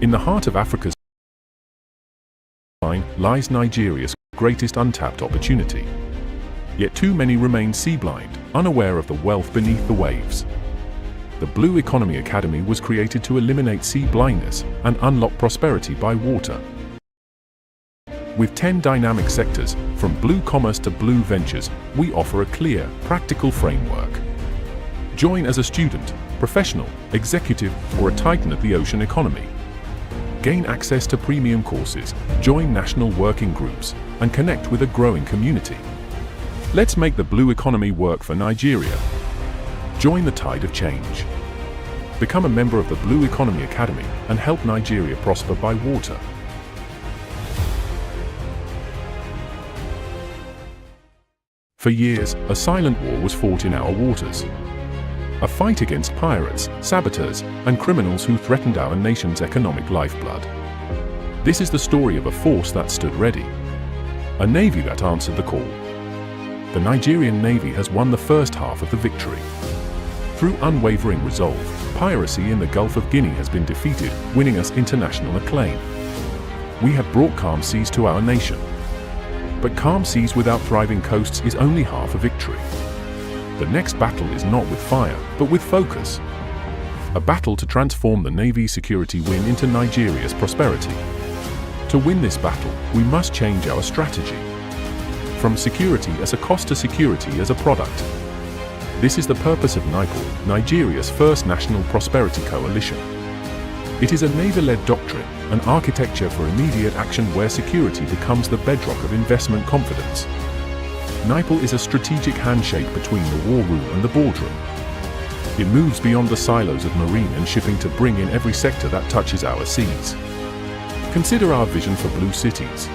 In the heart of Africa's line lies Nigeria's greatest untapped opportunity. Yet too many remain sea-blind, unaware of the wealth beneath the waves. The Blue Economy Academy was created to eliminate sea blindness and unlock prosperity by water. With 10 dynamic sectors, from blue commerce to blue ventures, we offer a clear, practical framework. Join as a student, professional, executive, or a titan of the ocean economy. Gain access to premium courses, join national working groups, and connect with a growing community. Let's make the blue economy work for Nigeria. Join the tide of change. Become a member of the Blue Economy Academy and help Nigeria prosper by water. For years, a silent war was fought in our waters. A fight against pirates, saboteurs, and criminals who threatened our nation's economic lifeblood. This is the story of a force that stood ready. A navy that answered the call. The Nigerian Navy has won the first half of the victory. Through unwavering resolve, piracy in the Gulf of Guinea has been defeated, winning us international acclaim. We have brought calm seas to our nation. But calm seas without thriving coasts is only half a victory. The next battle is not with fire, but with focus. A battle to transform the Navy's security win into Nigeria's prosperity. To win this battle, we must change our strategy. From security as a cost to security as a product. This is the purpose of NIPOL, Nigeria's first national prosperity coalition. It is a Navy-led doctrine, an architecture for immediate action where security becomes the bedrock of investment confidence. NIPOL is a strategic handshake between the war room and the boardroom. It moves beyond the silos of marine and shipping to bring in every sector that touches our seas. Consider our vision for blue cities.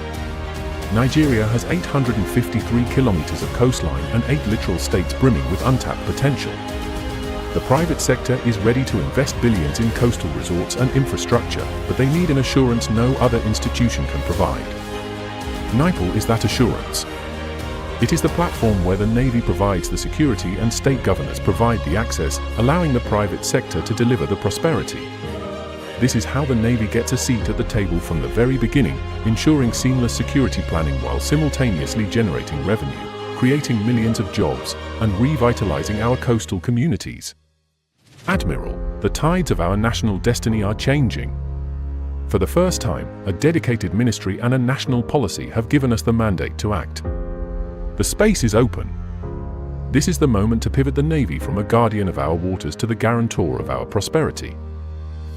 Nigeria has 853 kilometers of coastline and 8 littoral states brimming with untapped potential. The private sector is ready to invest billions in coastal resorts and infrastructure, but they need an assurance no other institution can provide. NIPOL is that assurance. It is the platform where the Navy provides the security and state governors provide the access, allowing the private sector to deliver the prosperity. This is how the Navy gets a seat at the table from the very beginning, ensuring seamless security planning while simultaneously generating revenue, creating millions of jobs, and revitalizing our coastal communities. Admiral, the tides of our national destiny are changing. For the first time, a dedicated ministry and a national policy have given us the mandate to act. The space is open. This is the moment to pivot the Navy from a guardian of our waters to the guarantor of our prosperity.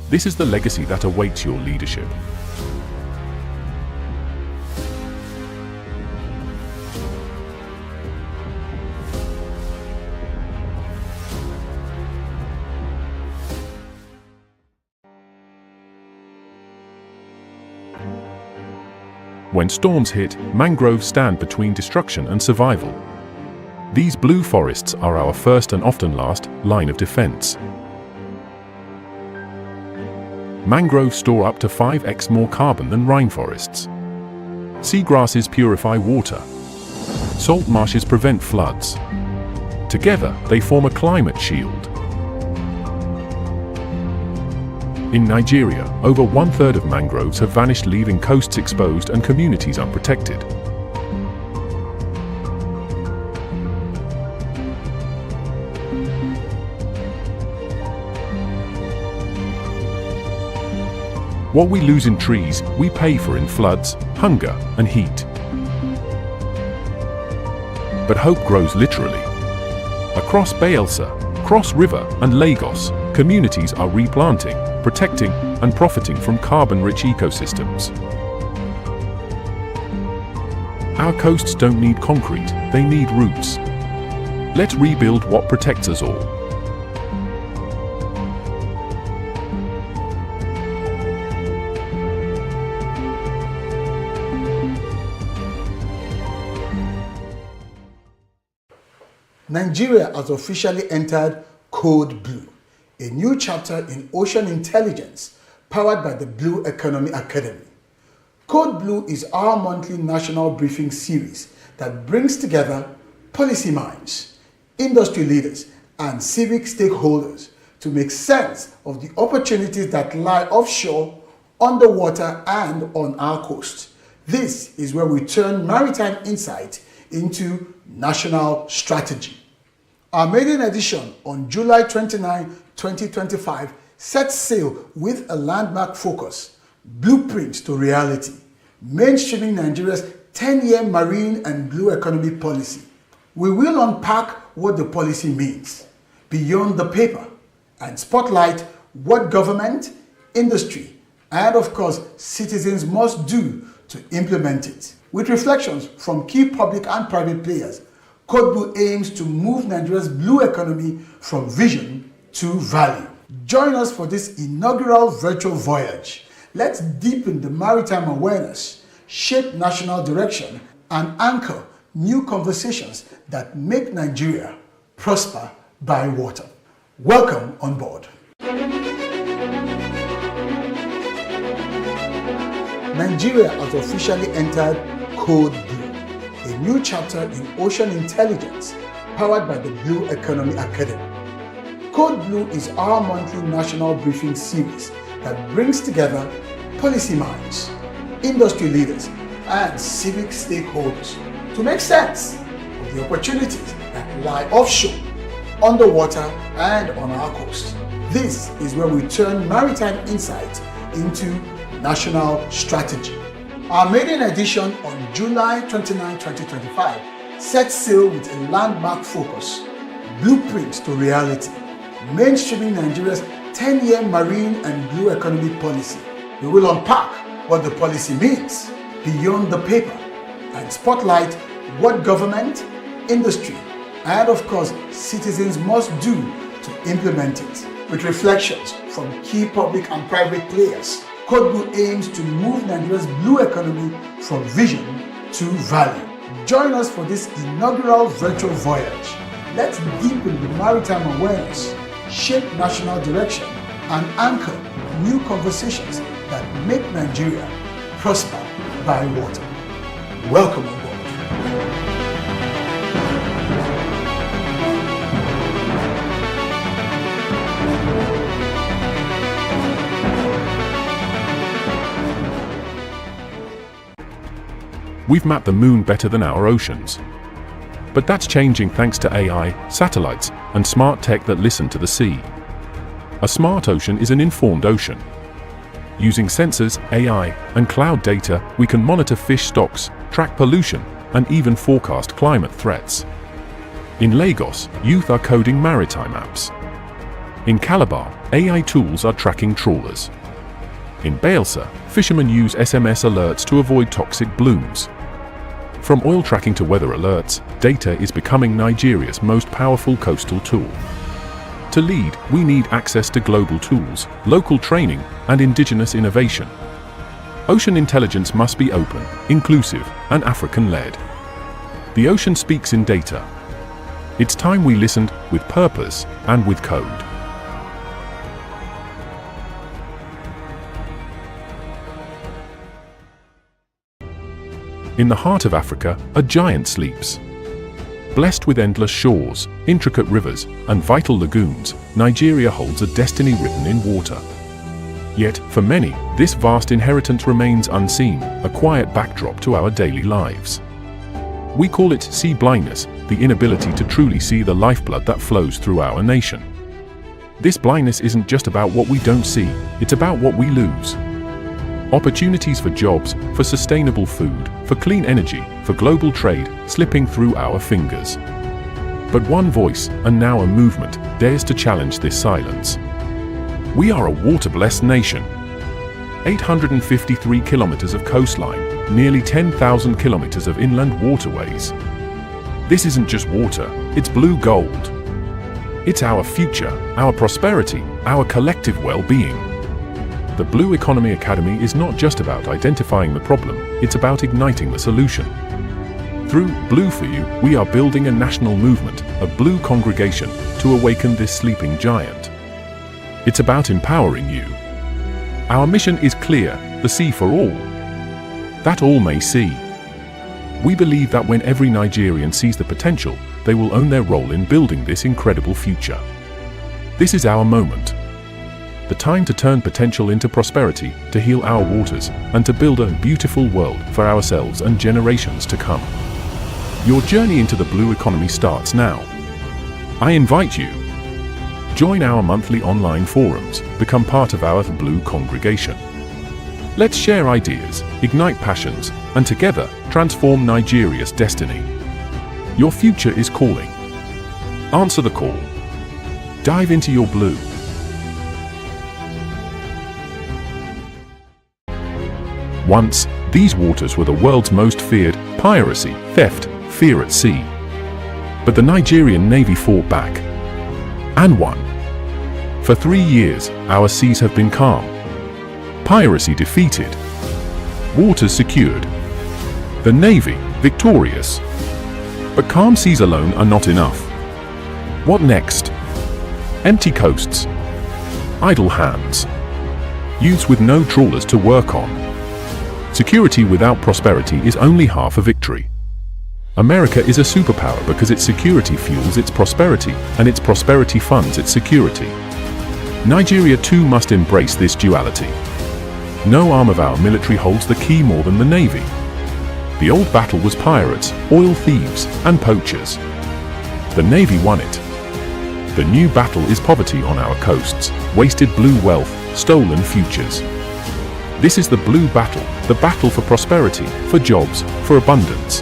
This is the legacy that awaits your leadership. When storms hit, mangroves stand between destruction and survival. These blue forests are our first and often last line of defense. Mangroves store up to 5x more carbon than rainforests. Seagrasses purify water. Salt marshes prevent floods. Together, they form a climate shield. In Nigeria, over 1/3 of mangroves have vanished, leaving coasts exposed and communities unprotected. What we lose in trees, we pay for in floods, hunger, and heat. But hope grows literally. Across Bayelsa, Cross River, and Lagos, communities are replanting, protecting, and profiting from carbon-rich ecosystems. Our coasts don't need concrete, they need roots. Let's rebuild what protects us all. Nigeria has officially entered Code Blue, a new chapter in ocean intelligence powered by the Blue Economy Academy. Code Blue is our monthly national briefing series that brings together policy minds, industry leaders, and civic stakeholders to make sense of the opportunities that lie offshore, underwater, and on our coast. This is where we turn maritime insight into national strategy. Our maiden edition on July 29, 2025 sets sail with a landmark focus: blueprints to reality, mainstreaming Nigeria's 10-year marine and blue economy policy. We will unpack what the policy means beyond the paper and spotlight what government, industry, and of course citizens must do to implement it. With reflections from key public and private players, Code Blue aims to move Nigeria's blue economy from vision to value. Join us for this inaugural virtual voyage. Let's deepen the maritime awareness, shape national direction, and anchor new conversations that make Nigeria prosper by water. Welcome on board. Nigeria has officially entered Code Blue, a new chapter in ocean intelligence powered by the Blue Economy Academy. Code Blue is our monthly national briefing series that brings together policy minds, industry leaders, and civic stakeholders to make sense of the opportunities that lie offshore, underwater, and on our coast. This is where we turn maritime insight into national strategy. Our maiden edition on July 29, 2025 sets sail with a landmark focus: blueprints to reality, mainstreaming Nigeria's 10-year marine and blue economy policy. We will unpack what the policy means beyond the paper and spotlight what government, industry, and of course citizens must do to implement it. With reflections from key public and private players, Code Blue aims to move Nigeria's blue economy from vision to value. Join us for this inaugural virtual voyage. Let's deepen the maritime awareness, shape national direction, and anchor new conversations that make Nigeria prosper by water. Welcome on board. We've mapped the moon better than our oceans. But that's changing thanks to AI, satellites, and smart tech that listen to the sea. A smart ocean is an informed ocean. Using sensors, AI, and cloud data, we can monitor fish stocks, track pollution, and even forecast climate threats. In Lagos, youth are coding maritime apps. In Calabar, AI tools are tracking trawlers. In Bayelsa, fishermen use SMS alerts to avoid toxic blooms. From oil tracking to weather alerts, data is becoming Nigeria's most powerful coastal tool. To lead, we need access to global tools, local training, and indigenous innovation. Ocean intelligence must be open, inclusive, and African-led. The ocean speaks in data. It's time we listened with purpose and with code. In the heart of Africa, a giant sleeps. Blessed with endless shores, intricate rivers, and vital lagoons, Nigeria holds a destiny written in water. Yet, for many, this vast inheritance remains unseen, a quiet backdrop to our daily lives. We call it sea blindness, the inability to truly see the lifeblood that flows through our nation. This blindness isn't just about what we don't see, it's about what we lose. Opportunities for jobs, for sustainable food, for clean energy, for global trade, slipping through our fingers. But one voice, and now a movement, dares to challenge this silence. We are a water-blessed nation. 853 kilometers of coastline, nearly 10,000 kilometers of inland waterways. This isn't just water, it's blue gold. It's our future, our prosperity, our collective well-being. The Blue Economy Academy is not just about identifying the problem, it's about igniting the solution. Through Blue for You, we are building a national movement, a blue congregation, to awaken this sleeping giant. It's about empowering you. Our mission is clear, the sea for all. That all may see. We believe that when every Nigerian sees the potential, they will own their role in building this incredible future. This is our moment. The time to turn potential into prosperity, to heal our waters, and to build a beautiful world for ourselves and generations to come. Your journey into the blue economy starts now. I invite you. Join our monthly online forums, become part of our Blue congregation. Let's share ideas, ignite passions, and together transform Nigeria's destiny. Your future is calling. Answer the call. Dive into your blue. Once, these waters were the world's most feared: piracy, theft, fear at sea. But the Nigerian Navy fought back and won. For 3 years, our seas have been calm. Piracy defeated. Waters secured. The Navy victorious. But calm seas alone are not enough. What next? Empty coasts. Idle hands. Youths with no trawlers to work on. Security without prosperity is only half a victory. America is a superpower because its security fuels its prosperity, and its prosperity funds its security. Nigeria too must embrace this duality. No arm of our military holds the key more than the Navy. The old battle was pirates, oil thieves, and poachers. The Navy won it. The new battle is poverty on our coasts, wasted blue wealth, stolen futures. This is the blue battle, the battle for prosperity, for jobs, for abundance.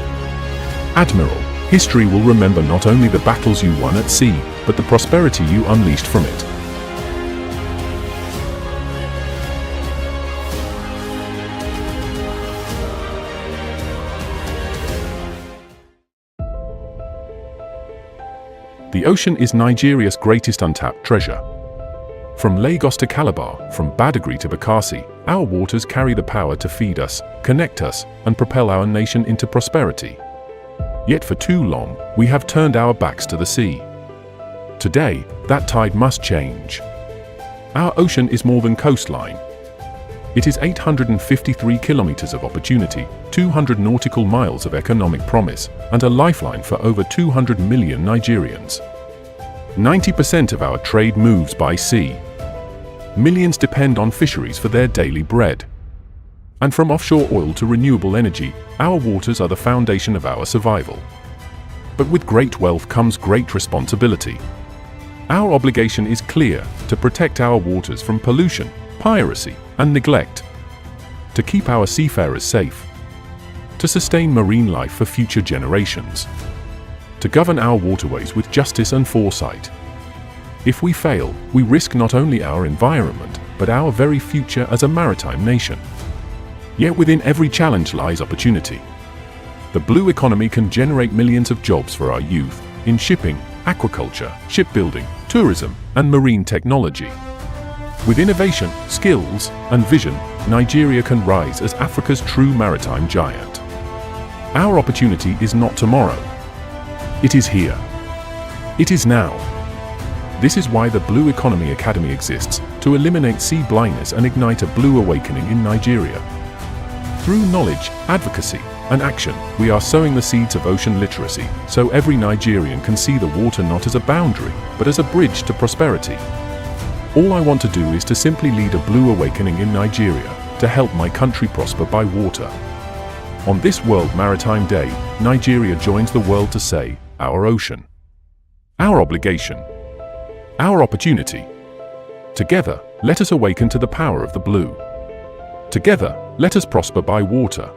Admiral, history will remember not only the battles you won at sea, but the prosperity you unleashed from it. The ocean is Nigeria's greatest untapped treasure. From Lagos to Calabar, from Badagry to Bakassi, our waters carry the power to feed us, connect us, and propel our nation into prosperity. Yet for too long, we have turned our backs to the sea. Today, that tide must change. Our ocean is more than coastline. It is 853 kilometers of opportunity, 200 nautical miles of economic promise, and a lifeline for over 200 million Nigerians. 90% of our trade moves by sea. Millions depend on fisheries for their daily bread. And from offshore oil to renewable energy, our waters are the foundation of our survival. But with great wealth comes great responsibility. Our obligation is clear: to protect our waters from pollution, piracy, and neglect, to keep our seafarers safe, to sustain marine life for future generations, to govern our waterways with justice and foresight. If we fail, we risk not only our environment, but our very future as a maritime nation. Yet within every challenge lies opportunity. The blue economy can generate millions of jobs for our youth in shipping, aquaculture, shipbuilding, tourism, and marine technology. With innovation, skills, and vision, Nigeria can rise as Africa's true maritime giant. Our opportunity is not tomorrow. It is here. It is now. This is why the Blue Economy Academy exists, to eliminate sea blindness and ignite a blue awakening in Nigeria. Through knowledge, advocacy, and action, we are sowing the seeds of ocean literacy, so every Nigerian can see the water not as a boundary, but as a bridge to prosperity. All I want to do is to simply lead a blue awakening in Nigeria, to help my country prosper by water. On this World Maritime Day, Nigeria joins the world to say, our ocean, our obligation, our opportunity. Together, let us awaken to the power of the blue. Together, let us prosper by water.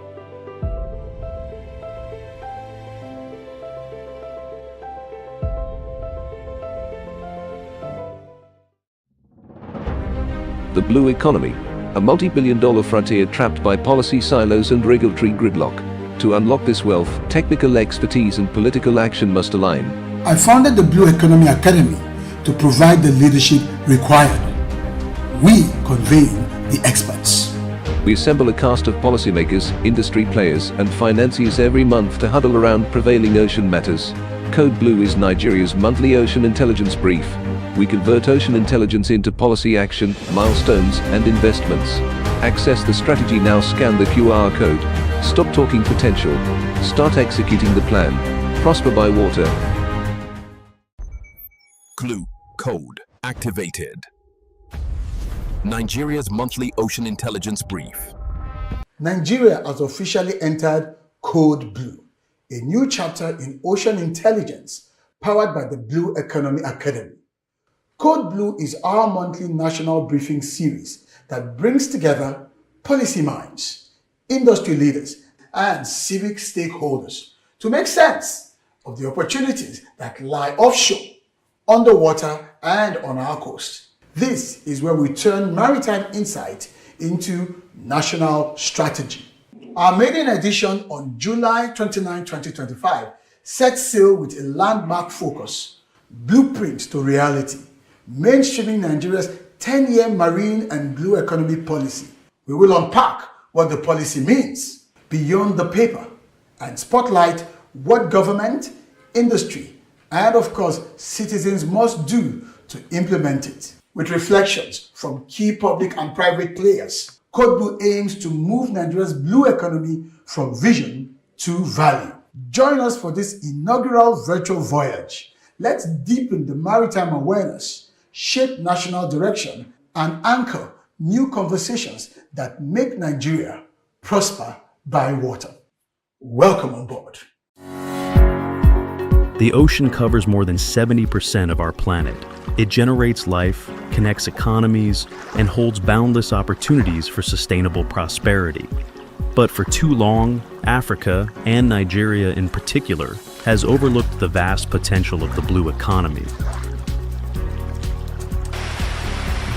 The blue economy, a multi-billion-dollar frontier trapped by policy silos and regulatory gridlock. To unlock this wealth, technical expertise and political action must align. I founded the Blue Economy Academy to provide the leadership required. We convene the experts. We assemble a cast of policymakers, industry players, and financiers every month to huddle around prevailing ocean matters. Code Blue is Nigeria's monthly ocean intelligence brief. We convert ocean intelligence into policy action, milestones, and investments. Access the strategy now. Scan the QR code. Stop talking potential. Start executing the plan. Prosper by water. Blue code activated. Nigeria's monthly ocean intelligence brief. Nigeria has officially entered Code Blue, a new chapter in ocean intelligence powered by the Blue Economy Academy. Code Blue is our monthly national briefing series that brings together policy minds, industry leaders, and civic stakeholders to make sense of the opportunities that lie offshore, underwater, and on our coast. This is where we turn maritime insight into national strategy. Our maiden edition on July 29, 2025 sets sail with a landmark focus, blueprint to reality, mainstreaming Nigeria's 10-year marine and blue economy policy. We will unpack what the policy means beyond the paper and spotlight what government, industry, and of course citizens must do to implement it. With reflections from key public and private players, Code Blue aims to move Nigeria's blue economy from vision to value. Join us for this inaugural virtual voyage. Let's deepen the maritime awareness, shape national direction, and anchor new conversations that make Nigeria prosper by water. Welcome on board. The ocean covers more than 70% of our planet. It generates life, connects economies, and holds boundless opportunities for sustainable prosperity. But for too long, Africa, and Nigeria in particular, has overlooked the vast potential of the blue economy.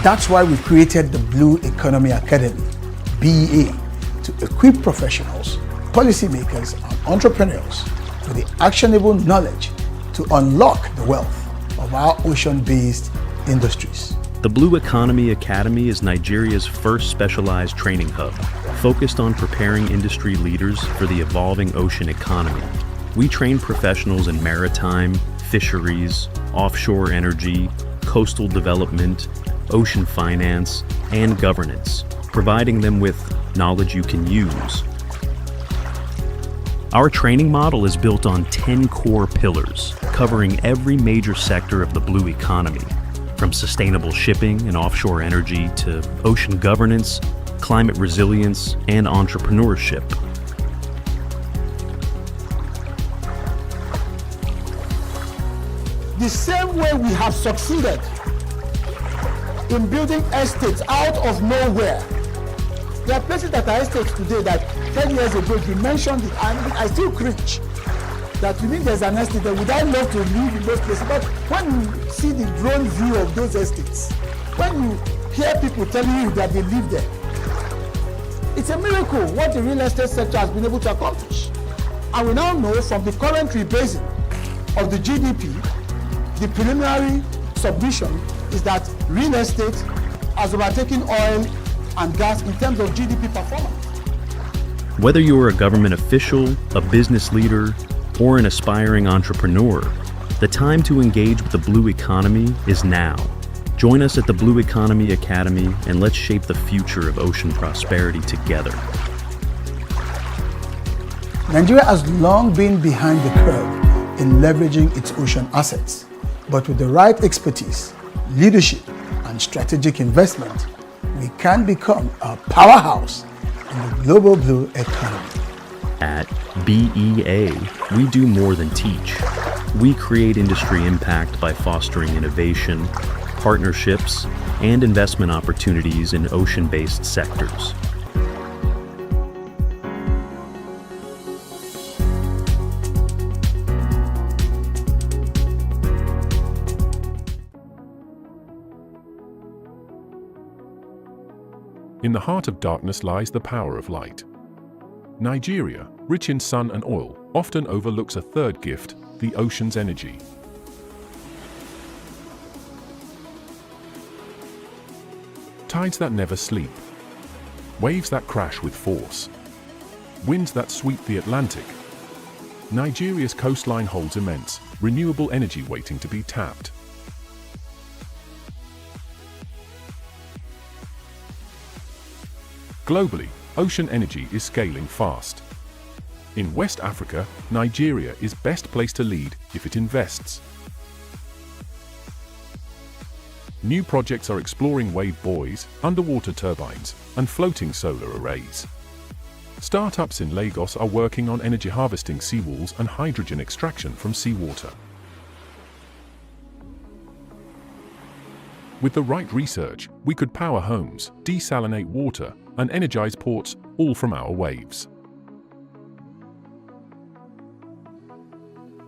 That's why we created the Blue Economy Academy, BEA, to equip professionals, policymakers, and entrepreneurs with the actionable knowledge to unlock the wealth of our ocean-based industries. The Blue Economy Academy is Nigeria's first specialized training hub, focused on preparing industry leaders for the evolving ocean economy. We train professionals in maritime, fisheries, offshore energy, coastal development, ocean finance, and governance, providing them with knowledge you can use. Our training model is built on 10 core pillars, covering every major sector of the blue economy, from sustainable shipping and offshore energy to ocean governance, climate resilience, and entrepreneurship. The same way we have succeeded in building estates out of nowhere. There are places that are estates today that 10 years ago you mentioned it and I still cringe that you mean there's an estate that would I love to live in those places, but when you see the drone view of those estates, when you hear people telling you that they live there, it's a miracle what the real estate sector has been able to accomplish. And we now know from the current rebasing of the GDP, the preliminary submission is that real estate has overtaken oil and gas in terms of GDP performance. Whether you're a government official, a business leader, or an aspiring entrepreneur, the time to engage with the blue economy is now. Join us at the Blue Economy Academy and let's shape the future of ocean prosperity together. Nigeria has long been behind the curve in leveraging its ocean assets, but with the right expertise, leadership, and strategic investment, we can become a powerhouse in the global blue economy. At BEA, we do more than teach. We create industry impact by fostering innovation, partnerships, and investment opportunities in ocean-based sectors. In the heart of darkness lies the power of light. Nigeria, rich in sun and oil, often overlooks a third gift, the ocean's energy. Tides that never sleep, waves that crash with force, winds that sweep the Atlantic. Nigeria's coastline holds immense, renewable energy waiting to be tapped. Globally, ocean energy is scaling fast. In West Africa, Nigeria is best placed to lead if it invests. New projects are exploring wave buoys, underwater turbines, and floating solar arrays. Startups in Lagos are working on energy harvesting seawalls and hydrogen extraction from seawater. With the right research, we could power homes, desalinate water, and energize ports, all from our waves.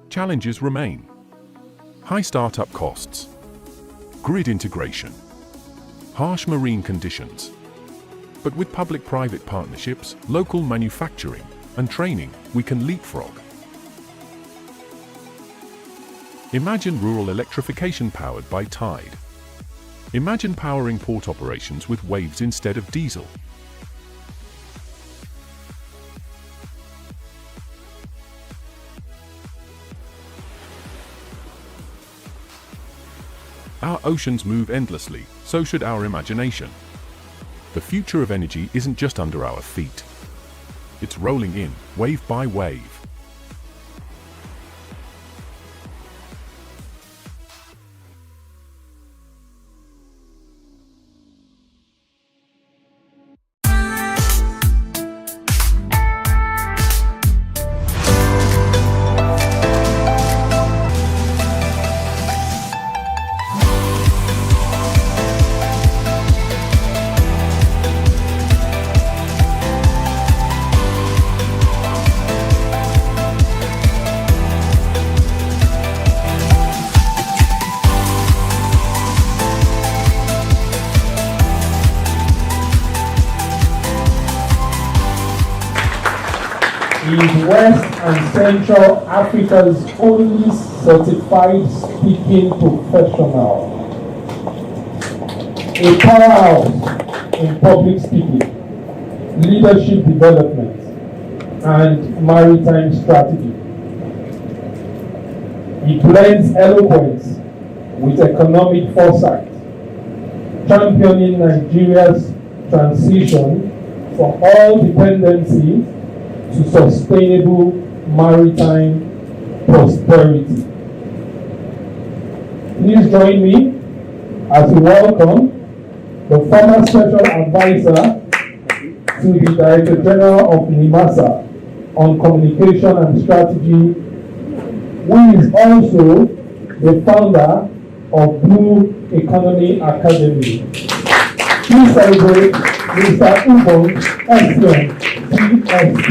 Challenges remain. High startup costs, grid integration, harsh marine conditions. But with public-private partnerships, local manufacturing, and training, we can leapfrog. Imagine rural electrification powered by tide. Imagine powering port operations with waves instead of diesel. Our oceans move endlessly, so should our imagination. The future of energy isn't just under our feet. It's rolling in, wave by wave. is West and Central Africa's only certified speaking professional. A powerhouse in public speaking, leadership development, and maritime strategy. He blends eloquence with economic foresight, championing Nigeria's transition from oil dependency to sustainable maritime prosperity. Please join me as we welcome the former special advisor to the Director General of NIMASA on communication and strategy, who is also the founder of Blue Economy Academy. Please celebrate Mr. Ubong Essien, PhD.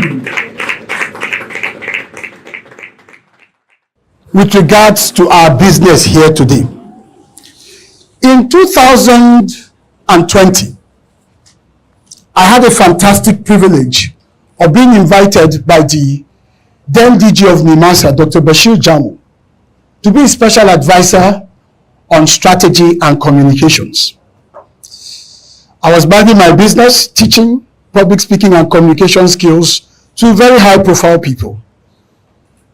With regards to our business here today, in 2020, I had a fantastic privilege of being invited by the then DG of NIMASA, Dr. Bashir Jamu, to be a special advisor on strategy and communications. I was managing my business, teaching public speaking and communication skills to very high-profile people.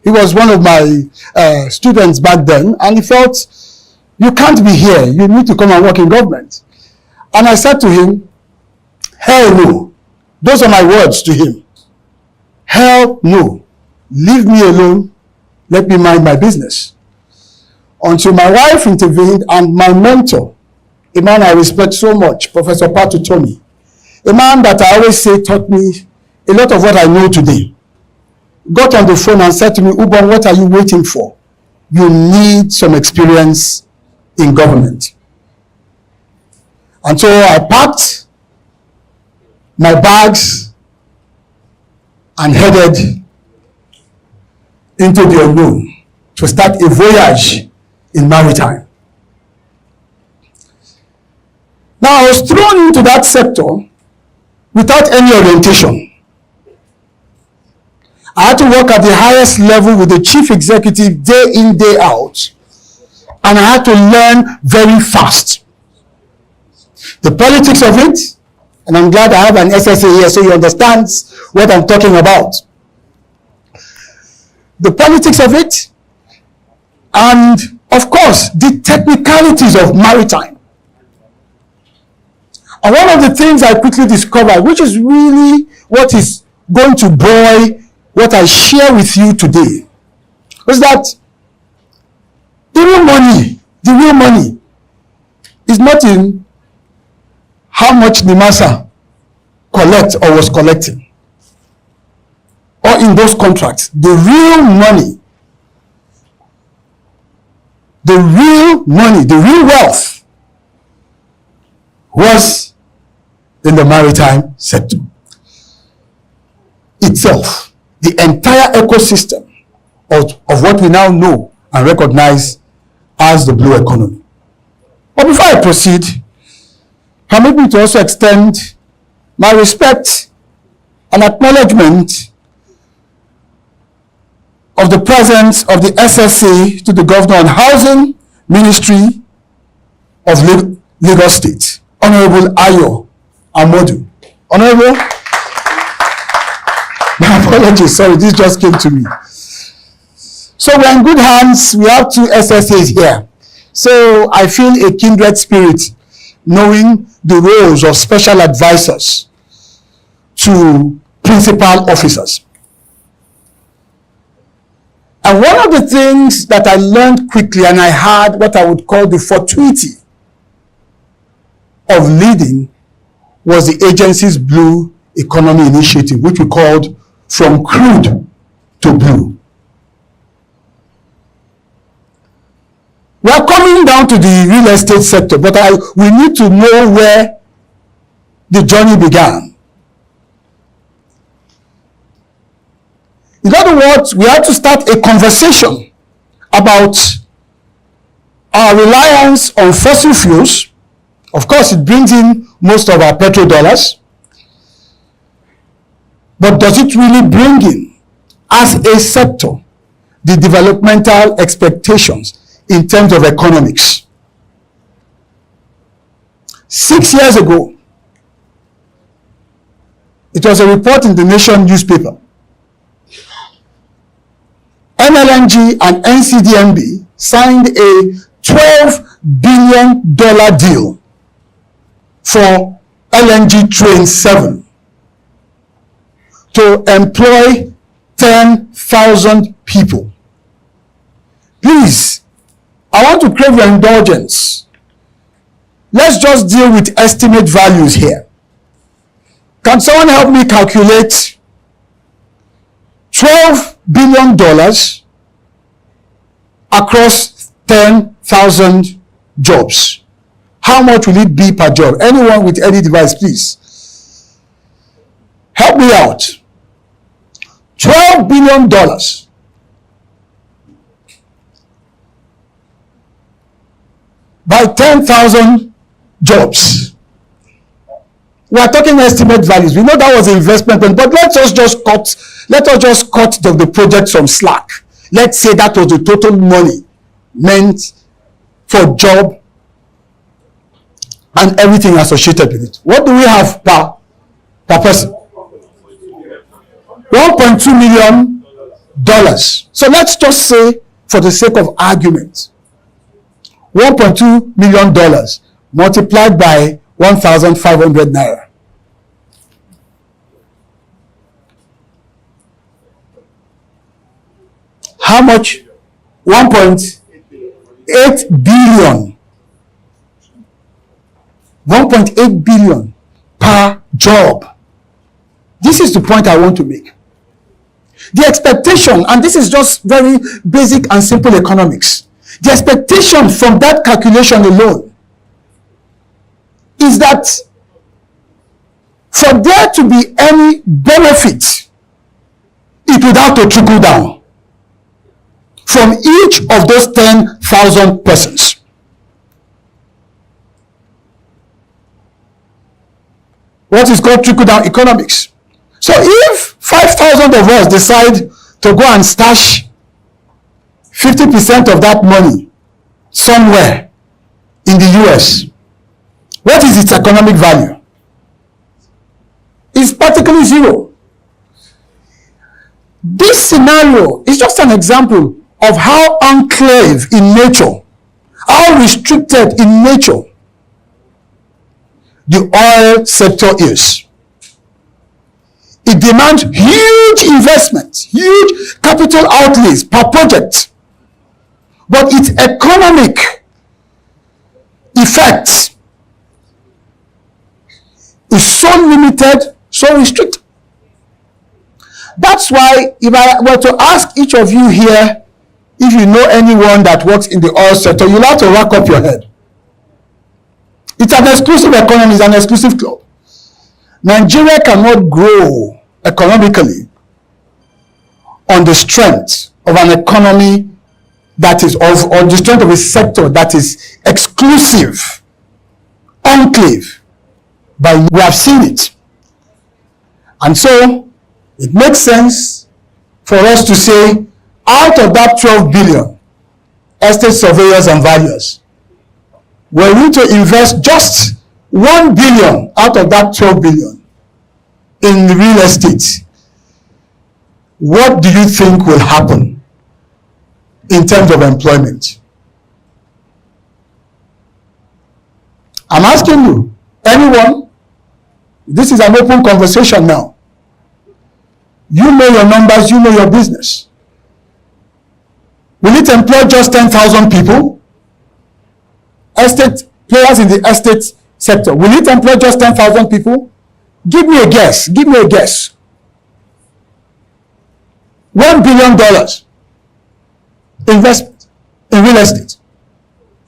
He was one of my students back then, and he felt, you can't be here, you need to come and work in government. And I said to him, hell no. Those are my words to him. Hell no. Leave me alone, let me mind my business. Until my wife intervened and my mentor, a man I respect so much, Professor Patu Tony, a man that I always say taught me a lot of what I know today, got on the phone and said to me, Ubon, what are you waiting for? You need some experience in government. And so I packed my bags and headed into the unknown to start a voyage in maritime. Now I was thrown into that sector without any orientation. I had to work at the highest level with the chief executive day in, day out, and I had to learn very fast. The politics of it, and I'm glad I have an SSA here so he understands what I'm talking about. The politics of it, and of course, the technicalities of maritime. And one of the things I quickly discovered, which is really what is going to buoy what I share with you today, was that the real money is not in how much NIMASA collects or was collecting, or in those contracts. The real money, the real wealth was in the maritime sector itself, the entire ecosystem of what we now know and recognize as the blue economy. But before I proceed, permit me to also extend my respect and acknowledgement of the presence of the SSA to the Governor on Housing Ministry of Lagos State, Honorable Ayo Amodu. Honorable, my apologies, sorry, this just came to me. So we're in good hands. We have two SSAs here. So I feel a kindred spirit knowing the roles of special advisors to principal officers. And one of the things that I learned quickly, and I had what I would call the fortuity of leading, was the agency's Blue Economy Initiative, which we called From Crude to Blue. We are coming down to the real estate sector, but we need to know where the journey began. In other words, we have to start a conversation about our reliance on fossil fuels. Of course, it brings in most of our petrodollars. But does it really bring in, as a sector, the developmental expectations in terms of economics? 6 years ago, it was a report in the Nation newspaper. NLNG and NCDMB signed a $12 billion deal for LNG Train 7 to employ 10,000 people. Please, I want to crave your indulgence. Let's just deal with estimate values here. Can someone help me calculate $12 billion across 10,000 jobs? How much will it be per job? Anyone with any device, please. Help me out. $12 billion by 10,000 jobs. We are talking estimate values. We know that was investment, but let us just cut the project some slack. Let's say that was the total money meant for job and everything associated with it. What do we have per person? $1.2 million. So let's just say, for the sake of argument, $1.2 million multiplied by 1,500 naira. How much? 1.8 billion. 1.8 billion per job. This is the point I want to make. The expectation, and this is just very basic and simple economics, the expectation from that calculation alone is that for there to be any benefit, it would have to trickle down from each of those 10,000 persons. What is called trickle-down economics. So if 5,000 of us decide to go and stash 50% of that money somewhere in the US, what is its economic value? It's practically zero. This scenario is just an example of how enclave in nature, how restricted in nature the oil sector is. It demands huge investments, huge capital outlays per project. But its economic effect is so limited, so restricted. That's why if I were to ask each of you here, if you know anyone that works in the oil sector, you'll have to rack up your head. It's an exclusive economy, it's an exclusive club. Nigeria cannot grow economically on the strength of an economy that is on the strength of a sector that is exclusive, enclave. But we have seen it. And so it makes sense for us to say, out of that 12 billion, estate surveyors and valuers, we're going to invest just 1 billion out of that 12 billion in real estate. What do you think will happen in terms of employment? I'm asking you, anyone? This is an open conversation now. You know your numbers, you know your business. Will it employ just 10,000 people? Estate players in the estate sector, will it employ just 10,000 people? Give me a guess. Give me a guess. $1 billion investment in real estate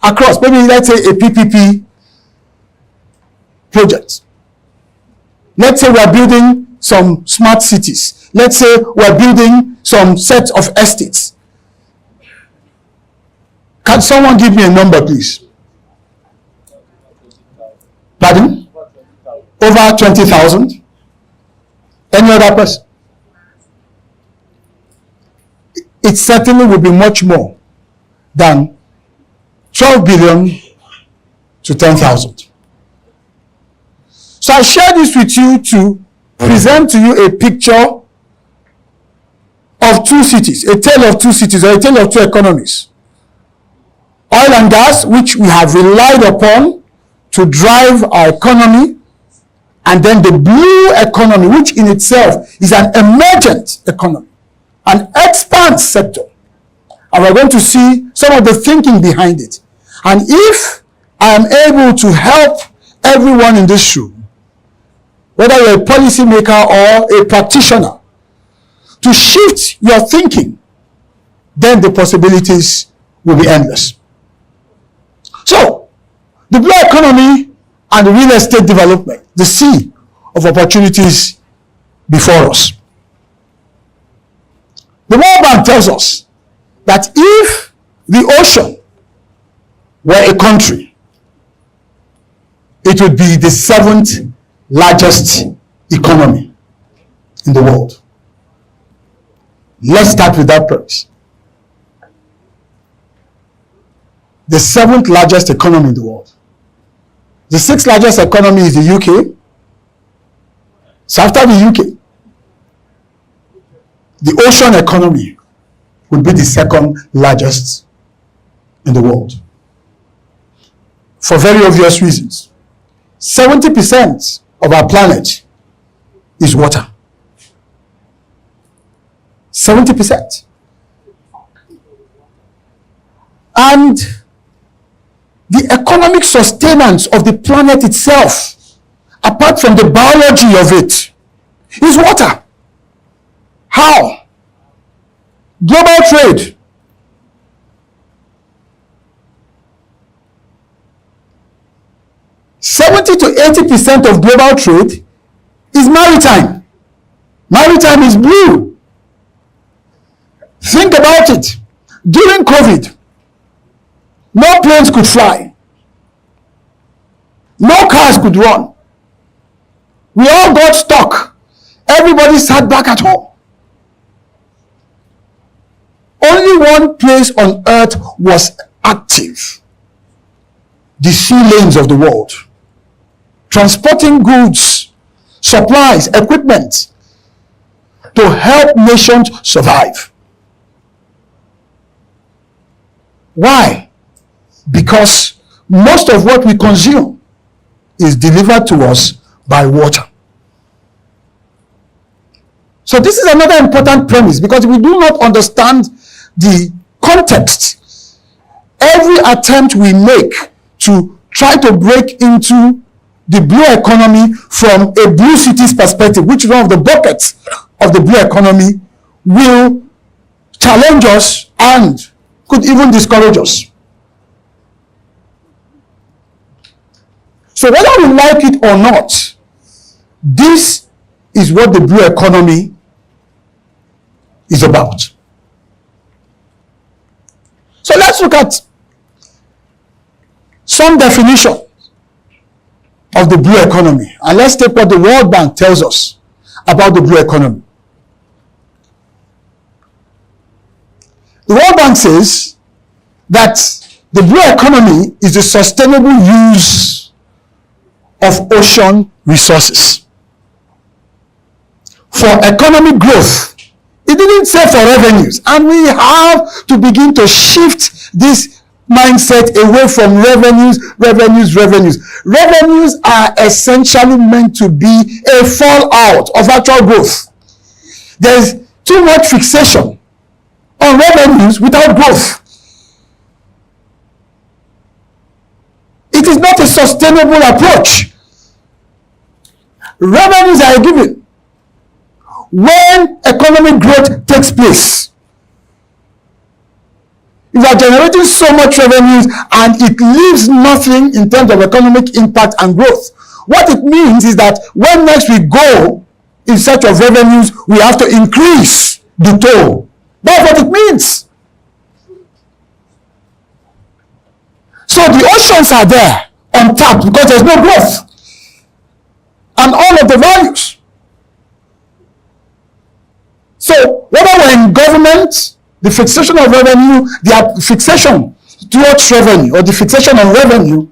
across, maybe let's say a PPP project. Let's say we're building some smart cities. Let's say we're building some set of estates. Can someone give me a number, please? Pardon? Over 20,000? Any other person? It certainly will be much more than 12 billion to 10,000. So I share this with you to present to you a picture of two cities, a tale of two cities, or a tale of two economies. Oil and gas, which we have relied upon to drive our economy, and then the blue economy, which in itself is an emergent economy, an expand sector. And we're going to see some of the thinking behind it. And if I am able to help everyone in this room, whether you're a policymaker or a practitioner, to shift your thinking, then the possibilities will be endless. So, the blue economy and the real estate development, the sea of opportunities before us. The World Bank tells us that if the ocean were a country, it would be the 7th largest economy in the world. Let's start with that premise. The 7th largest economy in the world. The 6th largest economy is the UK. So after the UK, the ocean economy would be the 2nd largest in the world. For very obvious reasons. 70% of our planet is water. 70%. And the economic sustenance of the planet itself, apart from the biology of it, is water. How? Global trade. (70% to 80% of global trade is maritime. Maritime is blue. Think about it. During COVID, no planes could fly. No cars could run. We all got stuck. Everybody sat back at home. Only one place on earth was active. The sea lanes of the world. Transporting goods, supplies, equipment to help nations survive. Why? Because most of what we consume is delivered to us by water. So this is another important premise, because we do not understand the context. Every attempt we make to try to break into the blue economy from a blue cities perspective, which is one of the buckets of the blue economy, will challenge us and could even discourage us. So whether we like it or not, this is what the blue economy is about. So let's look at some definition of the blue economy, and let's take what the World Bank tells us about the blue economy. The World Bank says that the blue economy is the sustainable use of ocean resources for economic growth. It didn't say for revenues, and we have to begin to shift this mindset away from revenues. Revenues are essentially meant to be a fallout of actual growth. There's too much fixation on revenues without growth. It is not a sustainable approach. Revenues are a given. When economic growth takes place, you are generating so much revenues and it leaves nothing in terms of economic impact and growth. What it means is that when next we go in search of revenues, we have to increase the toll. That's what it means. So the oceans are there untapped because there's no growth. And all of the values. So whether we're in government, the fixation of revenue, the fixation towards revenue or the fixation on revenue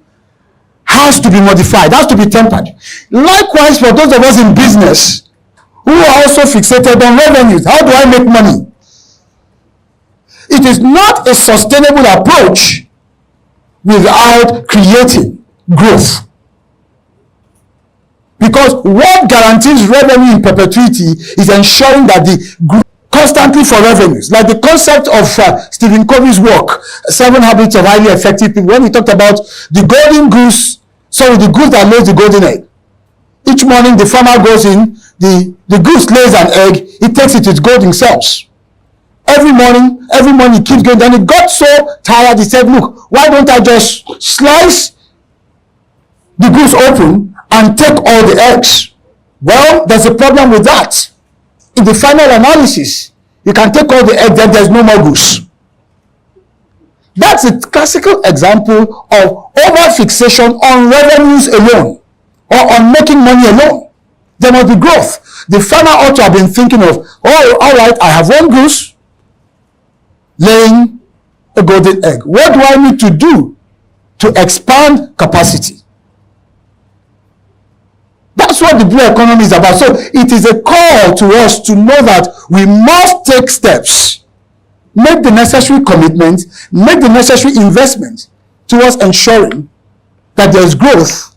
has to be modified, has to be tempered. Likewise, for those of us in business who are also fixated on revenues, how do I make money? It is not a sustainable approach without creating growth. Because what guarantees revenue in perpetuity is ensuring that the constantly for revenues, like the concept of Stephen Covey's work, 7 Habits of Highly Effective People, when he talked about the golden goose, the goose that lays the golden egg. Each morning the farmer goes in, the goose lays an egg, he takes it to its golden cells. Every morning he keeps going. Then he got so tired, he said, look, why don't I just slice the goose open and take all the eggs? Well, there's a problem with that. In the final analysis, you can take all the eggs, then there's no more goose. That's a classical example of over-fixation on revenues alone or on making money alone. There must be growth. The farmer ought to have been thinking of, oh, all right, I have one goose laying a golden egg. What do I need to do to expand capacity? That's what the blue economy is about. So it is a call to us to know that we must take steps, make the necessary commitments, make the necessary investment towards ensuring that there is growth,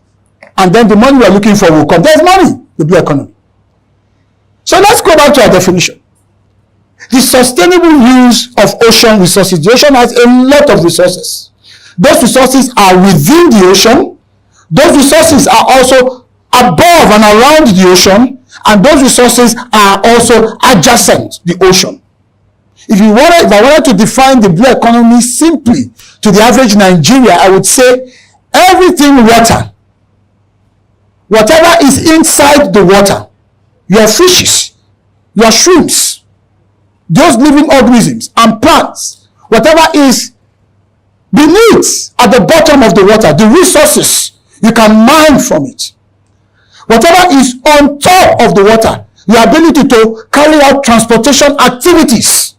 and then the money we are looking for will come. There's money, the blue economy. So let's go back to our definition. The sustainable use of ocean resources. The ocean has a lot of resources. Those resources are within the ocean. Those resources are also above and around the ocean, and those resources are also adjacent to the ocean. If I wanted to define the blue economy simply to the average Nigeria, I would say everything water, whatever is inside the water, your fishes, your shrimps, those living organisms and plants, whatever is beneath at the bottom of the water, the resources you can mine from it. Whatever is on top of the water, the ability to carry out transportation activities.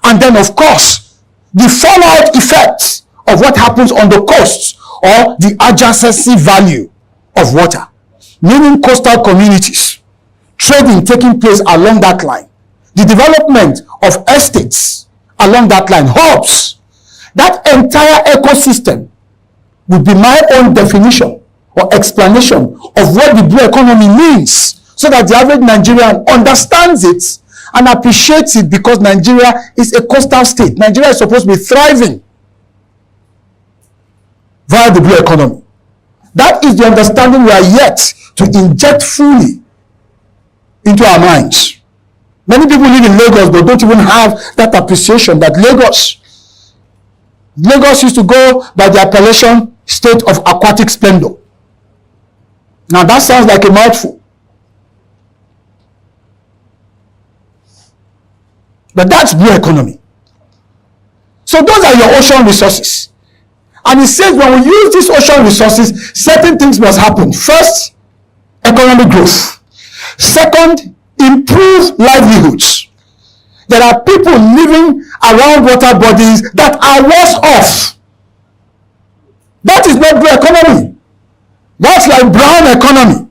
And then, of course, the fallout effects of what happens on the coasts or the adjacency value of water, meaning coastal communities, trading taking place along that line, the development of estates along that line, hubs. That entire ecosystem would be my own definition or explanation of what the blue economy means, so that the average Nigerian understands it and appreciates it, because Nigeria is a coastal state. Nigeria is supposed to be thriving. via the blue economy. That is the understanding we are yet to inject fully into our minds. Many people live in Lagos but don't even have that appreciation that Lagos used to go by the appellation state of aquatic splendor. Now that sounds like a mouthful. But that's blue economy. So those are your ocean resources. And it says when we use these ocean resources, certain things must happen. First, economic growth. Second, improved livelihoods. There are people living around water bodies that are worse off. That is not blue economy. That's like brown economy.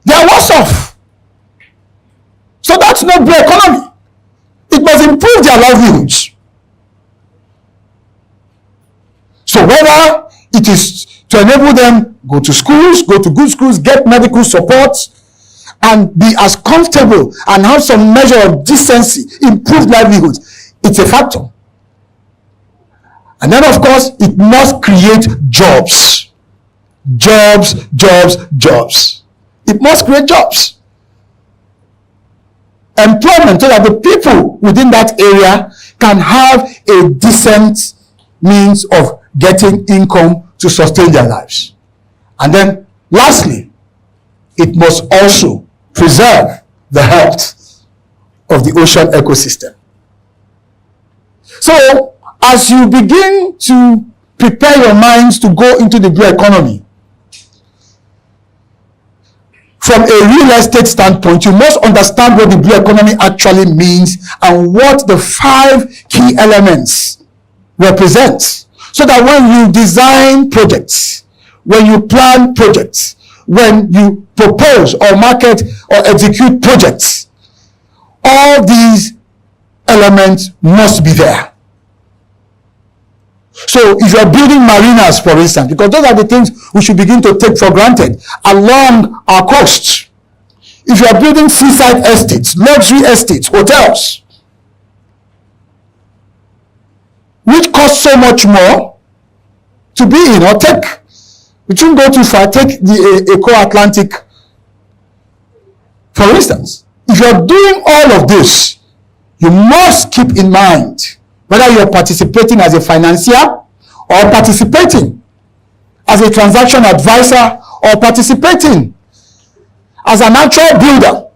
They are worse off. So that's not blue economy. It must improve their livelihoods. So whether it is to enable them go to schools, go to good schools, get medical support, and be as comfortable and have some measure of decency, improved livelihoods, it's a factor. And then of course, it must create jobs. Jobs. It must create jobs. Employment so that the people within that area can have a decent means of getting income to sustain their lives. And then lastly, it must also preserve the health of the ocean ecosystem. So as you begin to prepare your minds to go into the blue economy, from a real estate standpoint, you must understand what the blue economy actually means and what the 5 key elements represent. So that when you design projects, when you plan projects, when you propose or market or execute projects, all these elements must be there. So if you are building marinas, for instance, because those are the things we should begin to take for granted along our coasts. If you are building seaside estates, luxury estates, hotels, which cost so much more to be in, or take, we shouldn't go too far, take the Eco Atlantic, for instance. If you are doing all of this, you must keep in mind whether you are participating as a financier or participating as a transaction advisor or participating as an actual builder.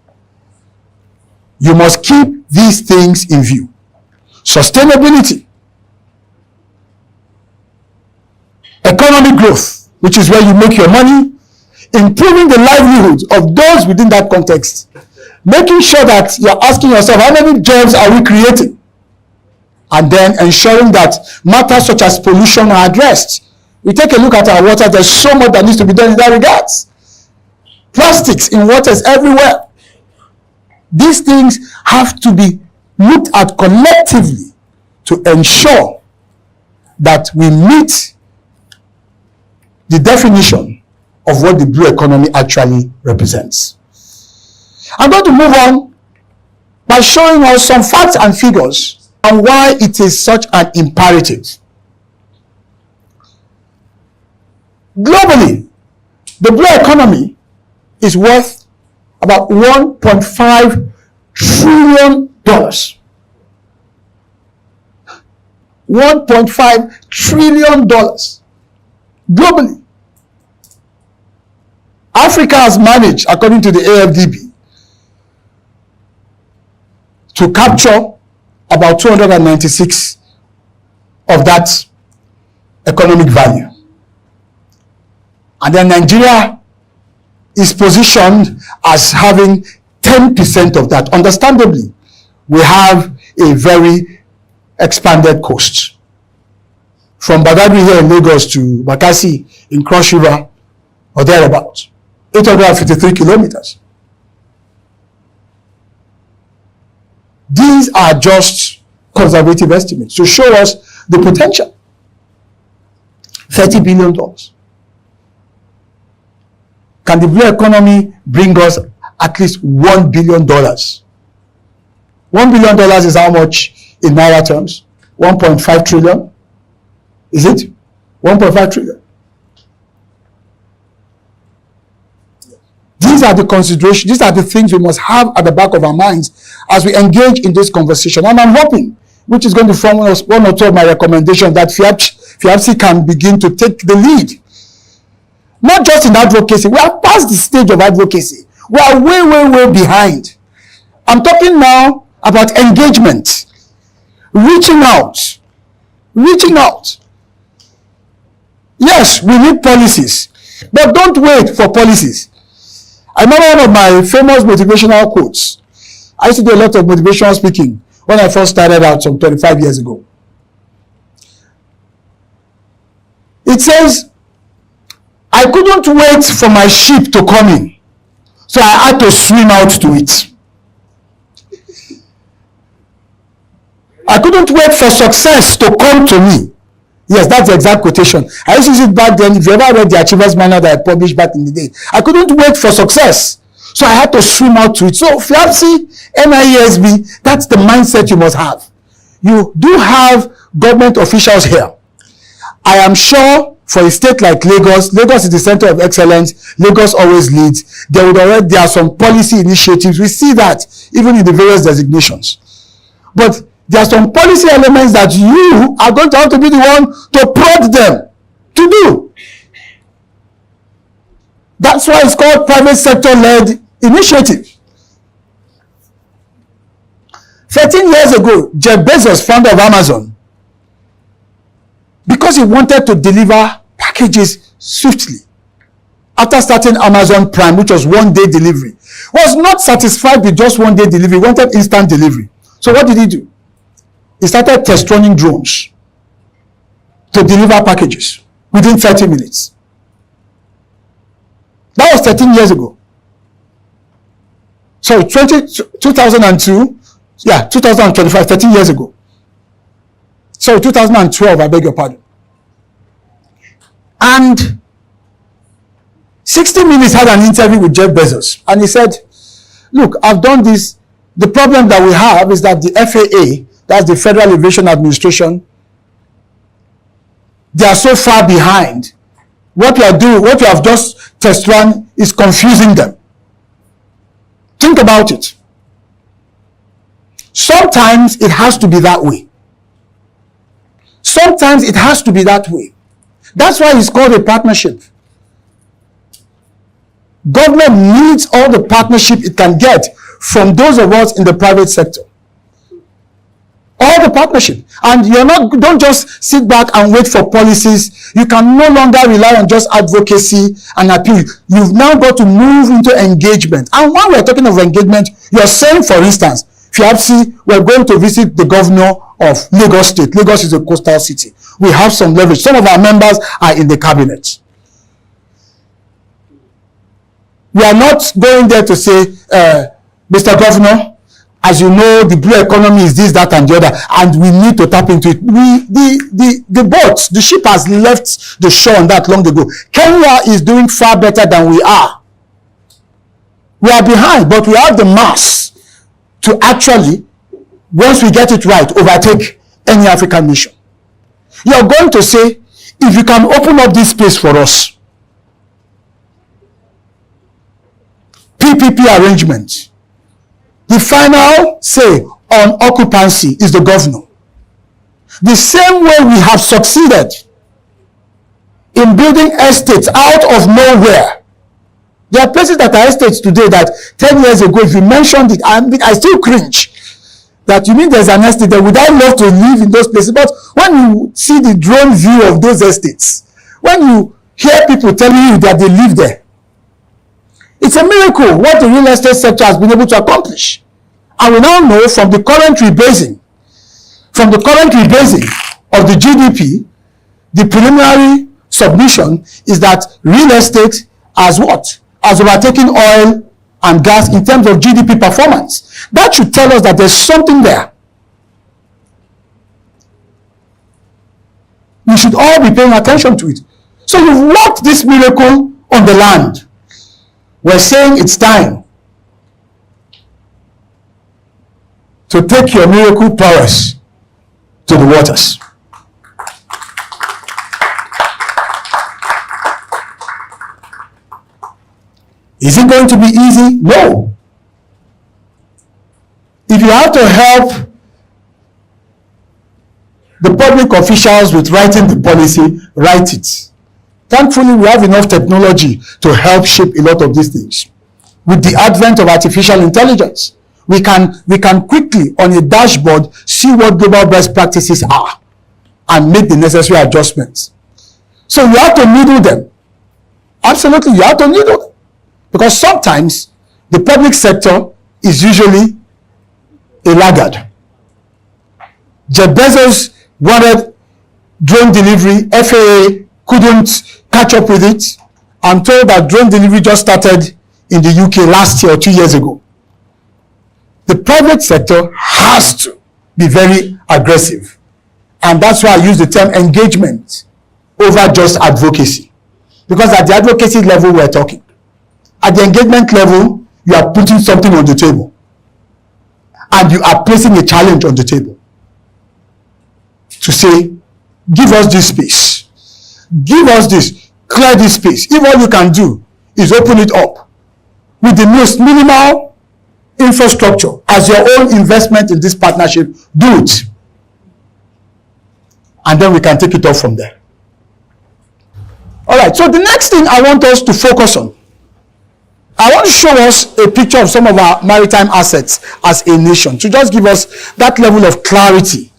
You must keep these things in view. Sustainability, economic growth, which is where you make your money, improving the livelihoods of those within that context, making sure that you're asking yourself, how many jobs are we creating? And then ensuring that matters such as pollution are addressed. We take a look at our water, there's so much that needs to be done in that regard. Plastics in waters everywhere. These things have to be looked at collectively to ensure that we meet the definition of what the blue economy actually represents. I'm going to move on by showing us some facts and figures and why it is such an imperative. Globally, the blue economy is worth about $1.5 trillion. $1.5 trillion globally. Africa has managed, according to the AFDB, to capture about 296 of that economic value. And then Nigeria is positioned as having 10% of that. Understandably, we have a very expanded coast. From Badagry here in Lagos to Bakassi in Cross River or thereabouts, 853 kilometers. These are just conservative estimates to show us the potential. $30 billion. Can the blue economy bring us at least $1 billion? $1 billion is how much in Naira terms? 1.5 trillion. Is it 1.5 trillion? These are the considerations, these are the things we must have at the back of our minds as we engage in this conversation. And I'm hoping, which is going to form one or two of my recommendations, that FIABC can begin to take the lead. Not just in advocacy. We are past the stage of advocacy. We are way, way, way behind. I'm talking now about engagement. Reaching out. Reaching out. Yes, we need policies. But don't wait for policies. I remember one of my famous motivational quotes. I used to do a lot of motivational speaking when I first started out some 25 years ago. It says, I couldn't wait for my ship to come in, so I had to swim out to it. I couldn't wait for success to come to me. Yes, that's the exact quotation. I used to use it back then. If you ever read the Achievers Manual that I published back in the day, I couldn't wait for success, so I had to swim out to it. So FIABC, NIESB, that's the mindset you must have. You do have government officials here. I am sure for a state like Lagos, Lagos is the center of excellence. Lagos always leads. There are some policy initiatives. We see that even in the various designations. But there are some policy elements that you are going to have to be the one to prod them to do. That's why it's called private sector-led initiative. 13 years ago, Jeff Bezos, founder of Amazon, because he wanted to deliver packages swiftly, after starting Amazon Prime, which was one-day delivery, was not satisfied with just one-day delivery, wanted instant delivery. So what did he do? He started test running drones to deliver packages within 30 minutes. That was 13 years ago. So 2002, 2025, 13 years ago. So 2012, I beg your pardon. And 60 Minutes had an interview with Jeff Bezos, and he said, look, I've done this. The problem that we have is that the FAA, that's the Federal Aviation Administration, they are so far behind. What you have just test run is confusing them. Think about it. Sometimes it has to be that way. Sometimes it has to be that way. That's why it's called a partnership. Government needs all the partnership it can get from those of us in the private sector. All the partnership. And don't just sit back and wait for policies. You can no longer rely on just advocacy and appeal. You've now got to move into engagement. And when we're talking of engagement, you're saying, for instance, FIABC, we're going to visit the governor of Lagos State. Lagos is a coastal city. We have some leverage. Some of our members are in the cabinet. We are not going there to say, Mr. Governor, as you know, the blue economy is this, that, and the other, and we need to tap into it. The ship has left the shore on that long ago. Kenya is doing far better than we are. We are behind, but we have the mass to actually, once we get it right, overtake any African nation. You're going to say, if you can open up this space for us, PPP arrangement, the final say on occupancy is the governor. The same way we have succeeded in building estates out of nowhere. There are places that are estates today that 10 years ago, if you mentioned it, I still cringe. That you mean there's an estate there. Would I love to live in those places? But when you see the drone view of those estates, when you hear people telling you that they live there, it's a miracle what the real estate sector has been able to accomplish. And we now know from the current rebasing of the GDP, the preliminary submission is that real estate has what? Has overtaken oil and gas in terms of GDP performance. That should tell us that there's something there. We should all be paying attention to it. So you've worked this miracle on the land. We're saying it's time to take your miracle powers to the waters. Is it going to be easy? No. If you have to help the public officials with writing the policy, write it. Thankfully, we have enough technology to help shape a lot of these things. With the advent of artificial intelligence, we can quickly on a dashboard see what global best practices are and make the necessary adjustments. So you have to needle them. Absolutely, you have to needle them. Because sometimes the public sector is usually a laggard. Jeff Bezos wanted drone delivery, FAA couldn't catch up with it. I'm told that drone delivery just started in the UK last year or 2 years ago. The private sector has to be very aggressive. And that's why I use the term engagement over just advocacy. Because at the advocacy level, we're talking. At the engagement level, you are putting something on the table. And you are placing a challenge on the table. To say, give us this space. Give us this. Clear this space. If all you can do is open it up with the most minimal infrastructure as your own investment in this partnership, do it. And then we can take it off from there. All right, so the next thing I want us to focus on, I want to show us a picture of some of our maritime assets as a nation, to just give us that level of clarity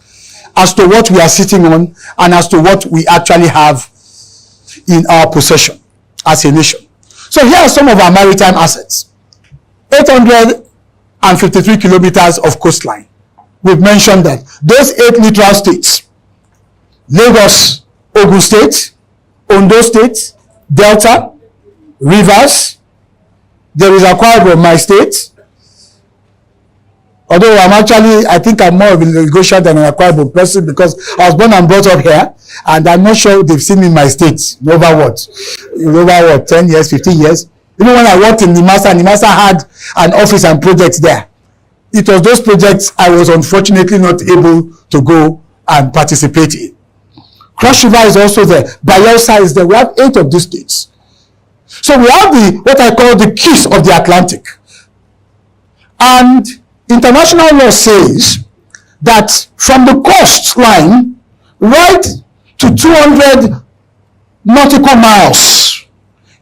as to what we are sitting on and as to what we actually have in our possession as a nation. So here are some of our maritime assets. 853 kilometers of coastline. We've mentioned that. Those 8 littoral states: Lagos, Ogun State, Ondo State, Delta, Rivers. There is Akwa Ibom, my state. Although I think I'm more of a Lagosian than an Akwa Ibom person because I was born and brought up here, and I'm not sure they've seen me in my state. Over 10 years, 15 years. Even when I worked in Nimasa had an office and projects there. It was those projects I was unfortunately not able to go and participate in. Cross River is also there. Bayelsa is there. We have 8 of these states. So we have what I call the keys of the Atlantic. And international law says that from the coastline right to 200 nautical miles,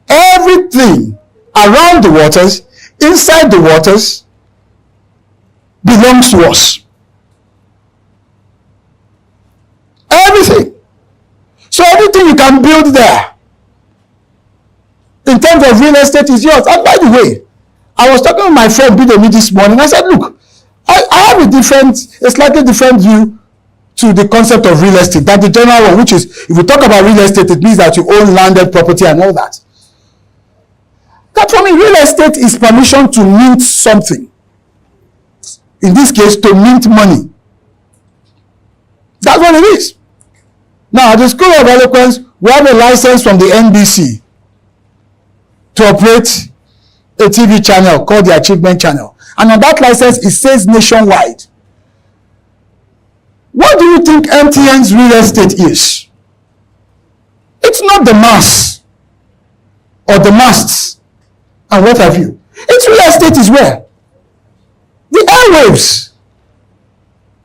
everything around the waters, inside the waters, belongs to us. Everything. So everything you can build there in terms of real estate is yours. And by the way, I was talking with my friend Bidemi this morning. I said, look, I have a slightly different view to the concept of real estate than the general one, which is, if we talk about real estate, it means that you own landed property and all that. That for me, real estate is permission to mint something. In this case, to mint money. That's what it is. Now, at the School of Eloquence, we have a license from the NBC to operate a TV channel called the Achievement Channel. And on that license, it says nationwide. What do you think MTN's real estate is? It's not the mass or the masts and what have you. Its real estate is where? The airwaves.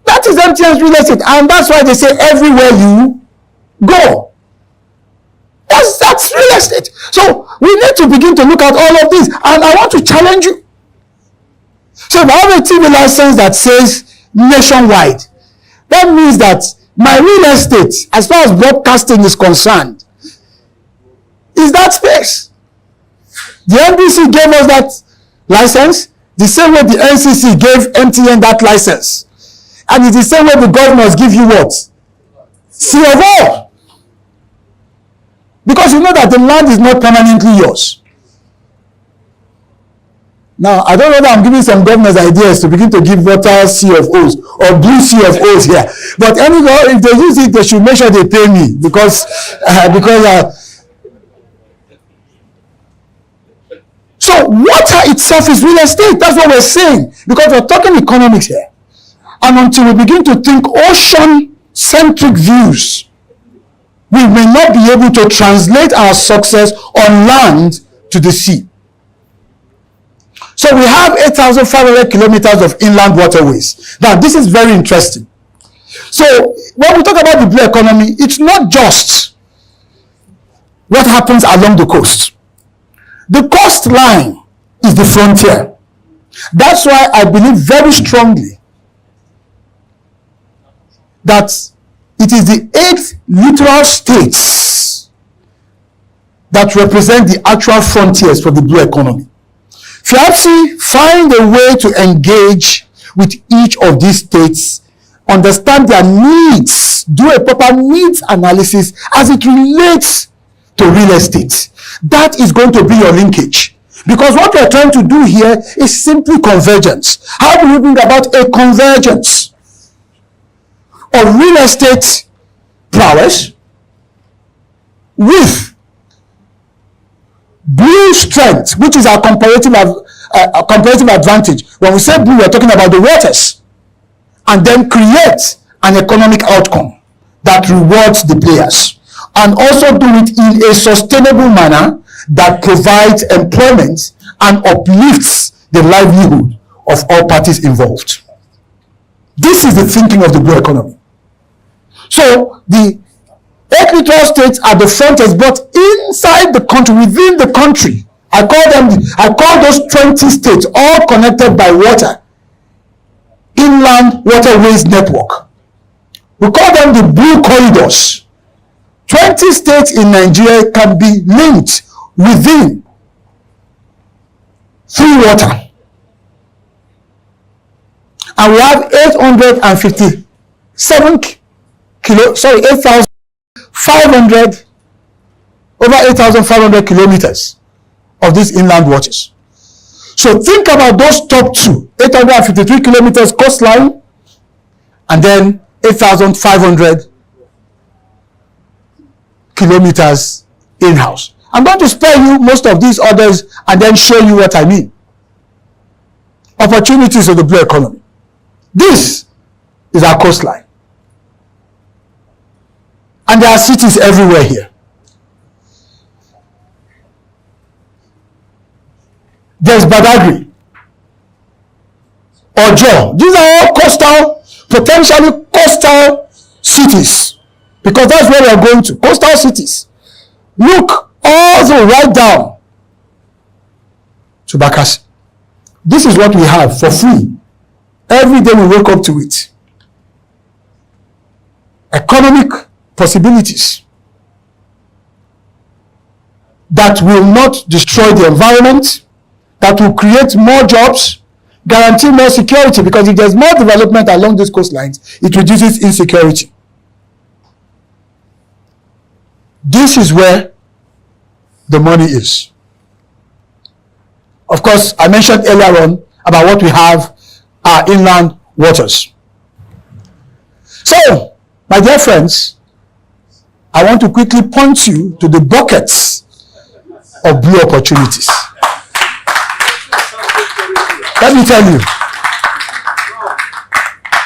That is MTN's real estate. And that's why they say everywhere you go. That's real estate. So we need to begin to look at all of this. And I want to challenge you. So if I have a TV license that says nationwide, that means that my real estate, as far as broadcasting is concerned, is that space. The NBC gave us that license the same way the NCC gave MTN that license. And it's the same way the governors give you what? C of O. Because you know that the land is not permanently yours. Now, I don't know that I'm giving some governors ideas to begin to give water CFOs or blue CFOs here. But anyway, if they use it, they should make sure they pay me because so water itself is real estate. That's what we're saying. Because we're talking economics here. And until we begin to think ocean-centric views, we may not be able to translate our success on land to the sea. So we have 8,500 kilometers of inland waterways. Now, this is very interesting. So when we talk about the blue economy, it's not just what happens along the coast. The coastline is the frontier. That's why I believe very strongly that it is the 8 littoral states that represent the actual frontiers for the blue economy. FIABC find a way to engage with each of these states, understand their needs, do a proper needs analysis as it relates to real estate. That is going to be your linkage. Because what we're trying to do here is simply convergence. How do we bring about a convergence of real estate prowess with blue strength, which is our comparative advantage? When we say blue, we're talking about the waters, and then create an economic outcome that rewards the players, and also do it in a sustainable manner that provides employment and uplifts the livelihood of all parties involved. This is the thinking of the blue economy. So the 8 littoral states are the frontiers, but inside the country, within the country, I call those 20 states, all connected by water, inland waterways network. We call them the blue corridors. 20 states in Nigeria can be linked within through water. And we have 8,500 kilometers of these inland waters. So think about those top two, 853 kilometers coastline, and then 8,500 kilometers in-house. I'm going to spare you most of these others and then show you what I mean. Opportunities of the blue economy. This is our coastline. And there are cities everywhere here. There's Badagry, Ojo. These are all coastal, potentially coastal cities, because that's where we are going to, coastal cities. Look all the way right down to Bakassi. This is what we have for free. Every day we wake up to it. Economic possibilities that will not destroy the environment, that will create more jobs, guarantee more security, because if there's more development along these coastlines, it reduces insecurity. This is where the money is. Of course, I mentioned earlier on about what we have, our inland waters. So, my dear friends, I want to quickly point you to the buckets of blue opportunities. Let me tell you,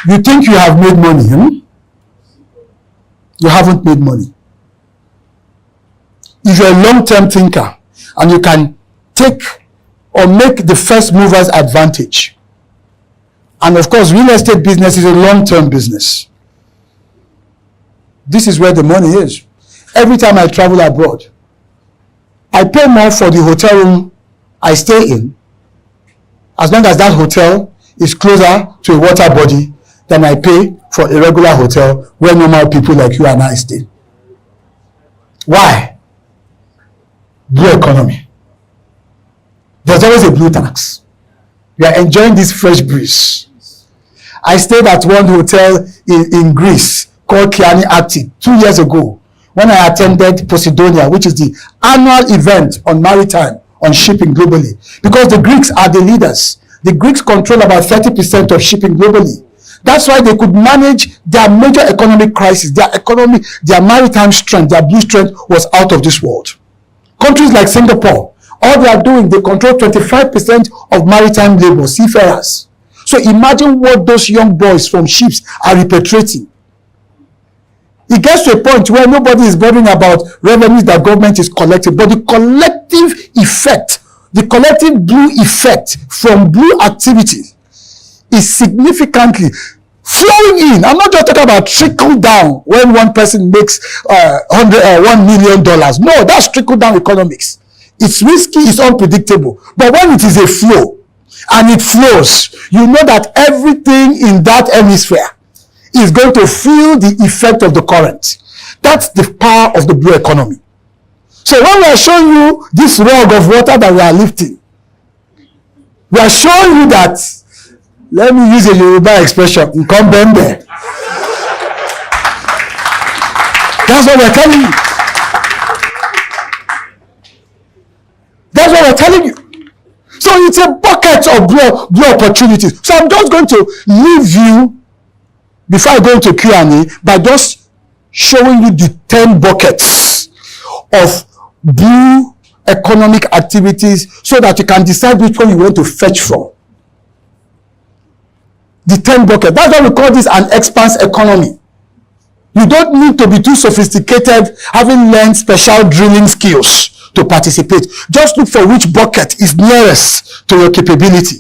you think you have made money, You haven't made money. If you're a long-term thinker and you can take or make the first mover's advantage, and of course, real estate business is a long-term business. This is where the money is. Every time I travel abroad, I pay more for the hotel room I stay in, as long as that hotel is closer to a water body than I pay for a regular hotel where normal people like you and I stay. Why? Blue economy. There's always a blue tax. We are enjoying this fresh breeze. I stayed at one hotel in Greece called Kiani Atti 2 years ago when I attended Posidonia, which is the annual event on maritime, on shipping globally. Because the Greeks are the leaders. The Greeks control about 30% of shipping globally. That's why they could manage their major economic crisis. Their economy, their maritime strength, their blue strength was out of this world. Countries like Singapore, all they are doing, they control 25% of maritime labor, seafarers. So imagine what those young boys from ships are repatriating. It gets to a point where nobody is bothering about revenues that government is collecting, but the collective effect, the collective blue effect from blue activity is significantly flowing in. I'm not just talking about trickle down when one person makes $1 million. No, that's trickle down economics. It's risky, it's unpredictable. But when it is a flow and it flows, you know that everything in that hemisphere is going to feel the effect of the current. That's the power of the blue economy. So when we are showing you this rug of water that we are lifting, we are showing you that, let me use a Yoruba expression, Nkombembe. That's what we're telling you. That's what we're telling you. So it's a bucket of blue opportunities. So I'm just going to leave you, before I go into Q&A, by just showing you the 10 buckets of blue economic activities so that you can decide which one you want to fetch from. The 10 bucket. That's why we call this an expanse economy. You don't need to be too sophisticated, having learned special drilling skills to participate. Just look for which bucket is nearest to your capability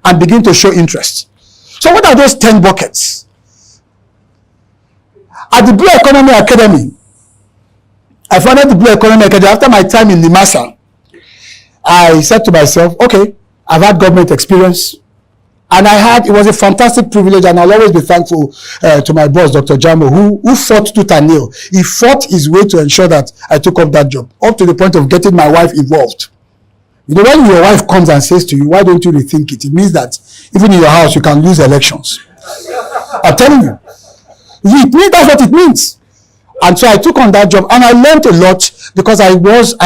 and begin to show interest. So what are those 10 buckets? At the Blue Economy Academy, I founded the Blue Economy Academy after my time in NIMASA. I said to myself, okay, I've had government experience, and it was a fantastic privilege, and I'll always be thankful to my boss, Dr. Jamo, who fought tooth and nail. He fought his way to ensure that I took up that job, up to the point of getting my wife involved. You know, when your wife comes and says to you, why don't you rethink it? It means that even in your house, you can lose elections. I'm telling you. That's what it means. And so I took on that job, and I learned a lot because I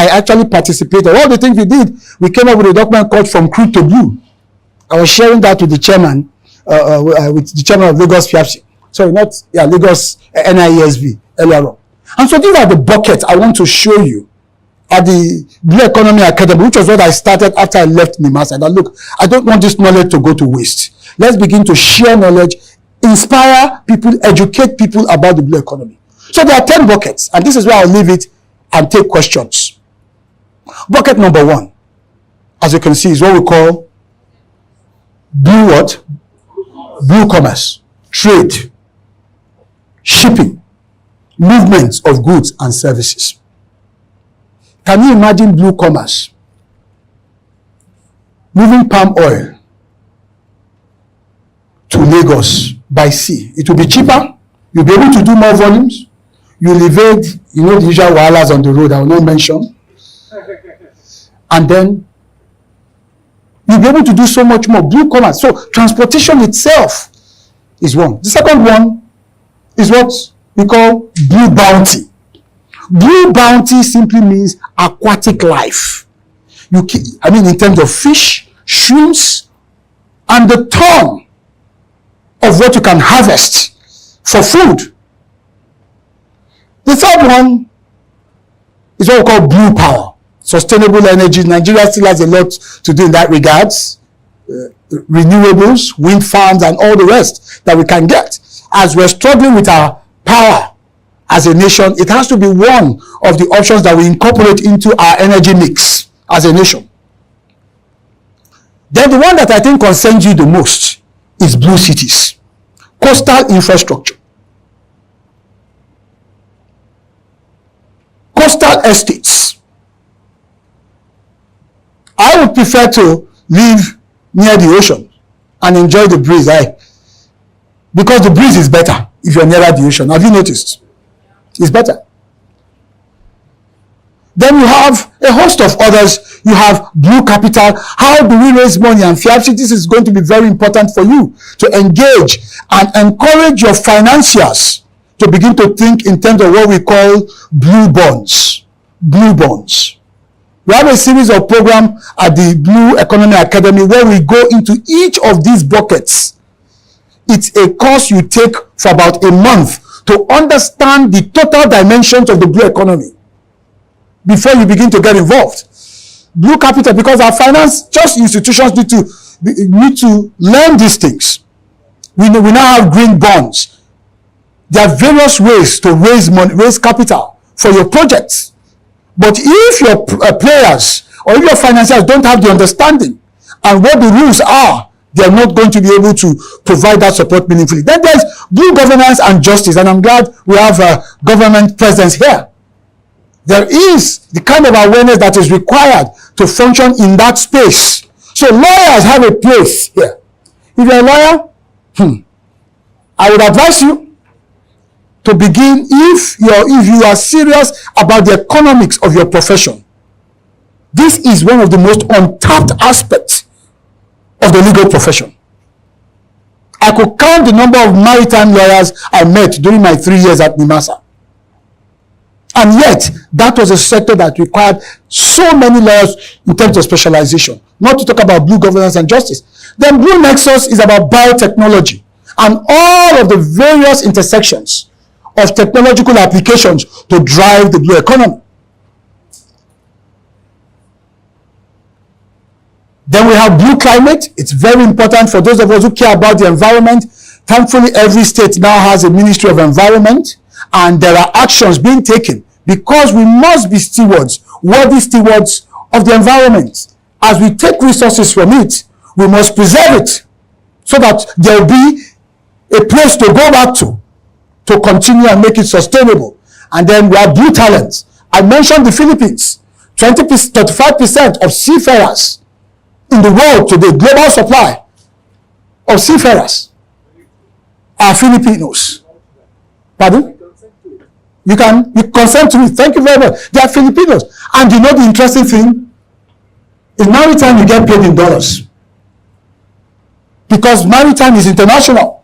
actually participated. All the things we did, we came up with a document called From Crude to Blue. I was sharing that with the chairman, with the chairman of Lagos PFC. Sorry, Lagos NIESB earlier on. And so these are the buckets I want to show you at the Blue Economy Academy, which was what I started after I left NIMASA. And look, I don't want this knowledge to go to waste. Let's begin to share knowledge, inspire people, educate people about the blue economy. So there are 10 buckets, and this is where I'll leave it and take questions. Bucket number 1, as you can see, is what we call blue what? Blue commerce, trade, shipping, movements of goods and services. Can you imagine blue commerce? Moving palm oil to Lagos by sea. It will be cheaper. You'll be able to do more volumes. You'll evade, the usual wahalas on the road I will not mention. And then you'll be able to do so much more. Blue commerce. So transportation itself is one. The second one is what we call blue bounty. Blue bounty simply means aquatic life. In terms of fish, shrimps, and the ton of what you can harvest for food. The third one is what we call blue power, sustainable energy. Nigeria still has a lot to do in that regards. Renewables, wind farms, and all the rest that we can get. As we're struggling with our power as a nation, it has to be one of the options that we incorporate into our energy mix as a nation. Then the one that I think concerns you the most is blue cities, coastal infrastructure, coastal estates. I would prefer to live near the ocean and enjoy the breeze, because the breeze is better if you're nearer the ocean. Have you noticed? It's better. Then you have a host of others. You have blue capital. How do we raise money? And FIAPSI, this is going to be very important for you to engage and encourage your financiers to begin to think in terms of what we call blue bonds. Blue bonds. We have a series of programs at the Blue Economy Academy where we go into each of these buckets. It's a course you take for about a month to understand the total dimensions of the blue economy before you begin to get involved. Blue capital, because our finance just institutions need to learn these things. We now have green bonds. There are various ways to raise money, raise capital for your projects. But if your players or if your financiers don't have the understanding and what the rules are, they are not going to be able to provide that support meaningfully. Then there's blue governance and justice, and I'm glad we have a government presence here. There is the kind of awareness that is required to function in that space. So lawyers have a place here. If you're a lawyer, I would advise you to begin, if you are serious about the economics of your profession. This is one of the most untapped aspects of the legal profession. I could count the number of maritime lawyers I met during my 3 years at NIMASA. And yet, that was a sector that required so many lawyers in terms of specialization, not to talk about blue governance and justice. Then Blue Nexus is about biotechnology and all of the various intersections of technological applications to drive the blue economy. Then we have Blue Climate. It's very important for those of us who care about the environment. Thankfully, every state now has a Ministry of Environment, and there are actions being taken because we must be stewards, worthy stewards of the environment. As we take resources from it, we must preserve it so that there will be a place to go back to continue and make it sustainable. And then we have blue talents. I mentioned the Philippines. 35% of seafarers in the world today, global supply of seafarers, are Filipinos. Pardon? You consent to it. Thank you very much. They are Filipinos. And you know the interesting thing? In maritime, you get paid in dollars. Because maritime is international.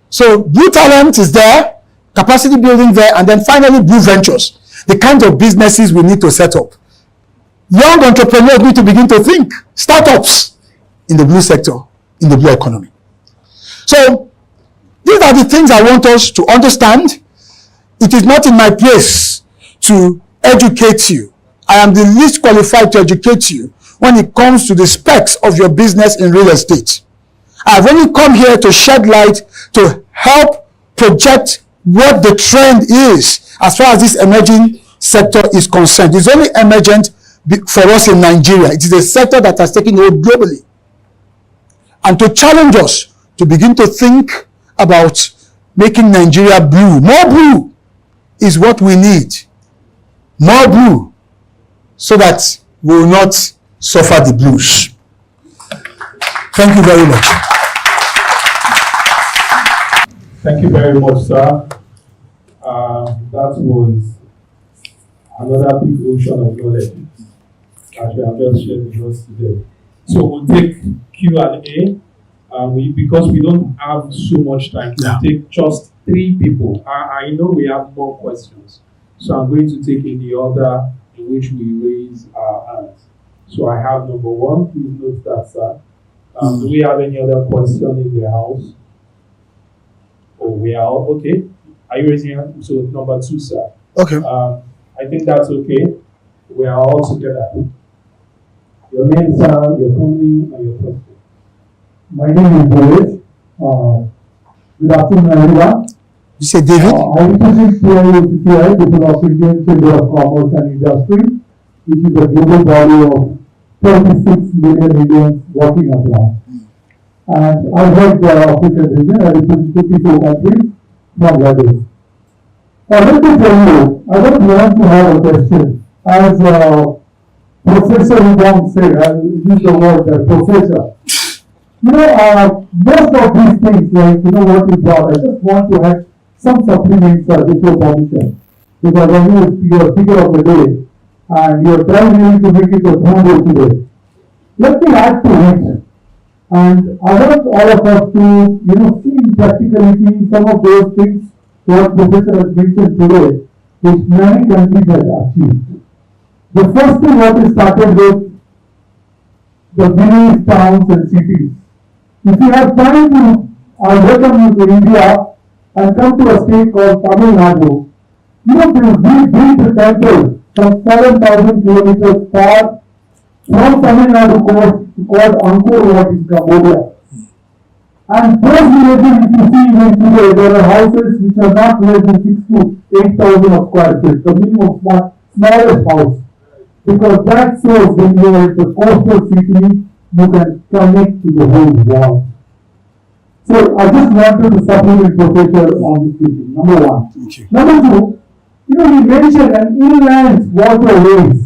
So blue talent is there, capacity building there, and then finally blue ventures, the kinds of businesses we need to set up. Young entrepreneurs need to begin to think, startups in the blue sector, in the blue economy. So these are the things I want us to understand. It is not in my place to educate you. I am the least qualified to educate you when it comes to the specs of your business in real estate. I've only come here to shed light, to help project what the trend is as far as this emerging sector is concerned. It's only emergent for us in Nigeria. It is a sector that has taken hold globally. And to challenge us to begin to think about making Nigeria blue. More blue is what we need. More blue, so that we will not suffer the blues. Thank you very much. Thank you very much, sir. That was another big ocean of knowledge that we have just shared with us today. So we'll take Q&A. Because we don't have so much time, we'll take just 3 people. I know we have more questions, so I'm going to take in the order in which we raise our hands. So I have number 1. Please note that, sir. Do we have any other question in the house? Oh, we are all okay. Are you raising your hand? So number 2, sir. Okay. I think that's okay. We are all together. Your name, sir, your family, and your question. My name is David. Good afternoon, everyone. You say David? I represent PIOCCI, People of Indian Chamber of Commerce and Industry, which is a global body of 36 million Indians working abroad. And I work the African region. I represent 54 countries from Lagos. Let me tell you, I don't want to have a question. As Professor Ubong said, I'll use the word professor. Most of these things, like, what you brought, I just want to add some supplements with your permission. Because I know you're a figure of the day, and you're trying really to make it a tomorrow today. Let me add to it. And I want all of us to, see in practicality some of those things what Professor has mentioned today, which many countries have achieved. The first thing what is started with the village, towns and cities. If you have time to, I welcome you to India and come to a state called Tamil Nadu. We built a temple from 7,000 kilometers far from Tamil Nadu coast called Angkor Wat in Cambodia. And those villages, if you see even today, there are houses which are not less than 6,000 to 8,000 square feet, the minimum smallest house. Because that shows when you are at the coastal city, you can connect to the whole world. So I just wanted to supplement Professor on this issue, number one. Thank you. Number two, you mentioned an inland waterways.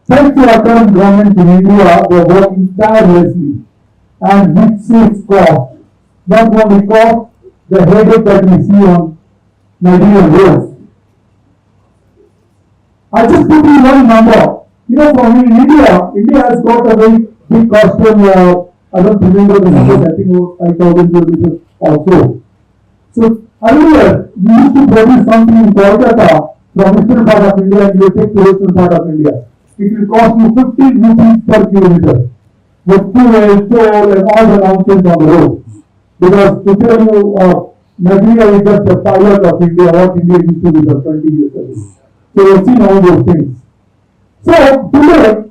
Thanks to our current government in India, they are working tirelessly and with safe cost. Not only cost, the headache that we see on Nigerian roads. I just put in one number. For me, India has got a very big coastal, I don't remember the numbers, I think it was 5,000 kilometers or so. So earlier, we used to produce something in Kolkata from eastern part of India and you take to western part of India. It will cost you 15 rupees per kilometer with fuel, toll and all the nonsense on the road. Because to tell you, Nigeria is just a pilot of India, what India used to be for 20 years ago. So you've seen all those things. So today,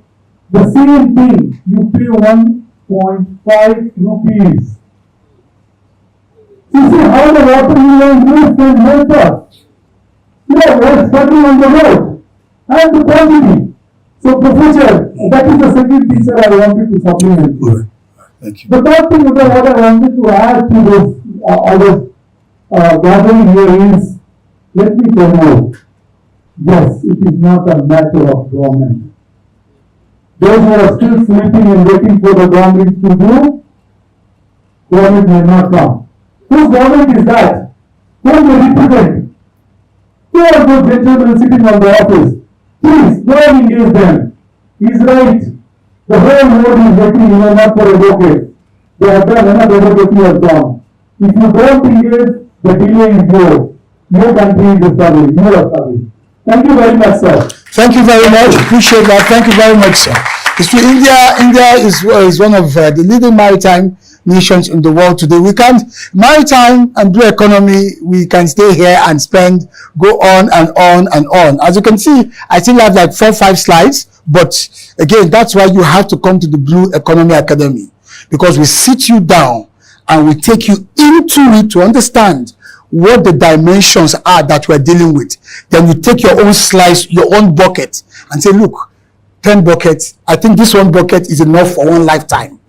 the same thing, you pay 1.5 rupees. You see how the water line can help us. We're struggling on the road and the quantity. So Professor, that is the second thing that I wanted to supplement. Right. Thank you. The third thing that what I wanted to add to this gathering here is, let me tell you, yes, it is not a matter of government. Those who are still sleeping and waiting for the government to do, government may not come. Whose government is that? Who they represent? Who are those gentlemen sitting on the office? Please, go and engage them. He's right. The whole world is waiting, not for advocate. They have done enough advocacy has done. If you don't engage, the delay is yours. Your country is struggling. You are struggling. Thank you very much, sir. Thank you very much. Appreciate that. Thank you very much, sir. India is one of the leading maritime nations in the world today. We can't, maritime and blue economy, we can stay here and go on and on and on. As you can see, I still have like 4 or 5 slides, but again, that's why you have to come to the Blue Economy Academy, because we sit you down and we take you into it to understand what the dimensions are that we're dealing with. Then you take your own slice, your own bucket, and say, look, 10 buckets, I think this one bucket is enough for one lifetime.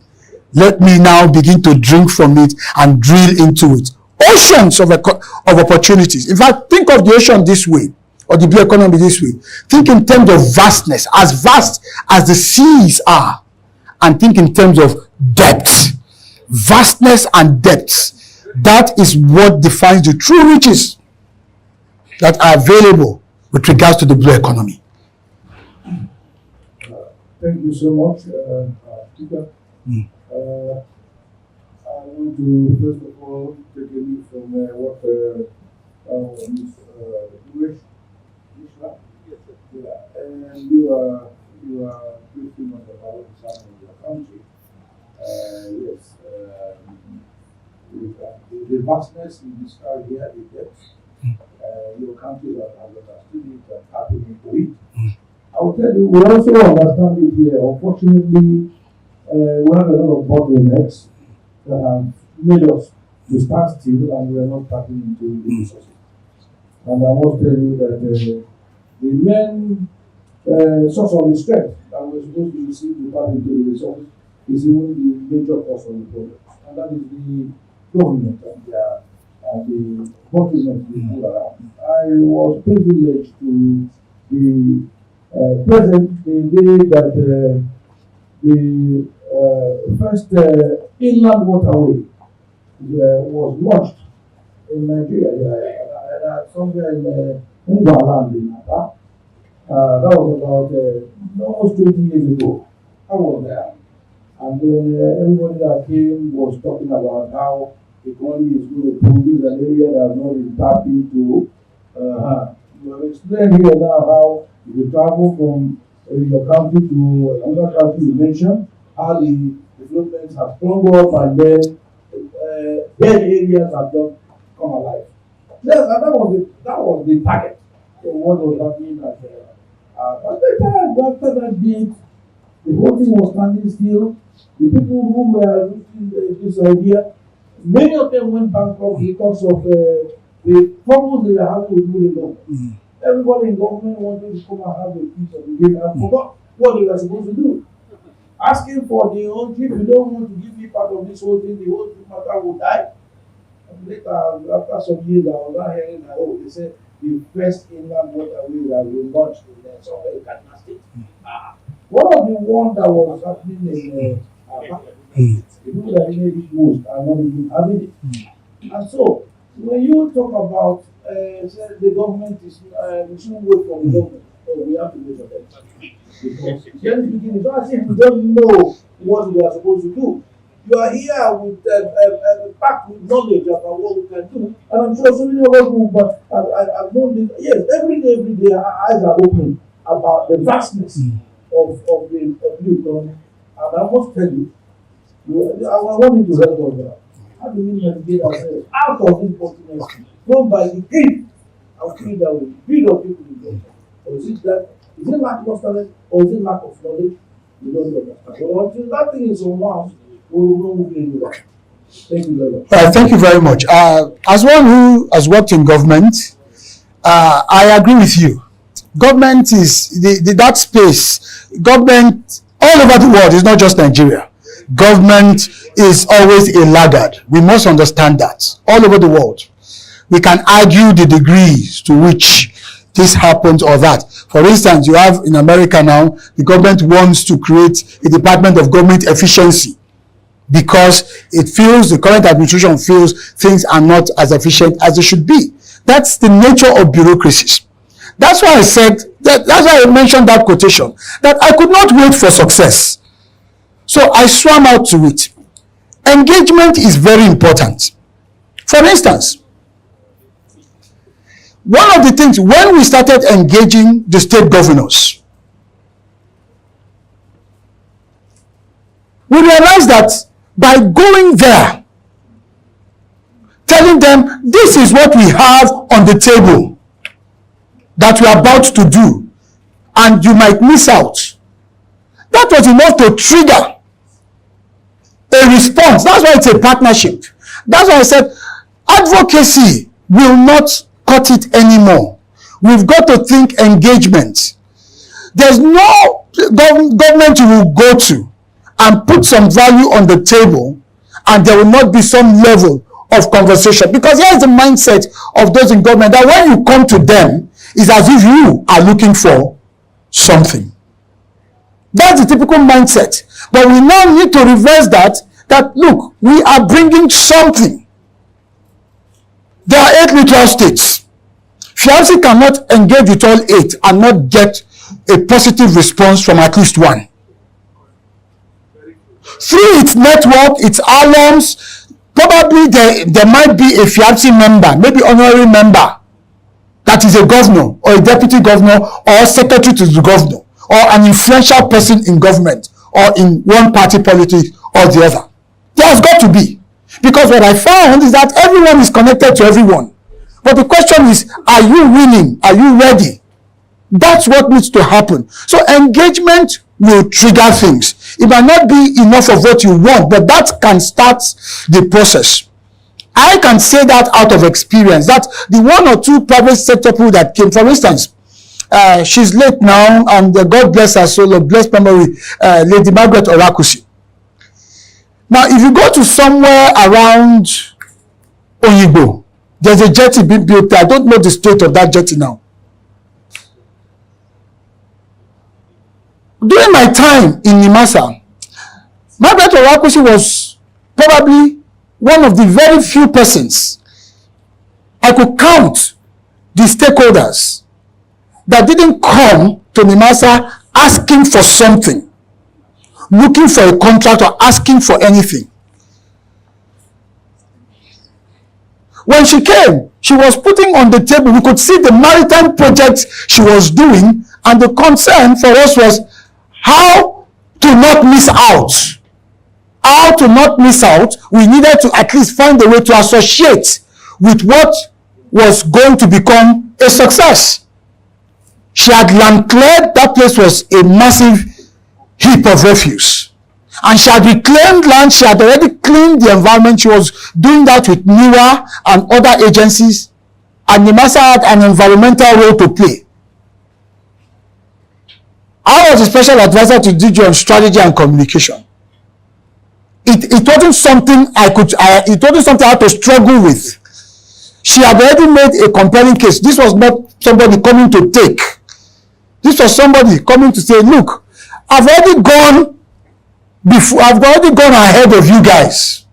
Let me now begin to drink from it and drill into it. Oceans of opportunities. In fact, think of the ocean this way, or the blue economy this way. Think in terms of vastness, as vast as the seas are, and think in terms of depth. Vastness and depth. That is what defines the true riches that are available with regards to the blue economy. Thank you so much, Peter. I want to first of all take a lead from what Ms. Ishla. And you are briefing us about what is happening in your country. Yes, the vastness you described here, the depth. Your country has understood it and happening to it. I will tell you, we also understand it here. Unfortunately, we have a lot of bottlenecks that have made us to stand still, and we are not tapping into the resources. And I must tell you that the main source of the strength that we're supposed to receive to tap into the resources is even the major cause of the problem, and that is the government and the bottlenecks we put around. I was privileged to be present the day that the first inland waterway was launched in Nigeria, somewhere in Ungwaland in Aba. That was about almost 20 years ago. I was there. And then everybody that came was talking about how the economy is going to produce an area that has not been tapped into. You have explained here now how you travel from your country to another country you mentioned, how the developments have sprung up and then dead areas have just come alive. Yes, and that was the target of what was happening at but the time after that date, the whole thing was standing still. The people who were looking this idea, many of them went bankrupt because of the problems they were having with money. everybody in government wanted to come and have a piece of the game and forgot what they were supposed to do. Asking for the whole thing, if you don't want to give me part of this whole thing, the whole matter will die. And later, after some years, I was not hearing that, oh, they said the first inland waterway that will launch in somewhere in Kaduna State. One of the ones that was happening in the people that need it most are not even having it. And so, when you talk about the government is, we shouldn't wait for the government, so we have to wait for them. Because in the beginning, it's not as if we don't know what we are supposed to do. You are here with packed with knowledge about what we can do, and I'm sure so many of us who I've known this. Yes, every day, our eyes are open about the vastness of the economy. And I must tell you, I want you to help us out. How do we navigate ourselves out of this continent? Not by the greed and feed that we feed of people in government. Or is it lack of talent, or is it lack of knowledge? We don't know that. So until that thing is unwound, we will not move anywhere. Thank you very much. Thank you very much. As one who has worked in government, I agree with you. Government is that space. Government all over the world is not just Nigeria. Government is always a laggard. We must understand that all over the world. We can argue the degrees to which this happens or that. For instance, you have in America now, the government wants to create a Department of Government Efficiency because it feels, the current administration feels things are not as efficient as they should be. That's the nature of bureaucracies. That's why I said, that's why I mentioned that quotation, that I could not wait for success. So I swam out to it. Engagement is very important. For instance, one of the things, when we started engaging the state governors, we realized that by going there, telling them, this is what we have on the table that we are about to do, and you might miss out. That was enough to trigger a response. That's why it's a partnership. That's why I said advocacy will not cut it anymore. We've got to think engagement. There's no government you will go to and put some value on the table and there will not be some level of conversation. Because here's the mindset of those in government, that when you come to them, it's as if you are looking for something. That's the typical mindset. But we now need to reverse that look, we are bringing something. There are 8 littoral states. FIABC cannot engage with all 8 and not get a positive response from at least one. Through its network, its alums, probably there might be a FIABC member, maybe honorary member, that is a governor or a deputy governor or secretary to the governor or an influential person in government or in one party politics or the other. There has got to be. Because what I found is that everyone is connected to everyone. But the question is, are you willing? Are you ready? That's what needs to happen. So engagement will trigger things. It might not be enough of what you want, but that can start the process. I can say that out of experience, that the 1 or 2 private sector people that came, for instance, she's late now, and God bless her soul, bless memory, Lady Margaret Orakusi. Now, if you go to somewhere around Oyigbo, there's a jetty being built there. I don't know the state of that jetty now. During my time in Nimasa, Margaret Orakusi was probably one of the very few persons I could count the stakeholders that didn't come to Nimasa asking for something, looking for a contract or asking for anything. When she came, she was putting on the table, we could see the maritime projects she was doing, and the concern for us was how to not miss out. How to not miss out, we needed to at least find a way to associate with what was going to become a success. She had land cleared, that place was a massive heap of refuse. And she had reclaimed land, she had already cleaned the environment, she was doing that with NIWA and other agencies. and NIMASA had an environmental role to play. I was a special advisor to DG on strategy and communication. It wasn't something it wasn't something I had to struggle with. She had already made a compelling case. This was not somebody coming to take. This was somebody coming to say, look, I've already gone ahead of you guys.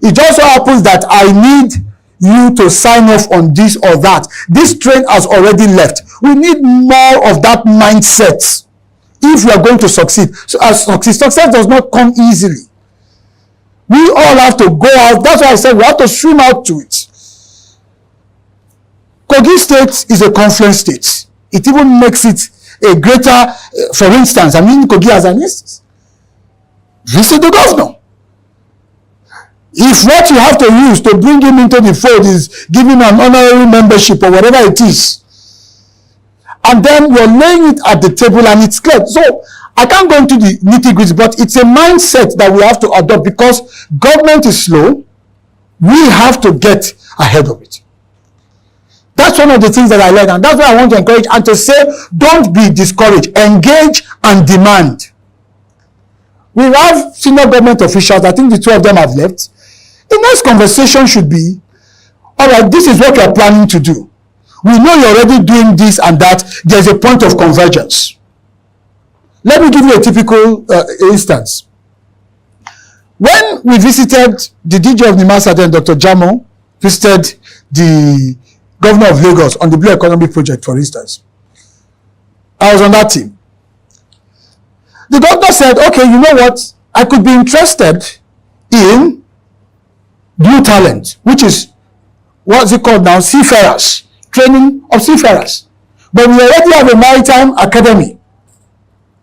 It just so happens that I need you to sign off on this or that. This train has already left. We need more of that mindset if we are going to succeed. So success does not come easily. We all have to go out. That's why I said we have to swim out to it. Kogi State is a confluence state. It even makes it a greater, for instance, I mean Kogi as an instance. Visit the governor. If what you have to use to bring him into the fold is giving an honorary membership or whatever it is, and then you're laying it at the table and it's clear. So I can't go into the nitty-gritty, but it's a mindset that we have to adopt because government is slow. We have to get ahead of it. That's one of the things that I learned, and that's why I want to encourage and to say, don't be discouraged. Engage and demand. We have senior government officials. I think the two of them have left. The next conversation should be, all right, this is what we are planning to do. We know you're already doing this and that. There's a point of convergence. Let me give you a typical instance. When we visited the DG of NIMASA, then Dr. Jamo visited the governor of Lagos on the Blue Economy Project, for instance. I was on that team. The doctor said, okay, you know what? I could be interested in Blue Talent, which is, what's it called now? Seafarers, training of seafarers. But we already have a maritime academy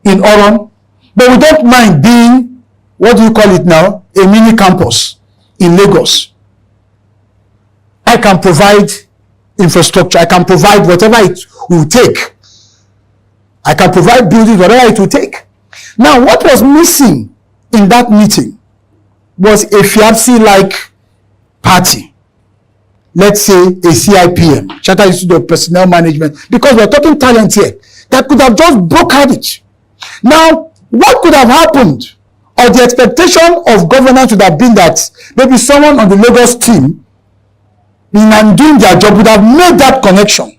in Oron, but we don't mind being, what do you call it now? A mini campus in Lagos. I can provide infrastructure. I can provide whatever it will take. I can provide buildings, whatever it will take. Now, what was missing in that meeting was a FIABC-like party. Let's say a CIPM, Chartered Institute of Personnel Management, because we're talking talent here, that could have just brokered it. Now, what could have happened, or the expectation of governance would have been that maybe someone on the Lagos team in doing their job would have made that connection.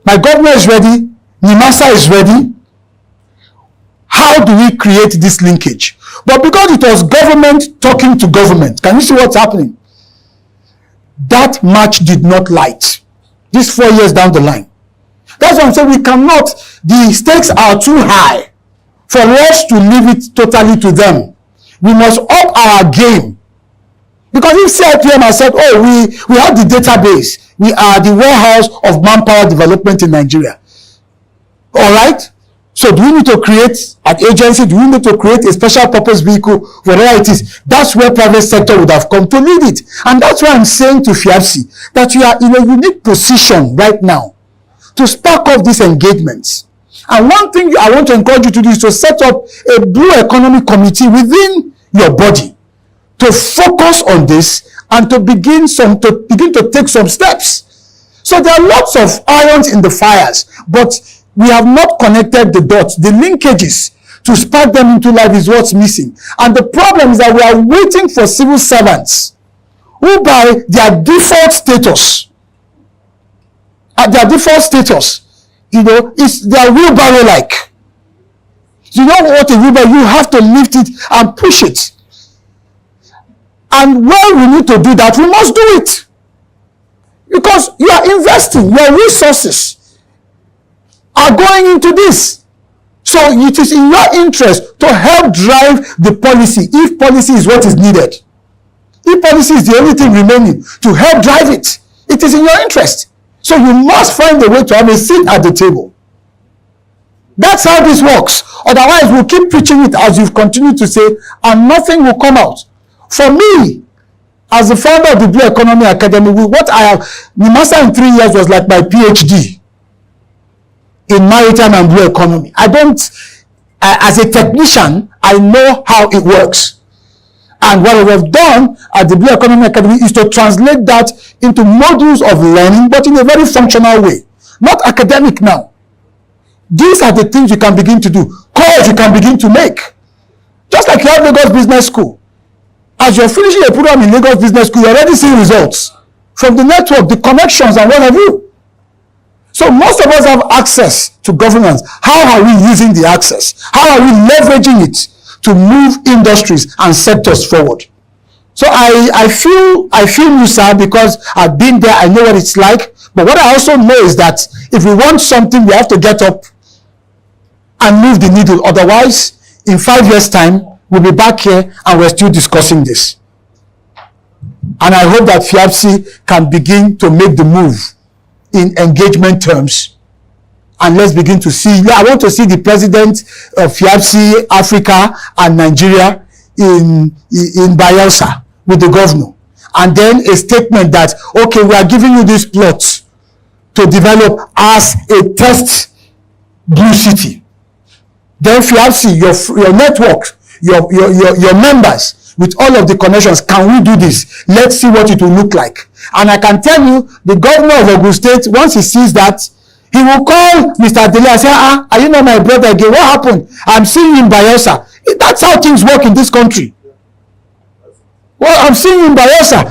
My governor is ready, NIMASA is ready. How do we create this linkage? But because it was government talking to government, can you see what's happening? That match did not light. This 4 years down the line. That's why I'm saying we cannot, the stakes are too high for us to leave it totally to them. We must up our game. Because if CIPM has said, oh, we have the database, we are the warehouse of manpower development in Nigeria. All right? So do we need to create an agency? Do we need to create a special purpose vehicle? Whatever it is, that's where private sector would have come to lead it. And that's why I'm saying to FIABC that you are in a unique position right now to spark off these engagements. And one thing I want to encourage you to do is to set up a Blue Economy Committee within your body to focus on this and to begin to take some steps. So there are lots of irons in the fires, but we have not connected the dots, the linkages to spark them into life is what's missing. And the problem is that we are waiting for civil servants who by their default status, you know, it's their wheelbarrow-like. You know what a wheelbarrow, you have to lift it and push it. And when we need to do that, we must do it. Because you are investing, your resources are going into this. So it is in your interest to help drive the policy, if policy is what is needed. If policy is the only thing remaining, to help drive it, it is in your interest. So you must find a way to have a seat at the table. That's how this works. Otherwise, we'll keep preaching it as you've continued to say, and nothing will come out. For me, as the founder of the Blue Economy Academy, what I have, NIMASA in 3 years was like my PhD in maritime and blue economy. As a technician, I know how it works. And what we have done at the Blue Economy Academy is to translate that into modules of learning, but in a very functional way, not academic now. These are the things you can begin to do, calls you can begin to make. Just like you have Lagos Business School. As you're finishing a program in Lagos Business School, you're already seeing results from the network, the connections, and what have you. So most of us have access to governance. How are we using the access? How are we leveraging it to move industries and sectors forward? So I feel you, sir, because I've been there, I know what it's like. But what I also know is that if we want something, we have to get up and move the needle. Otherwise, in 5 years' time, we'll be back here and we're still discussing this. And I hope that FIABC can begin to make the move in engagement terms. And let's begin to see. I want to see the president of FIABC Africa and Nigeria in Bayelsa with the governor. And then a statement that, okay, we are giving you this plot to develop as a test blue city. Then FIABC, your network, your members, with all of the connections, can we do this? Let's see what it will look like. And I can tell you, the governor of Ogun State, once he sees that, he will call Mr. Adele and say, are you not my brother again? What happened? I'm seeing you in Bayelsa. That's how things work in this country. Well, I'm seeing you in Bayelsa.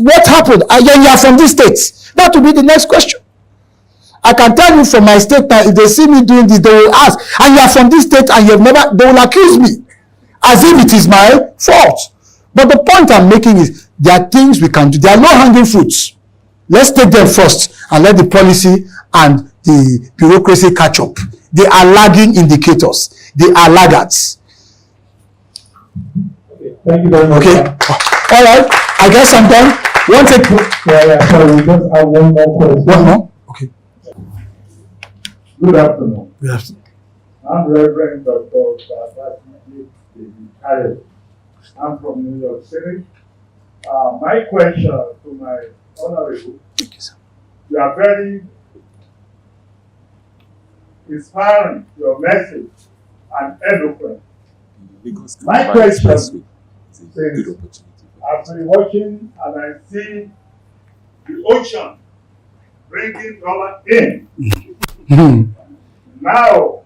What happened? You are from this state. That will be the next question. I can tell you from my state now, if they see me doing this, they will ask, and you are from this state and you have never, they will accuse me as if it is my fault. But the point I'm making is there are things we can do. There are low-hanging fruits. Let's take them first and let the policy and the bureaucracy catch up. They are lagging indicators. They are laggards. Okay, thank you very much. Okay. All right. I guess I'm done. One take. Yeah, sorry, we just have one more question. One more? Okay. Good afternoon. Good afternoon. I'm Reverend Dr. David. I'm from New York City. My question to my honorable, Thank you, sir. you are very inspiring, your message, and eloquent. My question is, I've been watching and I see the ocean bringing dollar in. Now,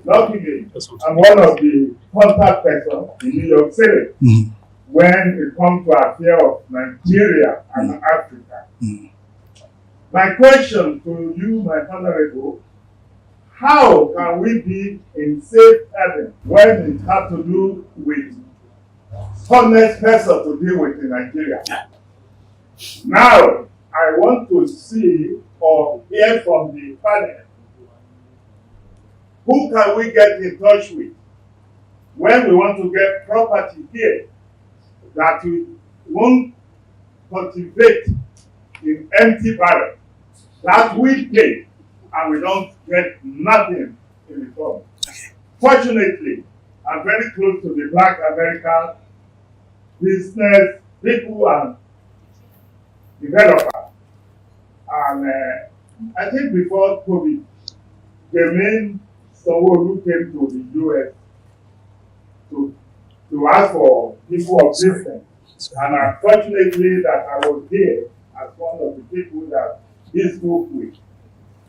luckily, I'm one of the contact persons in New York City when it comes to affairs of Nigeria and Africa. My question to you, my honorable, how can we be in safe haven when it has to do with honest person to deal with in Nigeria? Now, I want to see or hear from the panel. Who can we get in touch with when we want to get property here that we won't cultivate in empty barrel, that we pay and we don't get nothing in return? Fortunately, I'm very close to the Black American business people and developers. And I think before COVID, the main Sanwo-Olu came to the US to ask for people of business. And unfortunately that I was here as one of the people that he spoke with.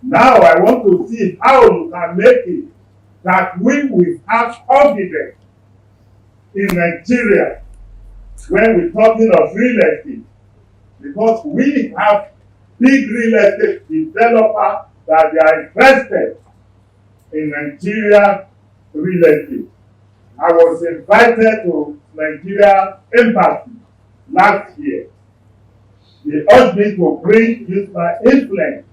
Now I want to see how you can make it that we will have confidence in Nigeria when we're talking of real estate. Because we have big real estate developers that they are invested in Nigeria real estate. I was invited to Nigeria Embassy last year. They urged me to use my influence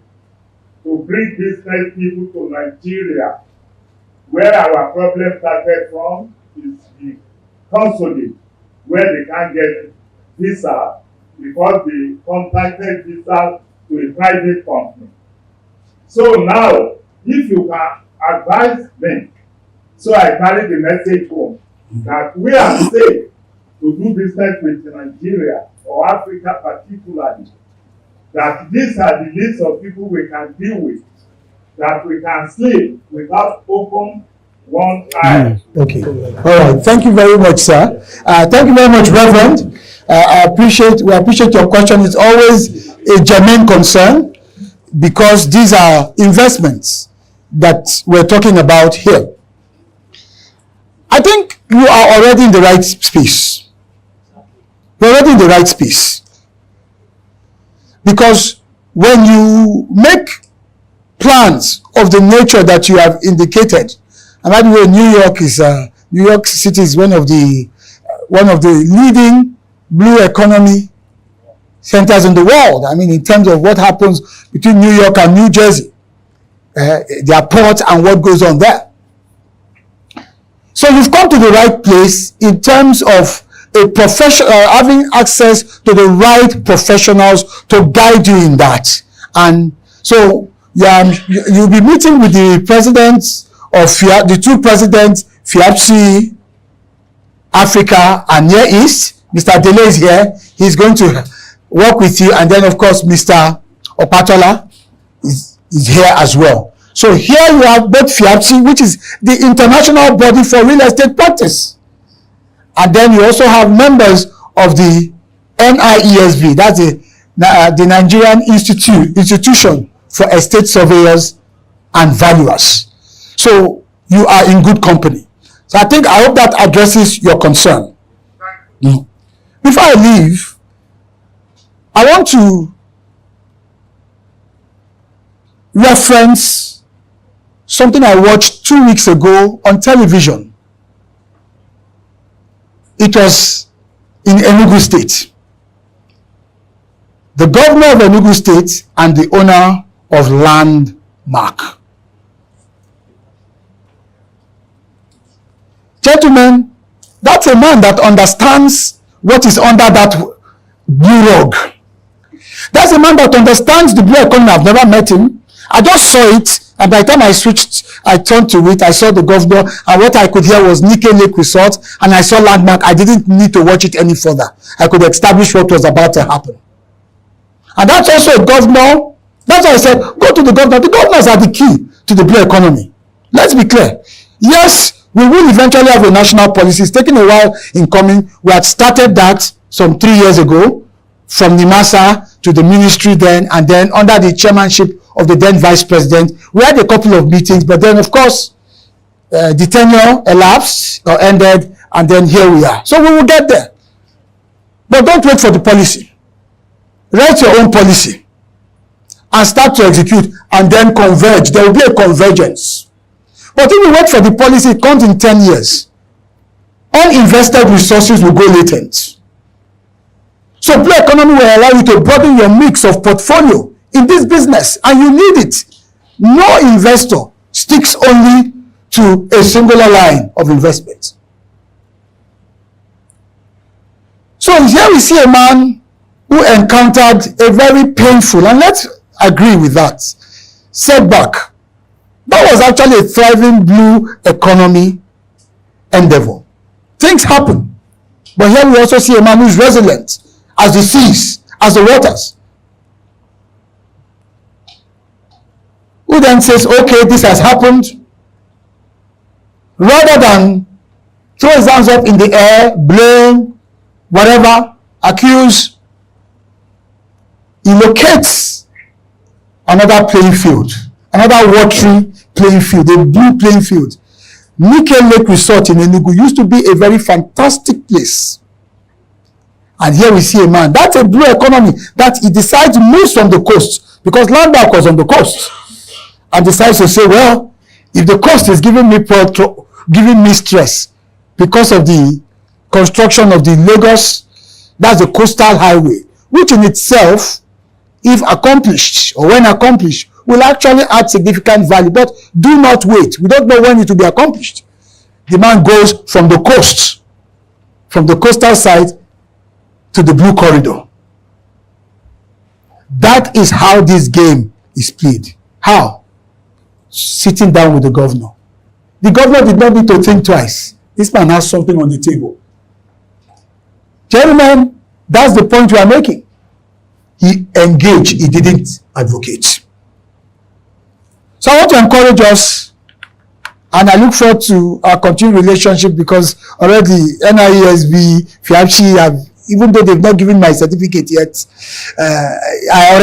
to bring business people to Nigeria. Where our problem started from is the consulate, where they can't get visa because they contacted visa to a private company. So now, if you can advise me, so I carry the message home that we are safe to do business with Nigeria or Africa particularly, that these are the list of people we can deal with, that we can sleep without open One eye. Okay. All right. Thank you very much, sir. Thank you very much, Reverend. We appreciate your question. It's always a germane concern because these are investments that we're talking about here. I think you are already in the right space. You're already in the right space. Because when you make plans of the nature that you have indicated, and by the way, New York City is one of the leading blue economy centers in the world. I mean, in terms of what happens between New York and New Jersey, their port and what goes on there. So you've come to the right place in terms of a professional having access to the right professionals to guide you in that. And so you'll be meeting with the presidents of the two presidents, FIAPSI Africa and Near East. Mr. Dele is here. He's going to work with you. And then, of course, Mr. Opatola is here as well. So here you have both FIAPSI, which is the international body for real estate practice. And then you also have members of the NIESV, that's the Nigerian Institution for Estate Surveyors and Valuers. So you are in good company. So I hope that addresses your concern. Before I leave, I want to reference something I watched 2 weeks ago on television. It was in Enugu State. The governor of Enugu State and the owner of Landmark. Gentlemen, that's a man that understands what is under that blue rug. That's a man that understands the blue economy. I've never met him. I just saw it, and by the time I turned to it, I saw the governor, and what I could hear was Nike Lake Resort, and I saw Landmark. I didn't need to watch it any further. I could establish what was about to happen. And that's also a governor. That's why I said, go to the governor. The governors are the key to the blue economy. Let's be clear. Yes, we will eventually have a national policy. It's taken a while in coming. We had started that some 3 years ago, from NIMASA to the ministry then, and then under the chairmanship of the then vice president. We had a couple of meetings, but then of course, the tenure elapsed or ended, and then here we are. So we will get there. But don't wait for the policy. Write your own policy and start to execute, and then converge. There will be a convergence. But if you wait for the policy, it comes in 10 years. Uninvested resources will go latent. So blue economy will allow you to broaden your mix of portfolio in this business, and you need it. No investor sticks only to a singular line of investment. So here we see a man who encountered a very painful, and let's agree with that, setback. That was actually a thriving blue economy endeavor. Things happen. But here we also see a man who is resilient as the seas, as the waters. Who then says, okay, this has happened. Rather than throw his hands up in the air, blame, whatever, accuse, he locates another playing field, another watery playing field, a blue playing field. Nike Lake Resort in Enugu used to be a very fantastic place. And here we see a man, that's a blue economy, that he decides to move from the coast, because Landmark was on the coast, and decides to say, well, if the coast is giving me stress because of the construction of the Lagos, that's the coastal highway, which in itself, if accomplished, or when accomplished, will actually add significant value. But do not wait. We don't know when it will be accomplished. The man goes from the coast, from the coastal side to the blue corridor. That is how this game is played. How? Sitting down with the governor. The governor did not need to think twice. This man has something on the table. Gentlemen, that's the point we are making. He engaged, he didn't advocate. So I want to encourage us And I look forward to our continued relationship because already NIESB, FIAPSHI even though they've not given my certificate yet, I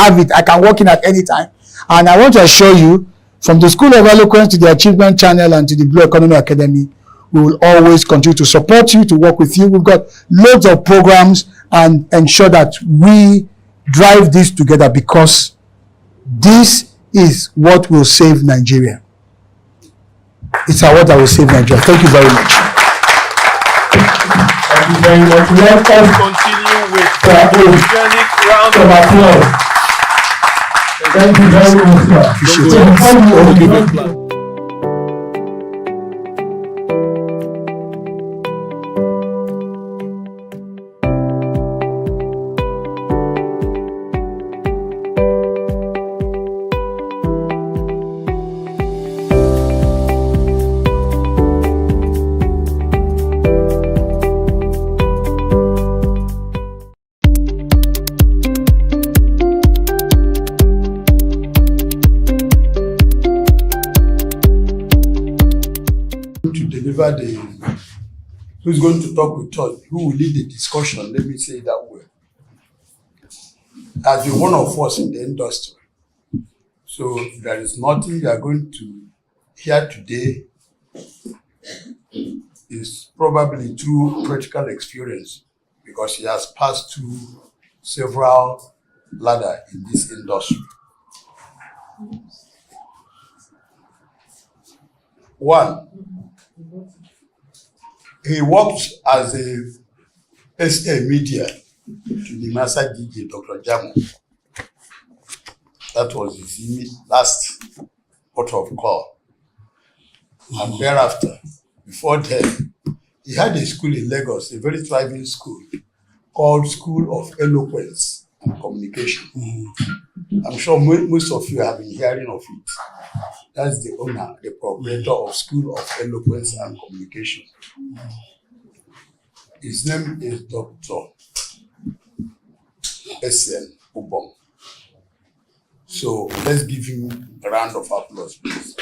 have it. I can walk in at any time. And I want to assure you, from the School of Eloquence to the Achievement Channel and to the Blue Economy Academy, we will always continue to support you, to work with you. We've got loads of programs and ensure that we drive this together because this is what will save Nigeria. It's what that will save Nigeria. Thank you very much. Thank you very much. Let us continue with the organic round of applause. Thank you very much, sir. Appreciate it. Who's going to talk with us? Who will lead the discussion? Let me say it that way. As one of us in the industry. So there is nothing you are going to hear today is probably through practical experience because he has passed through several ladders in this industry. One, he worked as a SA media to the master DJ, Dr. Jamu. That was his last port of call. And thereafter, before then, he had a school in Lagos, a very thriving school called School of Eloquence and Communication. I'm sure most of you have been hearing of it. That's the owner, the proprietor of School of Eloquence and Communication. His name is Dr. S.N. Ubong. So let's give him a round of applause, please.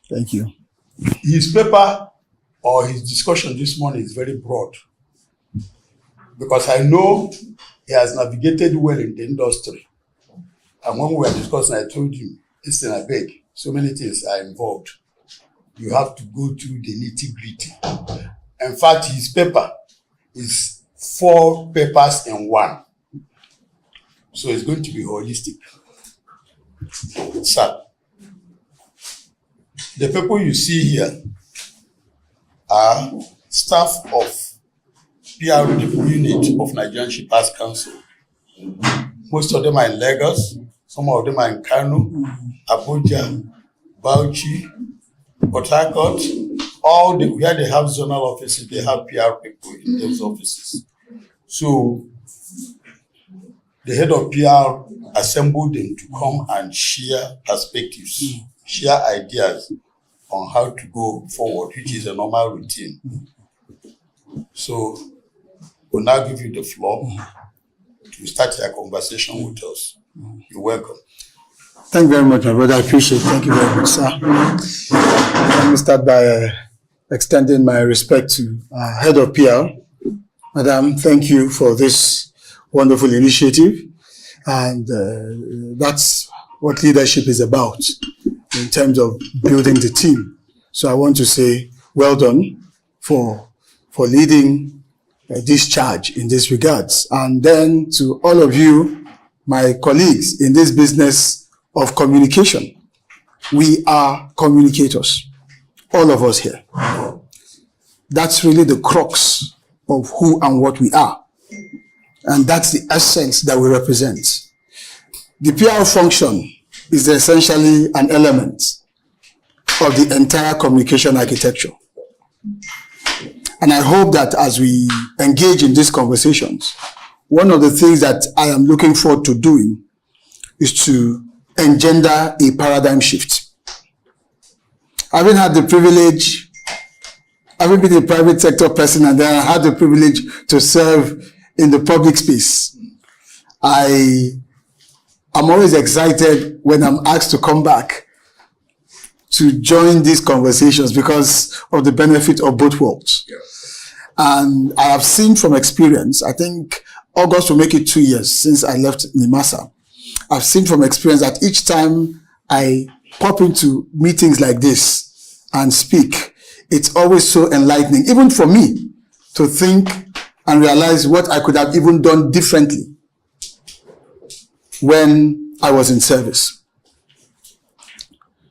Thank you. His paper or his discussion this morning is very broad because I know he has navigated well in the industry. And when we were discussing, I told him, listen, I beg, so many things are involved. You have to go through the nitty-gritty. In fact, his paper is 4 papers in 1. So it's going to be holistic. Sir, the people you see here are staff of PR unit of Nigerian Shippers Council. Most of them are in Lagos, some of them are in Kano, Abuja, Bauchi, Port Harcourt, where they have zonal offices, they have PR people in those offices. So the head of PR assembled them to come and share perspectives, share ideas on how to go forward, which is a normal routine. So we'll now give you the floor to start your conversation with us. You're welcome. Thank you very much, my brother. I appreciate it. Thank you very much, sir. Let me start by extending my respect to head of PR. Madam, thank you for this wonderful initiative. And that's what leadership is about in terms of building the team. So I want to say well done for leading this charge in this regards. And then to all of you, my colleagues in this business of communication, we are communicators, all of us here. That's really the crux of who and what we are. And that's the essence that we represent. The PR function is essentially an element of the entire communication architecture. And I hope that as we engage in these conversations, one of the things that I am looking forward to doing is to engender a paradigm shift. Having had the privilege, having been a private sector person and then I had the privilege to serve in the public space, I I'm always excited when I'm asked to come back to join these conversations because of the benefit of both worlds. Yeah. And I have seen from experience, I think August will make it 2 years since I left NIMASA. I've seen from experience that each time I pop into meetings like this and speak, it's always so enlightening, even for me, to think and realize what I could have even done differently when I was in service.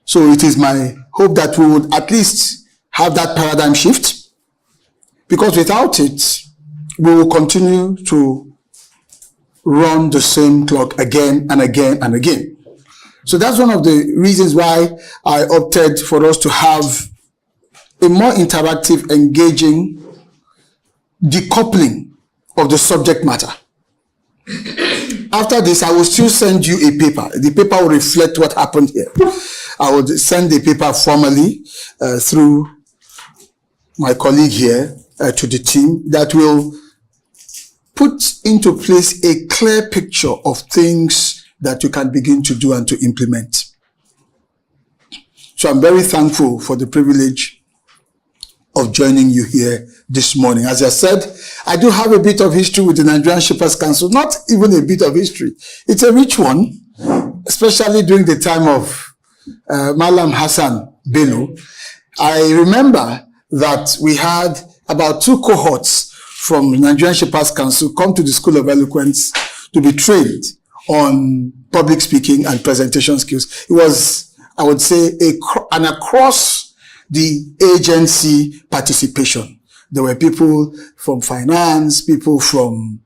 So it is my hope that we would at least have that paradigm shift, because without it, we will continue to run the same clock again and again and again. So that's one of the reasons why I opted for us to have a more interactive, engaging decoupling of the subject matter. After this, I will still send you a paper. The paper will reflect what happened here. I will send the paper formally through my colleague here to the team that will put into place a clear picture of things that you can begin to do and to implement. So I'm very thankful for the privilege of joining you here this morning. As I said, I do have a bit of history with the Nigerian Shippers Council, not even a bit of history. It's a rich one, especially during the time of Malam Hassan Bello. I remember that we had about 2 cohorts from the Nigerian Shippers Council come to the School of Eloquence to be trained on public speaking and presentation skills. It was, I would say, an across the agency participation. There were people from finance, people from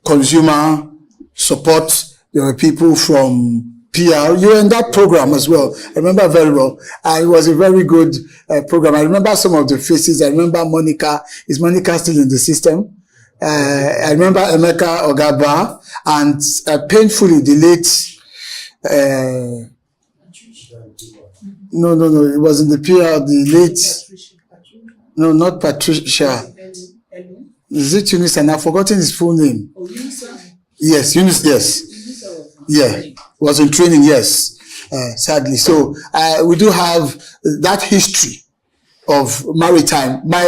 consumer support, there were people from PR. You were in that program as well. I remember very well. It was a very good program. I remember some of the faces. I remember Monica. Is Monica still in the system? I remember Emeka Ogaba and painfully the late No, it was in the PR, the late, no, not Patricia. Is it Eunice? And I've forgotten his full name. Oh, yes, Eunice, yes. Yeah, was in training, yes, sadly. So we do have that history of maritime. My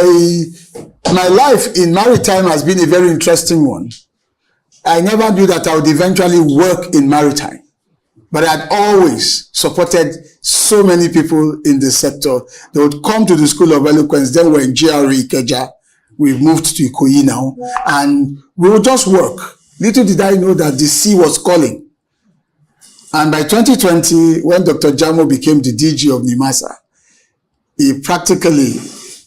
life in maritime has been a very interesting one. I never knew that I would eventually work in maritime. But I had always supported so many people in the sector. They would come to the School of Eloquence. Then we're in GRE Ikeja. We've moved to Ikoyi now. And we would just work. Little did I know that the sea was calling. And by 2020, when Dr. Jamo became the DG of NIMASA, he practically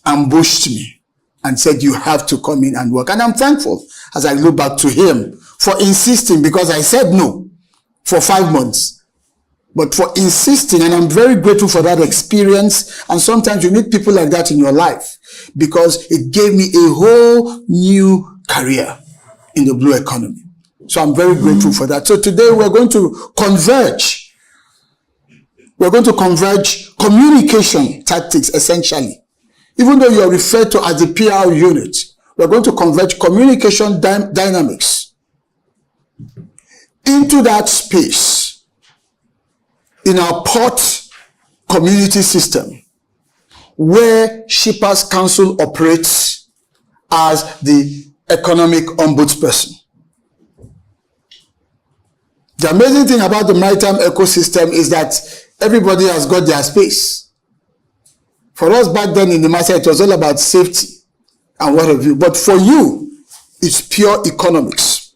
ambushed me and said, you have to come in and work. And I'm thankful as I look back to him for insisting, because I said no for 5 months. But for insisting, and I'm very grateful for that experience. And sometimes you need people like that in your life, because it gave me a whole new career in the blue economy. So I'm very grateful for that. So today we're going to converge. We're going to converge communication tactics, essentially. Even though you're referred to as the PR unit, we're going to converge communication dynamics into that space in our port community system, where Shippers Council operates as the economic ombudsperson. The amazing thing about the maritime ecosystem is that everybody has got their space. For us back then in the NIMASA, it was all about safety and what have you. But for you, it's pure economics.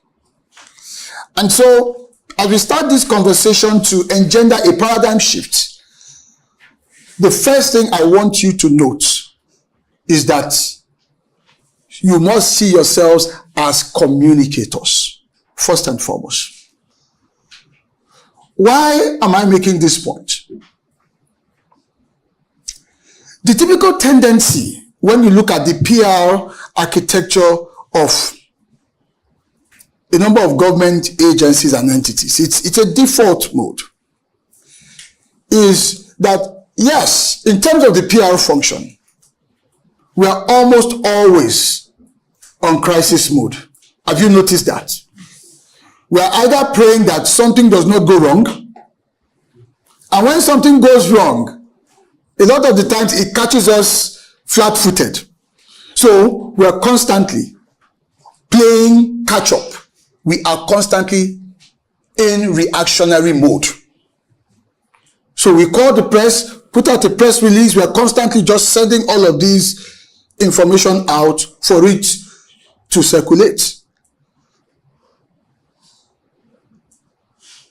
And so, as we start this conversation to engender a paradigm shift, the first thing I want you to note is that you must see yourselves as communicators, first and foremost. Why am I making this point? The typical tendency when you look at the PR architecture of a number of government agencies and entities, it's a default mode, is that, yes, in terms of the PR function, we are almost always on crisis mode. Have you noticed that? we are either praying that something does not go wrong, and when something goes wrong, a lot of the times it catches us flat-footed. So we are constantly playing catch-up. We are constantly in reactionary mode. So we call the press, put out a press release. We are constantly just sending all of these information out for it to circulate.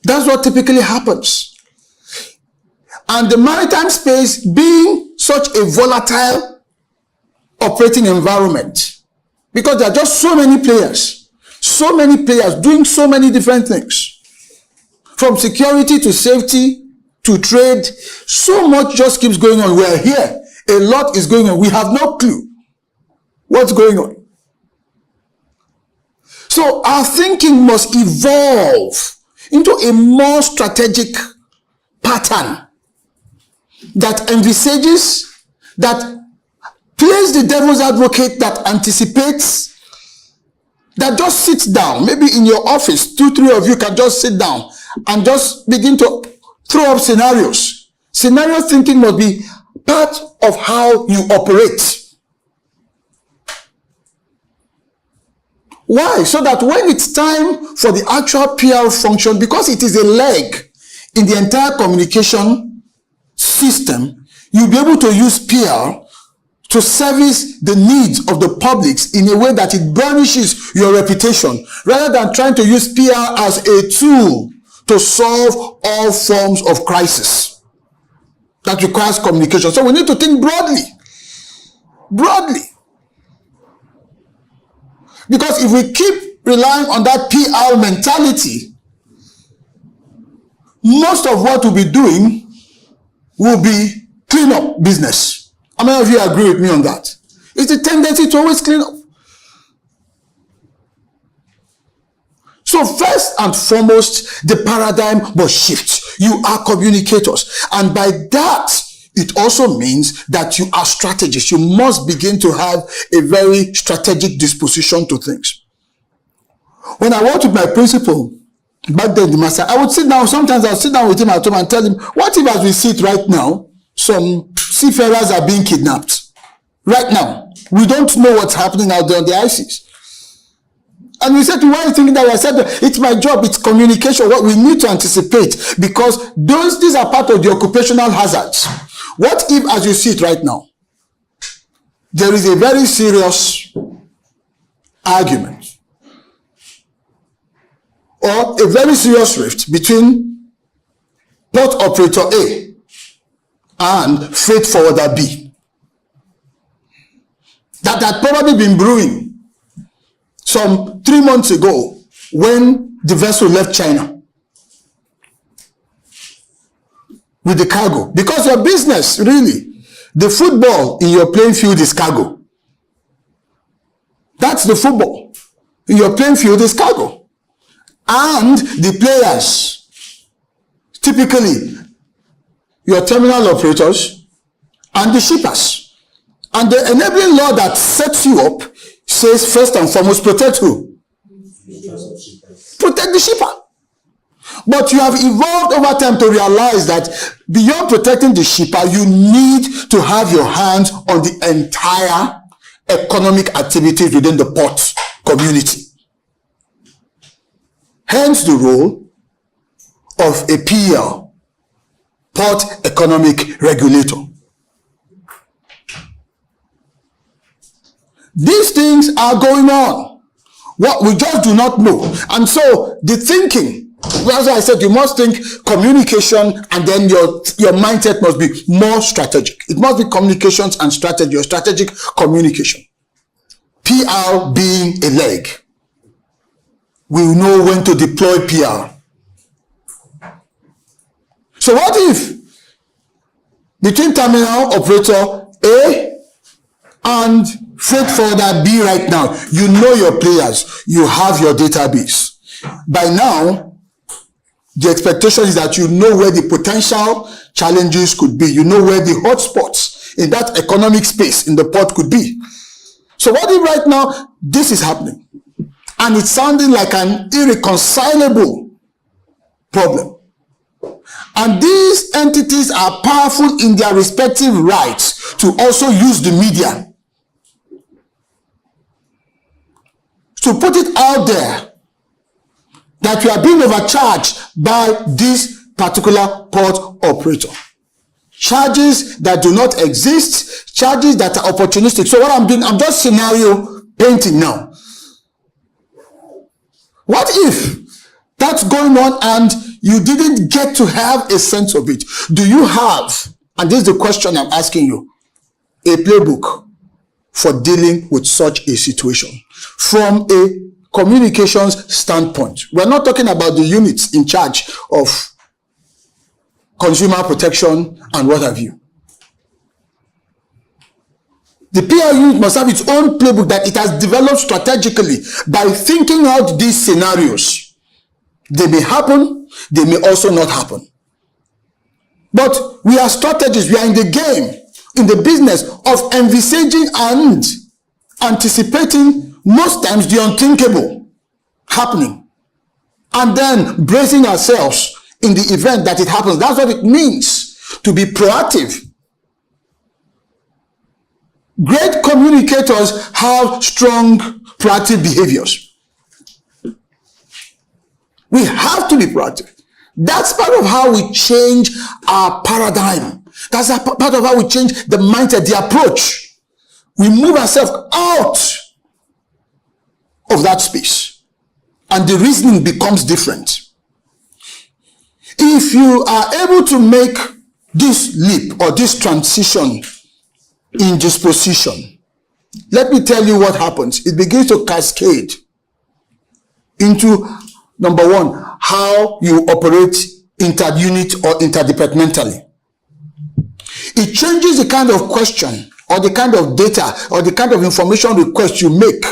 That's what typically happens. And the maritime space being such a volatile operating environment, because there are just so many players doing so many different things, from security to safety to trade, so much just keeps going on. We're here, a lot is going on. We have no clue what's going on. So our thinking must evolve into a more strategic pattern that envisages, that plays the devil's advocate, that anticipates, that just sits down. Maybe in your office, 2-3 of you can just sit down and just begin to throw up scenarios. Scenario thinking must be part of how you operate. Why? So that when it's time for the actual PR function, because it is a leg in the entire communication system, you'll be able to use PR to service the needs of the publics in a way that it burnishes your reputation, rather than trying to use PR as a tool to solve all forms of crisis that requires communication. So we need to think broadly. Because if we keep relying on that PR mentality, most of what we'll be doing will be cleanup business. How many of you agree with me on that? It's the tendency to always clean up. So first and foremost, the paradigm must shift. You are communicators. And by that, it also means that you are strategists. You must begin to have a very strategic disposition to things. When I worked with my principal, back then, the master, I would sit down. Sometimes I'll sit down with him at home and tell him, what if as we sit right now, some seafarers are being kidnapped? Right now. We don't know what's happening out there on the ICs. And we said, why are you thinking that? I said, it's my job, it's communication. What we need to anticipate, because these are part of the occupational hazards. What if, as you see it right now, there is a very serious argument or a very serious rift between port operator A and freight forwarder B that had probably been brewing some 3 months ago when the vessel left China with the cargo. Because your business, really, the football in your playing field is cargo. That's the football. In your playing field is cargo. And the players, typically your terminal operators and the shippers. And the enabling law that sets you up says, first and foremost, protect who? Protect the shipper. But you have evolved over time to realize that beyond protecting the shipper, you need to have your hands on the entire economic activities within the port community. Hence the role of a PER, Port Economic Regulator. These things are going on. What we just do not know. And so the thinking, as I said, you must think communication, and then your mindset must be more strategic. It must be communications and strategy, or strategic communication. PR being a leg. We will know when to deploy PR. So what if between terminal operator A and freight forwarder B right now, you know your players, you have your database. By now, the expectation is that you know where the potential challenges could be. You know where the hotspots in that economic space in the port could be. So what if right now this is happening? And it's sounding like an irreconcilable problem. And these entities are powerful in their respective rights to also use the media to put it out there that we are being overcharged by this particular port operator. Charges that do not exist, charges that are opportunistic. So what I'm doing, I'm just scenario painting now. What if that's going on and you didn't get to have a sense of it? Do you have, and this is the question I'm asking you, a playbook for dealing with such a situation from a communications standpoint? We're not talking about the units in charge of consumer protection and what have you. The PR unit must have its own playbook that it has developed strategically by thinking out these scenarios. They may happen, they may also not happen. But we are strategists, we are in the game, in the business of envisaging and anticipating most times the unthinkable happening, and then bracing ourselves in the event that it happens. That's what it means to be proactive. Great communicators have strong proactive behaviors. We have to be proactive. That's part of how we change our paradigm. That's a part of how we change the mindset, the approach. We move ourselves out of that space, and the reasoning becomes different. If you are able to make this leap or this transition in disposition, let me tell you what happens. It begins to cascade into, number one, how you operate inter-unit or interdepartmentally. It changes the kind of question or the kind of data or the kind of information request you make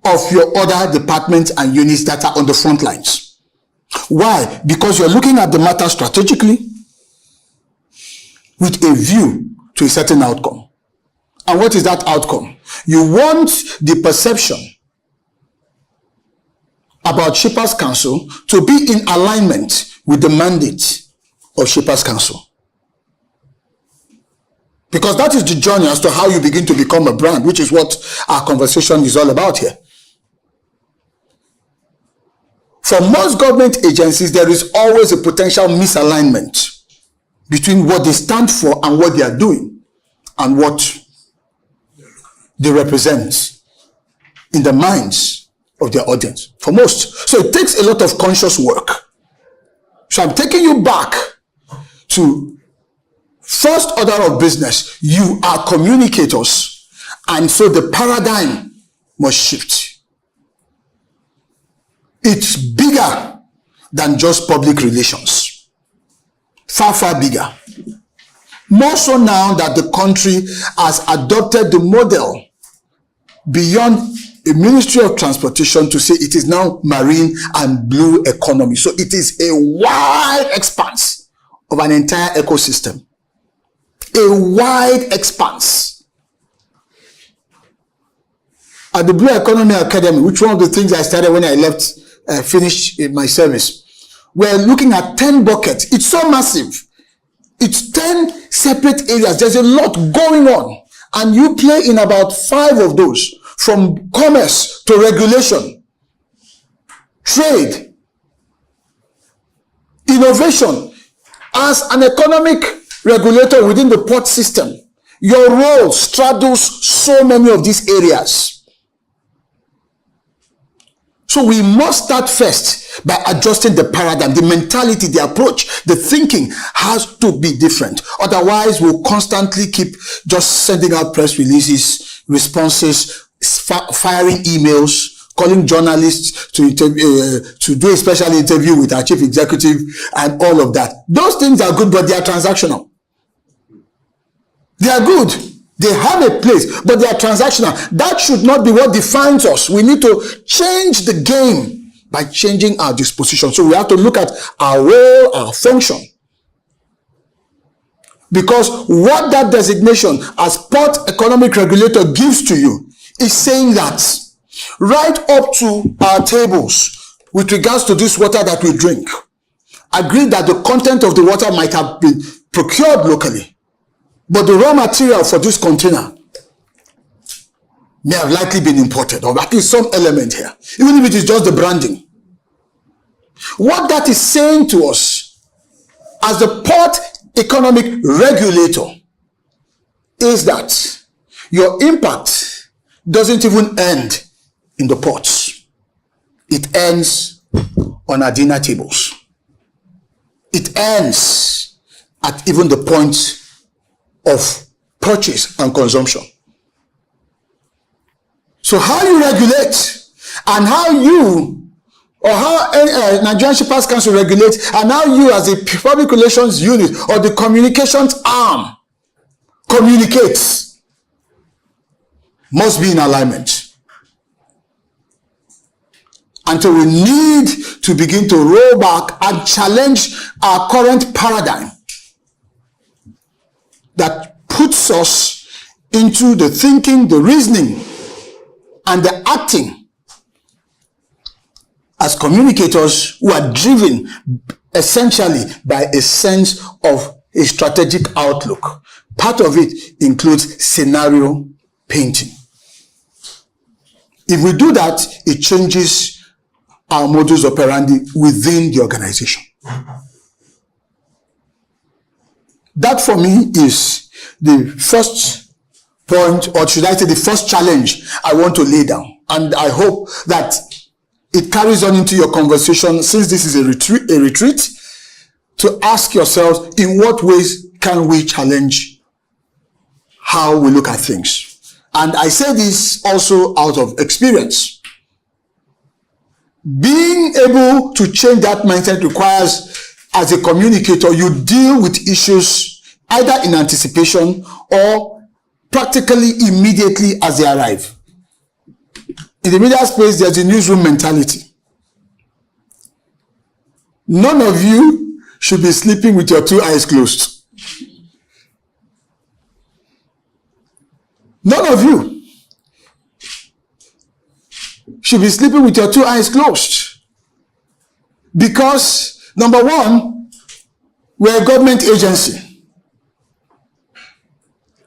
of your other departments and units that are on the front lines. Why? Because you're looking at the matter strategically with a view to a certain outcome. And what is that outcome? You want the perception about Shippers Council to be in alignment with the mandate of Shippers Council. Because that is the journey as to how you begin to become a brand, which is what our conversation is all about here. For most government agencies, there is always a potential misalignment between what they stand for and what they are doing and what they represent in the minds of their audience. For most. So it takes a lot of conscious work. So I'm taking you back to first order of business. You are communicators, and so the paradigm must shift. It's bigger than just public relations. Far, far bigger. More so now that the country has adopted the model beyond a Ministry of Transportation to say it is now marine and blue economy. So it is a wide expanse of an entire ecosystem. A wide expanse. At the Blue Economy Academy, which one of the things I started when I left, finished my service, we're looking at 10 buckets. It's so massive. It's 10 separate areas. There's a lot going on. And you play in about 5 of those, from commerce to regulation, trade, innovation. As an economic regulator within the port system, your role straddles so many of these areas. So we must start first by adjusting the paradigm, the mentality, the approach, the thinking has to be different. Otherwise, we'll constantly keep just sending out press releases, responses, firing emails, calling journalists to do a special interview with our chief executive and all of that. Those things are good, but they are transactional. They are good. They have a place, but they are transactional. That should not be what defines us. We need to change the game by changing our disposition. So we have to look at our role, our function. Because what that designation as Port Economic Regulator gives to you is saying that right up to our tables with regards to this water that we drink, agreed that the content of the water might have been procured locally, but the raw material for this container may have likely been imported, or at least some element here, even if it is just the branding. What that is saying to us as the port economic regulator is that your impact doesn't even end in the ports. It ends on our dinner tables. It ends at even the point of purchase and consumption. So how you regulate and how you or how Nigerian Shippers Council regulates and how you as a public relations unit or the communications arm communicates must be in alignment. And so we need to begin to roll back and challenge our current paradigm that puts us into the thinking, the reasoning, and the acting as communicators who are driven essentially by a sense of a strategic outlook. Part of it includes scenario painting. If we do that, it changes our modus operandi within the organization. That for me is the first point, or should I say the first challenge I want to lay down. And I hope that it carries on into your conversation, since this is a retreat, to ask yourselves, in what ways can we challenge how we look at things? And I say this also out of experience. Being able to change that mindset requires, as a communicator, you deal with issues either in anticipation or practically immediately as they arrive. In the media space, there's a newsroom mentality. None of you should be sleeping with your two eyes closed. None of you should be sleeping with your two eyes closed. Because, number one, we're a government agency.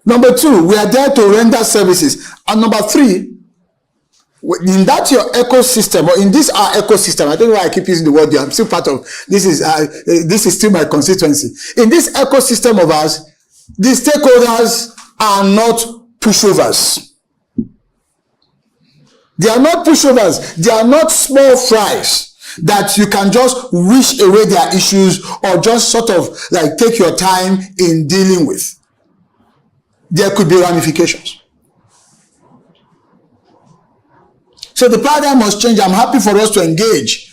Number two, we are there to render services. And number three, in that your ecosystem, or in this our ecosystem, I don't know why I keep using the word here, I'm still part of, this is still my constituency. In this ecosystem of ours, the stakeholders are not pushovers. They are not pushovers. They are not small fries that you can just wish away their issues or just sort of like take your time in dealing with. There could be ramifications. So the paradigm must change. I'm happy for us to engage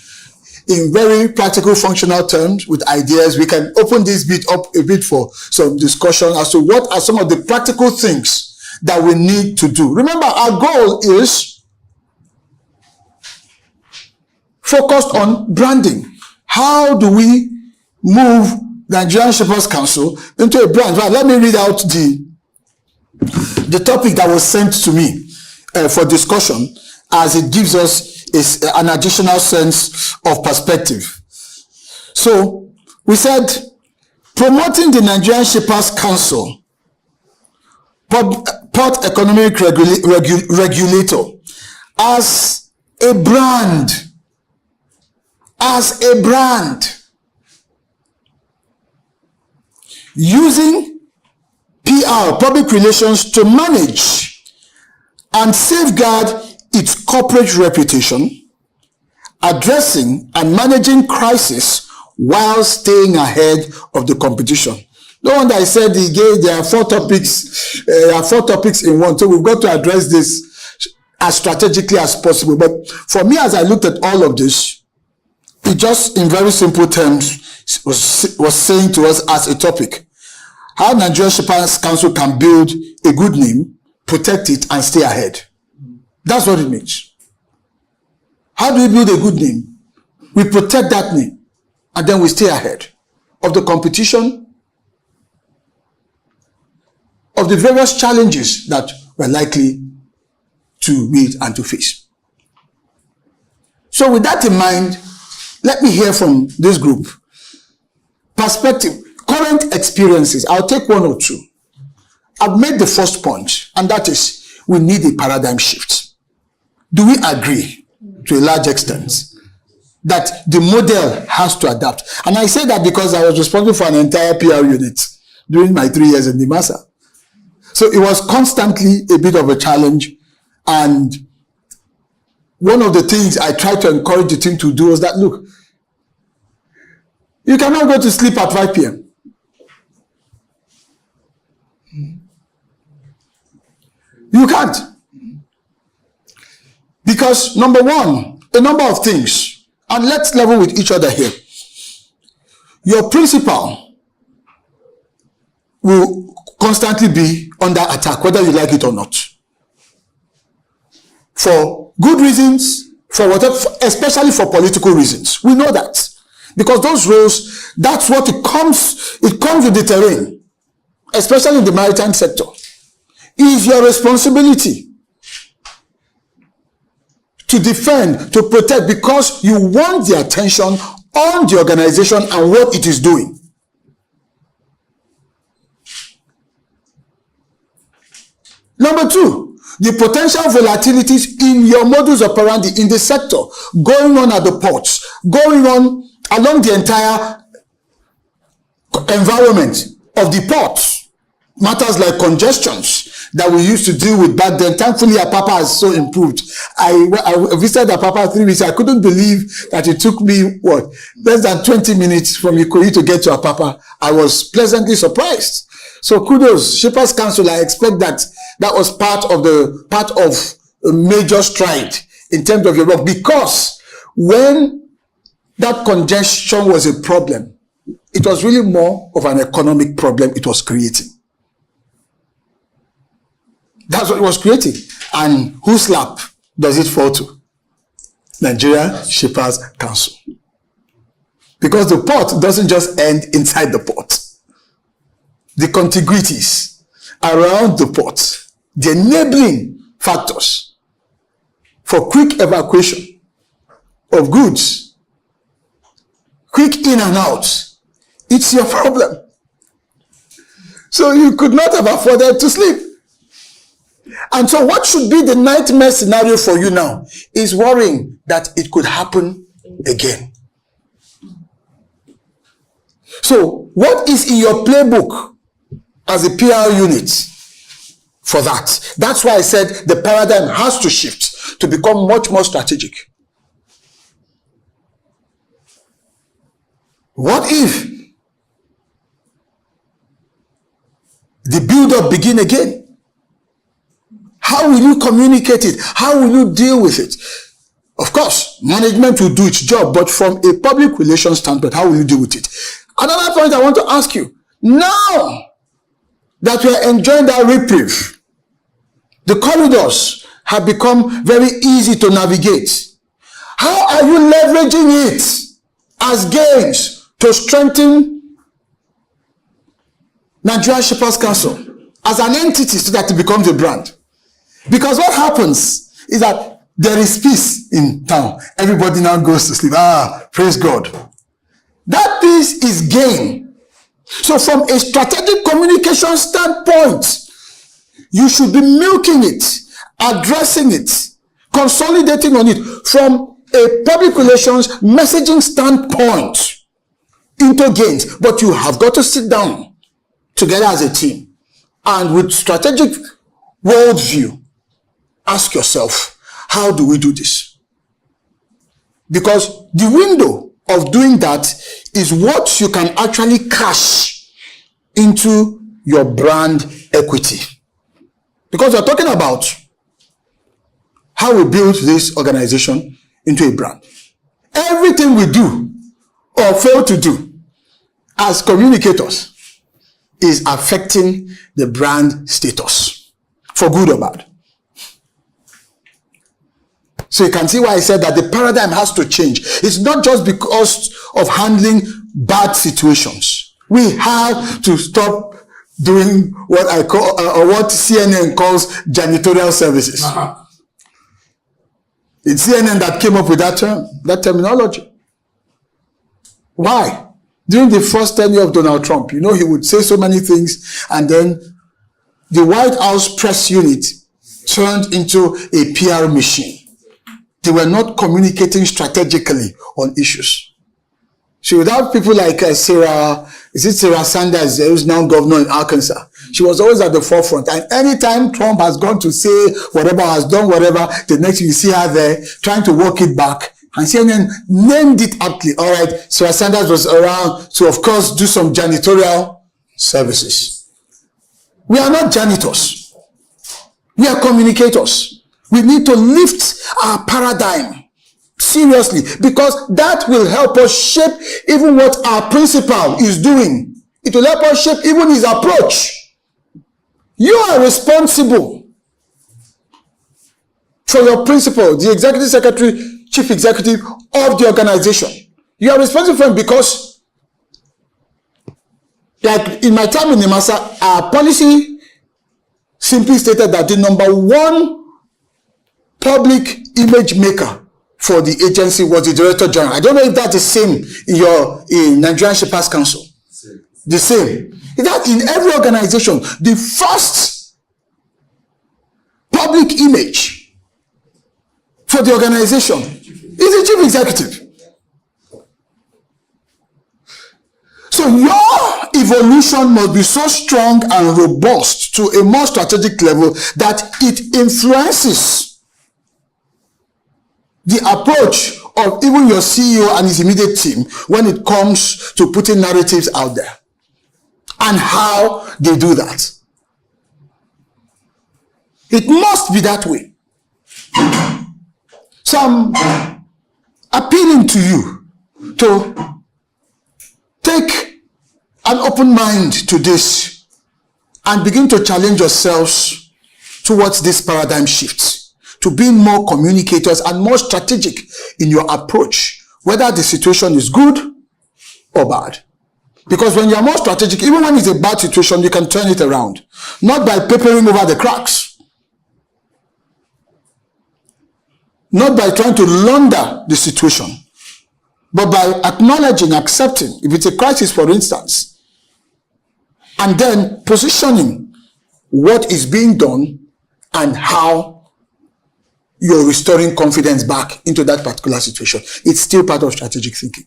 in very practical, functional terms with ideas. We can open this bit up a bit for some discussion as to what are some of the practical things that we need to do. Remember, our goal is focused on branding. How do we move the Nigerian Shippers Council into a brand? Right, let me read out the topic that was sent to me for discussion, as it gives us an additional sense of perspective. So, we said, promoting the Nigerian Shippers Council, port economic regulator, as a brand, using PR, public relations, to manage and safeguard its corporate reputation, addressing and managing crisis while staying ahead of the competition. No wonder I said there are four topics in one, so we've got to address this as strategically as possible. But for me, as I looked at all of this, it just, in very simple terms, was saying to us as a topic, how Nigerian Shippers Council can build a good name, protect it, and stay ahead. That's what it means. How do we build a good name? We protect that name, and then we stay ahead of the competition, of the various challenges that we're likely to meet and to face. So with that in mind, let me hear from this group. Perspective, current experiences. I'll take one or two. I've made the first point, and that is we need a paradigm shift. Do we agree to a large extent that the model has to adapt? And I say that because I was responsible for an entire PR unit during my 3 years in NIMASA. So it was constantly a bit of a challenge. And one of the things I tried to encourage the team to do was that, look, you cannot go to sleep at 5 p.m. You can't. Because number one, a number of things, and let's level with each other here. Your principal will constantly be under attack, whether you like it or not. For good reasons, for whatever, especially for political reasons. We know that. Because those roles, that's what it comes with the terrain, especially in the maritime sector. It is your responsibility to defend, to protect, because you want the attention on the organization and what it is doing. Number two, the potential volatilities in your modus operandi in the sector, going on at the ports, going on along the entire environment of the ports. Matters like congestions that we used to deal with back then. Thankfully, Apapa has so improved. I visited Apapa 3 weeks. I couldn't believe that it took me, less than 20 minutes from Ikoyi to get to Apapa. I was pleasantly surprised. So kudos, Shippers Council. I expect that was part of a major stride in terms of your work, because when that congestion was a problem, it was really more of an economic problem it was creating. That's what it was creating. And whose lap does it fall to? Nigeria Shippers Council. Because the port doesn't just end inside the port. The contiguities around the port, the enabling factors for quick evacuation of goods, quick in and out, it's your problem. So you could not have afforded to sleep. And so what should be the nightmare scenario for you now is worrying that it could happen again. So what is in your playbook as a PR unit for that? That's why I said the paradigm has to shift to become much more strategic. What if the build-up begin again? How will you communicate it? How will you deal with it? Of course, management will do its job, but from a public relations standpoint, how will you deal with it? Another point I want to ask you, now that we are enjoying that reprieve, the corridors have become very easy to navigate. How are you leveraging it as gains to strengthen Nigeria Shippers Council as an entity so that it becomes a brand? Because what happens is that there is peace in town. Everybody now goes to sleep. Praise God. That peace is gain. So from a strategic communication standpoint, you should be milking it, addressing it, consolidating on it from a public relations messaging standpoint into gains. But you have got to sit down together as a team and with strategic worldview, ask yourself, how do we do this? Because the window of doing that is what you can actually cash into your brand equity. Because we're talking about how we build this organization into a brand. Everything we do or fail to do as communicators is affecting the brand status, for good or bad. So you can see why I said that the paradigm has to change. It's not just because of handling bad situations. We have to stop doing what I call, or what CNN calls janitorial services. It's CNN that came up with that term, that terminology. Why? During the first tenure of Donald Trump, he would say so many things, and then the White House press unit turned into a PR machine. They were not communicating strategically on issues. So without people like Sarah Sanders, who's now governor in Arkansas, she was always at the forefront. And anytime Trump has gone to say whatever, has done whatever, the next you see her there trying to walk it back. And CNN named it aptly. All right, Sarah Sanders was around to, of course, do some janitorial services. We are not janitors. We are communicators. We need to lift our paradigm seriously, because that will help us shape even what our principal is doing. It will help us shape even his approach. You are responsible for your principal, the executive secretary, chief executive of the organization. You are responsible for him because, like in my time in NIMASA, our policy simply stated that the number one public image maker for the agency was the Director General. I don't know if that's the same in Nigerian Shippers Council. The same. That in every organization, the first public image for the organization is the chief executive. So your evolution must be so strong and robust to a more strategic level that it influences the approach of even your CEO and his immediate team when it comes to putting narratives out there and how they do that. It must be that way. So I'm appealing to you to take an open mind to this and begin to challenge yourselves towards this paradigm shift, to being more communicators and more strategic in your approach, whether the situation is good or bad. Because when you're more strategic, even when it's a bad situation, you can turn it around. Not by papering over the cracks. Not by trying to launder the situation. But by acknowledging, accepting, if it's a crisis, for instance, and then positioning what is being done and how you're restoring confidence back into that particular situation. It's still part of strategic thinking.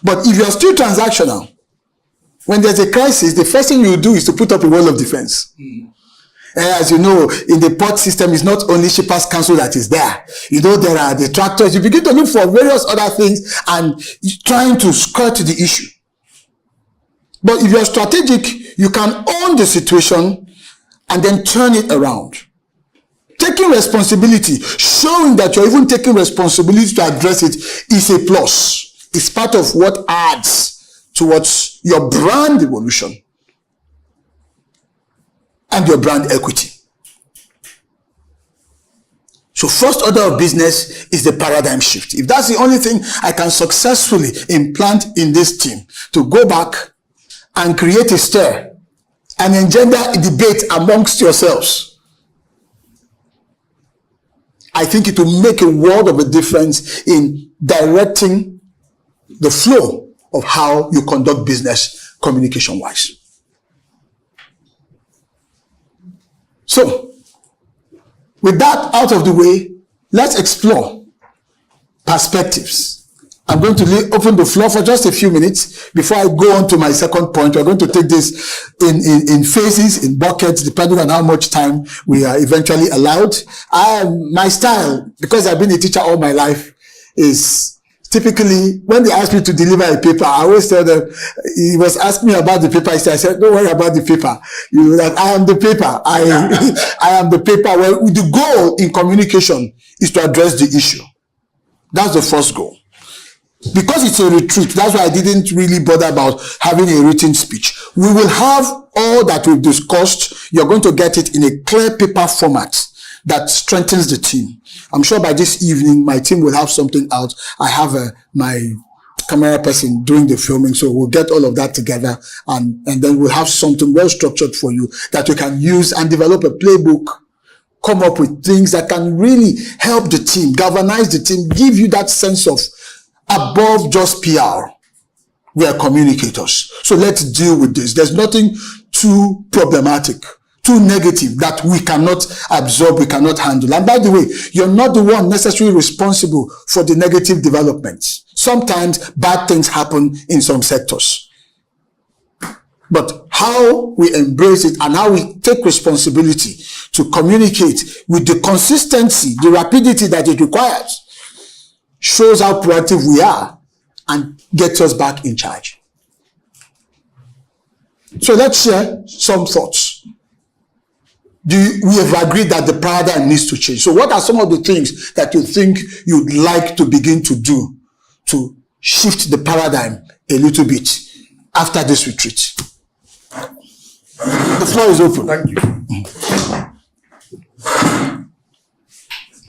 But if you're still transactional, when there's a crisis, the first thing you do is to put up a wall of defense. As you know, in the port system, it's not only Shippers Council that is there. There are the tractors. You begin to look for various other things and trying to skirt the issue. But if you're strategic, you can own the situation and then turn it around. Taking responsibility, showing that you're even taking responsibility to address it is a plus. It's part of what adds towards your brand evolution and your brand equity. So first order of business is the paradigm shift. If that's the only thing I can successfully implant in this team, to go back and create a stir and engender a debate amongst yourselves, I think it will make a world of a difference in directing the flow of how you conduct business communication-wise. So, with that out of the way, let's explore perspectives. I'm going to open the floor for just a few minutes before I go on to my second point. We're going to take this in phases, in buckets, depending on how much time we are eventually allowed. My style, because I've been a teacher all my life, is typically when they ask me to deliver a paper, I always tell them, he was asking me about the paper. I said, don't worry about the paper. I am the paper. I am the paper. Well, the goal in communication is to address the issue. That's the first goal. Because it's a retreat, that's why I didn't really bother about having a written speech. We will have all that we've discussed. You're going to get it in a clear paper format that strengthens the team. I'm sure by this evening, my team will have something out. I have my camera person doing the filming, so we'll get all of that together, and then we'll have something well structured for you that you can use and develop a playbook come up with things that can really help the team, galvanize the team, give you that sense of above just PR. We are communicators. So let's deal with this. There's nothing too problematic, too negative that we cannot absorb, we cannot handle. And by the way, you're not the one necessarily responsible for the negative developments. Sometimes bad things happen in some sectors. But how we embrace it and how we take responsibility to communicate with the consistency, the rapidity that it requires, shows how proactive we are and gets us back in charge. So let's share some thoughts. We have agreed that the paradigm needs to change. So what are some of the things that you think you'd like to begin to do to shift the paradigm a little bit after this retreat? The floor is open. Thank you.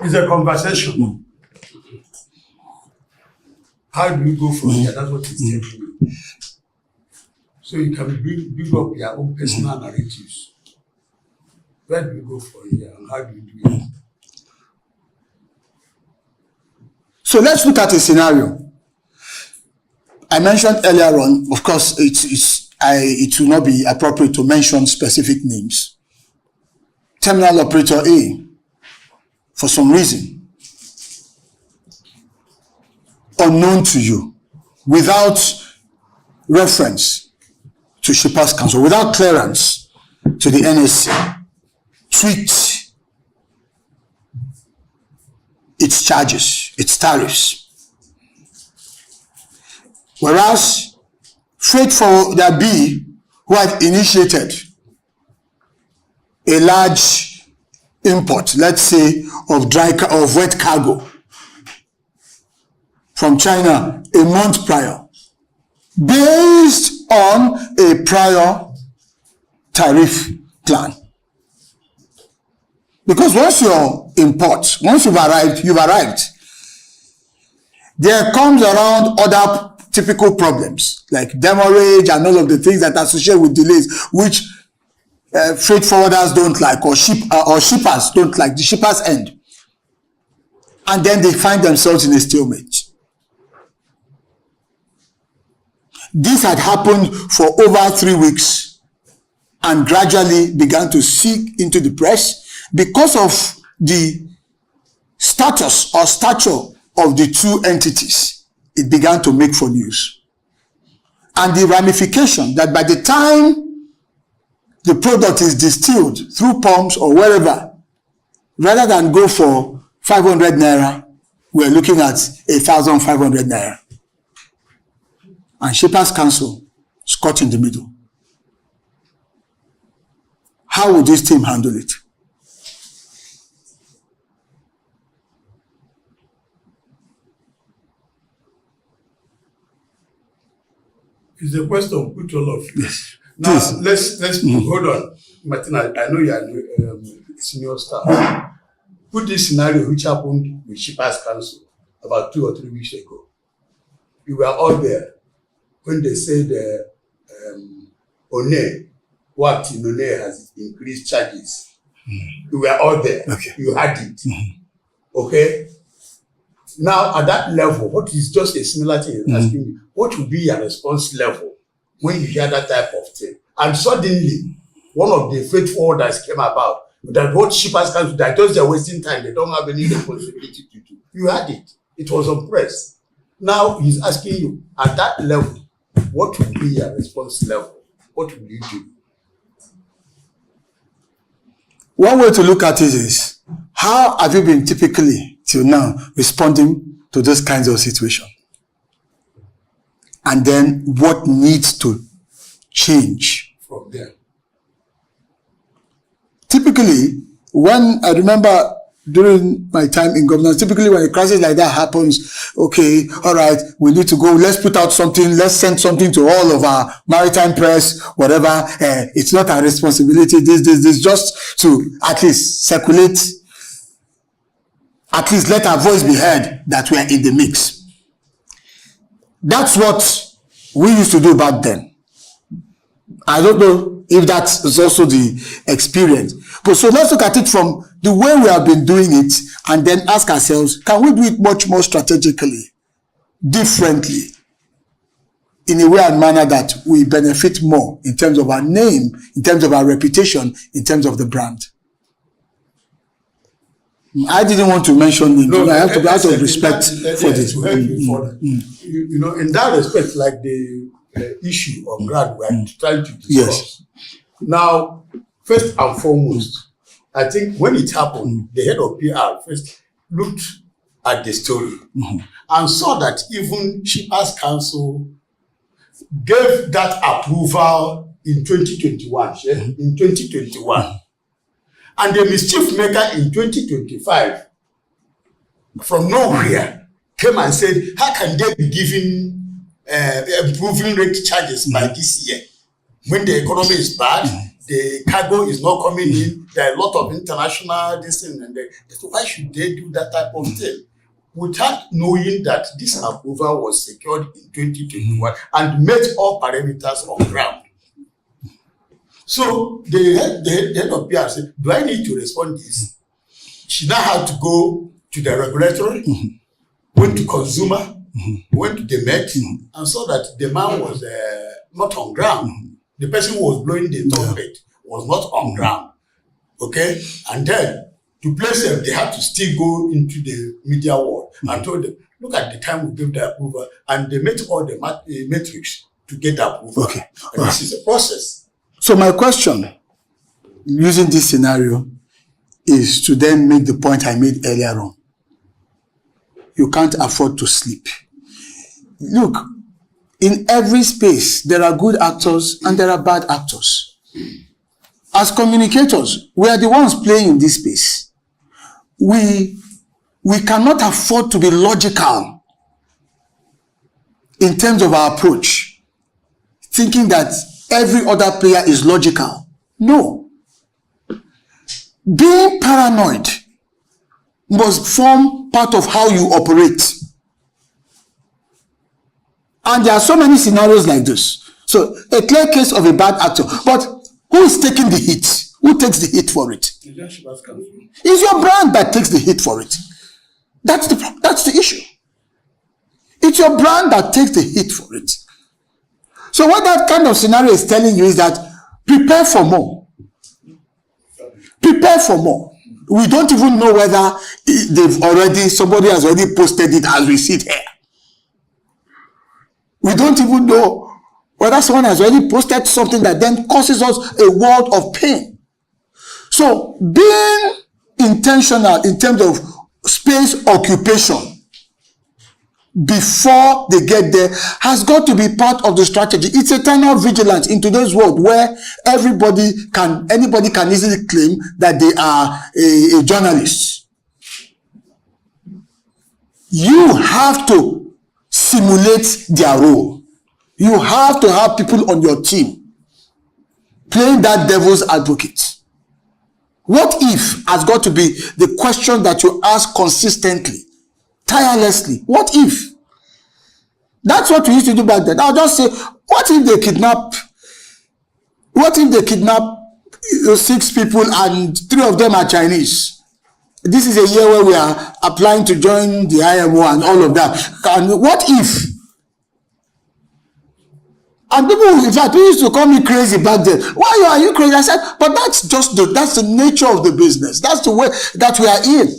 It's a conversation. How do you go from here? That's what it's telling you. So you can build up your own personal narratives. Where do you go from here and how do you do it? So let's look at a scenario. I mentioned earlier on, of course, it will not be appropriate to mention specific names. Terminal operator A, for some reason, unknown to you, without reference to Shippers Council, without clearance to the NSC, tweaked its charges, its tariffs. Whereas Freight Forwarder B, who had initiated a large import, let's say, of wet cargo from China a month prior, based on a prior tariff plan. Because once you've arrived, there comes around other typical problems like demurrage and all of the things that are associated with delays, which freight forwarders don't like, or shippers don't like, the shippers end. And then they find themselves in a stalemate. This had happened for over 3 weeks and gradually began to seep into the press because of the status or stature of the two entities. It began to make for news. And the ramification that by the time the product is distilled through pumps or wherever, rather than go for 500 naira, we're looking at 1,500 naira. And Shippers Council is caught in the middle. How would this team handle it? It's a question put to all of you. Yes. Now, Please. let's hold on. Martina, I know you are senior staff. Put this scenario which happened with Shippers Council about 2 or 3 weeks ago. We were all there when they said ONE, what in ONE has increased charges. We were all there. Okay. You had it. Okay? Now, at that level, what is just a similar thing you're asking me, what would be your response level when you hear that type of thing? And suddenly, one of the freight forwarders came about that what Shippers Council, that just they're wasting time, they don't have any responsibility to do. You had it. It was on press. Now, he's asking you, at that level, what would be your response level? What would you do? One way to look at it is, how have you been typically, till now, responding to those kinds of situations? And then what needs to change From there. Typically, when I remember during my time in governance, typically when a crisis like that happens, okay, all right, we need to go, let's put out something, let's send something to all of our maritime press, whatever. It's not our responsibility, this, just to at least circulate, at least let our voice be heard that we are in the mix. That's what we used to do back then. I don't know if that is also the experience. But so let's look at it from the way we have been doing it and then ask ourselves, can we do it much more strategically, differently, in a way and manner that we benefit more in terms of our name, in terms of our reputation, in terms of the brand? I didn't want to mention it. No, I have to be out of respect for this. To help you further. You know, in that respect, like the issue of grant we are trying to discuss. Yes. Now, first and foremost, I think when it happened, the head of PR first looked at the story and saw that even Shippers Council gave that approval in 2021. In 2021. And the mischief maker in 2025, from nowhere, came and said, how can they be giving improving rate charges by this year? When the economy is bad, the cargo is not coming in, there are a lot of international this thing, and so why should they do that type of thing? Without knowing that this approval was secured in 2021 and met all parameters on ground. So the head of PR said, do I need to respond this? She now had to go to the regulatory, went to consumer, went to the Met, and saw that the man was not on ground. The person who was blowing the trumpet was not on ground. Okay? And then, to place them, they had to still go into the media world and told them, look at the time we gave the approval, and they met all the metrics to get the approval. Okay. And this is a process. So my question, using this scenario, is to then make the point I made earlier on. You can't afford to sleep. Look, in every space, there are good actors and there are bad actors. As communicators, we are the ones playing in this space. We cannot afford to be logical in terms of our approach, thinking that every other player is logical. No. Being paranoid must form part of how you operate. And there are so many scenarios like this. So, a clear case of a bad actor. But who is taking the hit? Who takes the hit for it? It's your brand that takes the hit for it. That's the issue. It's your brand that takes the hit for it. So what that kind of scenario is telling you is that prepare for more. Prepare for more. We don't even know whether somebody has already posted it as we sit here. We don't even know whether someone has already posted something that then causes us a world of pain. So being intentional in terms of space occupation before they get there has got to be part of the strategy. It's eternal vigilance in today's world where anybody can easily claim that they are a journalist. You have to simulate their role. You have to have people on your team playing that devil's advocate. What if has got to be the question that you ask consistently, tirelessly. What if? That's what we used to do back then. I'll just say, what if they kidnap 6 people and 3 of them are Chinese? This is a year where we are applying to join the IMO and all of that. And what if? And people, in fact, who used to call me crazy back then. Why are you crazy? I said, but that's the nature of the business. That's the way that we are in.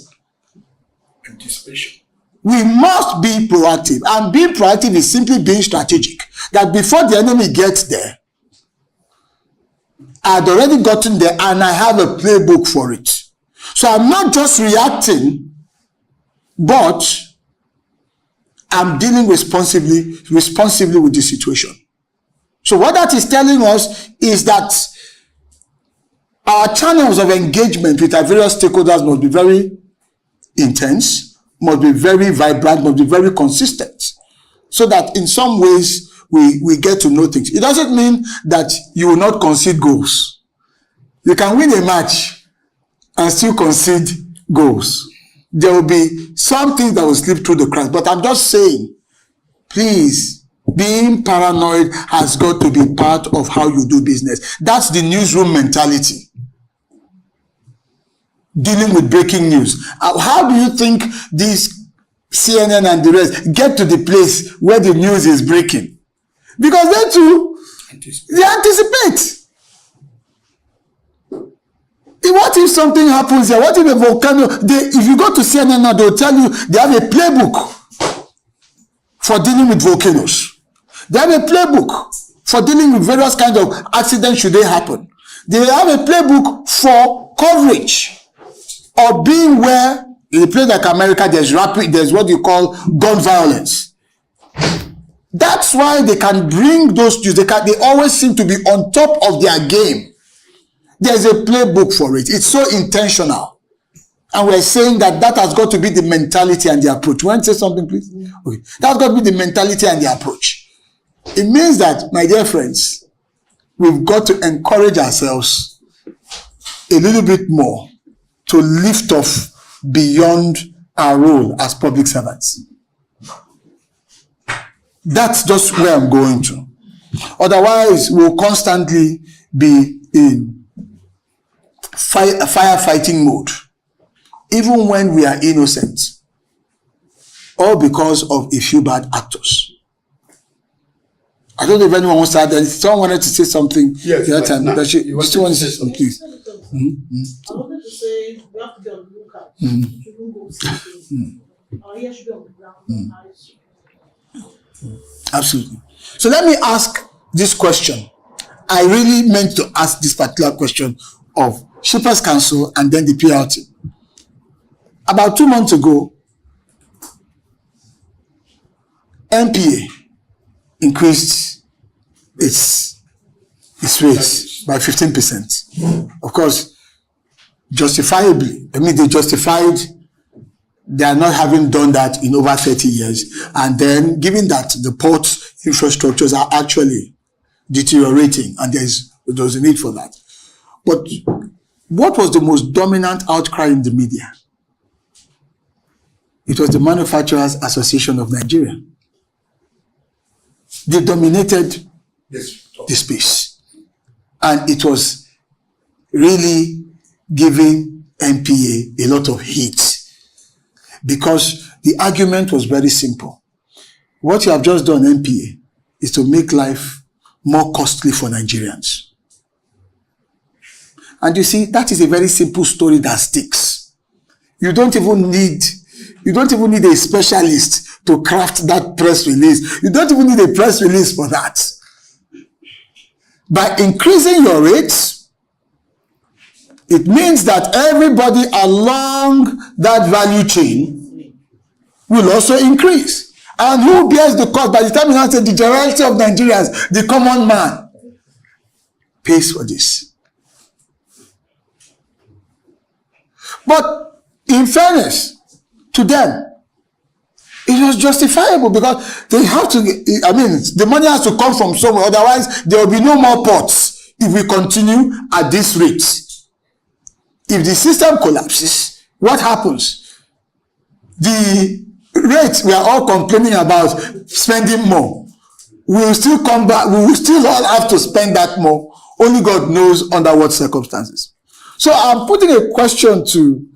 Anticipation. We must be proactive. And being proactive is simply being strategic. That before the enemy gets there, I'd already gotten there and I have a playbook for it. So I'm not just reacting, but I'm dealing responsibly with the situation. So what that is telling us is that our channels of engagement with our various stakeholders must be very intense, must be very vibrant, must be very consistent, so that in some ways we get to know things. It doesn't mean that you will not concede goals. You can win a match and still concede goals. There will be some things that will slip through the cracks, but I'm just saying, please Being paranoid has got to be part of how you do business. That's the newsroom mentality. Dealing with breaking news. How do you think these CNN and the rest get to the place where the news is breaking? Because they too, they anticipate. What if something happens here? What if a volcano? If you go to CNN now, they'll tell you they have a playbook for dealing with volcanoes. They have a playbook for dealing with various kinds of accidents should they happen. They have a playbook for coverage or being where in a place like America there's what you call gun violence. That's why they can bring those news. They always seem to be on top of their game. There's a playbook for it. It's so intentional. And we're saying that has got to be the mentality and the approach. You want to say something, please? Okay. That's got to be the mentality and the approach. It means that, my dear friends, we've got to encourage ourselves a little bit more to lift off beyond our role as public servants. That's just where I'm going to. Otherwise, we'll constantly be in firefighting mode, even when we are innocent, all because of a few bad actors. I don't know if anyone wants to add anything. Someone wanted to say something the other time. You still want to say something, please? I wanted to say we have to be on the lookout. We shouldn't go sleeping. Our ears should be on the ground. Absolutely. So let me ask this question. I really meant to ask this particular question of Shippers Council and then the PRT. About 2 months ago, NPA increased its rates by 15%. Of course, justifiably. They justified they are not having done that in over 30 years. And then, given that the port infrastructures are actually deteriorating and there's a need for that. But what was the most dominant outcry in the media? It was the Manufacturers Association of Nigeria. They dominated the space. And it was really giving NPA a lot of heat. Because the argument was very simple. What you have just done, NPA, is to make life more costly for Nigerians. And you see, that is a very simple story that sticks. You don't even need a specialist to craft that press release. You don't even need a press release for that. By increasing your rates, it means that everybody along that value chain will also increase. And who bears the cost? By the time you answer the generality of Nigerians, the common man pays for this. But in fairness to them, it was justifiable because they have to, the money has to come from somewhere. Otherwise, there will be no more ports if we continue at this rate. If the system collapses, what happens? The rates we are all complaining about spending more. We will still come back. We will still all have to spend that more. Only God knows under what circumstances. So I'm putting a question to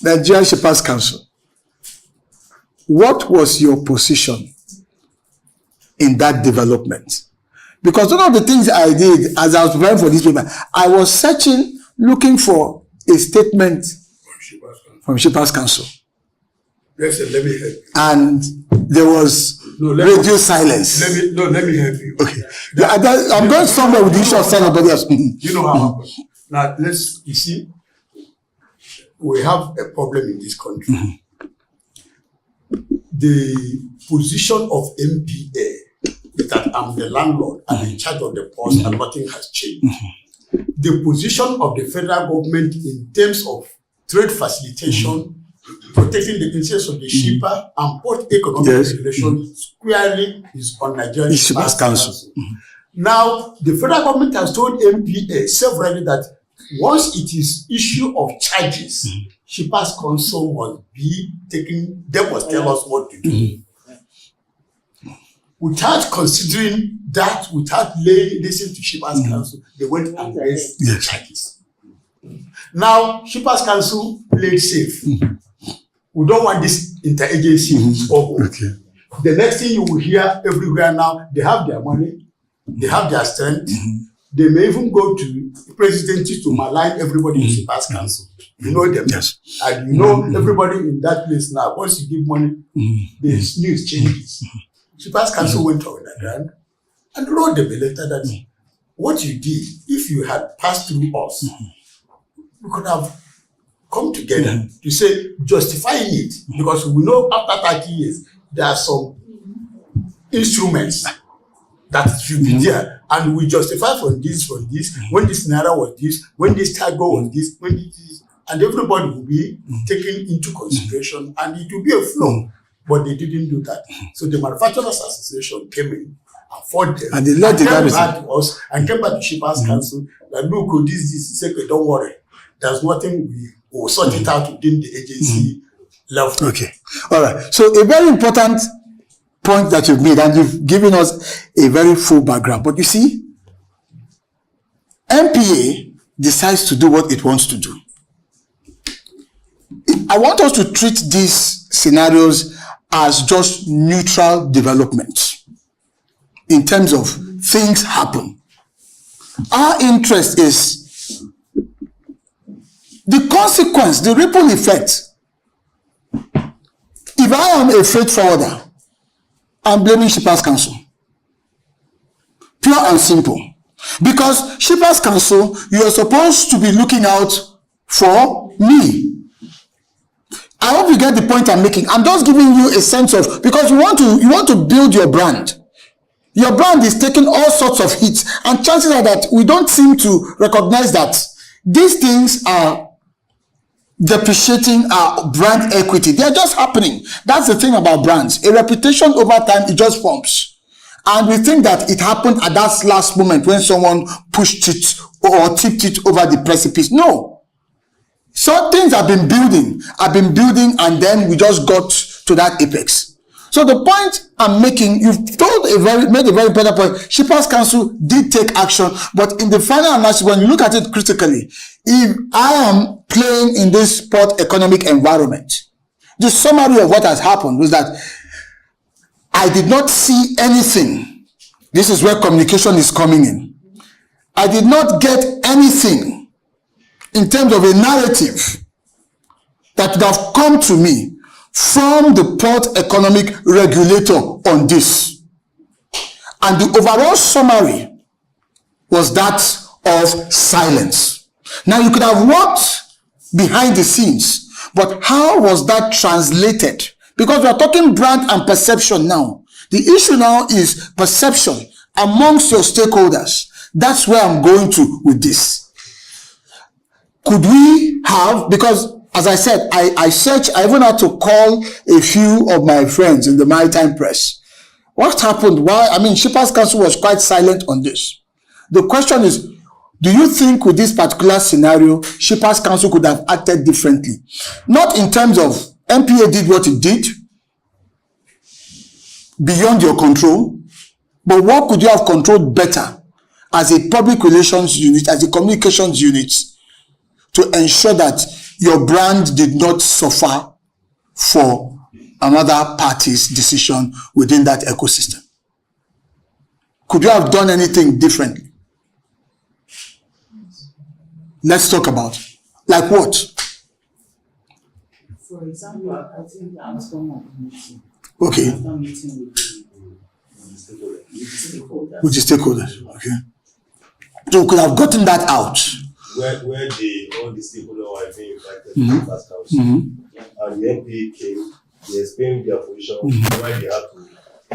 the Nigerian Shippers Council. What was your position in that development? Because one of the things I did as I was preparing for this paper, I was searching, looking for a statement from Shippers Council. Yes, let me help you. And there was radio silence. Let me help you. Okay. I'm going somewhere with the issue of silence, but yes. You know how it happens. Now, you see, we have a problem in this country. The position of NPA is that I'm the landlord, I'm in charge of the ports, and nothing has changed. The position of the federal government in terms of trade facilitation, protecting the interests of the shipper, and port economic regulation squarely is on Nigerian Shippers Council. Now, the federal government has told NPA severally that once it is issue of charges, Shippers Council must be taking, they must tell us what to do. without considering that, without listening to Shippers Council, they went and raised the charges. Now, Shippers Council played safe. We don't want this interagency trouble. Okay. The next thing you will hear everywhere now, they have their money, they have their strength. They may even go to the presidency to malign everybody in Shippers Council. You know them. Yes. And you know everybody in that place now. Once you give money, the news changes. Shippers Council went on the ground and wrote them a letter that what you did, if you had passed through us, we could have come together to say justifying it, because we know after 30 years there are some instruments that should be there, and we justify from this, when this naira was this, when this cargo was this, when this, and everybody will be taken into consideration, and it will be a flow. But they didn't do that. So the Manufacturers Association came in and fought them, and they let came back to us and came back to Shippers Council that look, this, say, don't worry, there's nothing, we will sort it out within the agency level. Okay. All right. So a very important point that you've made, and you've given us a very full background. But you see, MPA decides to do what it wants to do. I want us to treat these scenarios as just neutral developments in terms of things happen. Our interest is the consequence, the ripple effect. If I am a freight forwarder, I'm blaming Shippers Council. Pure and simple. Because Shippers Council, you are supposed to be looking out for me. I hope you get the point I'm making. I'm just giving you a sense of, because you want to build your brand. Your brand is taking all sorts of hits, and chances are that we don't seem to recognize that these things are depreciating our brand equity. They are just happening. That's the thing about brands. A reputation over time, it just forms. And we think that it happened at that last moment when someone pushed it or tipped it over the precipice. No. So things have been building, and then we just got to that apex. So the point I'm making, you've made a very important point. Shippers Council did take action, but in the final analysis, when you look at it critically, if I am playing in this port economic environment, the summary of what has happened was that I did not see anything. This is where communication is coming in. I did not get anything in terms of a narrative that would have come to me from the port economic regulator on this. And the overall summary was that of silence. Now, you could have worked behind the scenes, but how was that translated? Because we are talking brand and perception now. The issue now is perception amongst your stakeholders. That's where I'm going to with this. Could we have, because as I said, I even had to call a few of my friends in the maritime press. What happened? Why? I mean, Shippers Council was quite silent on this. The question is, do you think with this particular scenario, Shippers Council could have acted differently? Not in terms of MPA did what it did, beyond your control, but what could you have controlled better as a public relations unit, as a communications unit, to ensure that your brand did not suffer for another party's decision within that ecosystem? Could you have done anything differently? Let's talk about it. Like what? For example, I think the outcome of the meeting. Okay. After meeting with With the stakeholders. Okay. So we could have gotten that out. Where all the stakeholders were being invited to the Shippers Council, and the MPA came, they explained their position, why they have to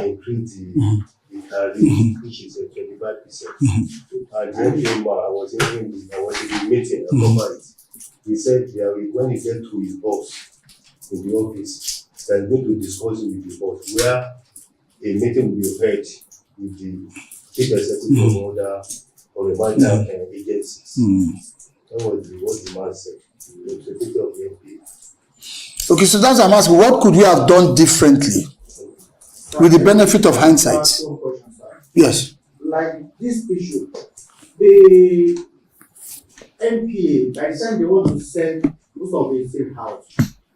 increase the tariff, which is 25%. And the MPA man, I was in the meeting, I covered it. He said when he get to his boss in the office, they're going to discuss it with the boss, where a meeting will be held with the chief executive order or the maritime agencies. That was what the man said, the representative of the MPA. Okay, so that's what I'm asking. What could we have done differently with the benefit of hindsight. Yes. Like this issue, the NPA, by the time they want to sell most of the same house,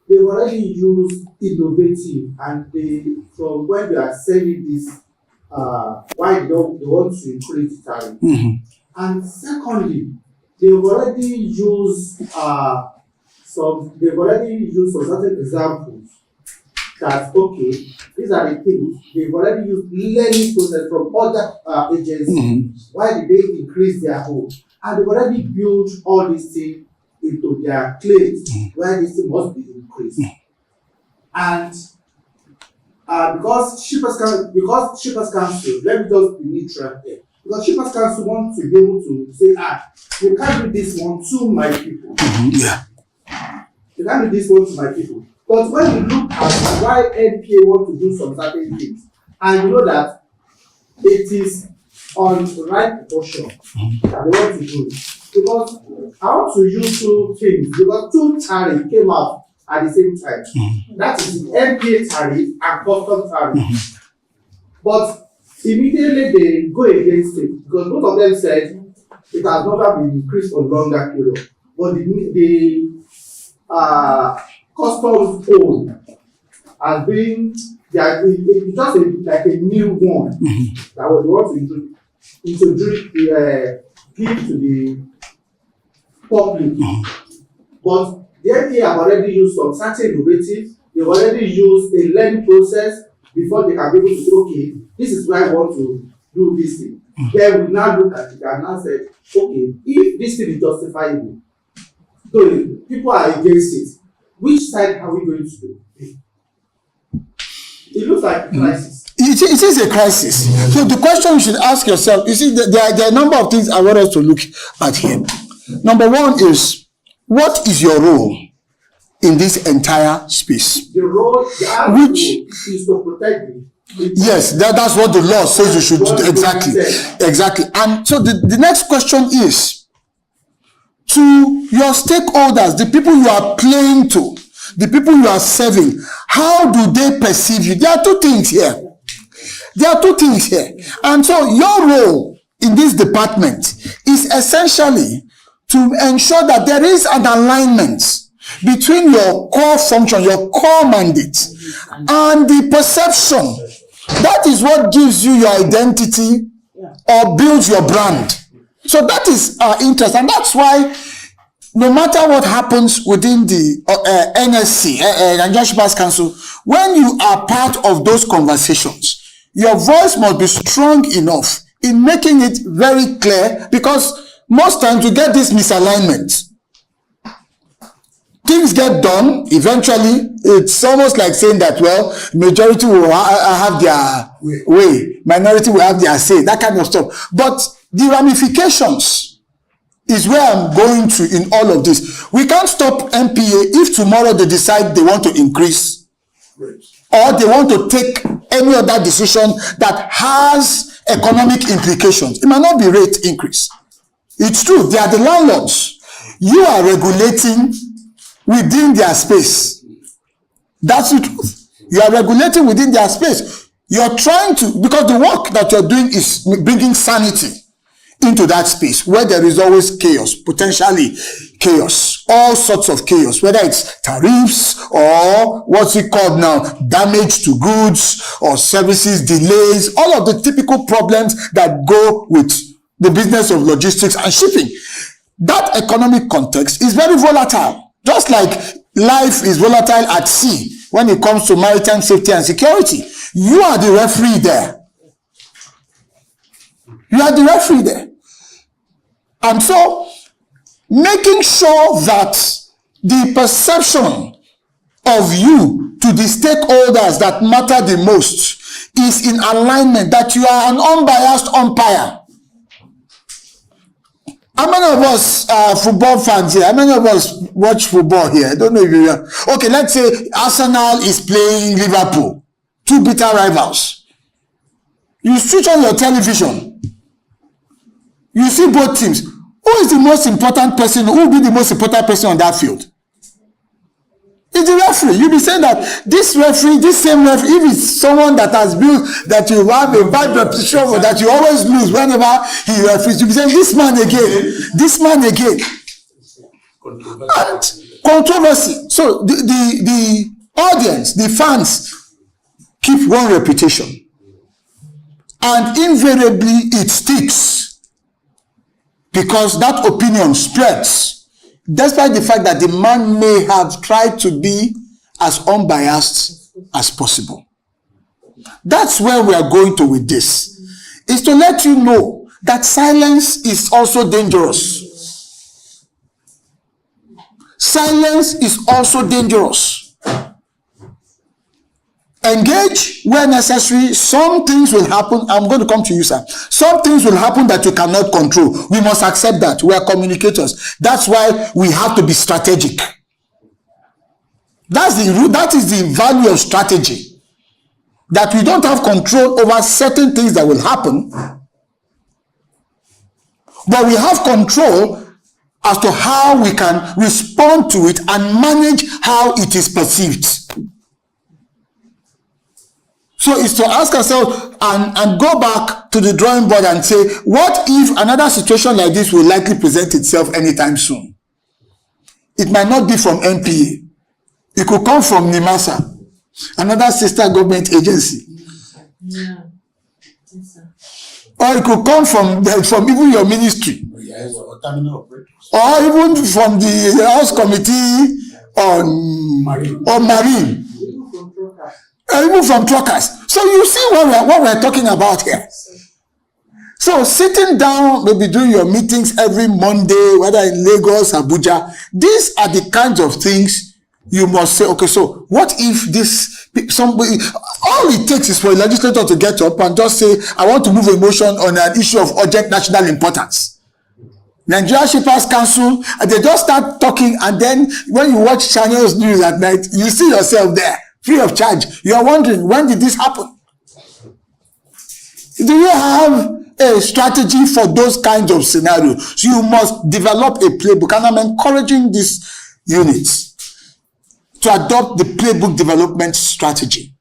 they've already used innovative, and they, from when they are selling this, why they want to increase the tariff. Mm-hmm. And secondly, they've already used some certain examples that, okay, these are the things they've already used learning process from other agencies. Mm-hmm. Why did they increase their own? And they've already built all these things into their claims, where this thing must be increased. And because Shippers Council, let me just be neutral here. Because Shippers Council wants to be able to say, you can't do this one to my people. Yeah. You can't do this one to my people. But when you look at why NPA want to do some certain things, and you know that it is on the right proportion that they want to do. Because I want to use two things, because two tariffs came out at the same time. That is the NPA tariff and custom tariff. But immediately they go against it, because both of them said it has never been increased for longer period. But the customs own has been it's just like a new one that was want to introduce give to the public. But the NPA have already used some certain innovative, they've already used a learning process before they can be able to say, okay, this is why I want to do this thing. Then we now look at it and now said, okay, if this thing is justifiable, so people are against it, which side are we going to do? It looks like a crisis. It is a crisis. So the question you should ask yourself, you see, there are a number of things I want us to look at here. Number one is, what is your role in this entire space? The role is to protect me. Yes, that's what the law says you should do. Exactly. And so the next question is, to your stakeholders, the people you are playing to, the people you are serving, how do they perceive you? There are two things here. And so your role in this department is essentially to ensure that there is an alignment between your core function, your core mandate, and the perception. That is what gives you your identity or builds your brand. So that is our interest, and that's why no matter what happens within the NSC, Nigerian Shippers Council, when you are part of those conversations, your voice must be strong enough in making it very clear, because most times you get this misalignment. Things get done, eventually, it's almost like saying that, well, majority will have their way, minority will have their say, that kind of stuff. But the ramifications is where I'm going to in all of this. We can't stop NPA if tomorrow they decide they want to increase, or they want to take any other decision that has economic implications. It might not be rate increase. It's true, they are the landlords. You are regulating within their space. That's the truth. You are regulating within their space. You're trying to, because the work that you're doing is bringing sanity into that space where there is always chaos, potentially chaos, all sorts of chaos, whether it's tariffs or what's it called now, damage to goods or services, delays, all of the typical problems that go with the business of logistics and shipping. That economic context is very volatile, just like life is volatile at sea when it comes to maritime safety and security. You are the referee there. You are the referee there. And so, making sure that the perception of you to the stakeholders that matter the most is in alignment, that you are an unbiased umpire. How many of us are football fans here? How many of us watch football here? I don't know if you are. Okay, let's say Arsenal is playing Liverpool, two bitter rivals. You switch on your television. You see both teams. Who is the most important person? Who will be the most important person on that field? It's the referee. You'll be saying that this referee, this same referee, if it's someone that has built, that you have a bad reputation for, that you always lose whenever he referees, you'll be saying, this man again. And controversy. So the audience, the fans, keep one reputation. And invariably it sticks. Because that opinion spreads. Despite the fact that the man may have tried to be as unbiased as possible. That's where we are going to with this. Is to let you know that silence is also dangerous. Silence is also dangerous. Engage where necessary. Some things will happen. I'm going to come to you, sir. Some things will happen that you cannot control. We must accept that. We are communicators. That's why we have to be strategic. That is the value of strategy. That we don't have control over certain things that will happen, but we have control as to how we can respond to it and manage how it is perceived. So it's to ask ourselves and go back to the drawing board and say, what if another situation like this will likely present itself anytime soon? It might not be from NPA. It could come from NIMASA, another sister government agency. Yeah. Or it could come from even your ministry. Yes, or terminal operators. Or even from the House Committee on Marine. Even from truckers. So you see what we're talking about here. So sitting down, maybe doing your meetings every Monday, whether in Lagos, Abuja, these are the kinds of things you must say, okay, so what if somebody, all it takes is for a legislator to get up and just say, I want to move a motion on an issue of urgent national importance. Nigeria Shippers Council, and they just start talking, and then when you watch Channels News at night, you see yourself there, free of charge. You are wondering, when did this happen? Do you have a strategy for those kinds of scenarios? So you must develop a playbook, and I'm encouraging these units to adopt the playbook development strategy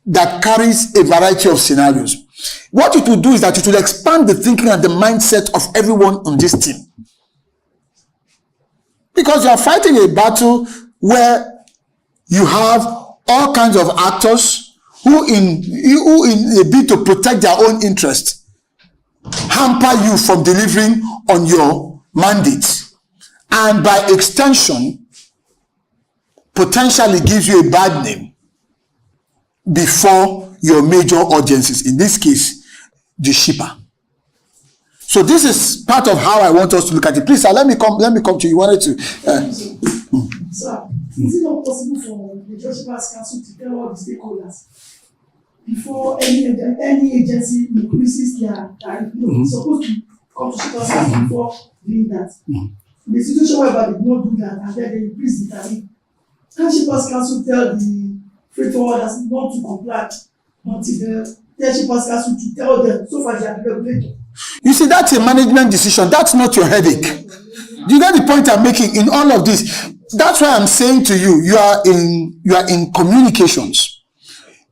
that carries a variety of scenarios. What it will do is that it will expand the thinking and the mindset of everyone on this team. Because you are fighting a battle where you have all kinds of actors who in a bid to protect their own interests hamper you from delivering on your mandate, and by extension potentially gives you a bad name before your major audiences, in this case the shipper. So this is part of how I want us to look at it. Please, sir, let me come to you. You wanted to Sir, is it not possible for the Shippers Council to tell all the stakeholders before any agency increases their tariff? It's supposed to come to Shippers Council before doing that. In the situation whereby they do not do that and then they increase the tariff, can Shippers Council tell the freight forwarders not to comply until the Shippers Council to tell them, so far they are the regulator? You see, that's a management decision. That's not your headache. Do you get the point I'm making in all of this? That's why I'm saying to you, you are in communications.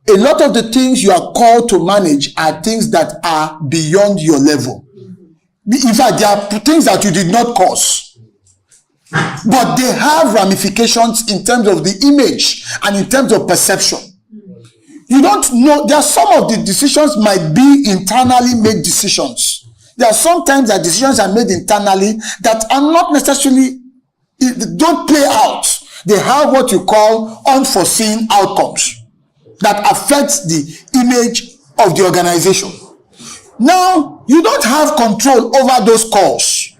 A lot of the things you are called to manage are things that are beyond your level. In fact, there are things that you did not cause, but they have ramifications in terms of the image and in terms of perception. You don't know, there are some of the decisions might be internally made decisions. There are sometimes that decisions are made internally that are not necessarily, don't play out. They have what you call unforeseen outcomes that affect the image of the organization. Now, you don't have control over those calls.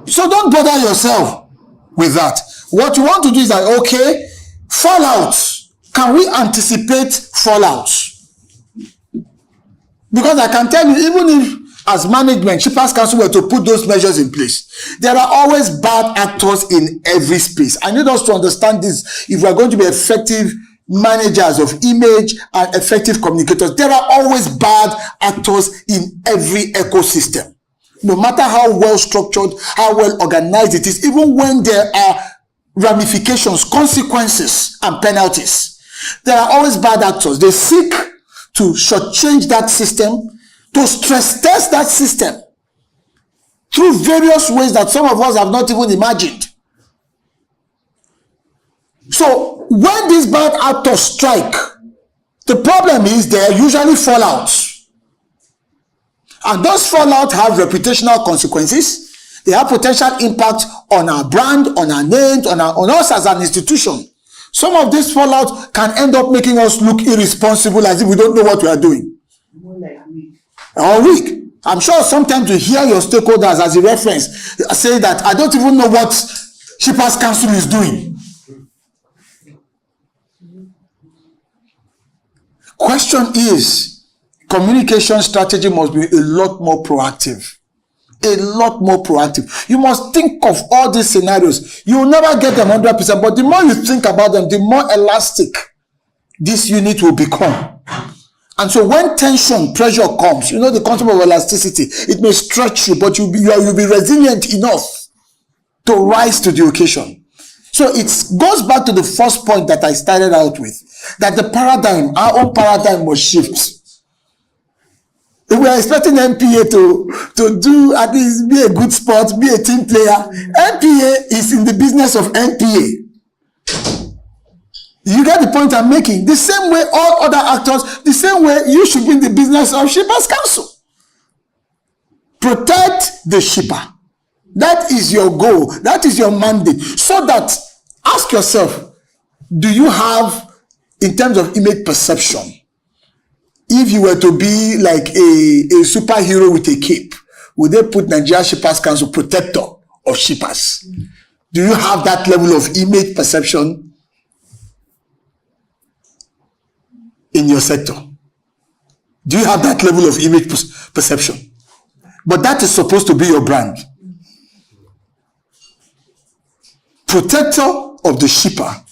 So don't bother yourself with that. What you want to do is that, okay, fallouts. Can we anticipate fallouts? Because I can tell you, even if as management, Shippers Council were to put those measures in place, there are always bad actors in every space. I need us to understand this if we are going to be effective managers of image and effective communicators. There are always bad actors in every ecosystem. No matter how well structured, how well organized it is, even when there are ramifications, consequences, and penalties. There are always bad actors. They seek to shortchange that system, to stress test that system through various ways that some of us have not even imagined. So when these bad actors strike, the problem is there are usually fallouts. And those fallouts have reputational consequences. They have potential impact on our brand, on our names, on us as an institution. Some of these fallout can end up making us look irresponsible, as if we don't know what we are doing. Or weak. I'm sure sometimes you hear your stakeholders as a reference say that I don't even know what Shippers Council is doing. Question is, communication strategy must be a lot more proactive. A lot more proactive. You must think of all these scenarios. You will never get them 100%, but the more you think about them, the more elastic this unit will become. And so when tension, pressure comes, you know the concept of elasticity, it may stretch you, but you'll be resilient enough to rise to the occasion. So it goes back to the first point that I started out with, that the paradigm, our own paradigm must shift. If we are expecting NPA to do at least be a good sport, be a team player, NPA is in the business of NPA. You get the point I'm making? The same way all other actors, the same way you should be in the business of Shippers Council. Protect the shipper. That is your goal. That is your mandate. So that, ask yourself, do you have, in terms of image perception, if you were to be like a superhero with a cape, would they put Nigeria Shippers Council protector of shippers? Do you have that level of image perception in your sector? Do you have that level of image perception? But that is supposed to be your brand. Protector of the shipper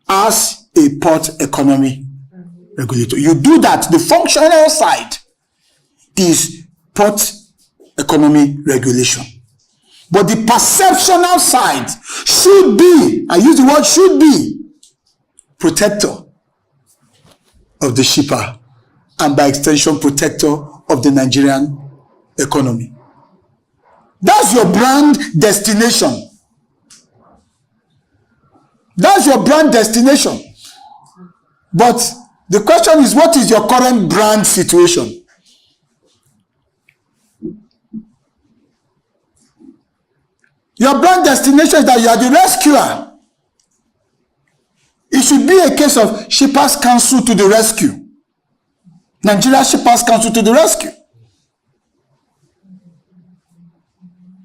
as a port economy regulator. You do that. The functional side is port economy regulation. But the perceptional side should be, I use the word should be, protector of the shipper, and by extension protector of the Nigerian economy. That's your brand destination. That's your brand destination. But the question is, what is your current brand situation? Your brand destination is that you are the rescuer. It should be a case of Shippers Council to the rescue. Nigeria Shippers Council to the rescue.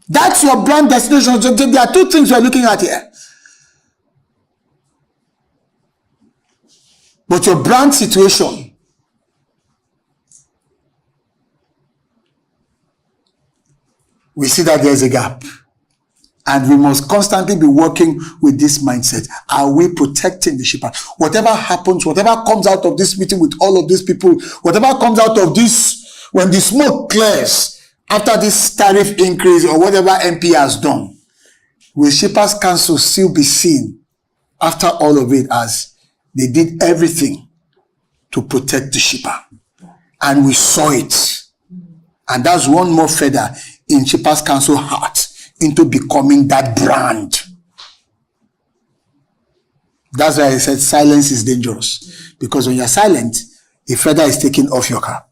That's your brand destination. So there are two things we're looking at here. But your brand situation, we see that there's a gap. And we must constantly be working with this mindset. Are we protecting the shipper? Whatever happens, whatever comes out of this meeting with all of these people, whatever comes out of this, when the smoke clears after this tariff increase or whatever MP has done, will Shippers Council still be seen after all of it as they did everything to protect the shipper? And we saw it. And that's one more feather in Shippers Council heart into becoming that brand. That's why I said silence is dangerous. Because when you're silent, a feather is taken off your cap.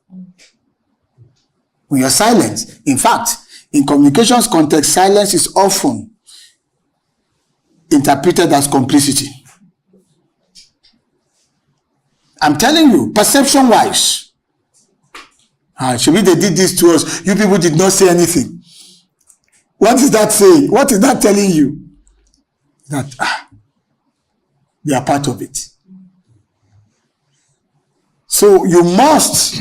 When you're silent, in fact, in communications context, silence is often interpreted as complicity. I'm telling you, perception-wise, maybe they did this to us, you people did not say anything. What is that saying? What is that telling you? That they are part of it. So you must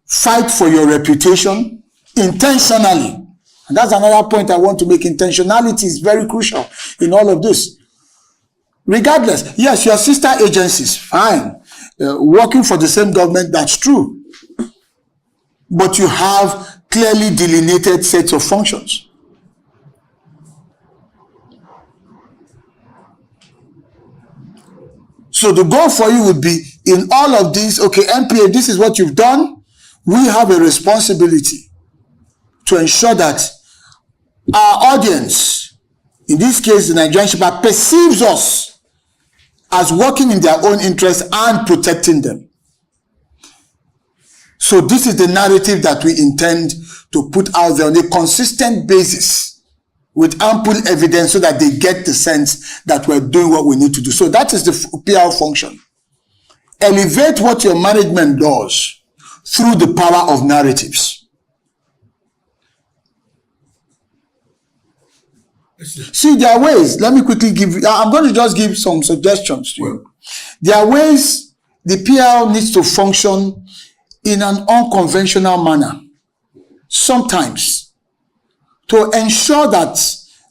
fight for your reputation intentionally. And that's another point I want to make. Intentionality is very crucial in all of this. Regardless, yes, your sister agencies, fine. Working for the same government, that's true. But you have clearly delineated sets of functions. So the goal for you would be in all of these, okay, NPA, this is what you've done. We have a responsibility to ensure that our audience, in this case, the Nigerian shipper, perceives us as working in their own interest and protecting them. So this is the narrative that we intend to put out there on a consistent basis with ample evidence so that they get the sense that we're doing what we need to do. So that is the PR function. Elevate what your management does through the power of narratives. See, there are ways. Let me quickly give you, I'm going to just give some suggestions to you. There are ways the PR needs to function in an unconventional manner. Sometimes, to ensure that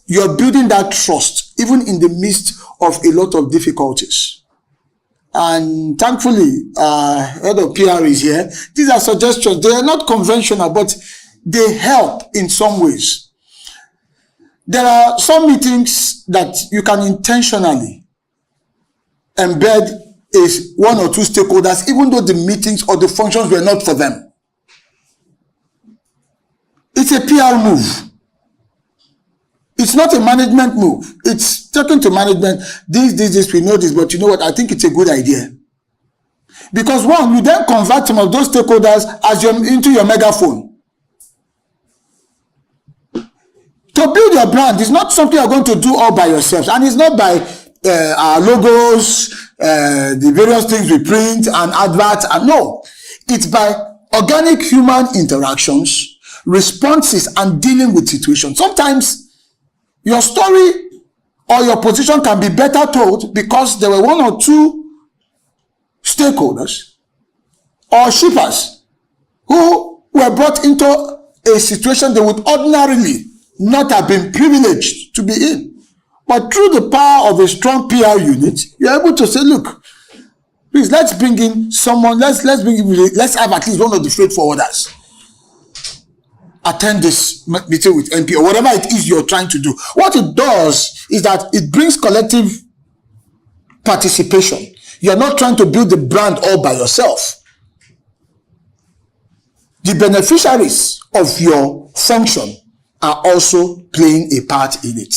you're building that trust, even in the midst of a lot of difficulties. And thankfully, head of PR is here. These are suggestions. They are not conventional, but they help in some ways. There are some meetings that you can intentionally embed is one or two stakeholders, even though the meetings or the functions were not for them. It's a PR move. It's not a management move. It's talking to management, this, we know this, but you know what? I think it's a good idea. Because one, you then convert some of those stakeholders as into your megaphone. To build your brand is not something you're going to do all by yourselves. And it's not by our logos, the various things we print and adverts. And no, it's by organic human interactions, responses, and dealing with situations. Sometimes your story or your position can be better told because there were one or two stakeholders or shippers who were brought into a situation they would ordinarily not have been privileged to be in. But through the power of a strong PR unit, you're able to say, look, please, let's bring in someone, let's have at least one of the freight forwarders attend this meeting with NP or whatever it is you're trying to do. What it does is that it brings collective participation. You're not trying to build the brand all by yourself. The beneficiaries of your function are also playing a part in it.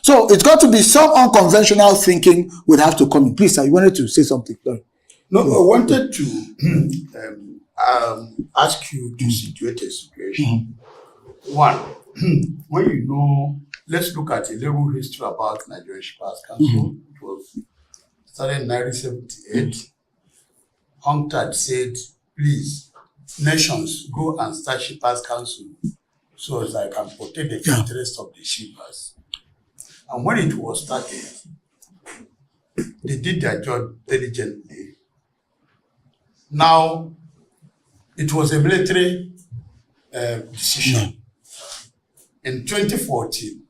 So it's got to be some unconventional thinking would have to come in. Please, sir, you wanted to say something? Sorry. No, I wanted to ask you to situate a situation. One, when you know, let's look at a little history about Nigerian Shippers Council. It was started in 1978. UNCTAD said, please, nations, go and start Shippers Council so as I can protect the interest of the shippers. And when it was started, they did their job diligently. Now, it was a military decision. In 2014,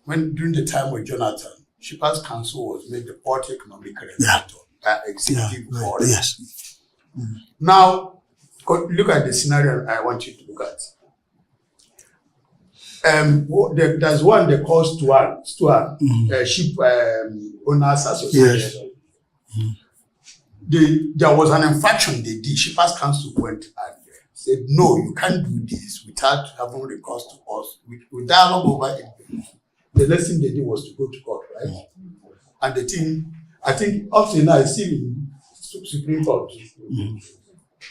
during the time of Jonathan, Shippers Council was made the Port Economic Regulator, executive board. Yes. Now, look at the scenario I want you to look at. There's one they call Stuart, Ship Owners Association. Yes. There was an infraction they did. Shippers Council went and said, no, you can't do this without having recourse to us. We dialogue over it. The next thing they did was to go to court, right? And the thing, I think up to now, it's still in Supreme Court.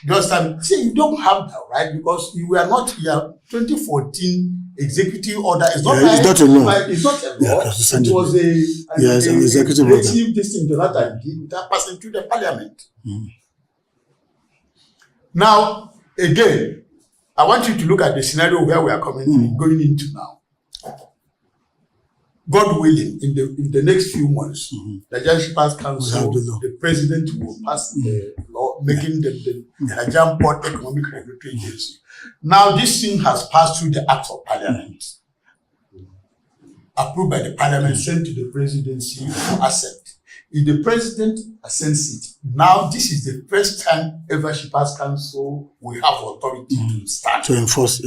Just say you don't have that, right? Because you were not here. 2014 executive order is not it's not a law. It's not a law. It was an executive order. This thing Jonathan did without passing through the parliament. Now, again, I want you to look at the scenario where we are going into now. God willing, in the next few months, the Nigerian Shippers Council, the president will pass the law making the Nigerian Port Economic Regulatory Agency. Now, this thing has passed through the Act of Parliament, approved by the Parliament, sent to the presidency for assent. If the president assents it, now this is the first time ever Shippers Council will have authority to start to enforce.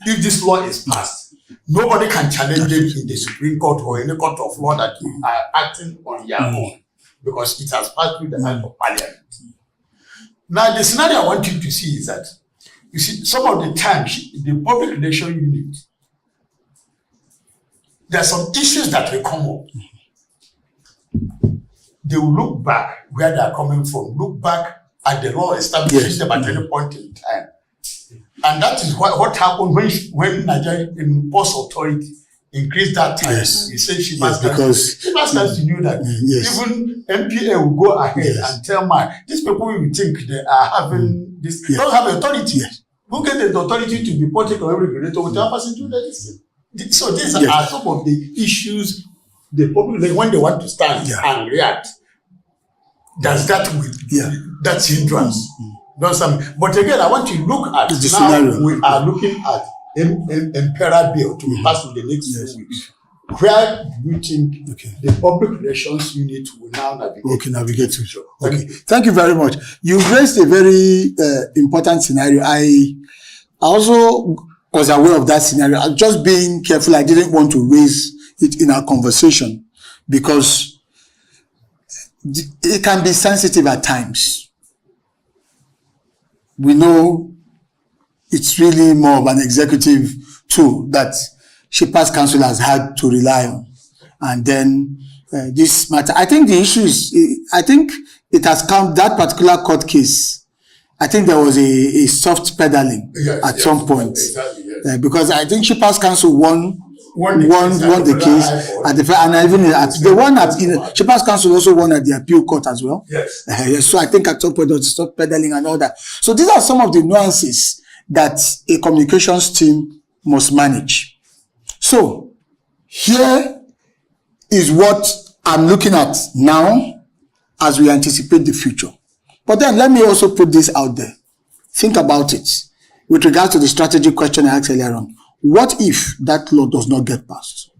If this law is passed, nobody can challenge them in the Supreme Court or any court of law that you are acting on your own. because it has passed through the hand of Parliament. Now, the scenario I want you to see is that, you see, some of the times, the public relations unit, there are some issues that will come up. They will look back where they are coming from, look back at the law established them at any point in time. And that is what happened when Nigeria in Post Authority increased that time. He said she must knew that even MPA will go ahead and tell these people will think they are having this, don't have authority. Who get the authority to be ported on every regulator without passing through the system? So these are some of the issues the public, when they want to stand and react, does that that's hindrance. But again, I want you to look at the scenario. We are looking at Imperial Bill to be passed in the next 2 weeks. Where do you think the public relations unit will now navigate to? Thank you very much. You raised a very important scenario. I also was aware of that scenario. I'm just being careful. I didn't want to raise it in our conversation because it can be sensitive at times. We know it's really more of an executive tool that Shippers Council has had to rely on. And then this matter, I think the issue is, I think it has come, that particular court case, I think there was a soft pedaling at some point. Exactly, because I think Shippers Council won the case at the, and even at the one at Shippers Council also won at the appeal court as well. Yes. So I think at some point there was soft pedaling and all that. So these are some of the nuances that a communications team must manage. So here is what I'm looking at now as we anticipate the future. But then let me also put this out there. Think about it. With regards to the strategic question I asked earlier on, what if that law does not get passed?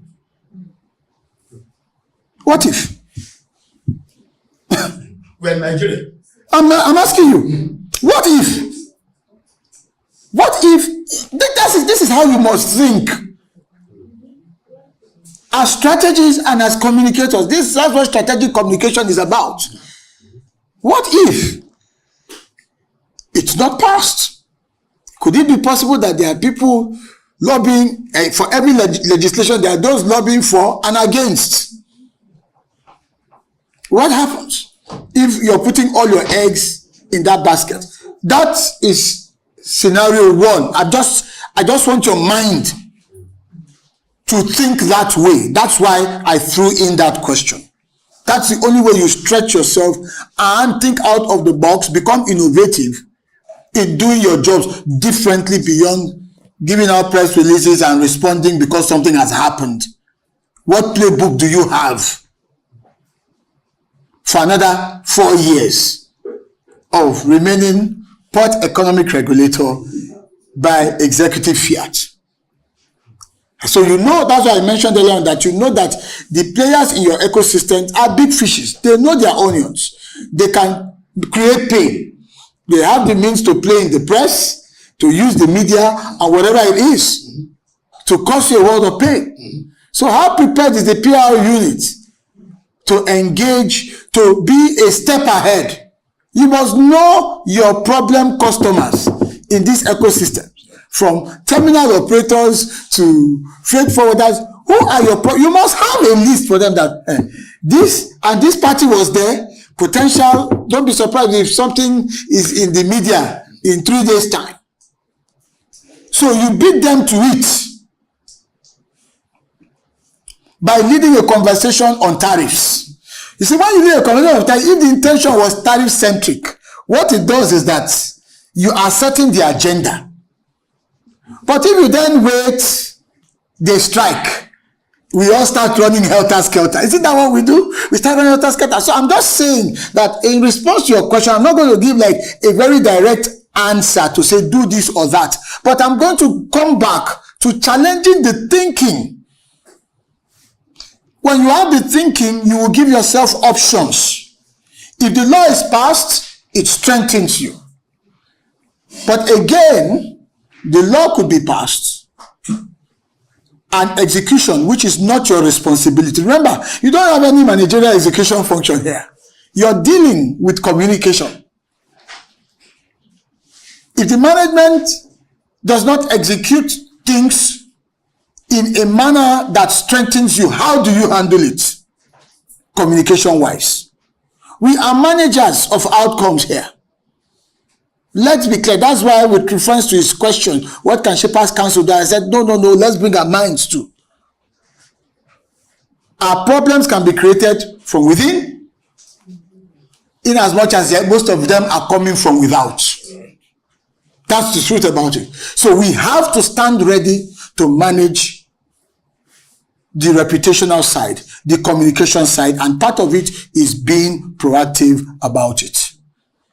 What if? We're in Nigeria. I'm asking you, what if? What if? This is how you must think. As strategists and as communicators, that's what strategic communication is about. What if it's not passed? Could it be possible that there are people lobbying for every legislation? There are those lobbying for and against. What happens if you're putting all your eggs in that basket? That is scenario one. I just want your mind to think that way. That's why I threw in that question. That's the only way you stretch yourself and think out of the box, become innovative in doing your jobs differently beyond giving out press releases and responding because something has happened. What playbook do you have for another 4 years of remaining port economic regulator by executive fiat? So you know, that's why I mentioned earlier on that you know that the players in your ecosystem are big fishes. They know their onions. They can create pain. They have the means to play in the press, to use the media, and whatever it is, to cause you a world of pain. So how prepared is the PR unit to engage, to be a step ahead? You must know your problem customers in this ecosystem. From terminal operators to freight forwarders, who are your you must have a list for them that this party was there. Potential, don't be surprised if something is in the media in 3 days' time. So you beat them to it by leading a conversation on tariffs. You see, when you lead a conversation on tariffs, if the intention was tariff-centric, what it does is that you are setting the agenda. But if you then wait, they strike, we all start running helter-skelter. Isn't that what we do? We start running helter-skelter. So I'm just saying that in response to your question, I'm not going to give like a very direct answer to say do this or that. But I'm going to come back to challenging the thinking. When you have the thinking, you will give yourself options. If the law is passed, it strengthens you. But again, the law could be passed and execution, which is not your responsibility. Remember, you don't have any managerial execution function here. you're dealing with communication. If the management does not execute things in a manner that strengthens you, how do you handle it? Communication-wise. We are managers of outcomes here. Let's be clear. That's why, with reference to his question, what can Shepherds Council do? I said, no, let's bring our minds too. Our problems can be created from within, in as much as most of them are coming from without. That's the truth about it. So we have to stand ready to manage the reputational side, the communication side, and part of it is being proactive about it.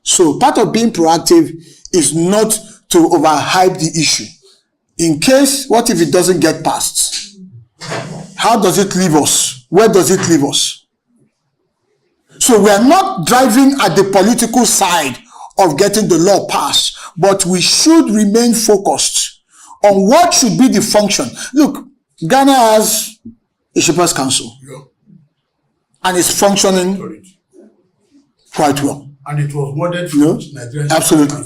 So part of being proactive is not to overhype the issue. In case, what if it doesn't get passed? How does it leave us? Where does it leave us? So we are not driving at the political side of getting the law passed, but we should remain focused on what should be the function. Look, Ghana has a Shepherds Council, and it's functioning quite well. And it was modeled from Nigerian. Absolutely.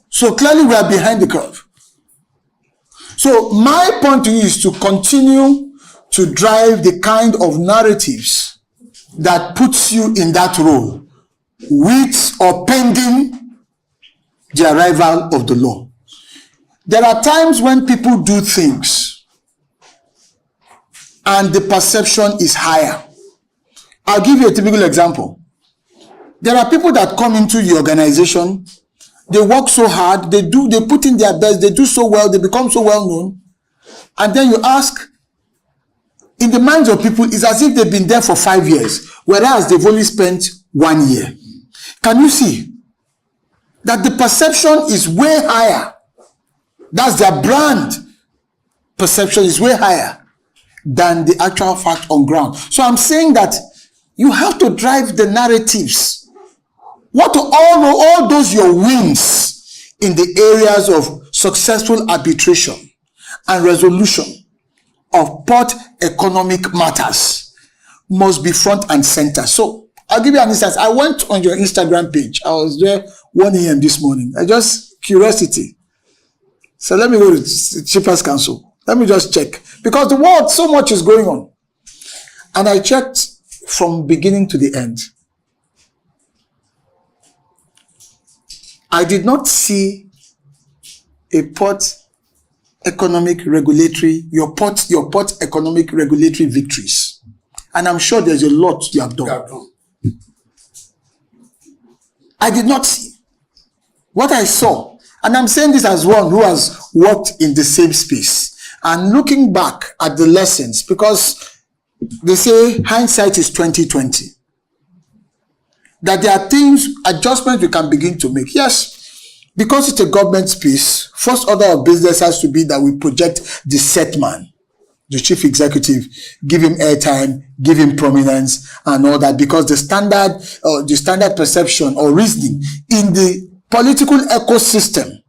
So clearly we are behind the curve. So my point to you is to continue to drive the kind of narratives that puts you in that role, with or pending the arrival of the law. There are times when people do things and the perception is higher. I'll give you a typical example. There are people that come into the organization, they work so hard, they put in their best, they do so well, they become so well known, and then you ask, in the minds of people, it's as if they've been there for 5 years, whereas they've only spent 1 year. Can you see that the perception is way higher? That's their brand perception is way higher than the actual fact on ground. So I'm saying that you have to drive the narratives. What are all those your wins in the areas of successful arbitration and resolution of port economic matters must be front and center. So I'll give you an instance. I went on your Instagram page. I was there 1 a.m. this morning. Curiosity. So let me go to Shepherds Council. Let me just check. Because the world, so much is going on. And I checked from beginning to the end. I did not see a port economic regulatory, your port economic regulatory victories. And I'm sure there's a lot you have done. I did not see. What I saw, and I'm saying this as one who has worked in the same space, and looking back at the lessons, because they say hindsight is 20/20. That there are things, adjustments we can begin to make. Yes, because it's a government space, first order of business has to be that we project the set man, the chief executive, give him airtime, give him prominence and all that, because the standard perception or reasoning in the political ecosystem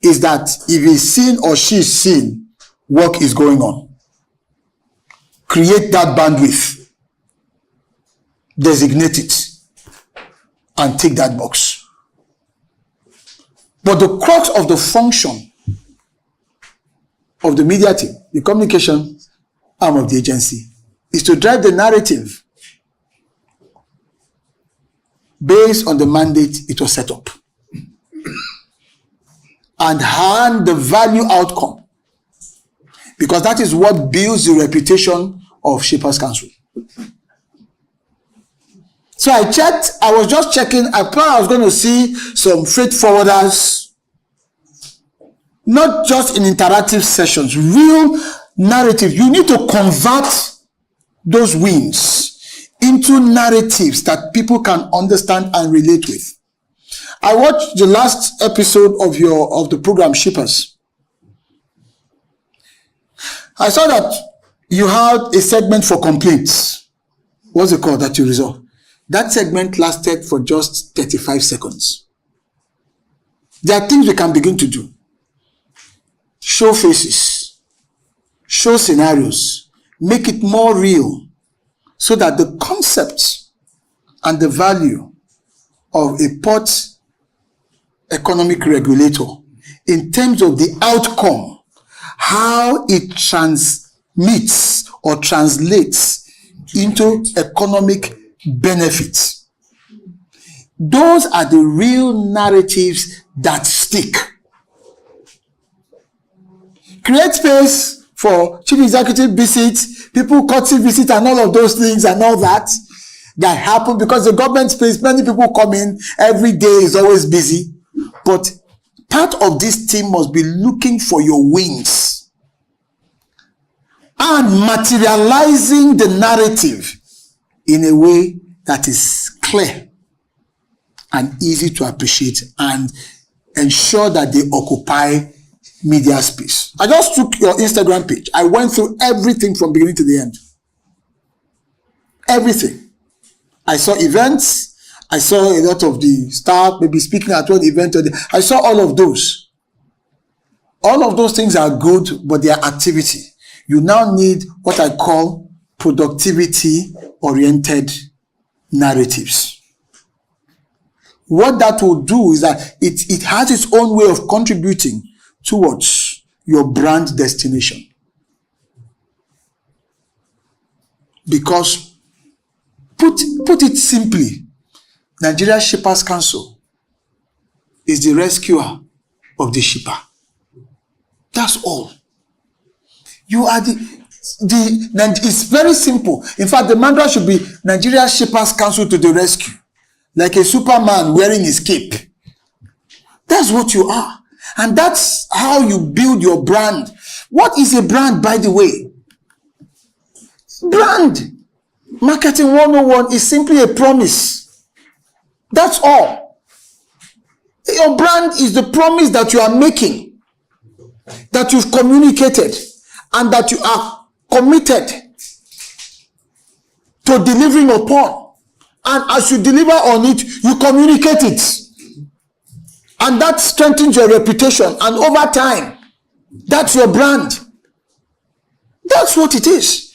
is that if he's seen or she's seen, work is going on. Create that bandwidth, designate it, and take that box. But the crux of the function of the media team, the communication arm of the agency, is to drive the narrative based on the mandate it was set up and hand the value outcome, because that is what builds the reputation of Shepherds Council. So I checked, I was just checking, I thought I was going to see some freight forwarders, not just in interactive sessions, real narrative. You need to convert those wins into narratives that people can understand and relate with. I watched the last episode of the program Shippers. I saw that you had a segment for complaints. What's it called that you resolve? That segment lasted for just 35 seconds. There are things we can begin to do. Show faces. Show scenarios. Make it more real. so that the concept and the value of a port economic regulator in terms of the outcome, how it transmits or translates into economic benefits. Those are the real narratives that stick. Create space for chief executive visits, people courtesy visit and all of those things and all that happen because the government space, many people come in, every day is always busy. But part of this team must be looking for your wins and materializing the narrative in a way that is clear and easy to appreciate and ensure that they occupy media space. I just took your Instagram page. I went through everything from beginning to the end. Everything. I saw events. I saw a lot of the staff maybe speaking at one event. I saw all of those. All of those things are good, but they are activity. You now need what I call productivity-oriented narratives. What that will do is that it has its own way of contributing towards your brand destination. Because, put it simply, Nigeria Shippers Council is the rescuer of the shipper. That's all. You are it's very simple. In fact, the mantra should be Nigeria Shippers Council to the rescue. Like a Superman wearing his cape. That's what you are. And that's how you build your brand. What is a brand, by the way? Brand. Marketing 101 is simply a promise. That's all. Your brand is the promise that you are making, that you've communicated, and that you are committed to delivering upon. And as you deliver on it, you communicate it. And that strengthens your reputation. And over time, that's your brand. That's what it is.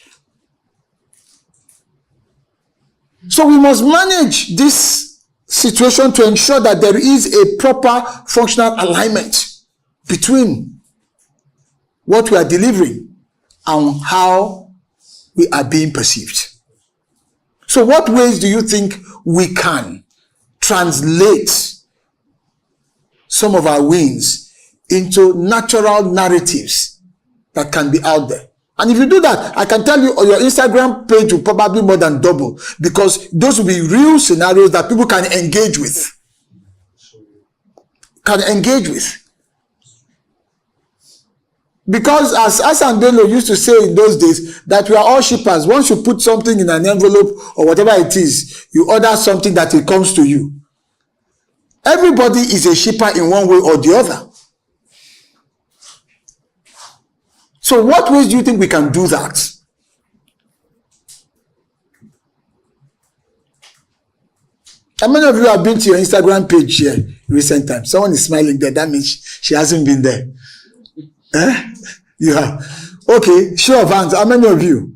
So we must manage this situation to ensure that there is a proper functional alignment between what we are delivering and how we are being perceived. So what ways do you think we can translate some of our wins into natural narratives that can be out there? And if you do that, I can tell you your Instagram page will probably more than double, because those will be real scenarios that people can engage with. Because as Hassan Bello used to say in those days, that we are all shippers. Once you put something in an envelope or whatever it is, you order something that it comes to you. Everybody is a shipper in one way or the other. So what ways do you think we can do that? How many of you have been to your Instagram page here in recent times? Someone is smiling there. That means she hasn't been there. You have. Okay, show of hands. How many of you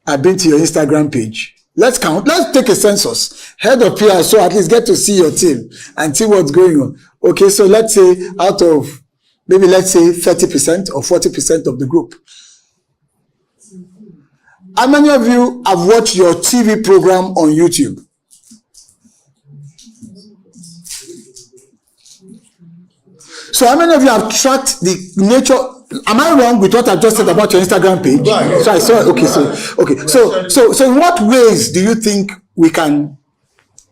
have been to your Instagram page? Let's count. Let's take a census. Head of PR, so at least get to see your team and see what's going on. Okay, so let's say out of, maybe let's say 30% or 40% of the group. How many of you have watched your TV program on YouTube? So how many of you have tracked the nature? Am I wrong with what I just said about your Instagram page? So I saw. So in what ways do you think we can?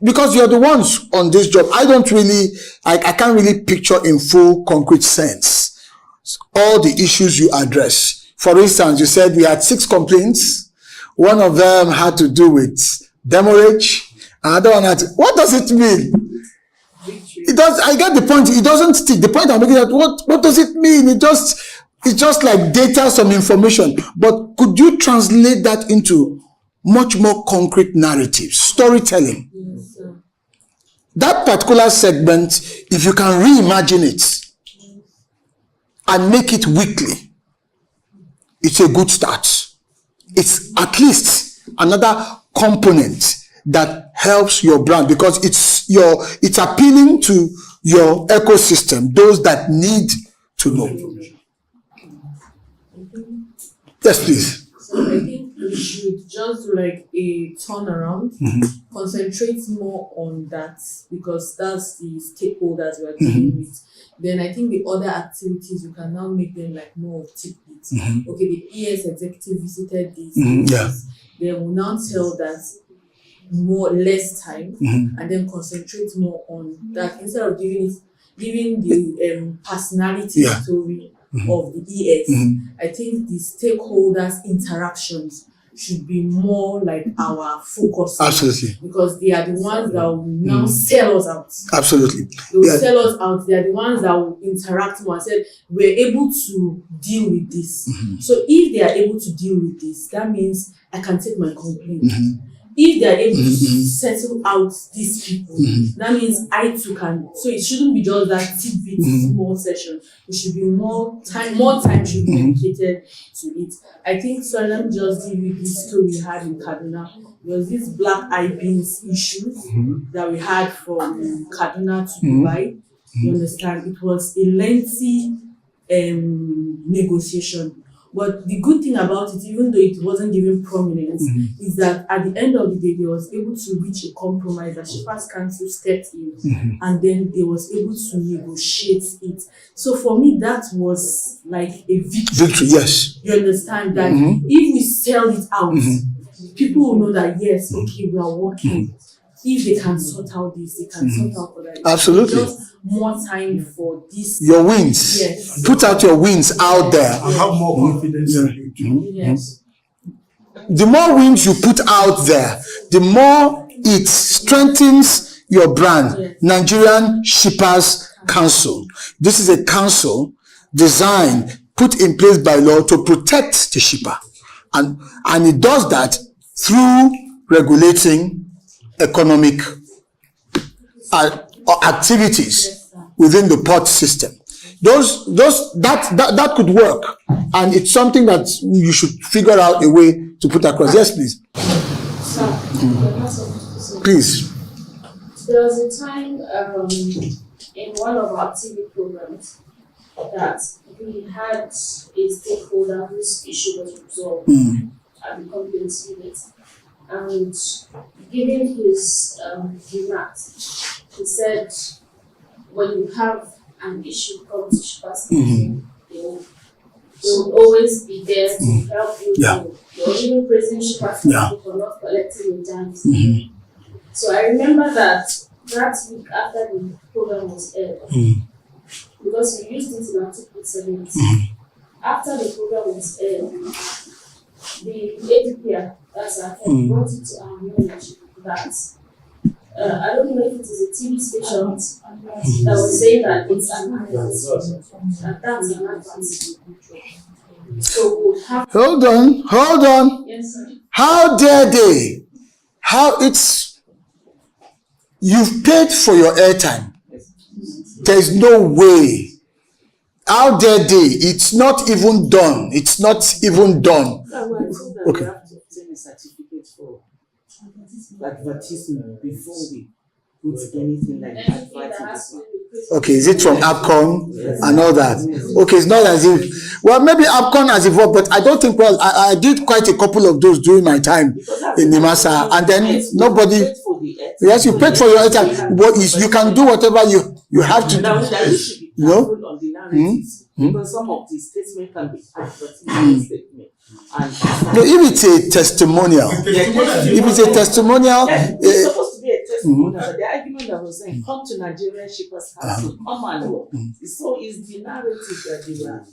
Because you're the ones on this job. I can't really picture in full concrete sense all the issues you address. For instance, you said we had 6 complaints. One of them had to do with demurrage. Another one had to, what does it mean? It does. I get the point. It doesn't stick. The point I'm making is what does it mean? It's just like data, some information. But could you translate that into much more concrete narratives, storytelling? Yes, sir. That particular segment, if you can reimagine it and make it weekly, it's a good start. It's at least another component that helps your brand, because it's appealing to your ecosystem, those that need to know. Yes, please. So I think we should just do like a turnaround, concentrate more on that, because that's the stakeholders we're dealing with. Then I think the other activities, you can now make them like more of tidbits. Okay, the ES executive visited this. They will now tell that less time, and then concentrate more on that instead of giving the personality story of the ES. I think the stakeholders' interactions should be more like our focus. Absolutely. Because they are the ones that will now sell us out. Absolutely. They will sell us out. They are the ones that will interact more and say, we're able to deal with this. So if they are able to deal with this, that means I can take my complaint. If they are able to settle out these people, that means I too can. So it shouldn't be just that tidbit small session. It should be more time should be dedicated to it. I think, so let me just give you this story we had in Kaduna. There was this black eye beans issues that we had from Kaduna to Dubai. You understand? It was a lengthy negotiation. But the good thing about it, even though it wasn't given prominence, is that at the end of the day, they was able to reach a compromise. The Shippers Council stepped in, and then they was able to negotiate it. So for me, that was like a victory. Yes. You understand that if we sell it out, people will know that yes, okay, we are working. If they can sort out this, they can sort out for that. Absolutely. Just more time for this. Your wins. Yes. Put out your wins out there. And have more confidence in you. Yes. The more wins you put out there, the more it strengthens your brand. Nigerian Shippers Council. This is a council designed, put in place by law to protect the shipper. And it does that through regulating economic activities within the port system. That could work, and it's something that you should figure out a way to put across. Yes, please. Please. There was a time in one of our TV programs that we had a stakeholder whose issue was resolved at the complaints unit. And given his remarks, he said, when you have an issue come to Shippers Council, they will always be there to help you. They're even praising Shippers Council for not collecting the times. So I remember that week after the program was aired, because we used it in Article 70. After the program was aired, the ADPR, that's our head, brought it to our knowledge that I don't know if it is a TV station that was saying that it's an advertisement, and that's an advertisement. So we'll have. Hold on. Yes, sir. How dare they? You've paid for your airtime. There's no way. How dare they? It's not even done. Okay. We have to obtain a certificate for advertisement before we put anything like advertisement. Okay, is it from APCON and all that? Okay, it's not as if, well, maybe APCON has evolved, but I don't think, well, I did quite a couple of those during my time in NIMASA, and then nobody, yes, you paid for your airtime, but you can do whatever you have to do. You know? Because some of the statements can be advertisement statement. No, if it's a testimonial, it's supposed to be a testimonial, but the argument that was saying, come to Nigerian Shippers Council, come and work. So is the narrative that they were.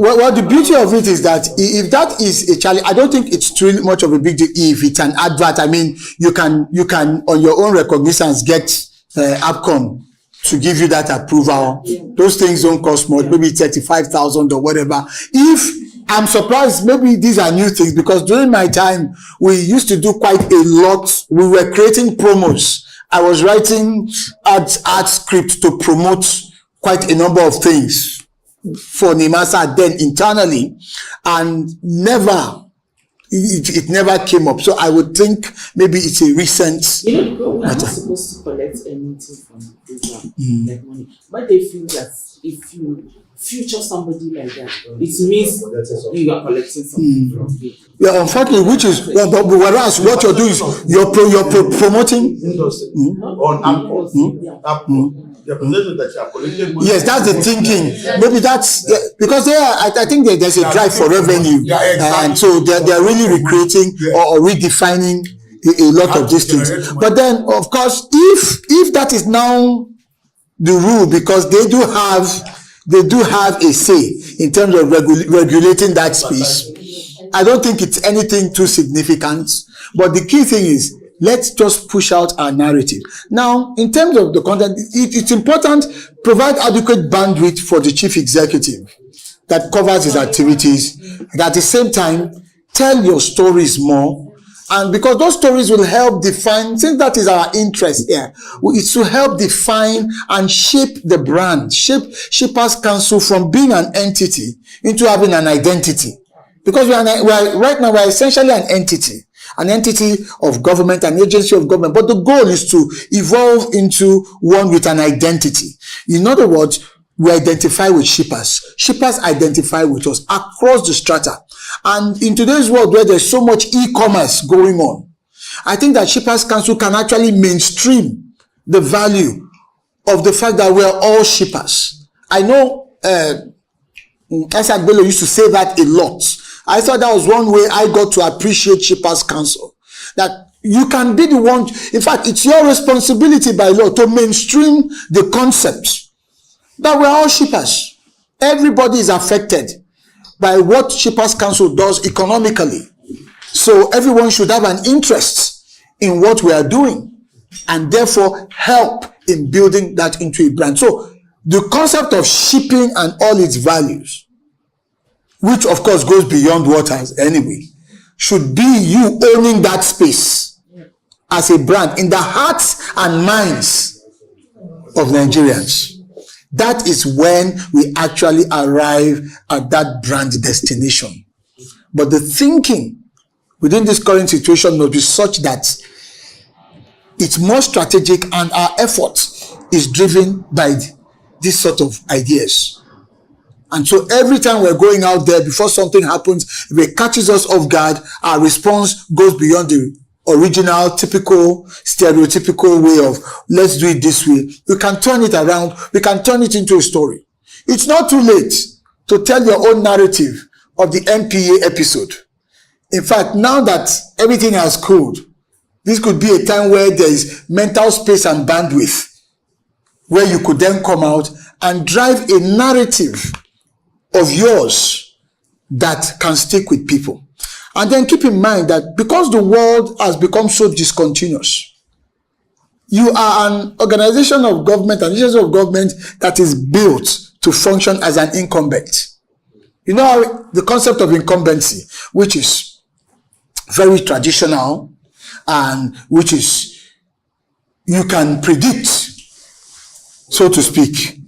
Well, the beauty of it is that if that is a challenge, I don't think it's really much of a big deal if it's an advert. I mean, you can on your own recognizance get APCON to give you that approval. Those things don't cost much, maybe 35,000 or whatever. I'm surprised, maybe these are new things, because during my time, we used to do quite a lot. We were creating promos. I was writing ad script to promote quite a number of things for NIMASA then internally, and never it never came up. So I would think maybe it's a recent. You know, we are not supposed to collect anything from the program, like money. But they feel that if you future somebody like that, it means you are collecting something from them. Yeah, unfortunately, which is but whereas what you're doing is you're promoting. Yes, that's the thinking. Maybe that's because I think there's a drive for revenue, and so they're really recreating or redefining a lot of these things. But then, of course, if that is now the rule, because they do have a say in terms of regulating that space, I don't think it's anything too significant. But the key thing is, let's just push out our narrative. Now, in terms of the content, it's important, provide adequate bandwidth for the chief executive that covers his activities. And at the same time, tell your stories more. And because those stories will help define, since that is our interest here, it's to help define and shape the brand, shape Shippers Council from being an entity into having an identity. Because right now we're essentially an entity of government, an agency of government. But the goal is to evolve into one with an identity. In other words, we identify with shippers. Shippers identify with us across the strata. And in today's world where there's so much e-commerce going on, I think that Shippers Council can actually mainstream the value of the fact that we're all shippers. I know Isaac Bello used to say that a lot. I thought that was one way I got to appreciate Shippers Council. That you can be the one, in fact, it's your responsibility by law to mainstream the concept that we're all shippers. Everybody is affected by what Shippers Council does economically. So everyone should have an interest in what we are doing and therefore help in building that into a brand. So the concept of shipping and all its values, which of course goes beyond waters anyway, should be you owning that space as a brand in the hearts and minds of Nigerians. That is when we actually arrive at that brand destination. But the thinking within this current situation must be such that it's more strategic and our effort is driven by this sort of ideas. And so every time we're going out there, before something happens, if it catches us off guard, our response goes beyond the original, typical, stereotypical way of let's do it this way. We can turn it around. We can turn it into a story. It's not too late to tell your own narrative of the NPA episode. In fact, now that everything has cooled, this could be a time where there is mental space and bandwidth, where you could then come out and drive a narrative of yours that can stick with people. And then keep in mind that because the world has become so discontinuous, you are an organization of government, an agency of government that is built to function as an incumbent. You know how the concept of incumbency, which is very traditional and which is you can predict, so to speak,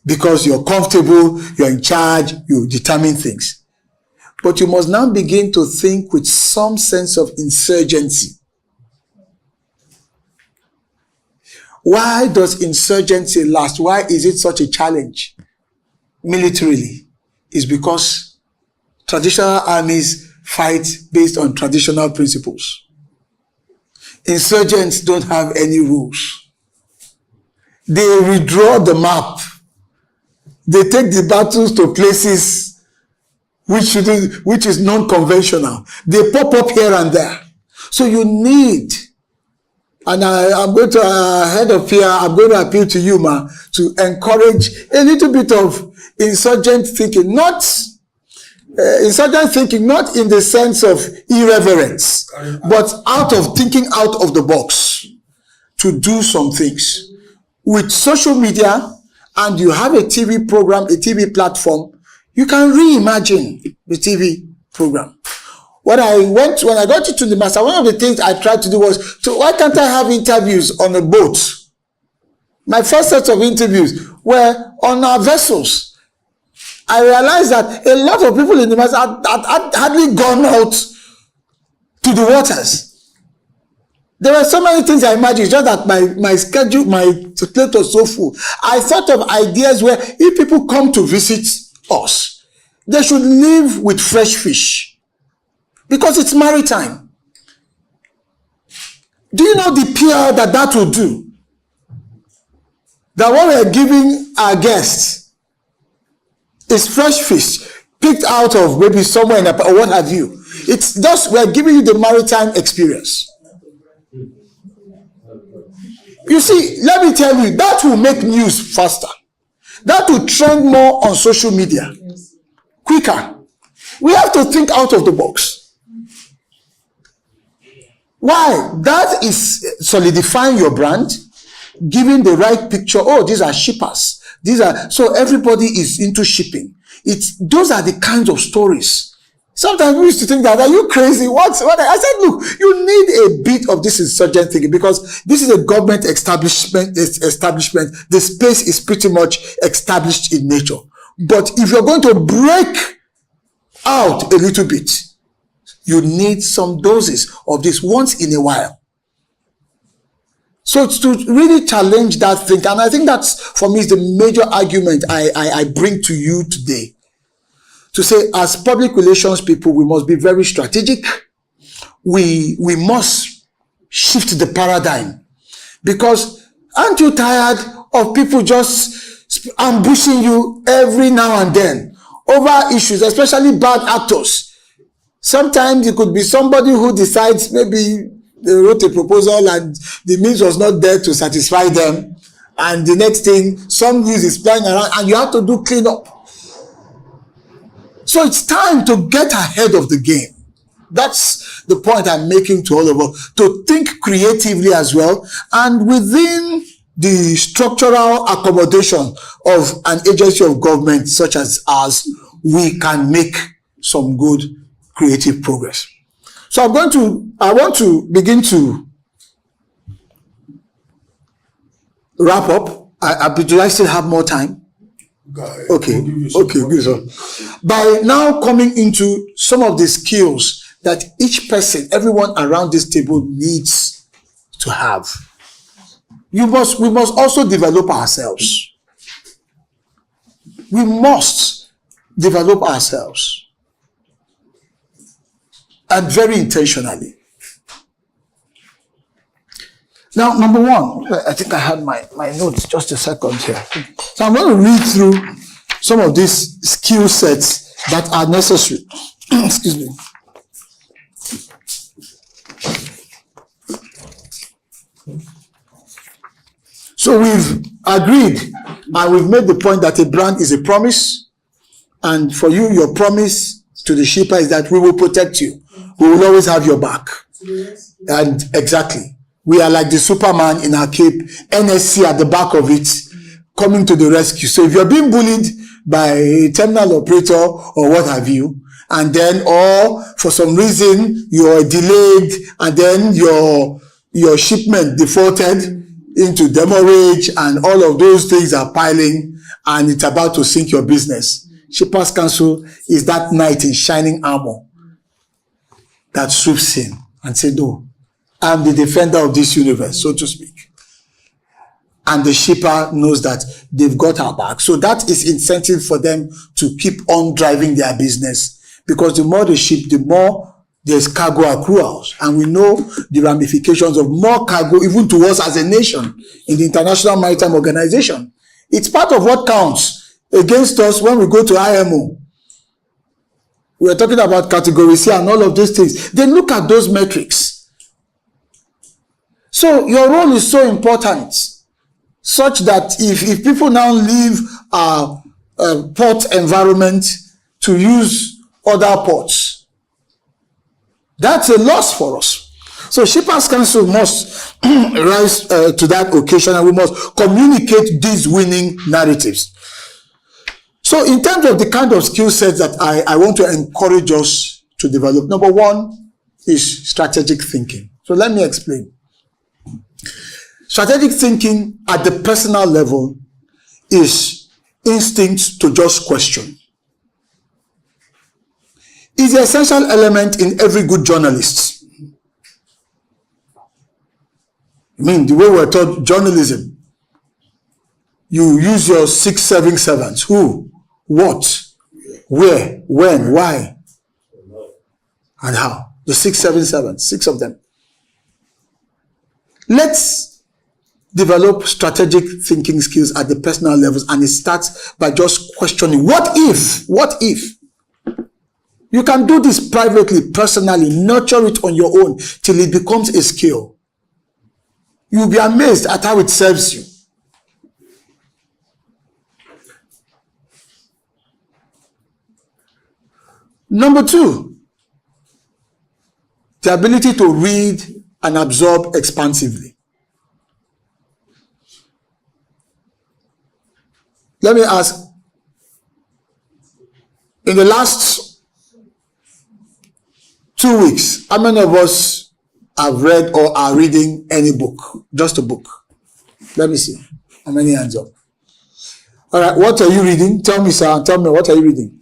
because you're comfortable, you're in charge, you determine things. But you must now begin to think with some sense of insurgency. Why does insurgency last? Why is it such a challenge militarily? It's because traditional armies fight based on traditional principles. Insurgents don't have any rules. They redraw the map. They take the battles to places which is non-conventional. They pop up here and there. So you need, and I'm going to, head of here, I'm going to appeal to you, Ma, to encourage a little bit of insurgent thinking, not in the sense of irreverence, but thinking out of the box to do some things. With social media, and you have a TV program, a TV platform, you can reimagine the TV program. When I got into the master, one of the things I tried to do was, why can't I have interviews on a boat? My first set of interviews were on our vessels. I realized that a lot of people in the master had hardly gone out to the waters. There were so many things I imagined, just that my schedule, my plate was so full. I thought of ideas where if people come to visit us, they should live with fresh fish because it's maritime. Do you know the PR that will do? That what we are giving our guests is fresh fish picked out of maybe somewhere in or what have you. It's just we are giving you the maritime experience. You see, let me tell you, that will make news faster. That will trend more on social media quicker. We have to think out of the box. Why? That is solidifying your brand, giving the right picture. Oh, these are shippers. So everybody is into shipping. Those are the kinds of stories. Sometimes we used to think that, are you crazy? What? I said, look, you need a bit of this insurgent thinking because this is a government establishment. The space is pretty much established in nature. But if you're going to break out a little bit, you need some doses of this once in a while. So it's to really challenge that thing. And I think that's, for me, is the major argument I bring to you today. To say, as public relations people, we must be very strategic. We must shift the paradigm. Because aren't you tired of people just ambushing you every now and then over issues, especially bad actors? Sometimes it could be somebody who decides maybe they wrote a proposal and the means was not there to satisfy them. And the next thing, some news is flying around and you have to do cleanup. So it's time to get ahead of the game. That's the point I'm making to all of us. To think creatively as well. And within the structural accommodation of an agency of government such as ours, we can make some good creative progress. So I want to begin to wrap up. Do I still have more time? Okay, good. So by now coming into some of the skills that each person, everyone around this table needs to have, we must also develop ourselves. We must develop ourselves, and very intentionally. Now, number one, I think I had my notes, just a second here. So I'm going to read through some of these skill sets that are necessary. Excuse me. So we've agreed and we've made the point that a brand is a promise. And for you, your promise to the shipper is that we will protect you. We will always have your back. And exactly. We are like the Superman in our cape, NSC at the back of it, coming to the rescue. So if you're being bullied by a terminal operator or what have you, and then, or for some reason, you're delayed, and then your shipment defaulted into demurrage, and all of those things are piling, and it's about to sink your business. Shippers Council is that knight in shining armor that swoops in and says, no, I'm the defender of this universe, so to speak. And the shipper knows that they've got our back. So that is incentive for them to keep on driving their business. Because the more they ship, the more there's cargo accruals. And we know the ramifications of more cargo, even to us as a nation, in the International Maritime Organization. It's part of what counts against us when we go to IMO. We're talking about category C and all of those things. They look at those metrics. So your role is so important, such that if people now leave our port environment to use other ports, that's a loss for us. So Shippers Council must rise to that occasion, and we must communicate these winning narratives. So in terms of the kind of skill sets that I want to encourage us to develop, number one is strategic thinking. So let me explain. Strategic thinking at the personal level is instinct to just question. It's the essential element in every good journalist. I mean, the way we're taught journalism, you use your 6 serving servants. Who, what, where, when, why, and how. The 6 serving servants, 6 of them. Let's develop strategic thinking skills at the personal levels, and it starts by just questioning, what if? What if? You can do this privately, personally, nurture it on your own till it becomes a skill. You'll be amazed at how it serves you. Number 2, the ability to read and absorb expansively. Let me ask, in the last 2 weeks, how many of us have read or are reading any book? Just a book. Let me see. How many hands up? All right, what are you reading? Tell me, sir. Tell me, what are you reading?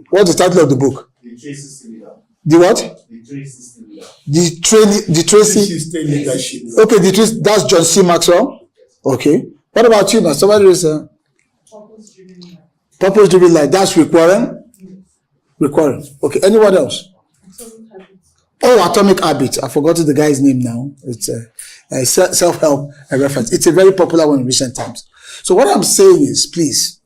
What's the title of the book? The Tracy System Leader. The what? The Tracy System Leader. The Tracy leadership. Okay, the Tracy, that's John C. Maxwell. Okay. What about you now? Somebody is Purpose Driven Life. That's Rick Warren. Rick Warren. Okay. Anyone else? Oh, Atomic Habits. I forgot the guy's name now. It's a self-help reference. It's a very popular one in recent times. So what I'm saying is, please,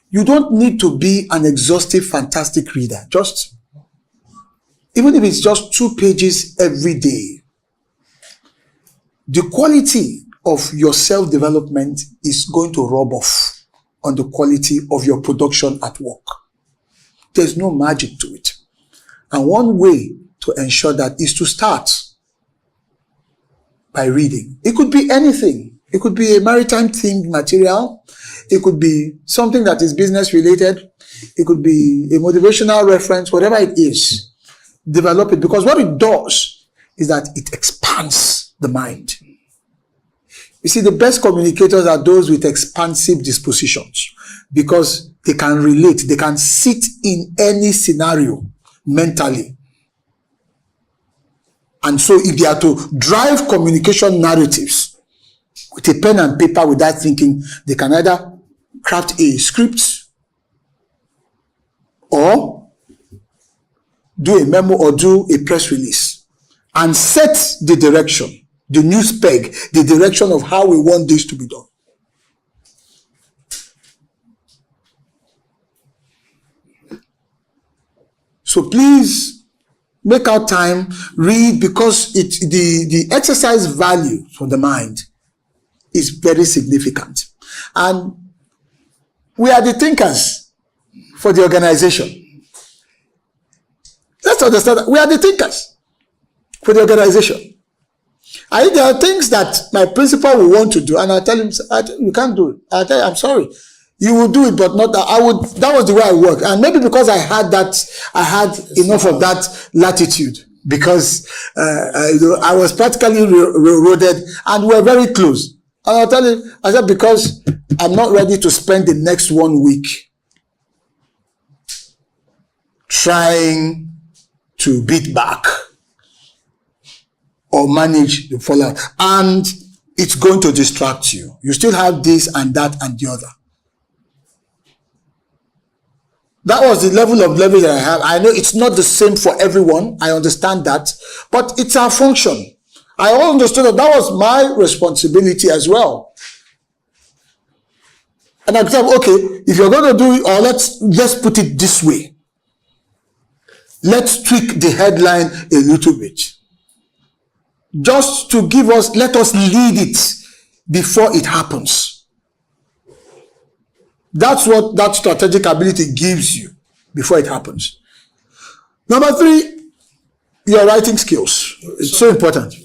you don't need to be an exhaustive, fantastic reader. Just, even if it's just 2 pages every day, the quality of your self-development is going to rub off on the quality of your production at work. There's no magic to it. And one way to ensure that is to start by reading. It could be anything. It could be a maritime themed material. It could be something that is business related. It could be a motivational reference, whatever it is. Develop it, because what it does is that it expands the mind. You see, the best communicators are those with expansive dispositions, because they can relate, they can sit in any scenario mentally. And so if they are to drive communication narratives with a pen and paper without thinking, they can either craft a script or do a memo or do a press release and set the direction, the news peg, the direction of how we want this to be done. So please make out time, read, because the exercise value for the mind is very significant. And we are the thinkers for the organization. Let's understand that we are the thinkers for the organization. And there are things that my principal will want to do, and I'll tell him, you can't do it. I'll tell you, I'm sorry. You will do it, but not that. That was the way I work. And maybe because I had enough of that latitude, because I was practically railroaded, and we were very close. And I'll tell you, I said, because I'm not ready to spend the next 1 week trying to beat back or manage the fallout. And it's going to distract you. You still have this and that and the other. That was the level of leverage that I have. I know it's not the same for everyone. I understand that. But it's our function. I all understood that was my responsibility as well. And I said, okay, if you're going to do it, or let's put it this way. Let's tweak the headline a little bit. Just to let us lead it before it happens. That's what that strategic ability gives you before it happens. Number 3, your writing skills. It's so important.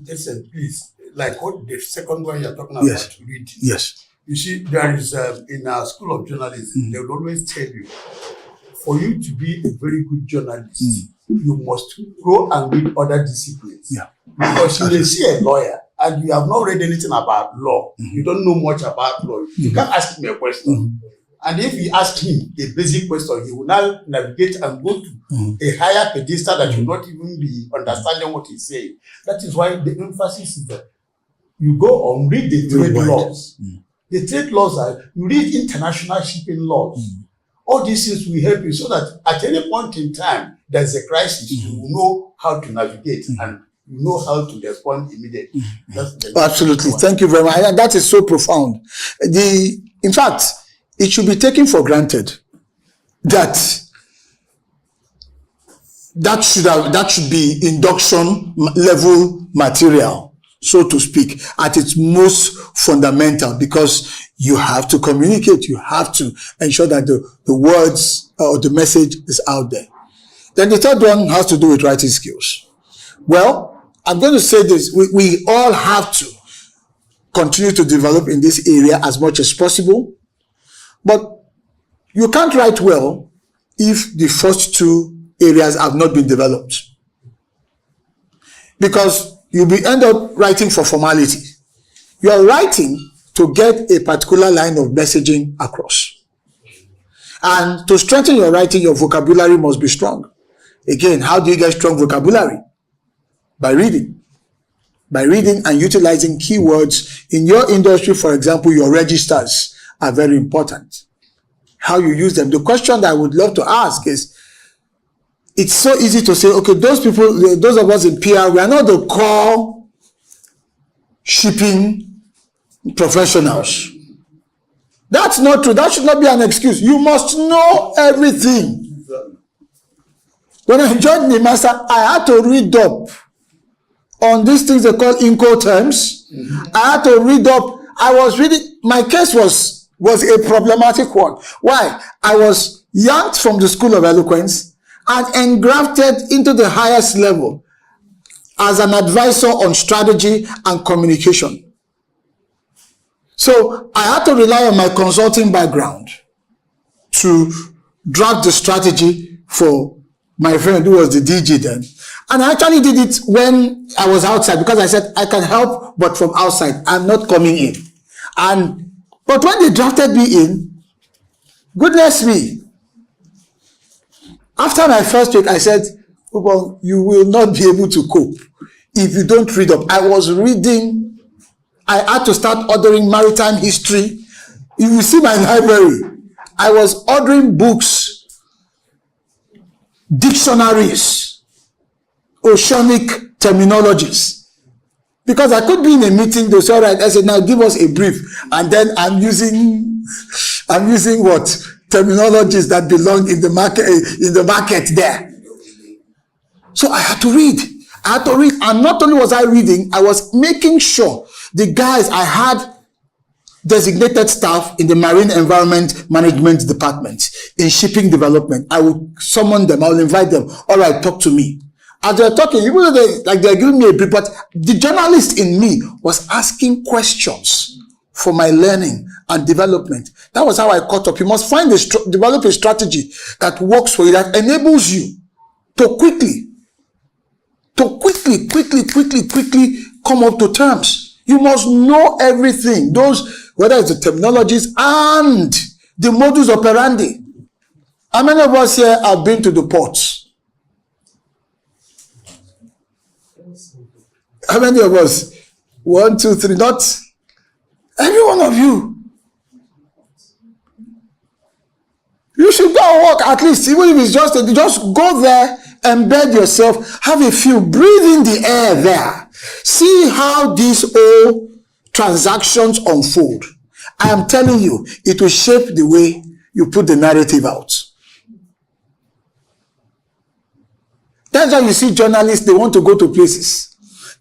Listen, please, like what the second one you're talking about, Yes. reading. Yes. You see, there is, in our school of journalism, they will always tell you, for you to be a very good journalist, you must go and read other disciplines. Yeah. Because you may see a lawyer and you have not read anything about law. You don't know much about law. You can't ask me a question. And if you ask him a basic question, he will now navigate and go to a higher pedestal that will not even be understanding what he's saying. That is why the emphasis is that you go on, read the trade laws. The trade laws are, you read international shipping laws. All these things will help you so that at any point in time, there's a crisis, you will know how to navigate and you know how to respond immediately. Absolutely. Thank you very much. And that is so profound. In fact, it should be taken for granted that should be induction level material, so to speak, at its most fundamental, because you have to communicate, you have to ensure that the words or the message is out there. Then the third one has to do with writing skills. Well, I'm going to say this, we all have to continue to develop in this area as much as possible, but you can't write well if the first two areas have not been developed. Because you'll end up writing for formality. You are writing to get a particular line of messaging across. And to strengthen your writing, your vocabulary must be strong. Again, how do you get strong vocabulary? By reading. By reading and utilizing keywords. In your industry, for example, your registers are very important. How you use them. The question that I would love to ask is, it's so easy to say, okay, those people, those of us in PR, we are not the core shipping professionals. That's not true. That should not be an excuse. You must know everything. When I joined NIMASA, I had to read up on these things they call Incoterms. I had to read up. I was reading, my case was a problematic one. Why? I was yanked from the School of Eloquence and engrafted into the highest level as an advisor on strategy and communication. So I had to rely on my consulting background to draft the strategy for my friend who was the DG then. And I actually did it when I was outside, because I said, I can help, but from outside. I'm not coming in. But when they drafted me in, goodness me, after my first week, I said, well, you will not be able to cope if you don't read up. I was reading. I had to start ordering maritime history. You will see my library. I was ordering books, dictionaries, oceanic terminologies. Because I could be in a meeting, they'll say, all right, I said, now give us a brief. And then I'm using what? Terminologies that belong in the market there. So I had to read. And not only was I reading, I was making sure the guys, I had designated staff in the Marine Environment Management Department, in shipping development. I would summon them, I will invite them. All right, talk to me. As they're talking, even though they're giving me a brief, but the journalist in me was asking questions for my learning and development. That was how I caught up. You must develop a strategy that works for you, that enables you to quickly come up to terms. You must know everything. Whether it's the terminologies and the modus operandi. How many of us here have been to the ports? How many of us? 1, 2, 3, not every one of you. You should go and walk at least, even if it's just go there, embed yourself, have a feel, breathe in the air there. See how these all transactions unfold. I am telling you, it will shape the way you put the narrative out. That's why you see journalists, they want to go to places.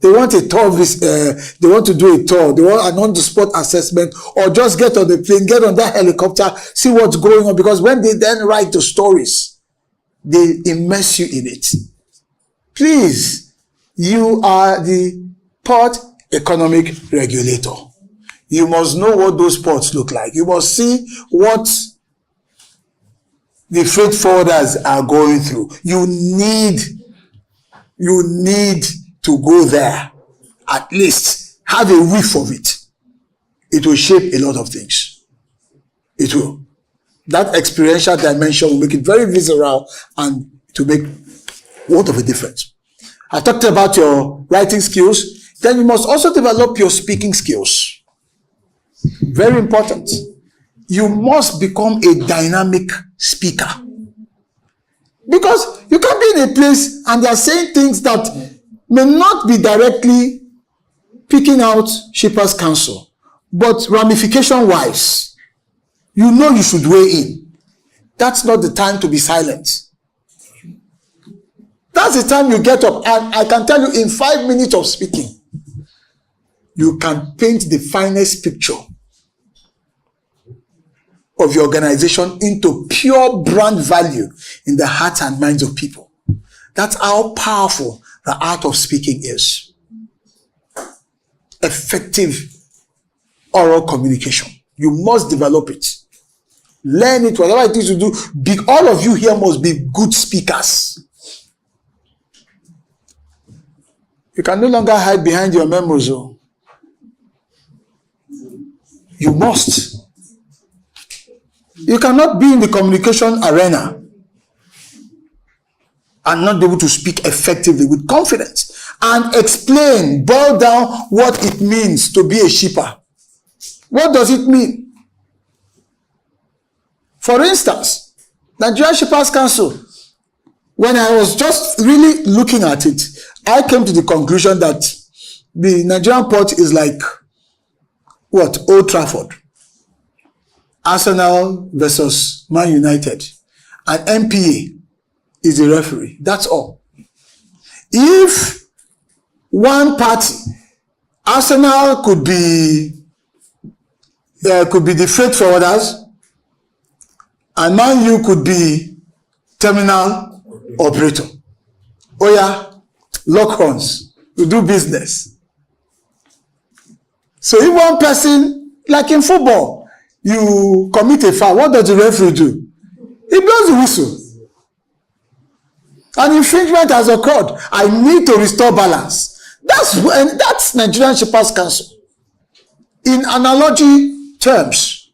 They want a tour, they want to do a tour, they want an on-the-spot assessment, or just get on the plane, get on that helicopter, see what's going on, because when they then write the stories, they immerse you in it. Please, you are the port economic regulator. You must know what those ports look like. You must see what the freight forwarders are going through. You need to go there. At least have a whiff of it. It will shape a lot of things. It will. That experiential dimension will make it very visceral and to make what of a difference. I talked about your writing skills. Then you must also develop your speaking skills. Very important. You must become a dynamic speaker. Because you can be in a place and they are saying things that may not be directly picking out Shippers Council, but ramification-wise, you know you should weigh in. That's not the time to be silent. That's the time you get up. And I can tell you in 5 minutes of speaking, you can paint the finest picture of your organization into pure brand value in the hearts and minds of people. That's how powerful the art of speaking is. Effective oral communication. You must develop it. Learn it, whatever it is you do. All of you here must be good speakers. You can no longer hide behind your memos. You must. You cannot be in the communication arena and not be able to speak effectively with confidence and explain, boil down what it means to be a shipper. What does it mean? For instance, Nigerian Shippers Council, when I was just really looking at it, I came to the conclusion that the Nigerian port is like, what, Old Trafford. Arsenal versus Man United. And MPA is the referee. That's all. If one party, Arsenal could be the freight forwarders, and Man U could be terminal operator. Oh yeah, lock horns. We do business. So if one person, like in football, you commit a foul, what does the referee do? He blows the whistle. An infringement has occurred. I need to restore balance. That's Nigerian Shippers Council. In analogy terms,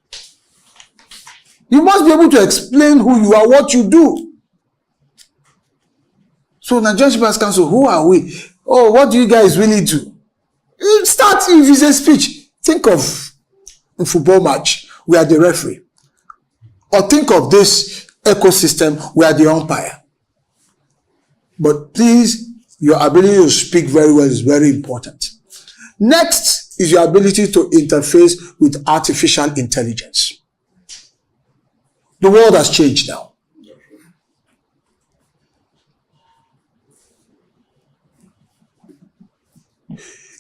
you must be able to explain who you are, what you do. So Nigerian Shippers Council, who are we? Oh, what do you guys really do? Start if it's a speech. Think of a football match. We are the referee. Or think of this ecosystem, we are the umpire. But please, your ability to speak very well is very important. Next is your ability to interface with artificial intelligence. The world has changed now.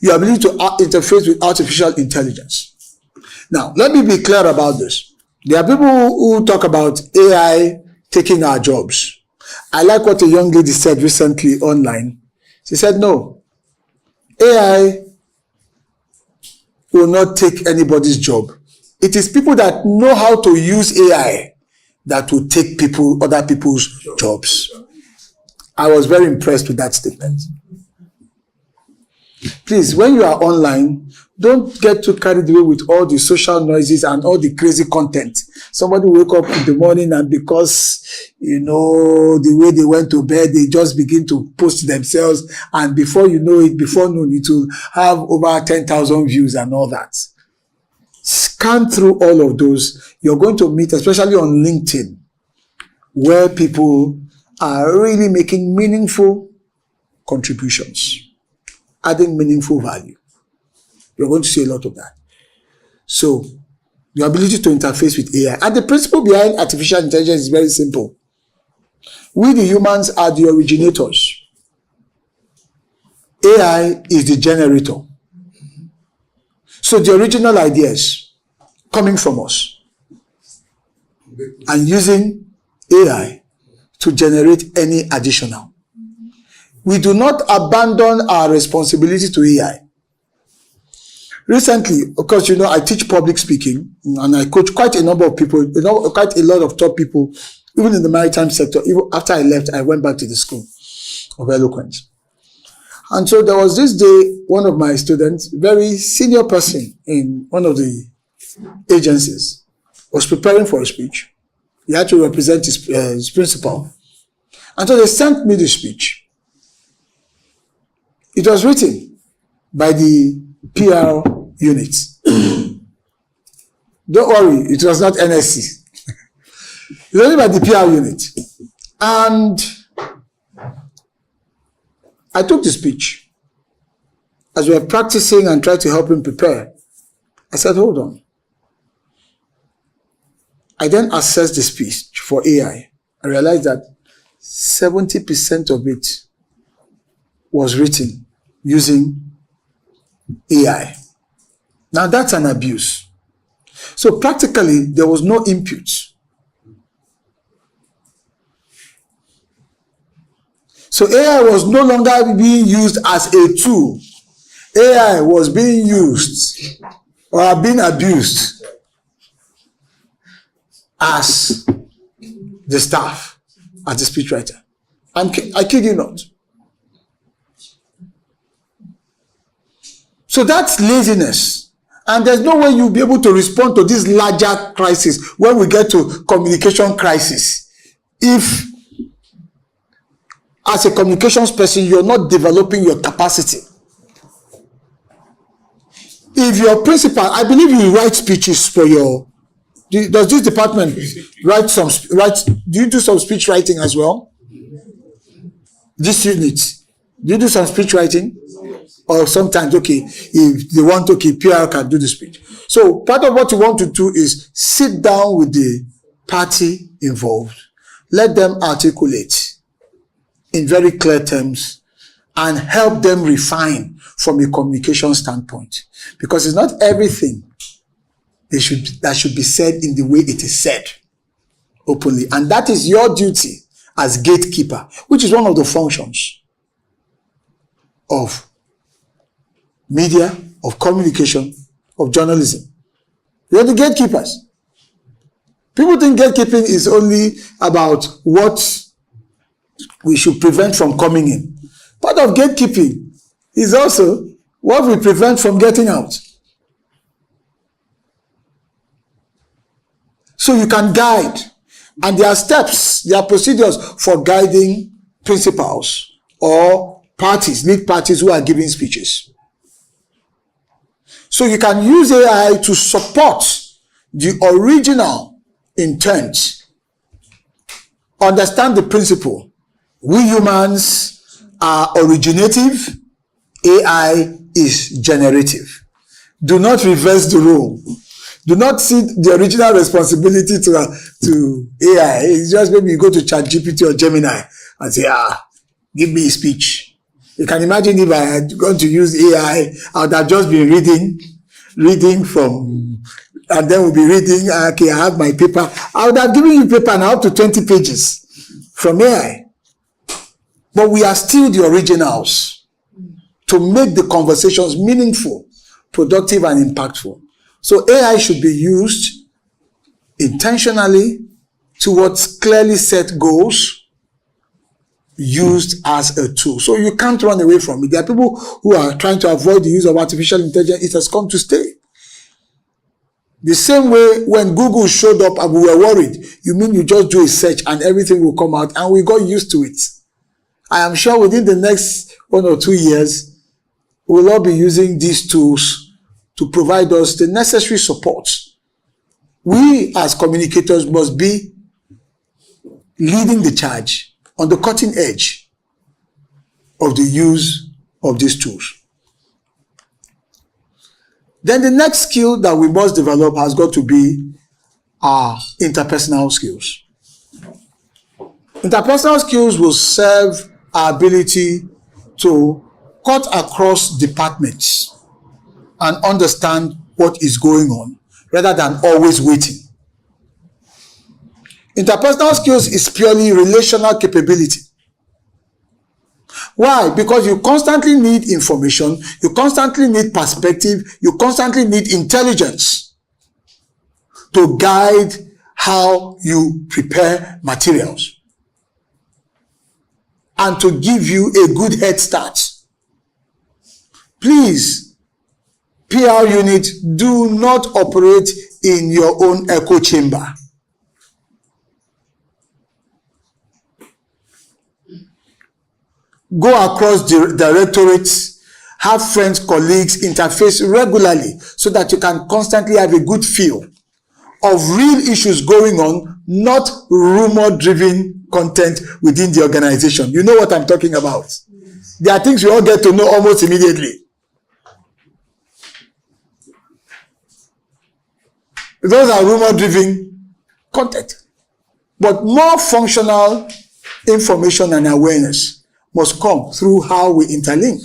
Your ability to interface with artificial intelligence. Now, let me be clear about this. There are people who talk about AI taking our jobs. I like what a young lady said recently online. She said, no, AI will not take anybody's job. It is people that know how to use AI that will take other people's jobs. I was very impressed with that statement. Please, when you are online, don't get too carried away with all the social noises and all the crazy content. Somebody wake up in the morning and because, the way they went to bed, they just begin to post themselves. And before you know it, before noon, it will have over 10,000 views and all that. Scan through all of those. You're going to meet, especially on LinkedIn, where people are really making meaningful contributions, adding meaningful value. You're going to see a lot of that. So, the ability to interface with AI. And the principle behind artificial intelligence is very simple. We, the humans, are the originators. AI is the generator. So, the original ideas coming from us and using AI to generate any additional. We do not abandon our responsibility to AI. Recently, of course, I teach public speaking and I coach quite a number of people, quite a lot of top people, even in the maritime sector. Even after I left, I went back to the school of eloquence. And so there was this day, one of my students, very senior person in one of the agencies, was preparing for a speech. He had to represent his principal. And so they sent me the speech. It was written by the PR unit. Don't worry, it was not NSC. It was written by the PR unit. And I took the speech. As we were practicing and tried to help him prepare, I said, hold on. I then assessed the speech for AI. I realized that 70% of it was written using AI. Now that's an abuse. So practically, there was no input. So AI was no longer being used as a tool. AI was being used or being abused as the staff, as the speechwriter. I kid you not. So that's laziness. And there's no way you'll be able to respond to this larger crisis when we get to communication crisis. If, as a communications person, you're not developing your capacity. If your principal, I believe you write speeches for your, does this department do you do some speech writing as well? This unit, do you do some speech writing? Or sometimes, okay, if they want, okay, PR can do the speech. So part of what you want to do is sit down with the party involved, let them articulate in very clear terms, and help them refine from a communication standpoint. Because it's not everything that should be said in the way it is said openly. And that is your duty as gatekeeper, which is one of the functions of media, of communication, of journalism. You're the gatekeepers. People think gatekeeping is only about what we should prevent from coming in. Part of gatekeeping is also what we prevent from getting out. So you can guide. And there are steps, there are procedures for guiding principals or parties, lead parties who are giving speeches. So you can use AI to support the original intent. Understand the principle. We humans are originative. AI is generative. Do not reverse the role. Do not see the original responsibility to AI. It's just maybe you go to ChatGPT or Gemini and say, give me a speech. You can imagine if I had gone to use AI, I would have just been reading from, and then we'll be reading, okay, I have my paper. I would have given you paper now up to 20 pages from AI. But we are still the originals to make the conversations meaningful, productive, and impactful. So AI should be used intentionally towards clearly set goals, used as a tool. So you can't run away from it. There are people who are trying to avoid the use of artificial intelligence. It has come to stay. The same way when Google showed up and we were worried, you mean you just do a search and everything will come out, and we got used to it. I am sure within the next 1 or 2 years, we'll all be using these tools to provide us the necessary support. We as communicators must be leading the charge on the cutting edge of the use of these tools. Then the next skill that we must develop has got to be our interpersonal skills. Interpersonal skills will serve our ability to cut across departments and understand what is going on, rather than always waiting. Interpersonal skills is purely relational capability. Why? Because you constantly need information, you constantly need perspective, you constantly need intelligence to guide how you prepare materials and to give you a good head start. Please, PR unit, do not operate in your own echo chamber. go across the directorates, have friends, colleagues, interface regularly so that you can constantly have a good feel of real issues going on, not rumor-driven content within the organization. You know what I'm talking about. There are things you all get to know almost immediately. Those are rumor-driven content. But more functional information and awareness must come through how we interlink.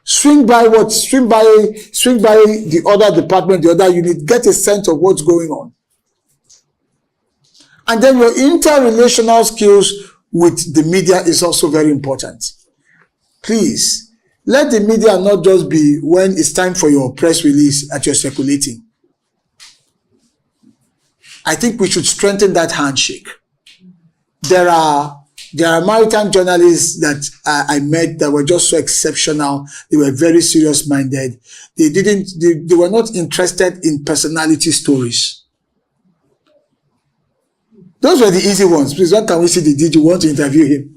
Swing by the other department, the other unit, get a sense of what's going on. And then your interrelational skills with the media is also very important. Please, let the media not just be when it's time for your press release that you're circulating. I think we should strengthen that handshake. There are maritime journalists that I met that were just so exceptional. They were very serious-minded. They were not interested in personality stories. Those were the easy ones. Please, when can we see the DG? We want to interview him.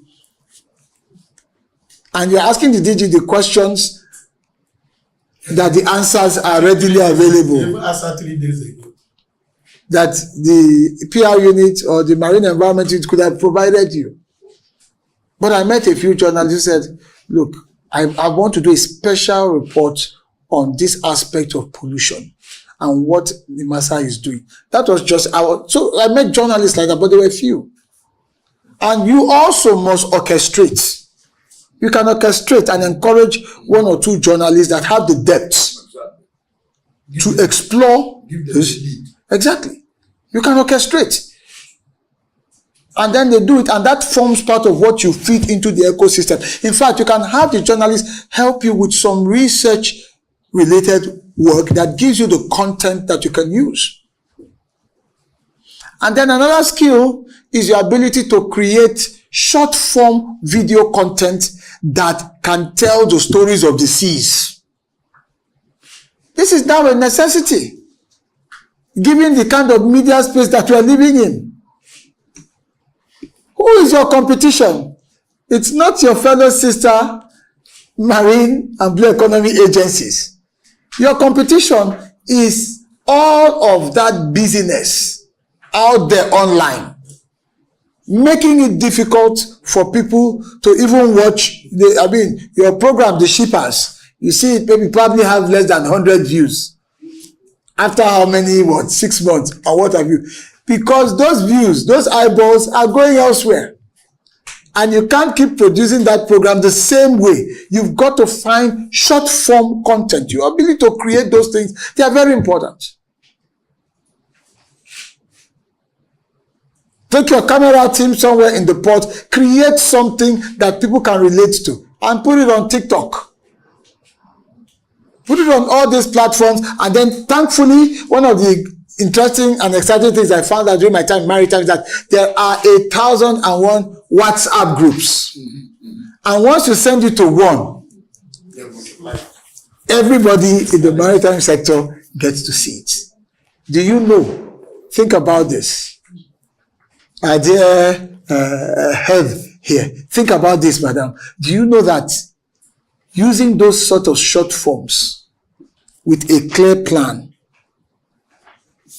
And you're asking the DG the questions that the answers are readily available. They answered 3 days ago. That the PR unit or the marine environment unit could have provided you. But I met a few journalists who said, look, I want to do a special report on this aspect of pollution and what NIMASA is doing. That was just so I met journalists like that, but there were few. And you also must orchestrate. You can orchestrate and encourage 1 or 2 journalists that have the depth to explore this. Exactly. You can orchestrate. And then they do it, and that forms part of what you feed into the ecosystem. In fact, you can have the journalists help you with some research-related work that gives you the content that you can use. And then another skill is your ability to create short-form video content that can tell the stories of the seas. This is now a necessity, given the kind of media space that we are living in. Who is your competition? It's not your fellow sister marine and blue economy agencies. Your competition is all of that business out there online, making it difficult for people to even watch your program, The Shippers. You see it probably have less than 100 views. After how many, 6 months or what have you? Because those views, those eyeballs are going elsewhere. And you can't keep producing that program the same way. You've got to find short form content. Your ability to create those things, they are very important. Take your camera team somewhere in the port, create something that people can relate to, and put it on TikTok. Put it on all these platforms, and then thankfully, one of the interesting and exciting things I found out during my time in maritime is that there are 1,001 WhatsApp groups. And once you send it to one, everybody in the maritime sector gets to see it. Do you know? Think about this. My dear head here, think about this, madam. Do you know that using those sort of short forms with a clear plan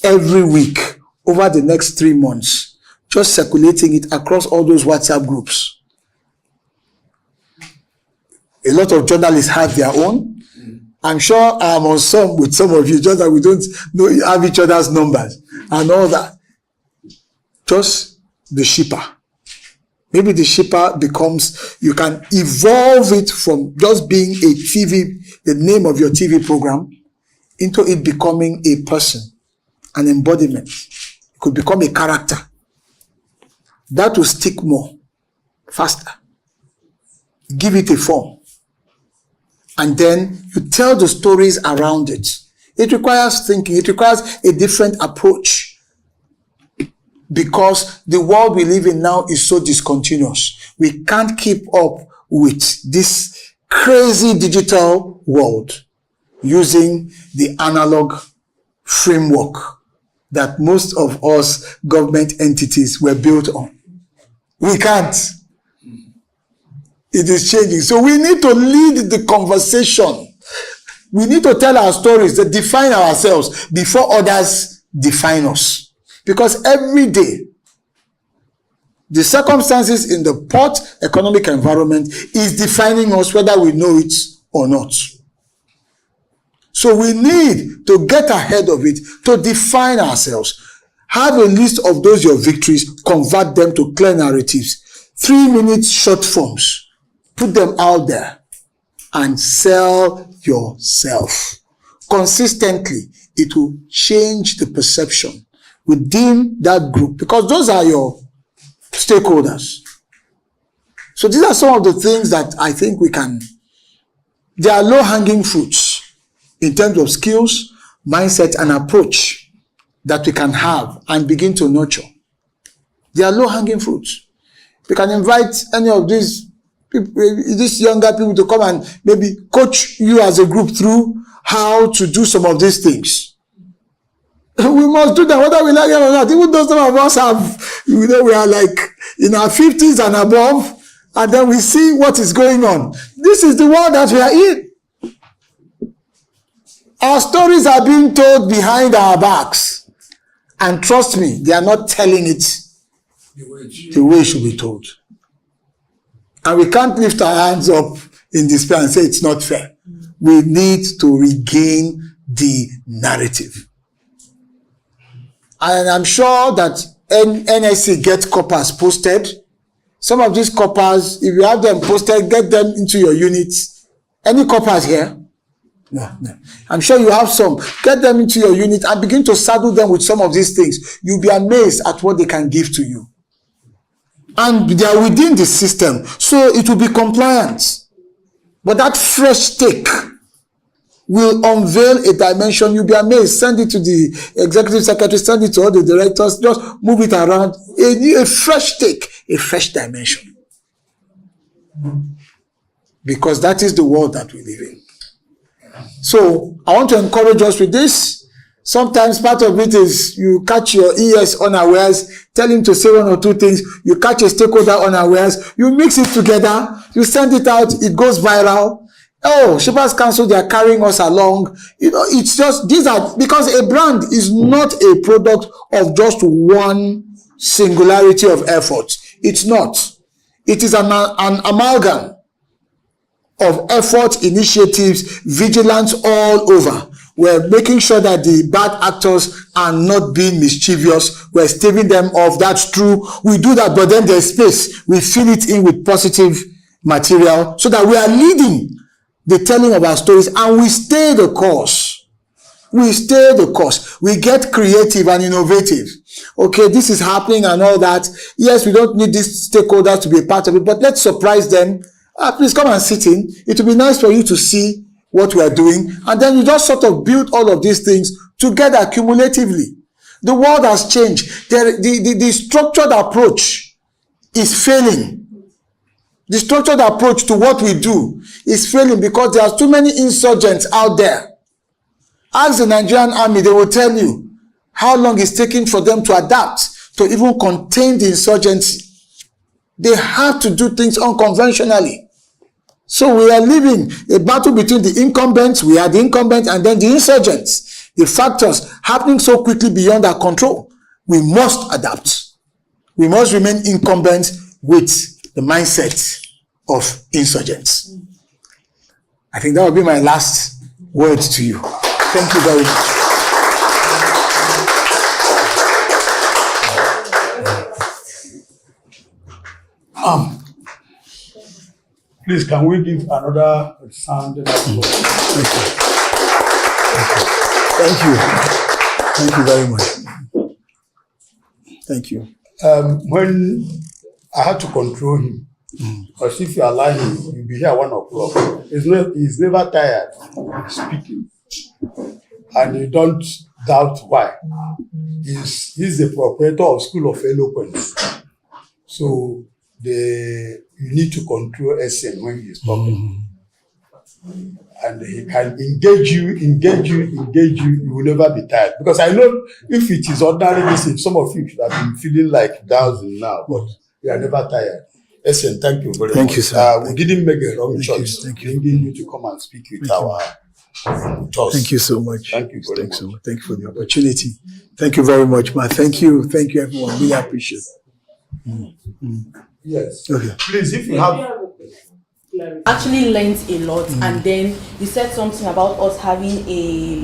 every week over the next 3 months, just circulating it across all those WhatsApp groups? A lot of journalists have their own. I'm sure I'm on some with some of you, just that we don't know, have each other's numbers and all that. Just the shipper. Maybe the shipper becomes, you can evolve it from just being a TV, the name of your TV program, into it becoming a person, an embodiment. It could become a character. That will stick more, faster. Give it a form. And then you tell the stories around it. It requires thinking. It requires a different approach. Because the world we live in now is so discontinuous. We can't keep up with this crazy digital world using the analog framework that most of us government entities were built on. We can't. It is changing. So we need to lead the conversation. We need to tell our stories, to define ourselves before others define us. Because every day, the circumstances in the post-economic environment is defining us whether we know it or not. So we need to get ahead of it, to define ourselves. Have a list of those your victories, convert them to clear narratives. 3-minute short forms. Put them out there and sell yourself. Consistently, it will change the perception within that group because those are your stakeholders. So these are some of the things that I think we can, they are low-hanging fruits in terms of skills, mindset, and approach that we can have and begin to nurture. They are low-hanging fruits. We can invite any of these people, these younger people to come and maybe coach you as a group through how to do some of these things. We must do that whether we like it or not. Even though some of us have, we are like in our 50s and above, and then we see what is going on. This is the world that we are in. Our stories are being told behind our backs. And trust me, they are not telling it the way it should be told. And we can't lift our hands up in despair and say it's not fair. We need to regain the narrative. And I'm sure that NSC gets coppers posted. Some of these coppers, if you have them posted, get them into your units. Any coppers here? No. I'm sure you have some. Get them into your unit and begin to saddle them with some of these things. You'll be amazed at what they can give to you. And they are within the system, so it will be compliant. But that fresh take will unveil a dimension. You'll be amazed. Send it to the executive secretary, send it to all the directors, just move it around. A fresh take, a fresh dimension. Because that is the world that we live in. So I want to encourage us with this. Sometimes part of it is you catch your ES unawares, tell him to say one or two things, you catch a stakeholder unawares, you mix it together, you send it out, it goes viral. Oh, Shepherds Council, they are carrying us along. It's just, these are, because a brand is not a product of just one singularity of effort. It's not. It is an amalgam of effort, initiatives, vigilance all over. We're making sure that the bad actors are not being mischievous. We're staving them off. That's true. We do that, but then there's space. We fill it in with positive material so that we are leading the telling of our stories and we stay the course. We stay the course. We get creative and innovative. Okay, this is happening and all that. Yes, we don't need these stakeholders to be a part of it, but let's surprise them. Please come and sit in. It will be nice for you to see what we are doing. And then you just sort of build all of these things together cumulatively. The world has changed. The structured approach is failing. The structured approach to what we do is failing because there are too many insurgents out there. Ask the Nigerian army, they will tell you how long it's taking for them to adapt, to even contain the insurgency. They have to do things unconventionally. So we are living a battle between the incumbents, we are the incumbents, and then the insurgents. The factors happening so quickly beyond our control. We must adapt. We must remain incumbent with the mindset of insurgents. I think that will be my last word to you. Thank you very much. Please, can we give another sound? Thank you. Thank you very much. Thank you. When I had to control him, because if you allow him, you'll be here 1 o'clock. He's never tired of speaking. And you don't doubt why. He's the proprietor of School of Eloquence. So you need to control SN when he's talking. And he can engage you, you will never be tired. Because I know if it is ordinary listening, some of you should have been feeling like dowsing now, but you are never tired. Excellent. Thank you very much. Thank you, sir. We didn't make a wrong choice. Thank you. Bringing you to come and speak with our thoughts. Thank you so much. Thank you very much. So much. Thank you for the opportunity. Thank you very much, man. Thank you. Thank you, everyone. Really appreciate it. Yes. Okay. Please, if you have. Actually learned a lot, and then you said something about us having a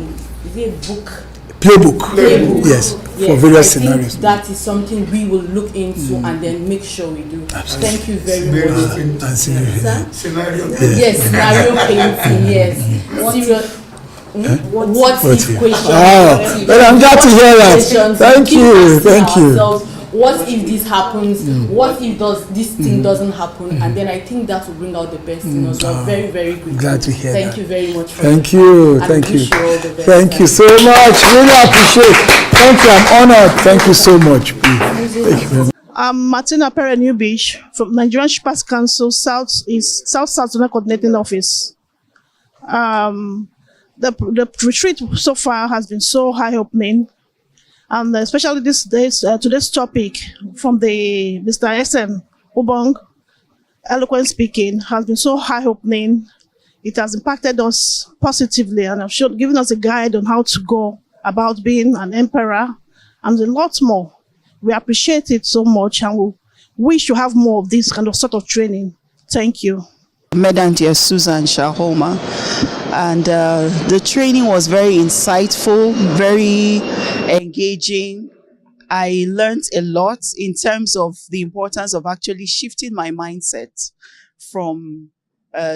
book. Playbook. Yes. For various scenarios. That is something we will look into and then make sure we do. Absolutely. Thank you very much. Scenario. Yes, scenario painting. Yes. Serious. What if question? Well, I'm glad to hear that. Thank you. Thank you. What if this happens? What if this thing doesn't happen? And then I think that will bring out the best in us. We're very, very good. Glad to hear Thank that. you very much. Thank you. Thank you. Thank you so much. Really appreciate it. Thank you. I'm honored. Thank you so much. Thank you very much. I'm Martina Pere New Beach from Nigerian Shippers Council South Zone Coordinating Office. The retreat so far has been so eye-opening. And especially today's topic from the Mr. SN Obong, eloquent speaking, has been so eye-opening. It has impacted us positively and have given us a guide on how to go about being an emperor and a lot more. We appreciate it so much and we wish to have more of this kind of sort of training. Thank you. Medantia Susan Shahoma, and the training was very insightful, very engaging. I learned a lot in terms of the importance of actually shifting my mindset from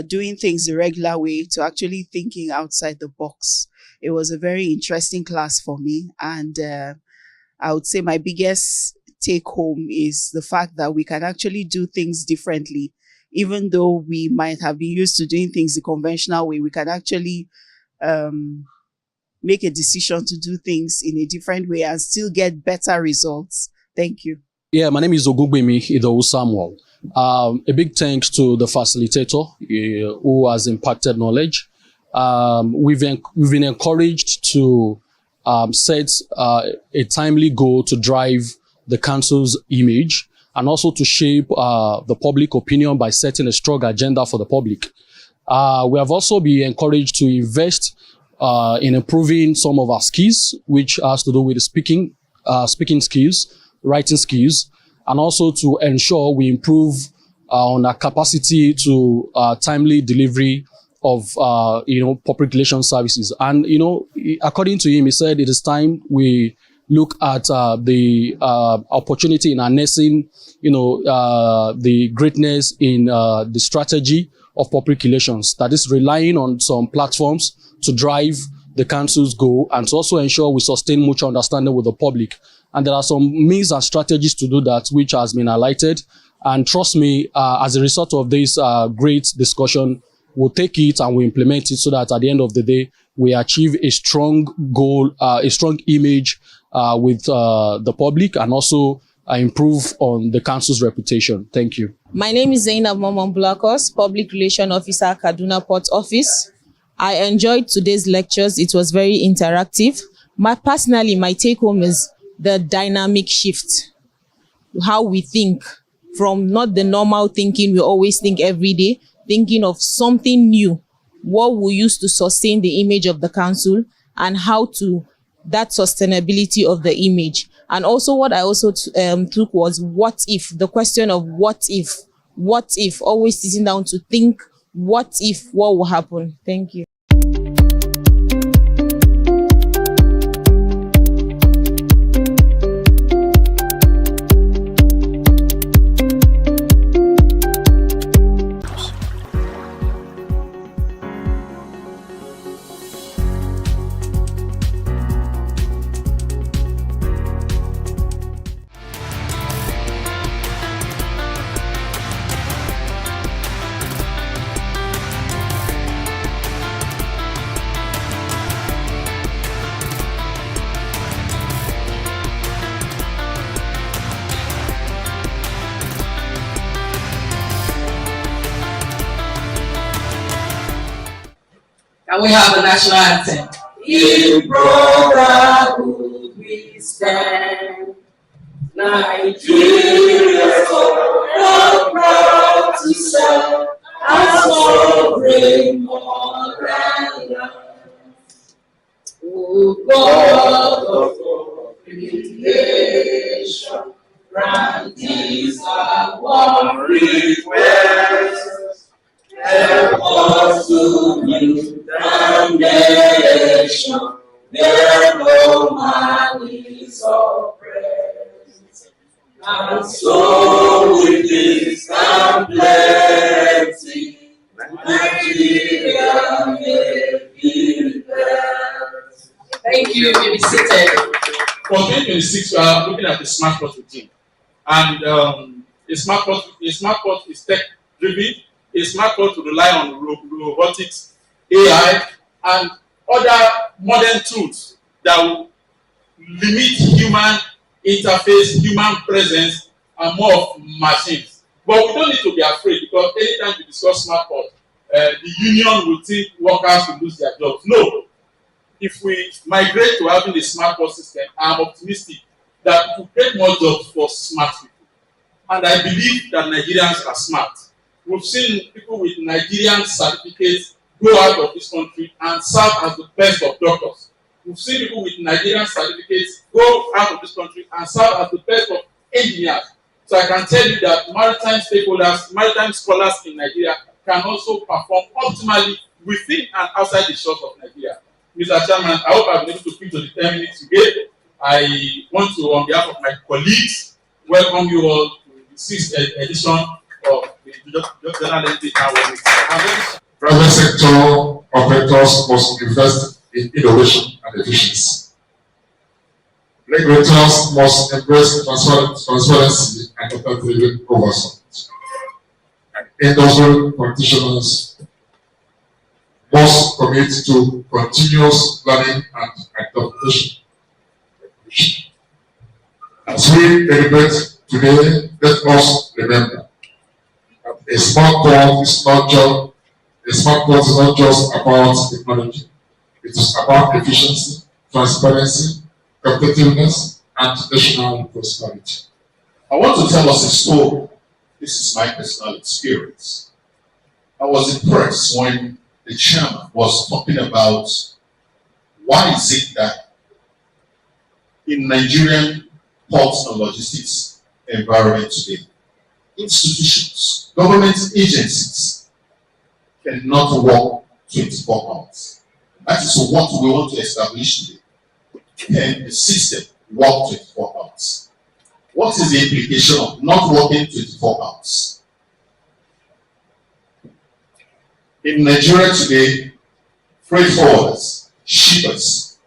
doing things the regular way to actually thinking outside the box. It was a very interesting class for me, and I would say my biggest take home is the fact that we can actually do things differently. Even though we might have been used to doing things the conventional way, we can actually make a decision to do things in a different way and still get better results. Thank you. Yeah, my name is Ogugbemi Idowu Samuel. A big thanks to the facilitator who has impacted knowledge. We've been encouraged to set a timely goal to drive the council's image, and also to shape the public opinion by setting a strong agenda for the public. We have also been encouraged to invest in improving some of our skills, which has to do with speaking skills, writing skills, and also to ensure we improve on our capacity to timely delivery of public relations services. And according to him, he said it is time we look at the opportunity in harnessing, the greatness in the strategy of public relations, that is relying on some platforms to drive the council's goal and to also ensure we sustain mutual understanding with the public. And there are some means and strategies to do that, which has been highlighted. And trust me, as a result of this great discussion, we'll take it and we'll implement it so that at the end of the day, we achieve a strong goal, a strong image with the public, and also improve on the council's reputation. Thank you. My name is Zainab Mamman Blakos, Public Relations Officer, Kaduna Port Office. I enjoyed today's lectures. It was very interactive. Personally, my take home is the dynamic shift, how we think from not the normal thinking we always think every day, thinking of something new, what we use to sustain the image of the council, and how to that sustainability of the image. And also what I also took was what if, the question of what if, always sitting down to think, what will happen? Thank you. And we have a national anthem. In brotherhood we stand, Nigeria, so proud. Nigeria may be well. Thank you. You may be seated. For 2026, we are looking at the smart port routine. And a smart port is tech-driven. A smart port will rely on robotics, AI, and other modern tools that will limit human interface, human presence, and more of machines. But we don't need to be afraid, because anytime we discuss smart port, the union will think workers will lose their jobs. No. If we migrate to having a smart port system, I'm optimistic that it will create more jobs for smart people. And I believe that Nigerians are smart. We've seen people with Nigerian certificates go out of this country and serve as the best of doctors. We've seen people with Nigerian certificates go out of this country and serve as the best of engineers. So I can tell you that maritime stakeholders, maritime scholars in Nigeria can also perform optimally within and outside the shores of Nigeria. Mr. Chairman, I hope I've been able to keep to the 10 minutes you gave. I want to, on behalf of my colleagues, welcome you all to the 6th edition of the General Entity Awareness. Private sector operators must invest in innovation and efficiency. Regulators must embrace transparency and data-driven oversight. And industry practitioners must commit to continuous learning and adaptation. As we deliberate today, let us remember that a smart port is not just about technology. It is about efficiency, transparency, competitiveness, and national prosperity. I want to tell us a story. This is my personal experience. I was impressed when the chairman was talking about why is it that in Nigerian ports and logistics environment today, institutions, government agencies cannot work 24 hours. That is what we want to establish today. Can the system work 24 hours? What is the implication of not working 24 hours? In Nigeria today, freight forwarders, shippers,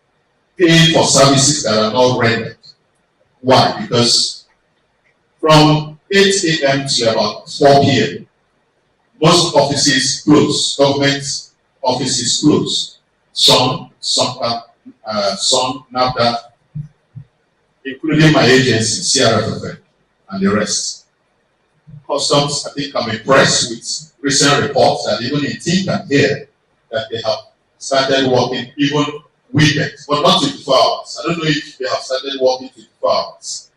pay for services that are not rendered. Why? Because from 8 a.m. to about 4 p.m., most offices close, government offices close. Some NAFDA, including my agency, CRFFN, and the rest. Customs, I think I'm impressed with recent reports that even in Think and Hear that they have started working even weekends, but not 24 hours. I don't know if they have started working 24 hours.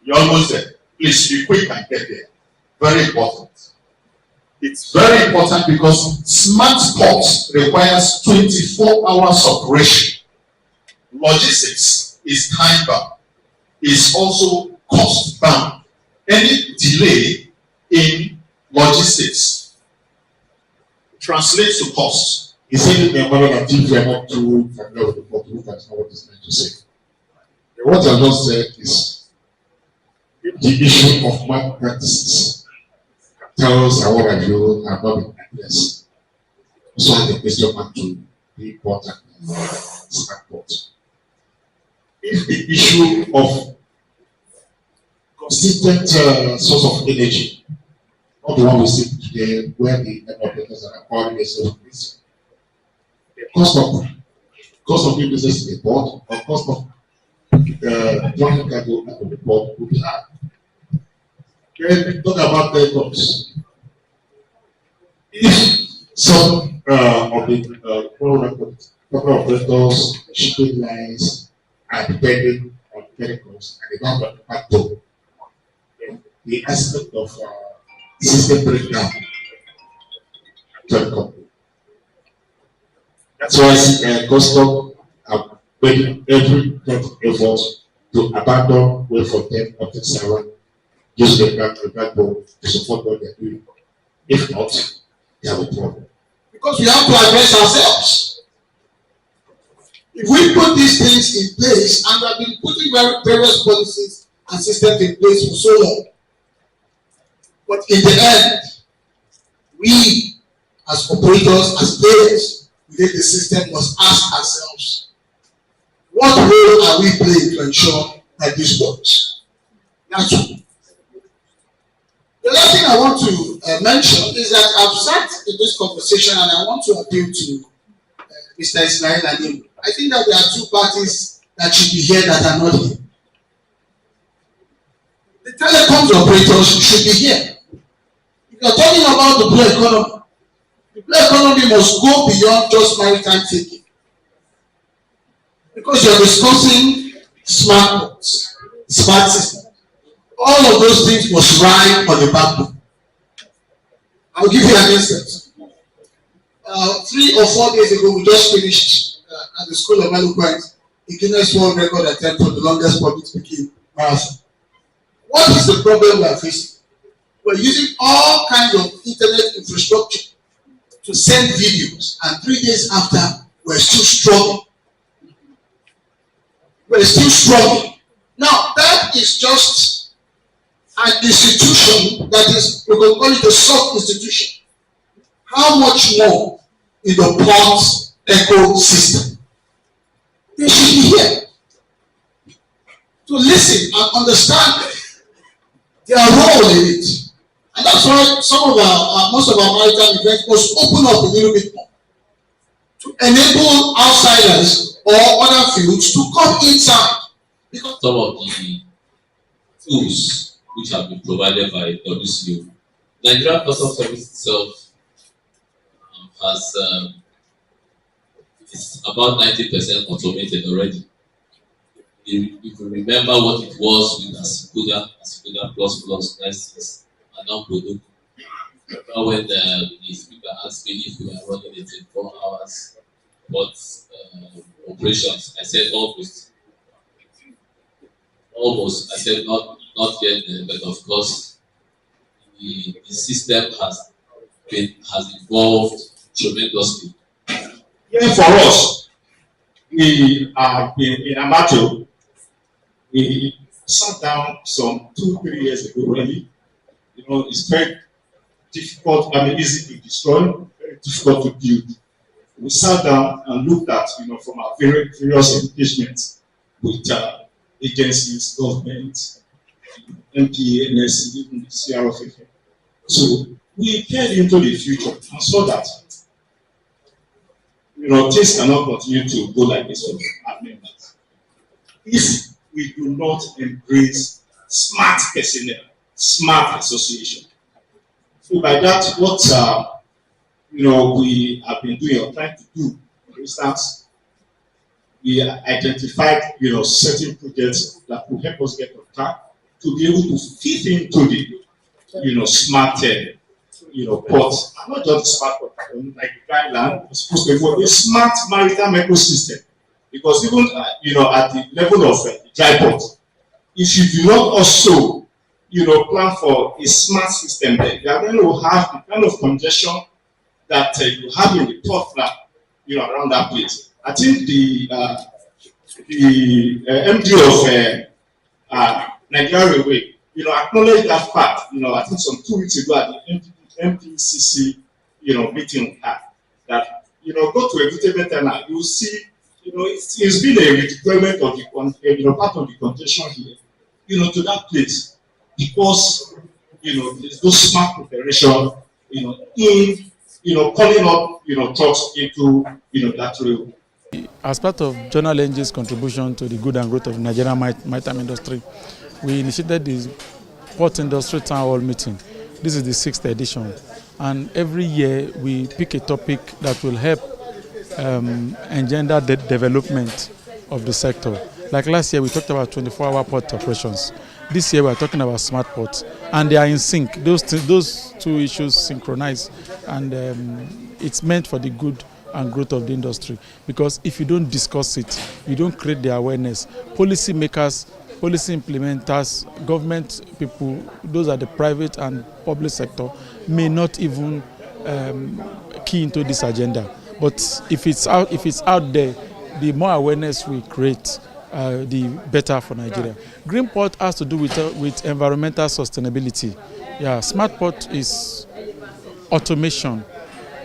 You're almost there. Please be quick and get there. Very important. It's very important because smart ports requires 24 hours operation. Logistics is time bound. It's also cost bound. Any delay in logistics translates to cost. He said the environment that if you are not too familiar with the port, you can know what he's trying to say. What I just said is the issue of malpractices. Cartels and what have you have not been addressed. So the question back to the important smart port. If the issue of consistent source of energy, not the one we see today, where the operators are acquiring a source of energy, the cost of doing business in the port, or cost of joining cargo at the port would be high. Then talk about telecoms. If some of the operators, shipping lines are depending on telecoms and they don't have the backbone, the aspect of system breakdown telecom. That's why Custom are making every effort to abandon way for them of the server, use the backbone to support what they're doing. If not, they have a problem. Because we have to address ourselves. If we put these things in place, and we have been putting various policies and systems in place for so long, but in the end, we as operators, as players within the system, must ask ourselves, what role are we playing to ensure that this works? That's one. The other thing I want to mention is that I've sat in this conversation and I want to appeal to Mr. Ismail Anim. I think that there are two parties that should be here that are not here. The telecoms operators should be here. If you're talking about the blue economy, the blue economy must go beyond just maritime thinking. Because you're discussing smart systems. All of those things must ride on the backbone. I'll give you an instance. 3 or 4 days ago, we just finished at the School of Eloquence a Guinness World Record attempt for the longest public speaking marathon. What is the problem we are facing? We're using all kinds of internet infrastructure to send videos, and 3 days after, we're still struggling. We're still struggling. Now, that is just an institution that is, we can call it a soft institution. How much more in the port ecosystem? They should be here to listen and understand their role in it. And that's why some of most of our maritime events must open up a little bit more to enable outsiders or other fields to come inside. Because some of the tools which have been provided by WCO. Nigerian Customs Service itself has it's about 90% automated already. If you remember what it was with Asikuda plus 96 and now Product. When the speaker asked me if we are running it in 4 hours, what operations, I said almost. I said not yet, but of course, the system has evolved tremendously. Yeah, for us, we have been in Amato. We sat down some 2-3 years ago, really. You know, it's very difficult, easy to destroy, very difficult to build. We sat down and looked at, from our various engagements with agencies, government, MPA, NSC, even the CRFF. So we peered into the future and saw that things cannot continue to go like this for our members. If we do not embrace smart personnel, smart association. So by that, what we have been doing or trying to do, for instance, we identified certain projects that will help us get on track to be able to fit into the smart ports, and not just smart port, like the guideline is supposed to be a smart maritime ecosystem. Because even at the level of the dry port, if you do not also plan for a smart system there, you are going to have the kind of congestion that you have in the port now, around that place. I think the MD of Nigeria Railway, acknowledged that fact. I think some 2 weeks ago at the MPCC, meeting we had, that go to a Vitamin Tunnel, you will see, it's been a redeployment of the part of the congestion here, to that place, because there's no smart preparation, in calling up, trucks into that railway. As part of Journal NG's contribution to the good and growth of the Nigerian maritime industry, we initiated the Port Industry Town Hall meeting. This is the 6th edition, and every year we pick a topic that will help engender the development of the sector. Like last year, we talked about 24-hour port operations. This year, we are talking about smart ports, and they are in sync. Those two issues synchronize, and it's meant for the good and growth of the industry. Because if you don't discuss it, you don't create the awareness. Policy makers, policy implementers, government people, those are the private and public sector, may not even key into this agenda. But if it's out there, the more awareness we create, the better for Nigeria. Green port has to do with environmental sustainability. Yeah, smart port is automation.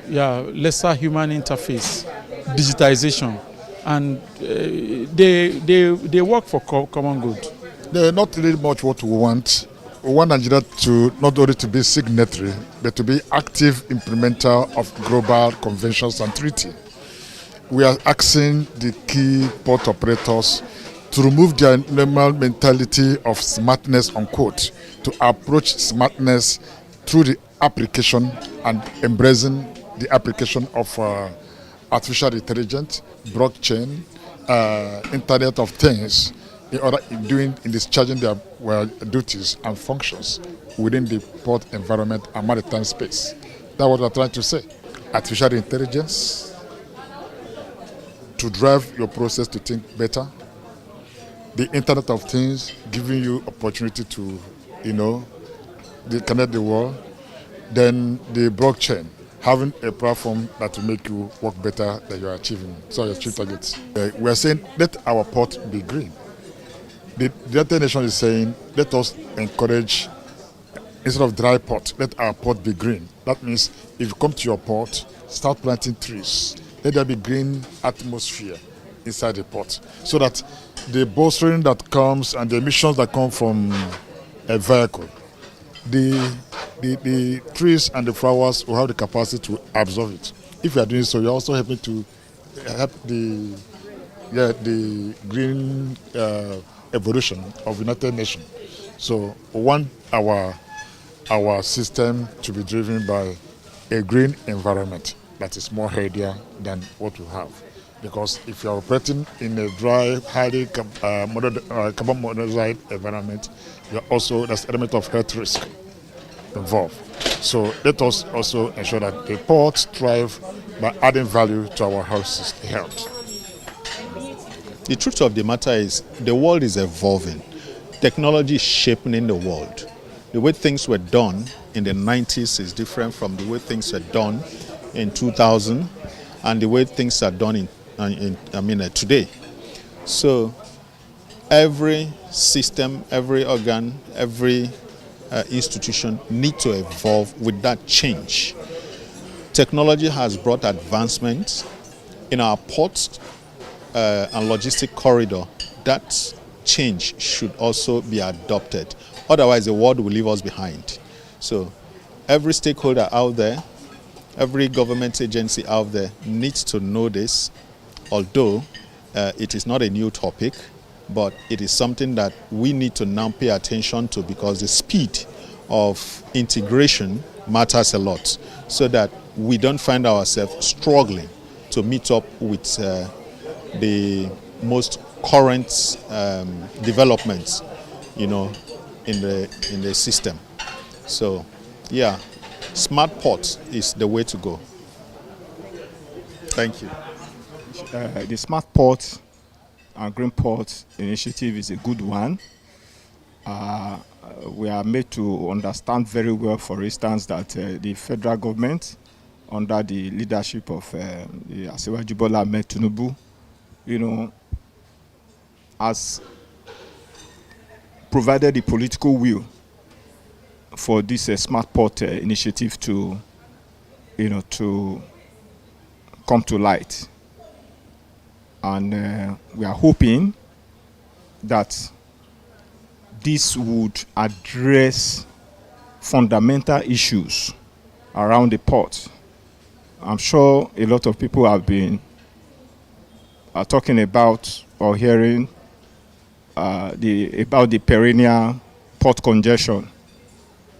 lesser human interface, digitization, and they work for common good. They're not really much what we want. We want Nigeria to not only to be signatory, but to be active implementer of global conventions and treaties. We are asking the key port operators to remove their normal mentality of smartness, unquote, to approach smartness through the application and embracing the application of artificial intelligence, blockchain, Internet of Things, in discharging their duties and functions within the port environment and maritime space. That's what we're trying to say. Artificial intelligence to drive your process to think better. The Internet of Things giving you opportunity to, connect the world. Then the blockchain, having a platform that will make you work better than you are achieving. So your achieve targets. We are saying let our port be green. The United Nations is saying let us encourage, instead of dry port, let our port be green. That means if you come to your port, start planting trees. Let there be green atmosphere inside the port, so that the bolstering that comes and the emissions that come from a vehicle, the trees and the flowers will have the capacity to absorb it. If you are doing so, you're also helping to help the green evolution of the United Nations. So we want our system to be driven by a green environment that is more healthier than what we have. Because if you're operating in a dry, highly carbon monoxide environment, there's an element of health risk involved. So let us also ensure that the ports thrive by adding value to our health. The truth of the matter is the world is evolving. Technology is shaping the world. The way things were done in the 90s is different from the way things were done in 2000 and the way things are done today. So every system, every organ, every institution need to evolve with that change. Technology has brought advancements in our ports and logistic corridor. That change should also be adopted. Otherwise, the world will leave us behind. So every stakeholder out there, every government agency out there needs to know this, although it is not a new topic, but it is something that we need to now pay attention to, because the speed of integration matters a lot, so that we don't find ourselves struggling to meet up with the most current developments, in the system. So, yeah, smart ports is the way to go. Thank you. The Smart Port and Green Port initiative is a good one. We are made to understand very well, for instance, that the federal government, under the leadership of the Asiwaju Bola Ahmed Tinubu, has provided the political will for this Smart Port initiative to, to come to light. And we are hoping that this would address fundamental issues around the port. I'm sure a lot of people have been talking about or hearing about the perennial port congestion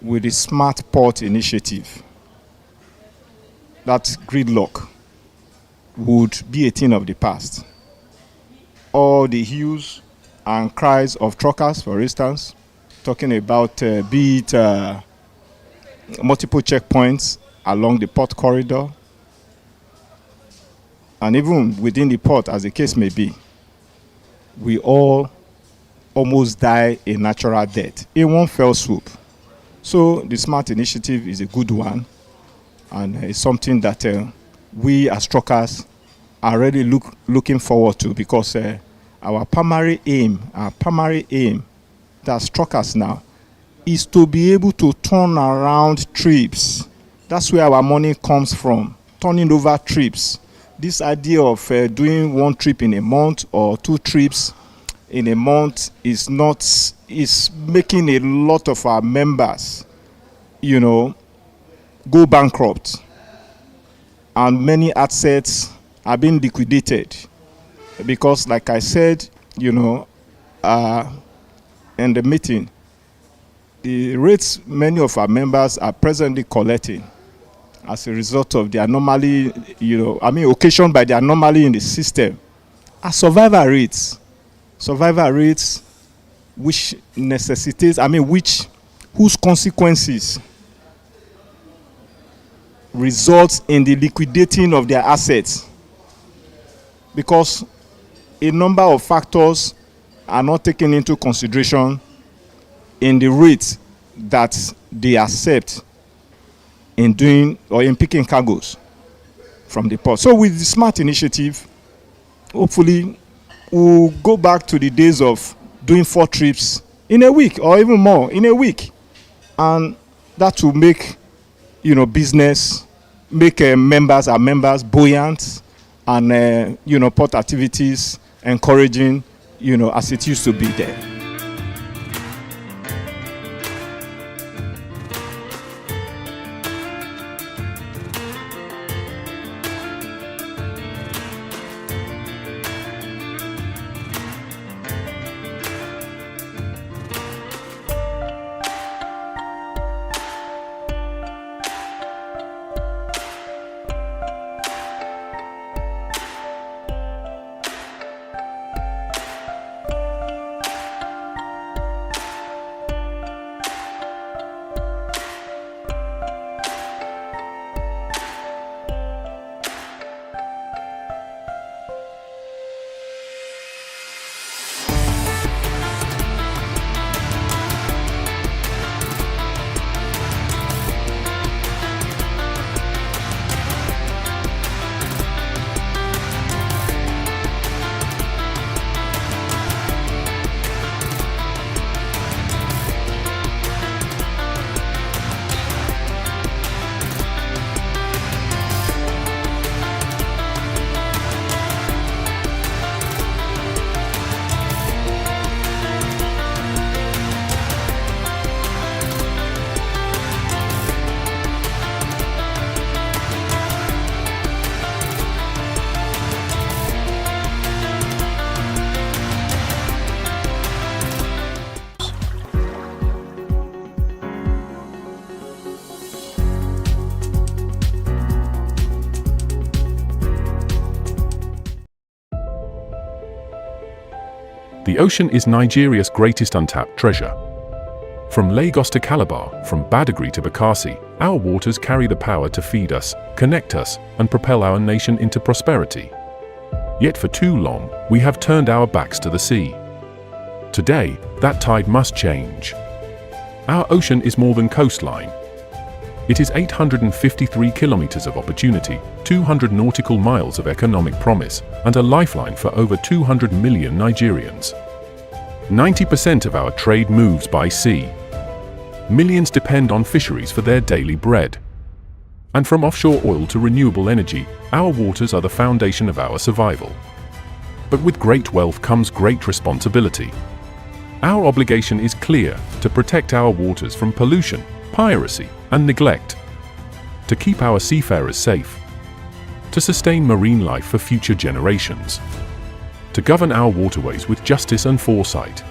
with the Smart Port initiative. That gridlock would be a thing of the past. All the hues and cries of truckers, for instance, talking about be it multiple checkpoints along the port corridor, and even within the port, as the case may be, we all almost die a natural death in one fell swoop. So the SMART initiative is a good one, and it's something that we as truckers are really looking forward to, because our primary aim as truckers now is to be able to turn around trips. That's where our money comes from, turning over trips. This idea of doing one trip in a month or 2 trips in a month is making a lot of our members, go bankrupt. And many assets are being liquidated because, like I said, in the meeting, the rates many of our members are presently collecting as a result of the anomaly, occasioned by the anomaly in the system, are survival rates. Survival rates which necessitates, whose consequences results in the liquidating of their assets, because a number of factors are not taken into consideration in the rate that they accept in doing or in picking cargoes from the port. So with the SMART initiative, hopefully we'll go back to the days of doing 4 trips in a week or even more in a week. And that will make, business, make our members buoyant and, port activities encouraging, as it used to be there. The ocean is Nigeria's greatest untapped treasure. From Lagos to Calabar, from Badagry to Bakassi, our waters carry the power to feed us, connect us, and propel our nation into prosperity. Yet for too long, we have turned our backs to the sea. Today, that tide must change. Our ocean is more than coastline. It is 853 kilometers of opportunity, 200 nautical miles of economic promise, and a lifeline for over 200 million Nigerians. 90% of our trade moves by sea. Millions depend on fisheries for their daily bread. And from offshore oil to renewable energy, our waters are the foundation of our survival. But with great wealth comes great responsibility. Our obligation is clear: to protect our waters from pollution, piracy, and neglect, to keep our seafarers safe, to sustain marine life for future generations, to govern our waterways with justice and foresight.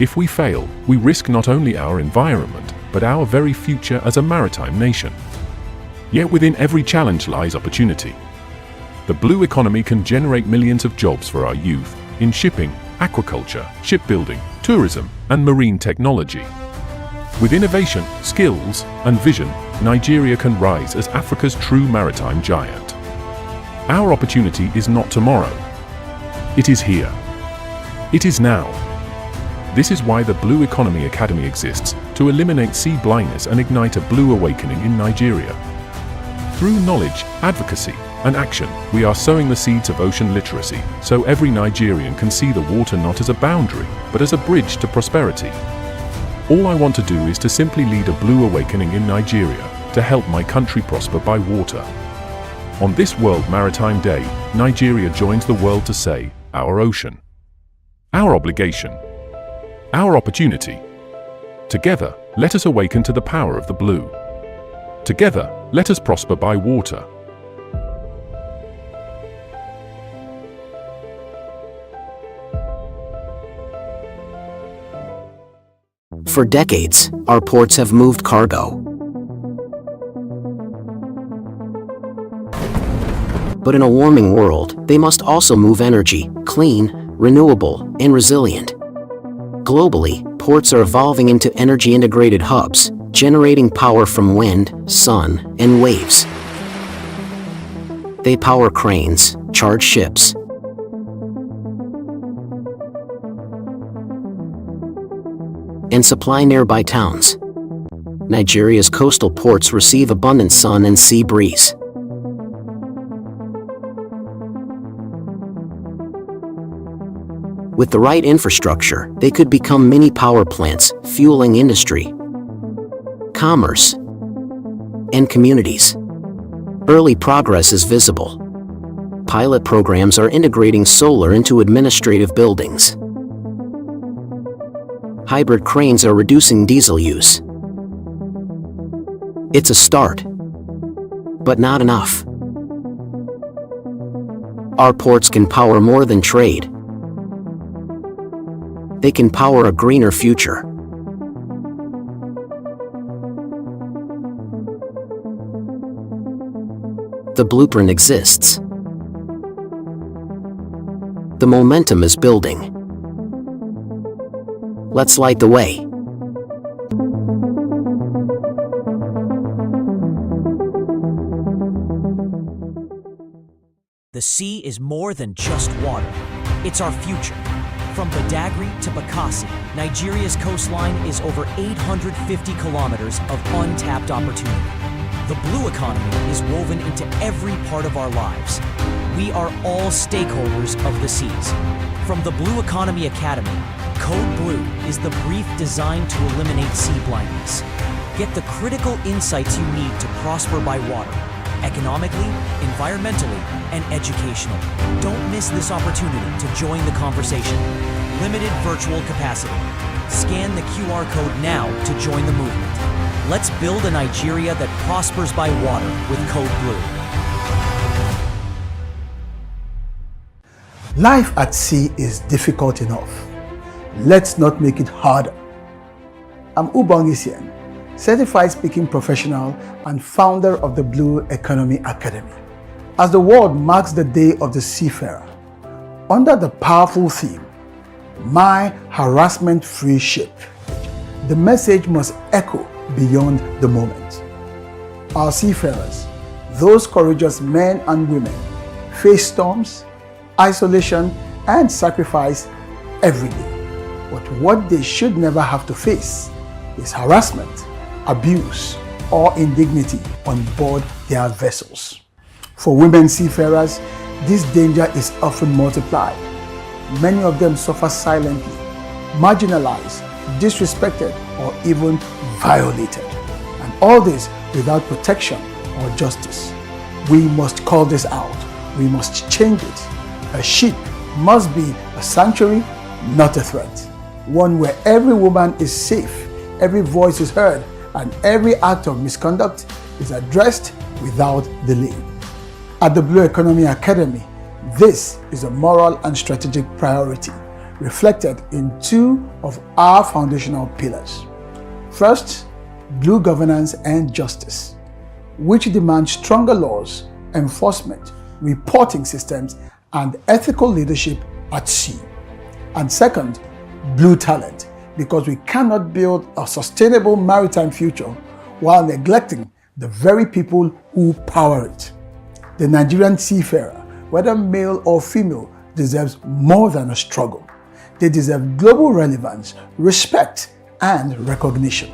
If we fail, we risk not only our environment, but our very future as a maritime nation. Yet within every challenge lies opportunity. The blue economy can generate millions of jobs for our youth in shipping, aquaculture, shipbuilding, tourism, and marine technology. With innovation, skills, and vision, Nigeria can rise as Africa's true maritime giant. Our opportunity is not tomorrow. It is here. It is now. This is why the Blue Economy Academy exists, to eliminate sea blindness and ignite a blue awakening in Nigeria. Through knowledge, advocacy, and action, we are sowing the seeds of ocean literacy, so every Nigerian can see the water not as a boundary, but as a bridge to prosperity. All I want to do is to simply lead a blue awakening in Nigeria, to help my country prosper by water. On this World Maritime Day, Nigeria joins the world to say, our ocean, our obligation, our opportunity. Together, let us awaken to the power of the blue. Together, let us prosper by water. For decades, our ports have moved cargo. But in a warming world, they must also move energy, clean, renewable, and resilient. Globally, ports are evolving into energy-integrated hubs, generating power from wind, sun, and waves. They power cranes, charge ships, and supply nearby towns. Nigeria's coastal ports receive abundant sun and sea breeze. With the right infrastructure, they could become mini power plants, fueling industry, commerce, and communities. Early progress is visible. Pilot programs are integrating solar into administrative buildings. Hybrid cranes are reducing diesel use. It's a start, but not enough. Our ports can power more than trade. They can power a greener future. The blueprint exists. The momentum is building. Let's light the way. The sea is more than just water. It's our future. From Badagry to Bakassi, Nigeria's coastline is over 850 kilometers of untapped opportunity. The blue economy is woven into every part of our lives. We are all stakeholders of the seas. From the Blue Economy Academy, Code Blue is the brief designed to eliminate sea blindness. Get the critical insights you need to prosper by water, economically, environmentally, and educationally. Don't miss this opportunity to join the conversation. Limited virtual capacity. Scan the QR code now to join the movement. Let's build a Nigeria that prospers by water with Code Blue. Life at sea is difficult enough. Let's not make it harder. I'm Ubong Isien, certified speaking professional and founder of the Blue Economy Academy. As the world marks the Day of the Seafarer, under the powerful theme, My Harassment-Free Ship, the message must echo beyond the moment. Our seafarers, those courageous men and women, face storms, isolation, and sacrifice every day. But what they should never have to face is harassment, abuse, or indignity on board their vessels. For women seafarers, this danger is often multiplied. Many of them suffer silently, marginalized, disrespected, or even violated. And all this without protection or justice. We must call this out. We must change it. A ship must be a sanctuary, not a threat. One where every woman is safe, every voice is heard, and every act of misconduct is addressed without delay. At the Blue Economy Academy, this is a moral and strategic priority reflected in two of our foundational pillars. First, blue governance and justice, which demands stronger laws, enforcement, reporting systems, and ethical leadership at sea. And second, blue talent, because we cannot build a sustainable maritime future while neglecting the very people who power it. The Nigerian seafarer, whether male or female, deserves more than a struggle. They deserve global relevance, respect, and recognition.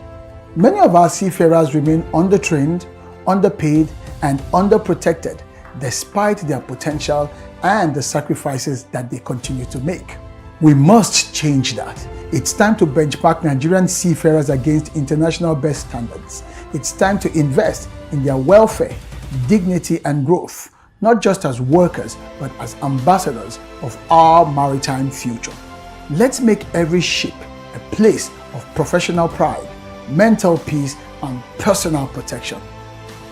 Many of our seafarers remain undertrained, underpaid, and underprotected despite their potential and the sacrifices that they continue to make. We must change that. It's time to benchmark Nigerian seafarers against international best standards. It's time to invest in their welfare, dignity, and growth, not just as workers, but as ambassadors of our maritime future. Let's make every ship a place of professional pride, mental peace, and personal protection.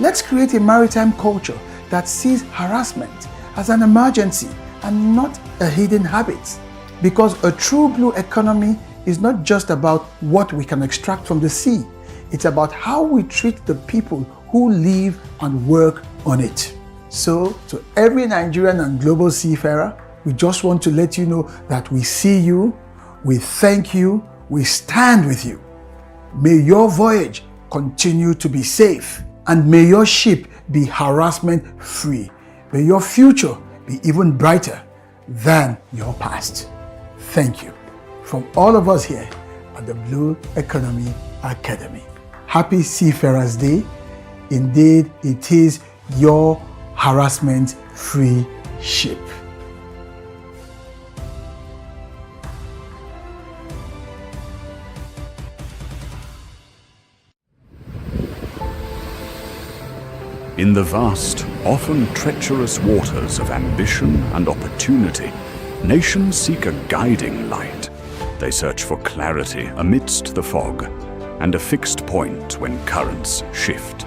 Let's create a maritime culture that sees harassment as an emergency and not a hidden habit. Because a true blue economy is not just about what we can extract from the sea. It's about how we treat the people who live and work on it. So, to every Nigerian and global seafarer, we just want to let you know that we see you, we thank you, we stand with you. May your voyage continue to be safe, and may your ship be harassment-free. May your future be even brighter than your past. Thank you from all of us here at the Blue Economy Academy. Happy Seafarers Day. Indeed, it is your harassment-free ship. In the vast, often treacherous waters of ambition and opportunity, nations seek a guiding light. They search for clarity amidst the fog, and a fixed point when currents shift.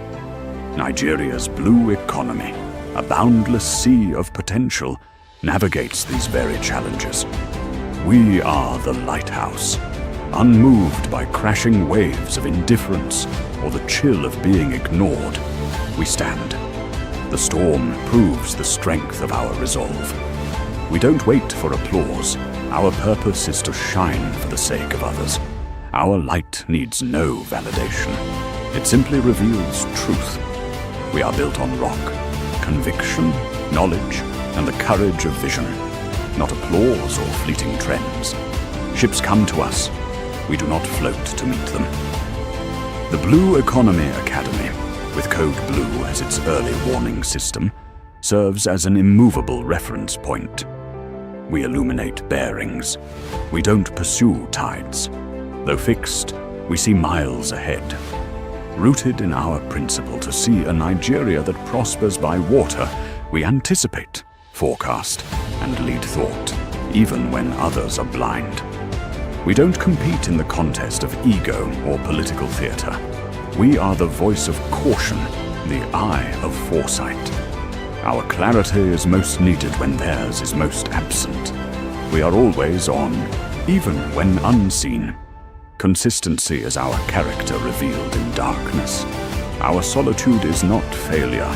Nigeria's blue economy, a boundless sea of potential, navigates these very challenges. We are the lighthouse, unmoved by crashing waves of indifference or the chill of being ignored. We stand. The storm proves the strength of our resolve. We don't wait for applause. Our purpose is to shine for the sake of others. Our light needs no validation. It simply reveals truth. We are built on rock, conviction, knowledge, and the courage of vision, not applause or fleeting trends. Ships come to us. We do not float to meet them. The Blue Economy Academy, with Code Blue as its early warning system, serves as an immovable reference point. We illuminate bearings. We don't pursue tides. Though fixed, we see miles ahead. Rooted in our principle to see a Nigeria that prospers by water, we anticipate, forecast, and lead thought, even when others are blind. We don't compete in the contest of ego or political theater. We are the voice of caution, the eye of foresight. Our clarity is most needed when theirs is most absent. We are always on, even when unseen. Consistency is our character revealed in darkness. Our solitude is not failure.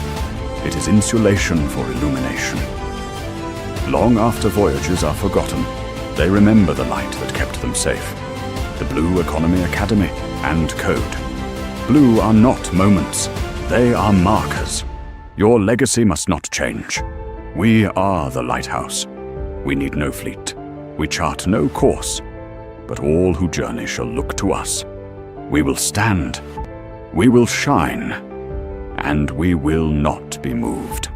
It is insulation for illumination. Long after voyages are forgotten, they remember the light that kept them safe. The Blue Economy Academy and Code. Blue are not moments, they are markers. Your legacy must not change. We are the lighthouse. We need no fleet. We chart no course. But all who journey shall look to us. We will stand. We will shine. And we will not be moved.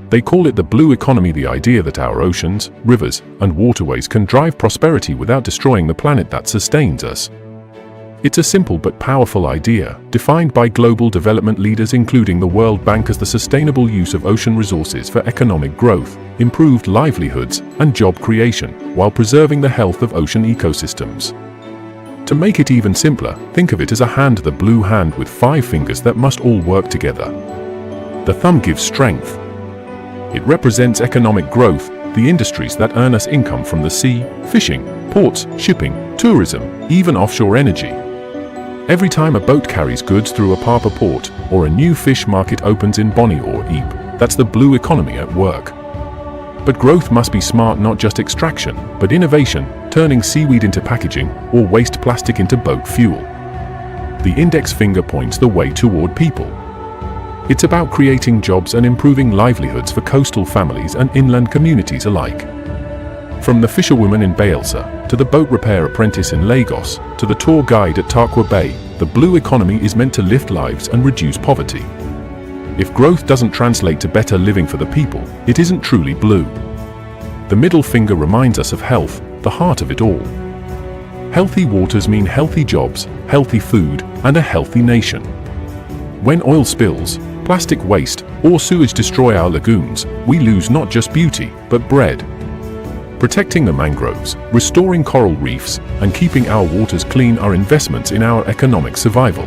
They call it the blue economy, the idea that our oceans, rivers, and waterways can drive prosperity without destroying the planet that sustains us. It's a simple but powerful idea, defined by global development leaders including the World Bank as the sustainable use of ocean resources for economic growth, improved livelihoods, and job creation, while preserving the health of ocean ecosystems. To make it even simpler, think of it as a hand, the blue hand with 5 fingers that must all work together. The thumb gives strength. It represents economic growth, the industries that earn us income from the sea, fishing, ports, shipping, tourism, even offshore energy. Every time a boat carries goods through a Apapa port, or a new fish market opens in Bonny or Ypres, that's the blue economy at work. But growth must be smart, not just extraction, but innovation, turning seaweed into packaging, or waste plastic into boat fuel. The index finger points the way toward people. It's about creating jobs and improving livelihoods for coastal families and inland communities alike. From the fisherwoman in Bayelsa, to the boat repair apprentice in Lagos, to the tour guide at Tarkwa Bay, the blue economy is meant to lift lives and reduce poverty. If growth doesn't translate to better living for the people, it isn't truly blue. The middle finger reminds us of health, the heart of it all. Healthy waters mean healthy jobs, healthy food, and a healthy nation. When oil spills, plastic waste, or sewage destroy our lagoons, we lose not just beauty, but bread. Protecting the mangroves, restoring coral reefs, and keeping our waters clean are investments in our economic survival.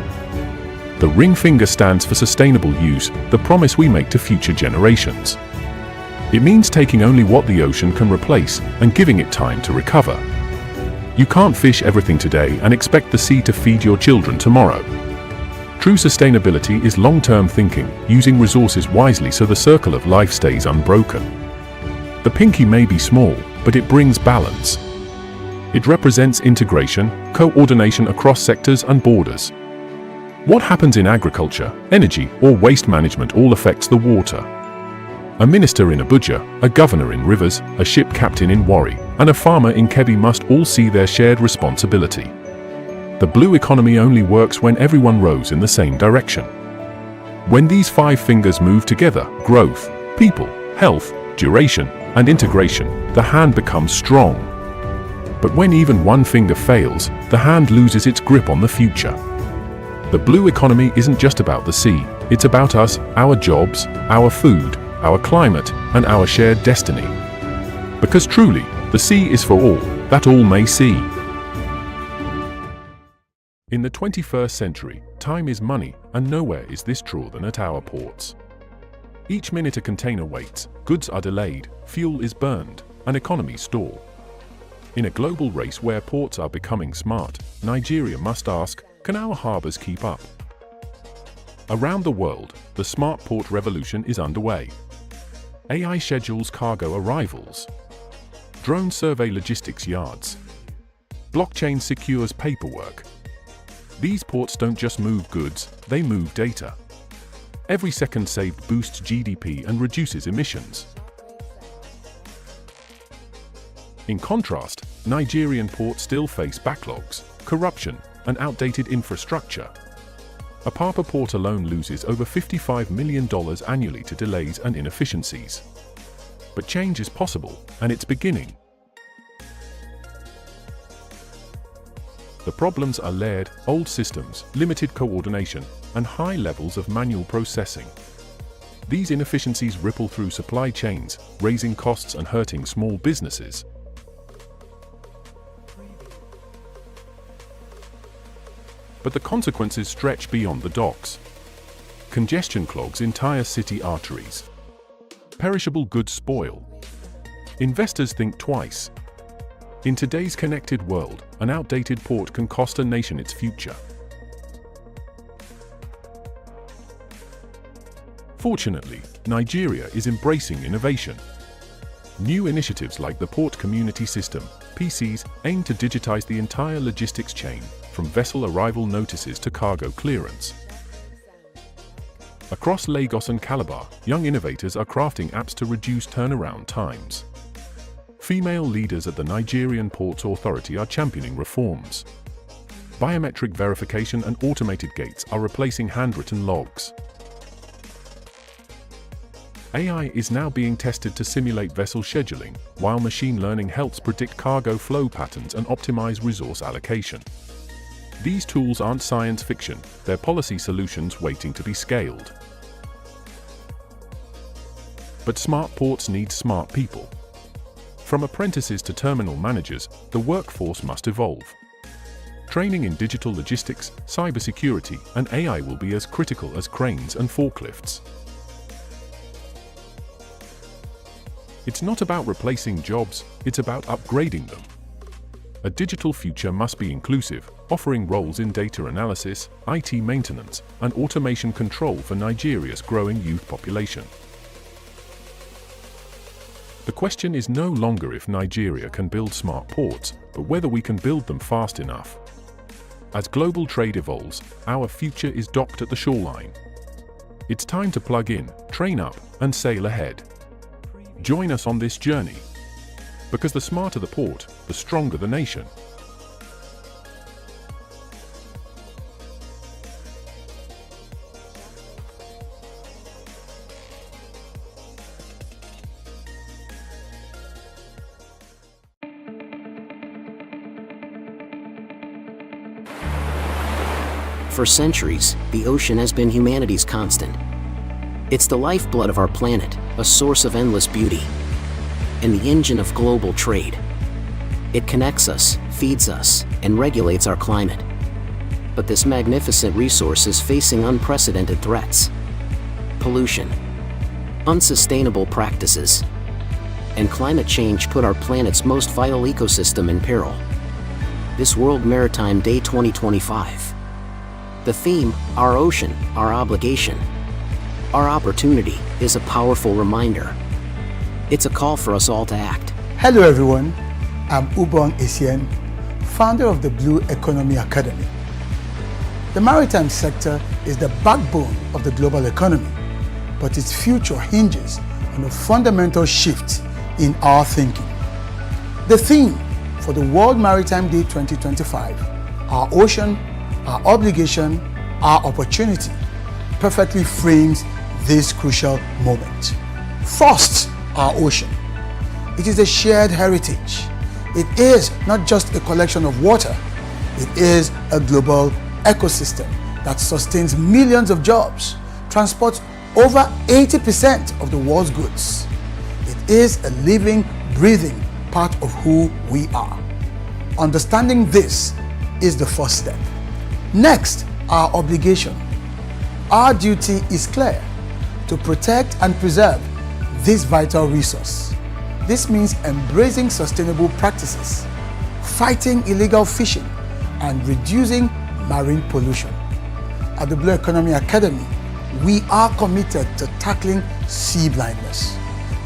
The ring finger stands for sustainable use, the promise we make to future generations. It means taking only what the ocean can replace and giving it time to recover. You can't fish everything today and expect the sea to feed your children tomorrow. True sustainability is long-term thinking, using resources wisely so the circle of life stays unbroken. The pinky may be small, but it brings balance. It represents integration, coordination across sectors and borders. What happens in agriculture, energy, or waste management all affects the water. A minister in Abuja, a governor in Rivers, a ship captain in Warri, and a farmer in Kebbi must all see their shared responsibility. The blue economy only works when everyone rows in the same direction. When these 5 fingers move together, growth, people, health, duration, and integration, the hand becomes strong. But when even one finger fails, the hand loses its grip on the future. The blue economy isn't just about the sea, it's about us, our jobs, our food, our climate, and our shared destiny. Because truly, the sea is for all, that all may see. In the 21st century, time is money, and nowhere is this truer than at our ports. Each minute a container waits, goods are delayed, fuel is burned, and economies stall. In a global race where ports are becoming smart, Nigeria must ask, can our harbors keep up? Around the world, the smart port revolution is underway. AI schedules cargo arrivals. Drones survey logistics yards. Blockchain secures paperwork. These ports don't just move goods, they move data. Every second saved boosts GDP and reduces emissions. In contrast, Nigerian ports still face backlogs, corruption, and outdated infrastructure. Apapa Port alone loses over $55 million annually to delays and inefficiencies. But change is possible, and it's beginning. The problems are layered, old systems, limited coordination, and high levels of manual processing. These inefficiencies ripple through supply chains, raising costs and hurting small businesses. But the consequences stretch beyond the docks. Congestion clogs entire city arteries. Perishable goods spoil. Investors think twice. In today's connected world, an outdated port can cost a nation its future. Fortunately, Nigeria is embracing innovation. New initiatives like the Port Community System, PCs, aim to digitize the entire logistics chain, from vessel arrival notices to cargo clearance. Across Lagos and Calabar, young innovators are crafting apps to reduce turnaround times. Female leaders at the Nigerian Ports Authority are championing reforms. Biometric verification and automated gates are replacing handwritten logs. AI is now being tested to simulate vessel scheduling, while machine learning helps predict cargo flow patterns and optimize resource allocation. These tools aren't science fiction, they're policy solutions waiting to be scaled. But smart ports need smart people. From apprentices to terminal managers, the workforce must evolve. Training in digital logistics, cybersecurity, and AI will be as critical as cranes and forklifts. It's not about replacing jobs, it's about upgrading them. A digital future must be inclusive, offering roles in data analysis, IT maintenance, and automation control for Nigeria's growing youth population. The question is no longer if Nigeria can build smart ports, but whether we can build them fast enough. As global trade evolves, our future is docked at the shoreline. It's time to plug in, train up, and sail ahead. Join us on this journey. Because the smarter the port, the stronger the nation. For centuries, the ocean has been humanity's constant. It's the lifeblood of our planet, a source of endless beauty, and the engine of global trade. It connects us, feeds us, and regulates our climate. But this magnificent resource is facing unprecedented threats. Pollution, unsustainable practices, and climate change put our planet's most vital ecosystem in peril. This World Maritime Day 2025. The theme, Our Ocean, Our Obligation, Our Opportunity, is a powerful reminder. It's a call for us all to act. Hello everyone, I'm Ubong Essien, founder of the Blue Economy Academy. The maritime sector is the backbone of the global economy, but its future hinges on a fundamental shift in our thinking. The theme for the World Maritime Day 2025, Our Ocean, Our Obligation, Our Opportunity, perfectly frames this crucial moment. First, our ocean. It is a shared heritage. It is not just a collection of water, it is a global ecosystem that sustains millions of jobs, transports over 80% of the world's goods. It is a living, breathing part of who we are. Understanding this is the first step. Next, our obligation. Our duty is clear: to protect and preserve this vital resource. This means embracing sustainable practices, fighting illegal fishing, and reducing marine pollution. At the Blue Economy Academy, we are committed to tackling sea blindness,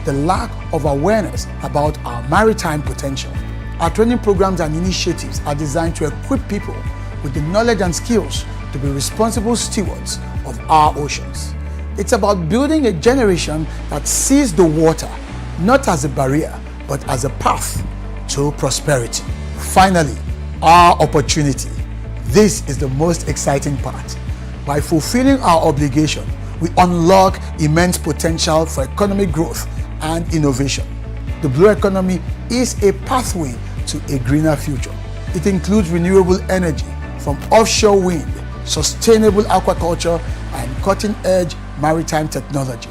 the lack of awareness about our maritime potential. Our training programs and initiatives are designed to equip people with the knowledge and skills to be responsible stewards of our oceans. It's about building a generation that sees the water not as a barrier, but as a path to prosperity. Finally, our opportunity. This is the most exciting part. By fulfilling our obligation, we unlock immense potential for economic growth and innovation. The Blue Economy is a pathway to a greener future. It includes renewable energy from offshore wind, sustainable aquaculture, and cutting-edge maritime technology.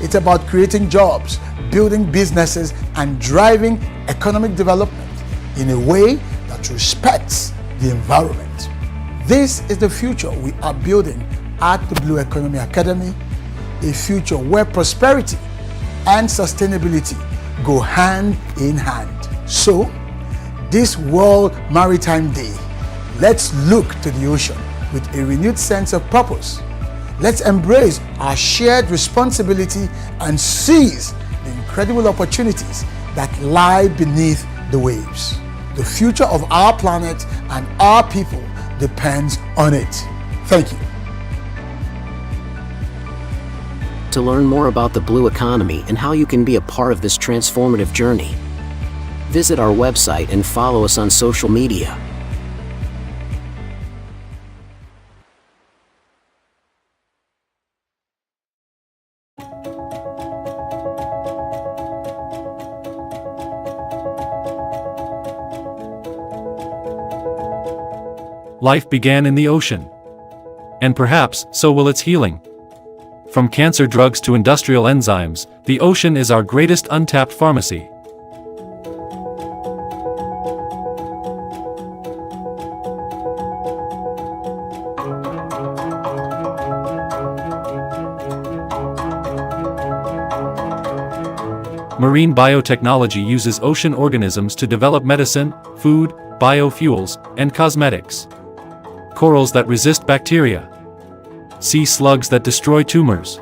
It's about creating jobs, building businesses, and driving economic development in a way that respects the environment. This is the future we are building at the Blue Economy Academy, a future where prosperity and sustainability go hand in hand. So, this World Maritime Day, let's look to the ocean with a renewed sense of purpose. Let's embrace our shared responsibility and seize the incredible opportunities that lie beneath the waves. The future of our planet and our people depends on it. Thank you. To learn more about the Blue Economy and how you can be a part of this transformative journey, visit our website and follow us on social media. Life began in the ocean. And perhaps, so will its healing. From cancer drugs to industrial enzymes, the ocean is our greatest untapped pharmacy. Marine biotechnology uses ocean organisms to develop medicine, food, biofuels, and cosmetics. Corals that resist bacteria. Sea slugs that destroy tumors.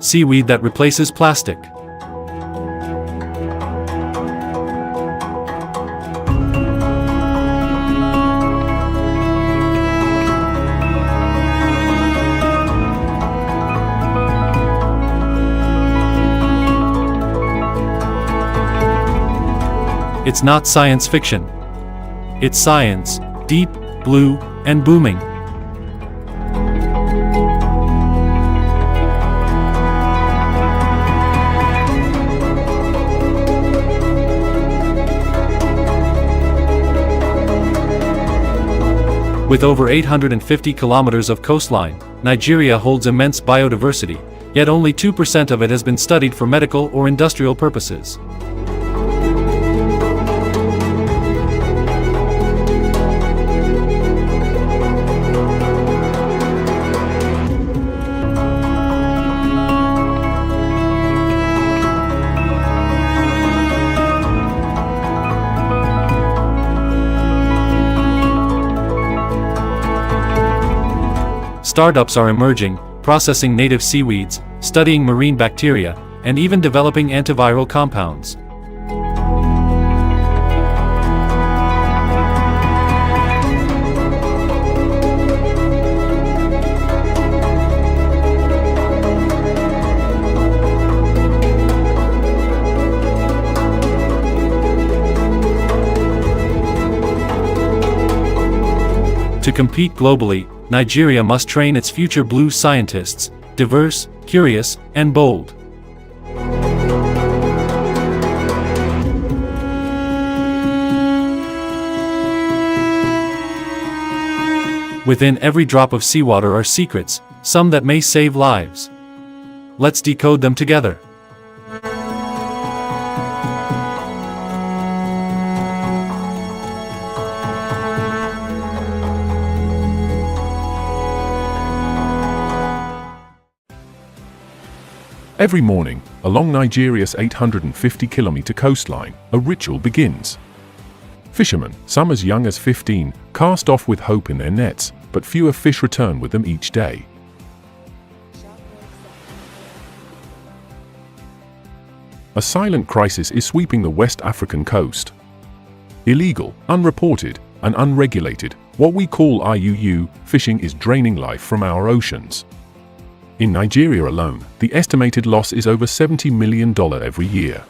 Seaweed that replaces plastic. It's not science fiction. It's science, deep, blue, and booming. With over 850 kilometers of coastline, Nigeria holds immense biodiversity, yet only 2% of it has been studied for medical or industrial purposes. Startups are emerging, processing native seaweeds, studying marine bacteria, and even developing antiviral compounds. To compete globally, Nigeria must train its future blue scientists, diverse, curious, and bold. Within every drop of seawater are secrets, some that may save lives. Let's decode them together. Every morning, along Nigeria's 850-kilometer coastline, a ritual begins. Fishermen, some as young as 15, cast off with hope in their nets, but fewer fish return with them each day. A silent crisis is sweeping the West African coast. Illegal, unreported, and unregulated, what we call IUU, fishing is draining life from our oceans. In Nigeria alone, the estimated loss is over $70 million every year.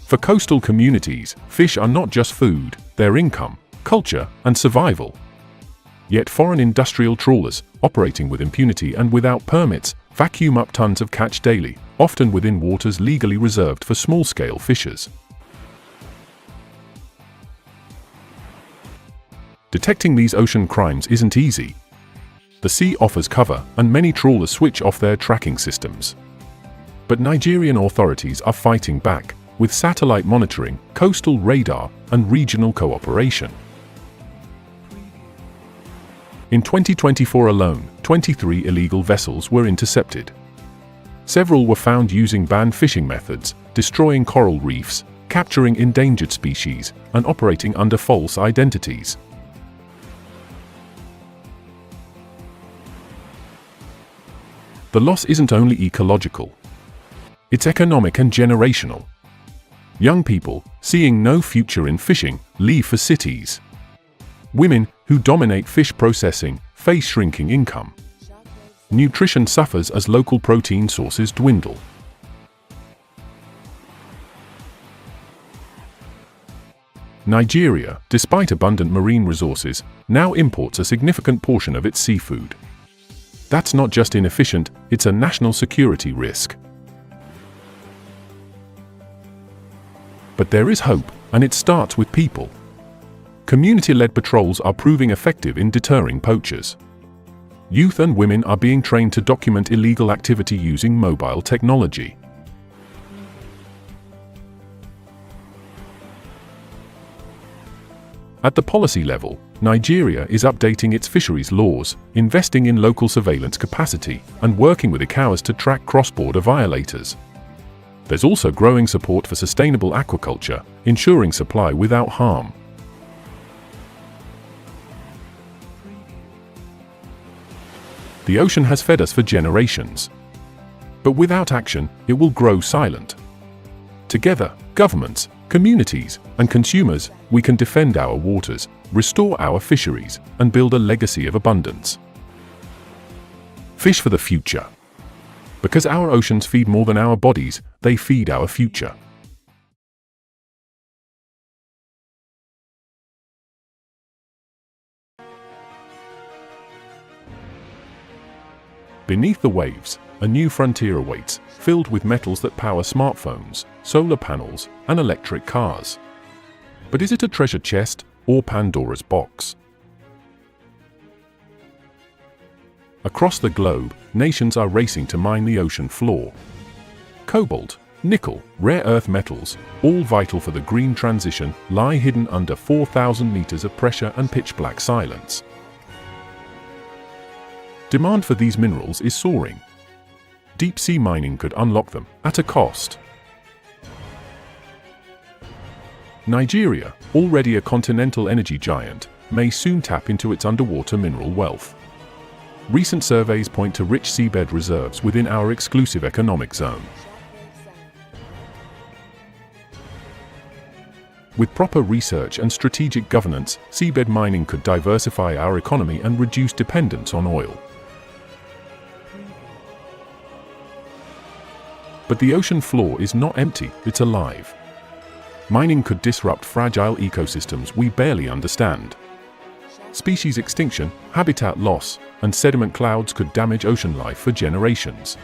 For coastal communities, fish are not just food, they're income, culture, and survival. Yet foreign industrial trawlers, operating with impunity and without permits, vacuum up tons of catch daily, often within waters legally reserved for small-scale fishers. Detecting these ocean crimes isn't easy. The sea offers cover, and many trawlers switch off their tracking systems. But Nigerian authorities are fighting back, with satellite monitoring, coastal radar, and regional cooperation. In 2024 alone, 23 illegal vessels were intercepted. Several were found using banned fishing methods, destroying coral reefs, capturing endangered species, and operating under false identities. The loss isn't only ecological. It's economic and generational. Young people, seeing no future in fishing, leave for cities. Women, who dominate fish processing, face shrinking income. Nutrition suffers as local protein sources dwindle. Nigeria, despite abundant marine resources, now imports a significant portion of its seafood. That's not just inefficient, it's a national security risk. But there is hope, and it starts with people. Community-led patrols are proving effective in deterring poachers. Youth and women are being trained to document illegal activity using mobile technology. At the policy level, Nigeria is updating its fisheries laws, investing in local surveillance capacity, and working with ICAOs to track cross-border violators. There's also growing support for sustainable aquaculture, ensuring supply without harm. The ocean has fed us for generations. But without action, it will grow silent. Together, governments, communities, and consumers, we can defend our waters, restore our fisheries, and build a legacy of abundance. Fish for the future. Because our oceans feed more than our bodies, they feed our future. Beneath the waves, a new frontier awaits, filled with metals that power smartphones, solar panels, and electric cars. But is it a treasure chest or Pandora's box? Across the globe, nations are racing to mine the ocean floor. Cobalt, nickel, rare earth metals, all vital for the green transition, lie hidden under 4,000 meters of pressure and pitch-black silence. Demand for these minerals is soaring. Deep-sea mining could unlock them, at a cost. Nigeria, already a continental energy giant, may soon tap into its underwater mineral wealth. Recent surveys point to rich seabed reserves within our exclusive economic zone. With proper research and strategic governance, seabed mining could diversify our economy and reduce dependence on oil. But the ocean floor is not empty, it's alive. Mining could disrupt fragile ecosystems we barely understand. Species extinction, habitat loss, and sediment clouds could damage ocean life for generations.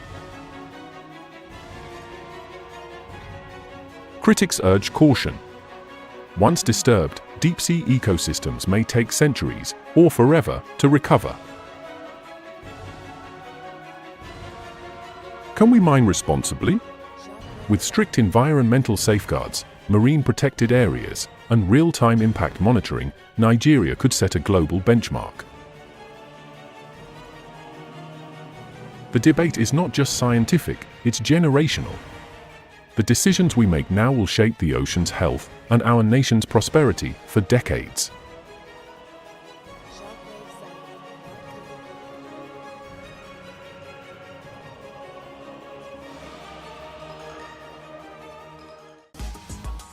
Critics urge caution. Once disturbed, deep-sea ecosystems may take centuries, or forever, to recover. Can we mine responsibly? With strict environmental safeguards, marine protected areas, and real-time impact monitoring, Nigeria could set a global benchmark. The debate is not just scientific, it's generational. The decisions we make now will shape the ocean's health and our nation's prosperity for decades.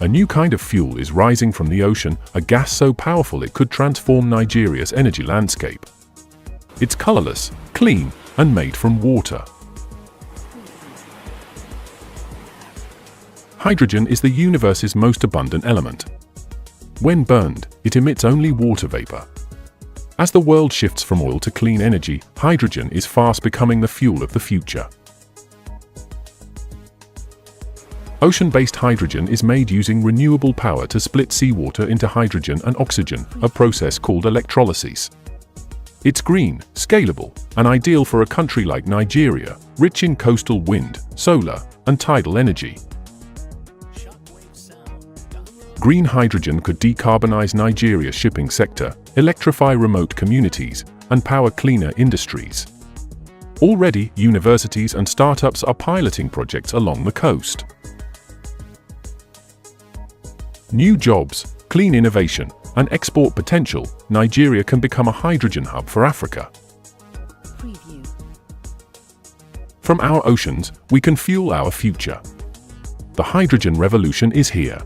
A new kind of fuel is rising from the ocean, a gas so powerful it could transform Nigeria's energy landscape. It's colorless, clean, and made from water. Hydrogen is the universe's most abundant element. When burned, it emits only water vapor. As the world shifts from oil to clean energy, hydrogen is fast becoming the fuel of the future. Ocean-based hydrogen is made using renewable power to split seawater into hydrogen and oxygen, a process called electrolysis. It's green, scalable, and ideal for a country like Nigeria, rich in coastal wind, solar, and tidal energy. Green hydrogen could decarbonize Nigeria's shipping sector, electrify remote communities, and power cleaner industries. Already, universities and startups are piloting projects along the coast. New jobs, clean innovation, and export potential, Nigeria can become a hydrogen hub for Africa. Preview. From our oceans, we can fuel our future. The hydrogen revolution is here.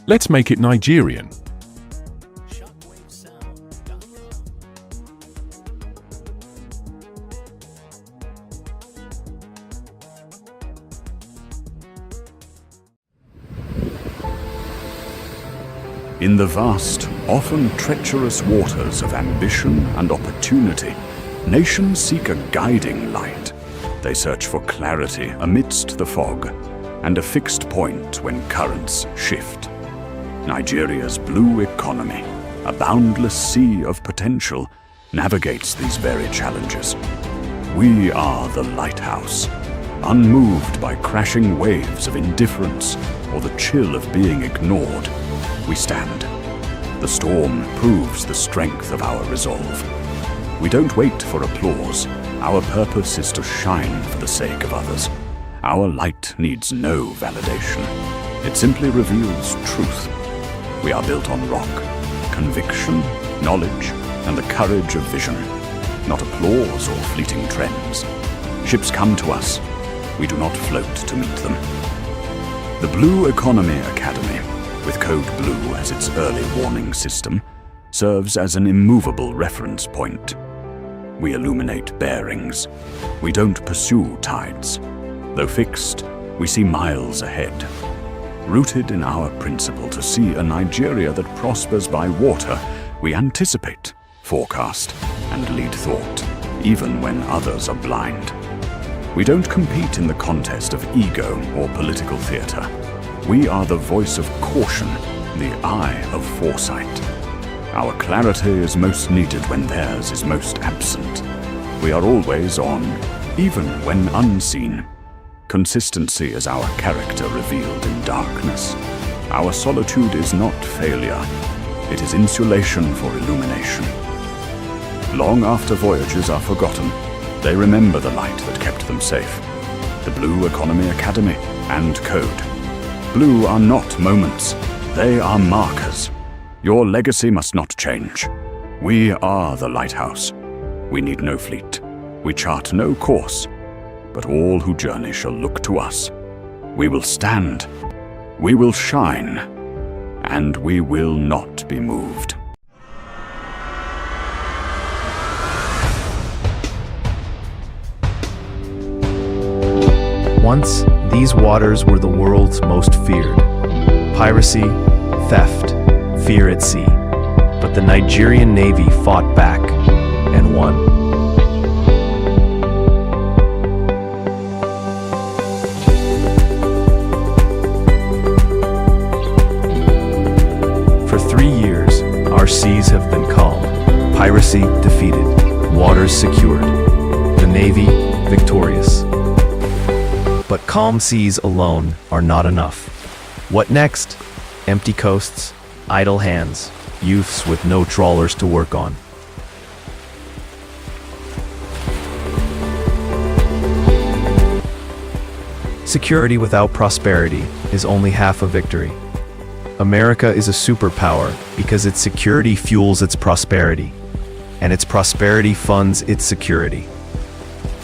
Let's make it Nigerian. In the vast, often treacherous waters of ambition and opportunity, nations seek a guiding light. They search for clarity amidst the fog, and a fixed point when currents shift. Nigeria's blue economy, a boundless sea of potential, navigates these very challenges. We are the lighthouse, unmoved by crashing waves of indifference or the chill of being ignored. We stand. The storm proves the strength of our resolve. We don't wait for applause. Our purpose is to shine for the sake of others. Our light needs no validation. It simply reveals truth. We are built on rock, conviction, knowledge, and the courage of vision, not applause or fleeting trends. Ships come to us. We do not float to meet them. The Blue Economy Academy, with Code Blue as its early warning system, serves as an immovable reference point. We illuminate bearings. We don't pursue tides. Though fixed, we see miles ahead. Rooted in our principle to see a Nigeria that prospers by water, we anticipate, forecast, and lead thought, even when others are blind. We don't compete in the contest of ego or political theater. We are the voice of caution, the eye of foresight. Our clarity is most needed when theirs is most absent. We are always on, even when unseen. Consistency is our character revealed in darkness. Our solitude is not failure. It is insulation for illumination. Long after voyages are forgotten, they remember the light that kept them safe. The Blue Economy Academy and Code. Blue are not moments. They are markers. Your legacy must not change. We are the lighthouse. We need no fleet. We chart no course. But all who journey shall look to us. We will stand. We will shine. And we will not be moved. Once, these waters were the world's most feared. Piracy, theft, fear at sea. But the Nigerian Navy fought back and won. For 3 years, our seas have been calm. Piracy defeated, waters secured. The Navy victorious. But calm seas alone are not enough. What next? Empty coasts, idle hands, youths with no trawlers to work on. Security without prosperity is only half a victory. America is a superpower because its security fuels its prosperity, and its prosperity funds its security.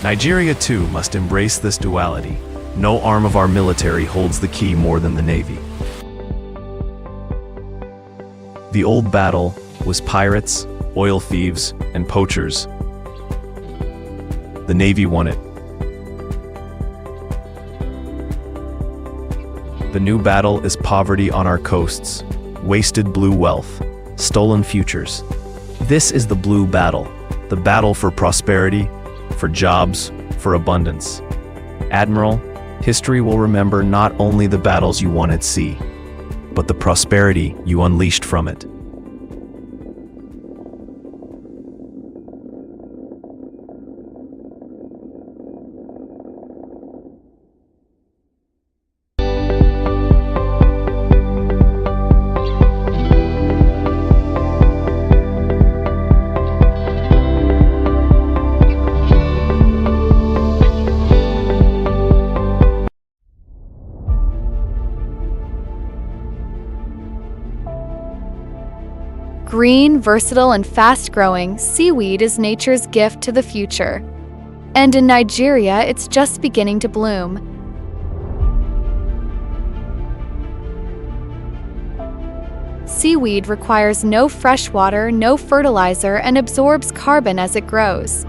Nigeria too must embrace this duality. No arm of our military holds the key more than the Navy. The old battle was pirates, oil thieves, and poachers. The Navy won it. The new battle is poverty on our coasts, wasted blue wealth, stolen futures. This is the blue battle, the battle for prosperity, for jobs, for abundance. Admiral, history will remember not only the battles you won at sea, but the prosperity you unleashed from it. Green, versatile, and fast-growing, seaweed is nature's gift to the future. And in Nigeria, it's just beginning to bloom. Seaweed requires no fresh water, no fertilizer, and absorbs carbon as it grows.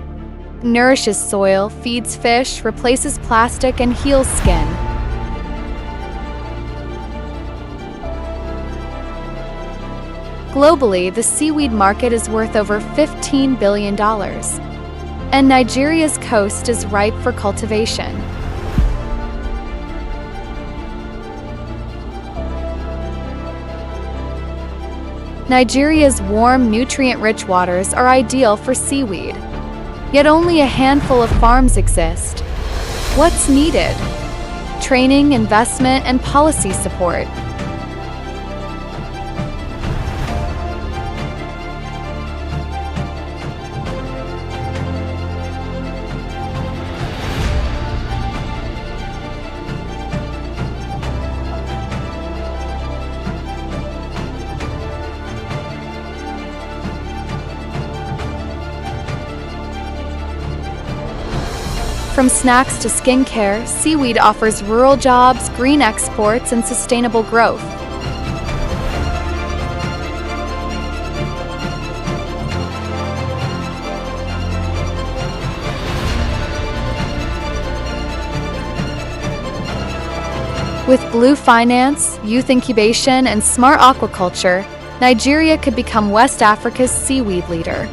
Nourishes soil, feeds fish, replaces plastic, and heals skin. Globally, the seaweed market is worth over $15 billion, and Nigeria's coast is ripe for cultivation. Nigeria's warm, nutrient-rich waters are ideal for seaweed, yet only a handful of farms exist. What's needed? Training, investment, and policy support. From snacks to skincare, seaweed offers rural jobs, green exports, and sustainable growth. With blue finance, youth incubation, and smart aquaculture, Nigeria could become West Africa's seaweed leader.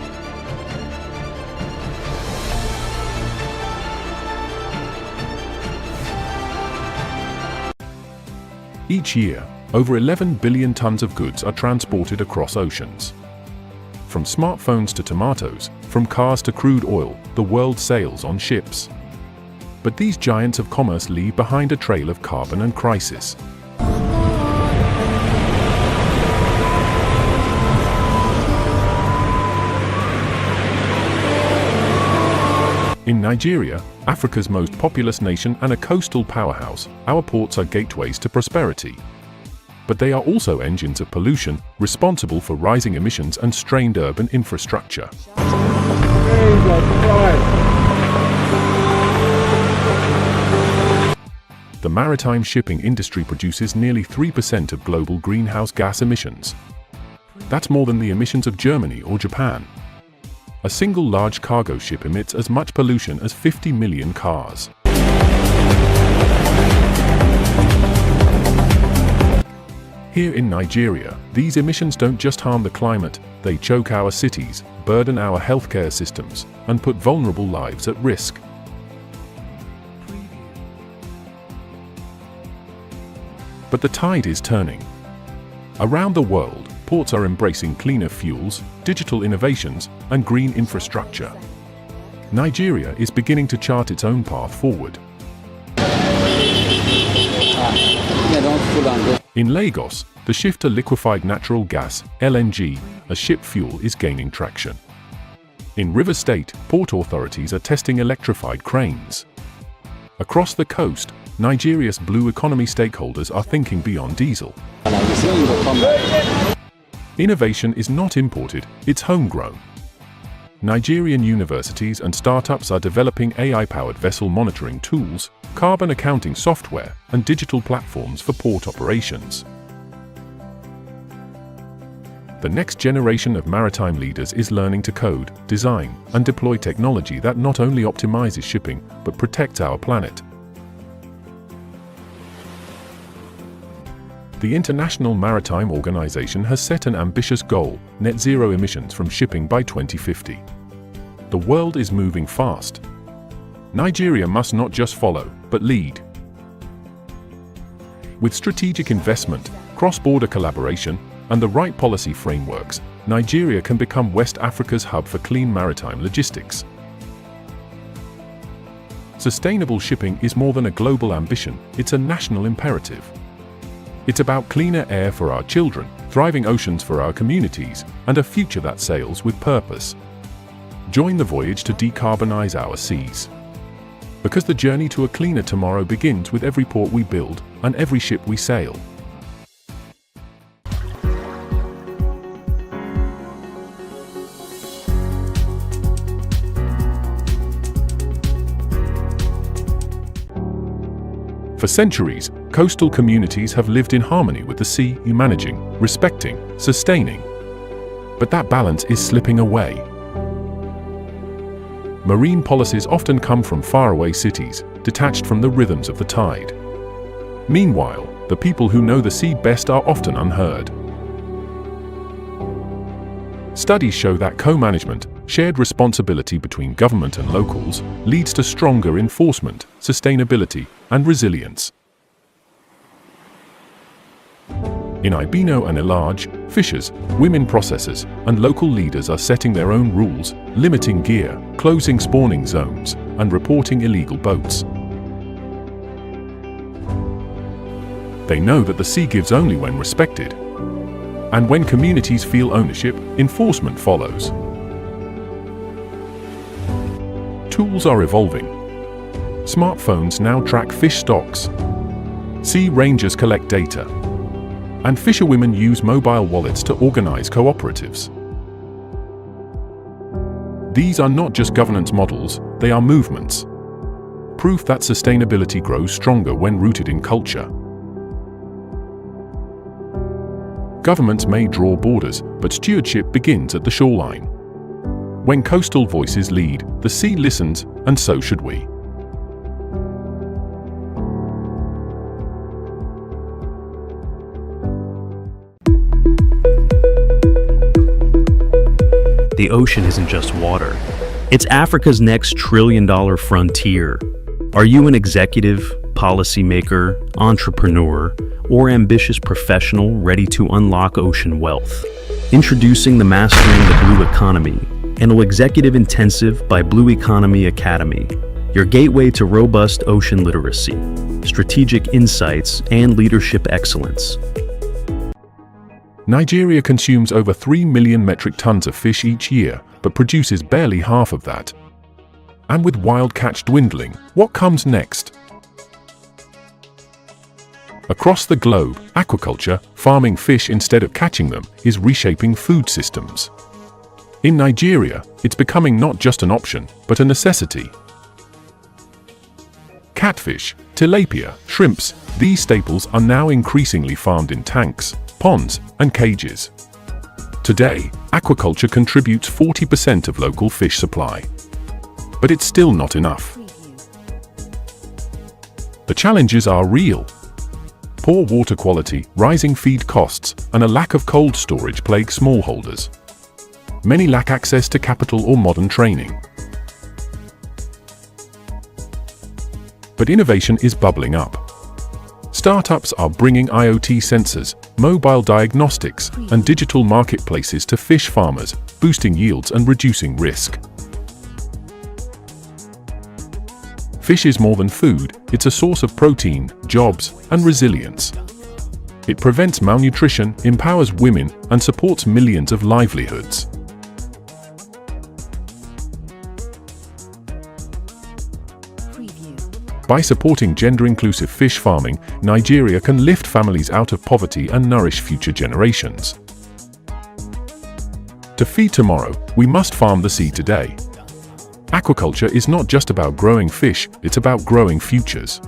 Each year, over 11 billion tons of goods are transported across oceans. From smartphones to tomatoes, from cars to crude oil, the world sails on ships. But these giants of commerce leave behind a trail of carbon and crisis. In Nigeria, Africa's most populous nation and a coastal powerhouse, our ports are gateways to prosperity. But they are also engines of pollution, responsible for rising emissions and strained urban infrastructure. The maritime shipping industry produces nearly 3% of global greenhouse gas emissions. That's more than the emissions of Germany or Japan. A single large cargo ship emits as much pollution as 50 million cars. Here in Nigeria, these emissions don't just harm the climate, they choke our cities, burden our healthcare systems, and put vulnerable lives at risk. But the tide is turning. Around the world, ports are embracing cleaner fuels, digital innovations, and green infrastructure. Nigeria is beginning to chart its own path forward. In Lagos, the shift to liquefied natural gas, LNG, as ship fuel is gaining traction. In Rivers State, port authorities are testing electrified cranes. Across the coast, Nigeria's blue economy stakeholders are thinking beyond diesel. Innovation is not imported, it's homegrown. Nigerian universities and startups are developing AI-powered vessel monitoring tools, carbon accounting software, and digital platforms for port operations. The next generation of maritime leaders is learning to code, design, and deploy technology that not only optimizes shipping, but protects our planet. The International Maritime Organization has set an ambitious goal, net zero emissions from shipping by 2050. The world is moving fast. Nigeria must not just follow, but lead. With strategic investment, cross-border collaboration, and the right policy frameworks, Nigeria can become West Africa's hub for clean maritime logistics. Sustainable shipping is more than a global ambition, it's a national imperative. It's about cleaner air for our children, thriving oceans for our communities, and a future that sails with purpose. Join the voyage to decarbonize our seas. Because the journey to a cleaner tomorrow begins with every port we build and every ship we sail. For centuries, coastal communities have lived in harmony with the sea, managing, respecting, sustaining. But that balance is slipping away. Marine policies often come from faraway cities, detached from the rhythms of the tide. Meanwhile, the people who know the sea best are often unheard. Studies show that co-management, shared responsibility between government and locals, leads to stronger enforcement, sustainability, and resilience. In Ibino and Elage, fishers, women processors, and local leaders are setting their own rules, limiting gear, closing spawning zones, and reporting illegal boats. They know that the sea gives only when respected. And when communities feel ownership, enforcement follows. Tools are evolving. Smartphones now track fish stocks. Sea rangers collect data. And fisherwomen use mobile wallets to organize cooperatives. These are not just governance models, they are movements. Proof that sustainability grows stronger when rooted in culture. Governments may draw borders, but stewardship begins at the shoreline. When coastal voices lead, the sea listens, and so should we. The ocean isn't just water. It's Africa's next trillion-dollar frontier. Are you an executive, policymaker, entrepreneur, or ambitious professional ready to unlock ocean wealth. Introducing the Mastering the Blue Economy, an executive intensive by Blue Economy Academy, your gateway to robust ocean literacy, strategic insights, and leadership excellence. Nigeria consumes over 3 million metric tons of fish each year, but produces barely half of that. And with wild catch dwindling, what comes next? Across the globe, aquaculture, farming fish instead of catching them, is reshaping food systems. In Nigeria, it's becoming not just an option, but a necessity. Catfish, tilapia, shrimps, these staples are now increasingly farmed in tanks, ponds, and cages. Today, aquaculture contributes 40% of local fish supply. But it's still not enough. The challenges are real. Poor water quality, rising feed costs, and a lack of cold storage plague smallholders. Many lack access to capital or modern training. But innovation is bubbling up. Startups are bringing IoT sensors, mobile diagnostics, and digital marketplaces to fish farmers, boosting yields and reducing risk. Fish is more than food, it's a source of protein, jobs, and resilience. It prevents malnutrition, empowers women, and supports millions of livelihoods. By supporting gender-inclusive fish farming, Nigeria can lift families out of poverty and nourish future generations. To feed tomorrow, we must farm the sea today. Aquaculture is not just about growing fish, it's about growing futures.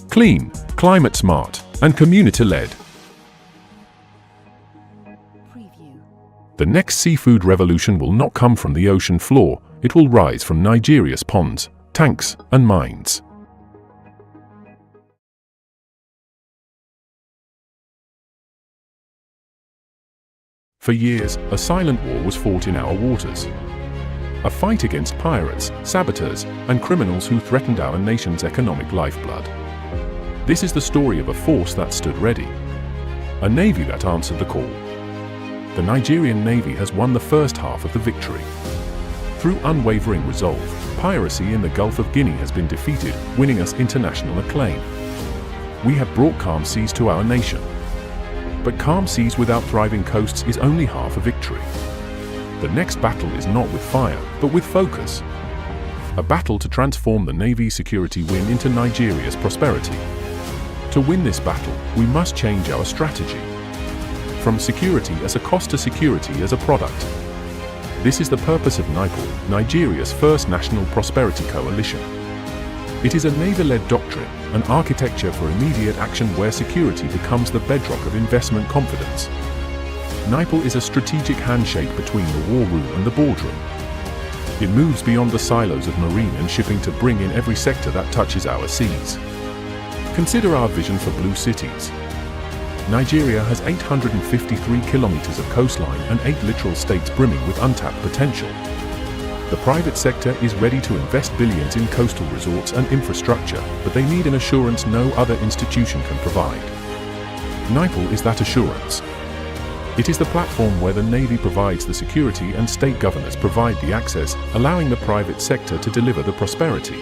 Clean, climate-smart, and community-led. The next seafood revolution will not come from the ocean floor, it will rise from Nigeria's ponds, tanks, and mines. For years, a silent war was fought in our waters. A fight against pirates, saboteurs, and criminals who threatened our nation's economic lifeblood. This is the story of a force that stood ready. A navy that answered the call. The Nigerian Navy has won the first half of the victory. Through unwavering resolve, piracy in the Gulf of Guinea has been defeated, winning us international acclaim. We have brought calm seas to our nation. But calm seas without thriving coasts is only half a victory. The next battle is not with fire, but with focus. A battle to transform the Navy's security win into Nigeria's prosperity. To win this battle, we must change our strategy. From security as a cost to security as a product. This is the purpose of NIPOL, Nigeria's first national prosperity coalition. It is a Navy-led doctrine, an architecture for immediate action where security becomes the bedrock of investment confidence. NIPOL is a strategic handshake between the war room and the boardroom. It moves beyond the silos of marine and shipping to bring in every sector that touches our seas. Consider our vision for blue cities. Nigeria has 853 kilometers of coastline and 8 littoral states brimming with untapped potential. The private sector is ready to invest billions in coastal resorts and infrastructure, but they need an assurance no other institution can provide. NIPOL is that assurance. It is the platform where the Navy provides the security and state governors provide the access, allowing the private sector to deliver the prosperity.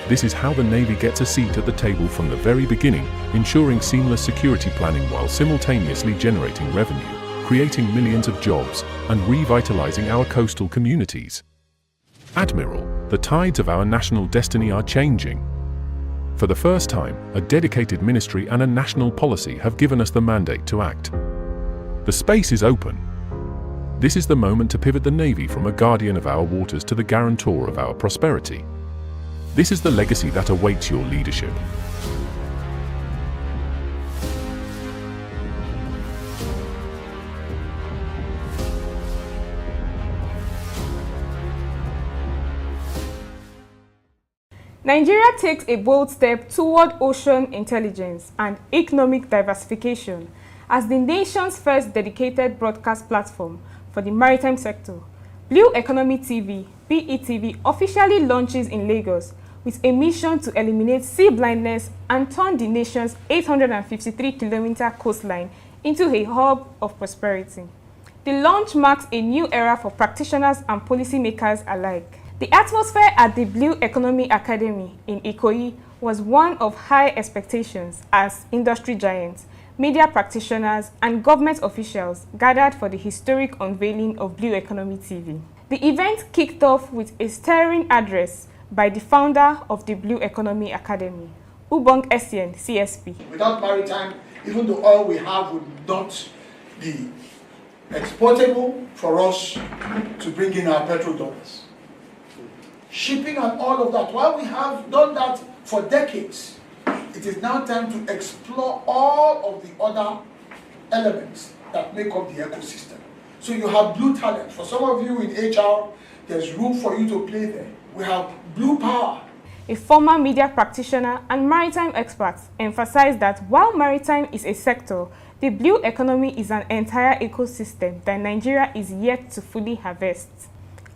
This is how the Navy gets a seat at the table from the very beginning, ensuring seamless security planning while simultaneously generating revenue, creating millions of jobs, and revitalizing our coastal communities. Admiral, the tides of our national destiny are changing. For the first time, a dedicated ministry and a national policy have given us the mandate to act. The space is open. This is the moment to pivot the Navy from a guardian of our waters to the guarantor of our prosperity. This is the legacy that awaits your leadership. Nigeria takes a bold step toward ocean intelligence and economic diversification as the nation's first dedicated broadcast platform for the maritime sector. Blue Economy TV, BETV, officially launches in Lagos with a mission to eliminate sea blindness and turn the nation's 853-kilometer coastline into a hub of prosperity. The launch marks a new era for practitioners and policymakers alike. The atmosphere at the Blue Economy Academy in Ikoyi was one of high expectations as industry giants, media practitioners, and government officials gathered for the historic unveiling of Blue Economy TV. The event kicked off with a stirring address by the founder of the Blue Economy Academy, Ubong Essien, CSP. Without maritime, even the oil we have would not be exportable for us to bring in our petrodollars. Shipping and all of that, while we have done that for decades, it is now time to explore all of the other elements that make up the ecosystem. So you have blue talent. For some of you in HR, there's room for you to play there. We have blue power. A former media practitioner and maritime expert emphasized that while maritime is a sector, the blue economy is an entire ecosystem that Nigeria is yet to fully harvest.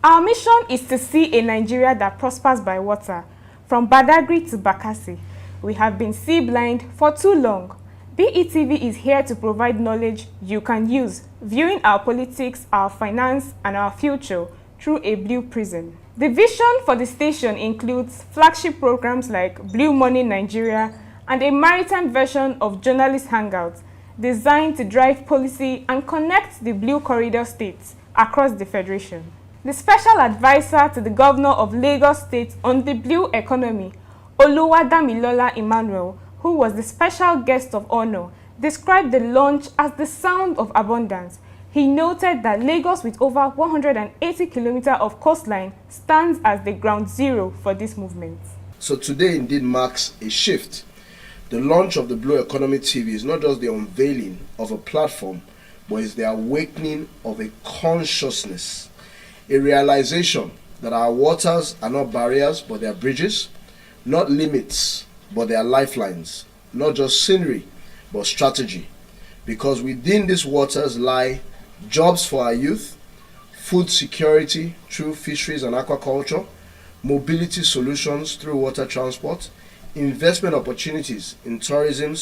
Our mission is to see a Nigeria that prospers by water. From Badagry to Bakassi, we have been sea blind for too long. BETV is here to provide knowledge you can use, viewing our politics, our finance, and our future through a blue prism. The vision for the station includes flagship programs like Blue Money Nigeria and a maritime version of Journalist Hangouts, designed to drive policy and connect the Blue Corridor states across the Federation. The special advisor to the governor of Lagos State on the blue economy, Oluwadamilola Emmanuel, who was the special guest of honor, described the launch as the sound of abundance. He noted that Lagos, with over 180 kilometers of coastline, stands as the ground zero for this movement. So today indeed marks a shift. The launch of the Blue Economy TV is not just the unveiling of a platform, but it's the awakening of a consciousness, a realization that our waters are not barriers, but they are bridges, not limits, but they are lifelines, not just scenery, but strategy. Because within these waters lie jobs for our youth, food security through fisheries and aquaculture, mobility solutions through water transport, investment opportunities in tourism,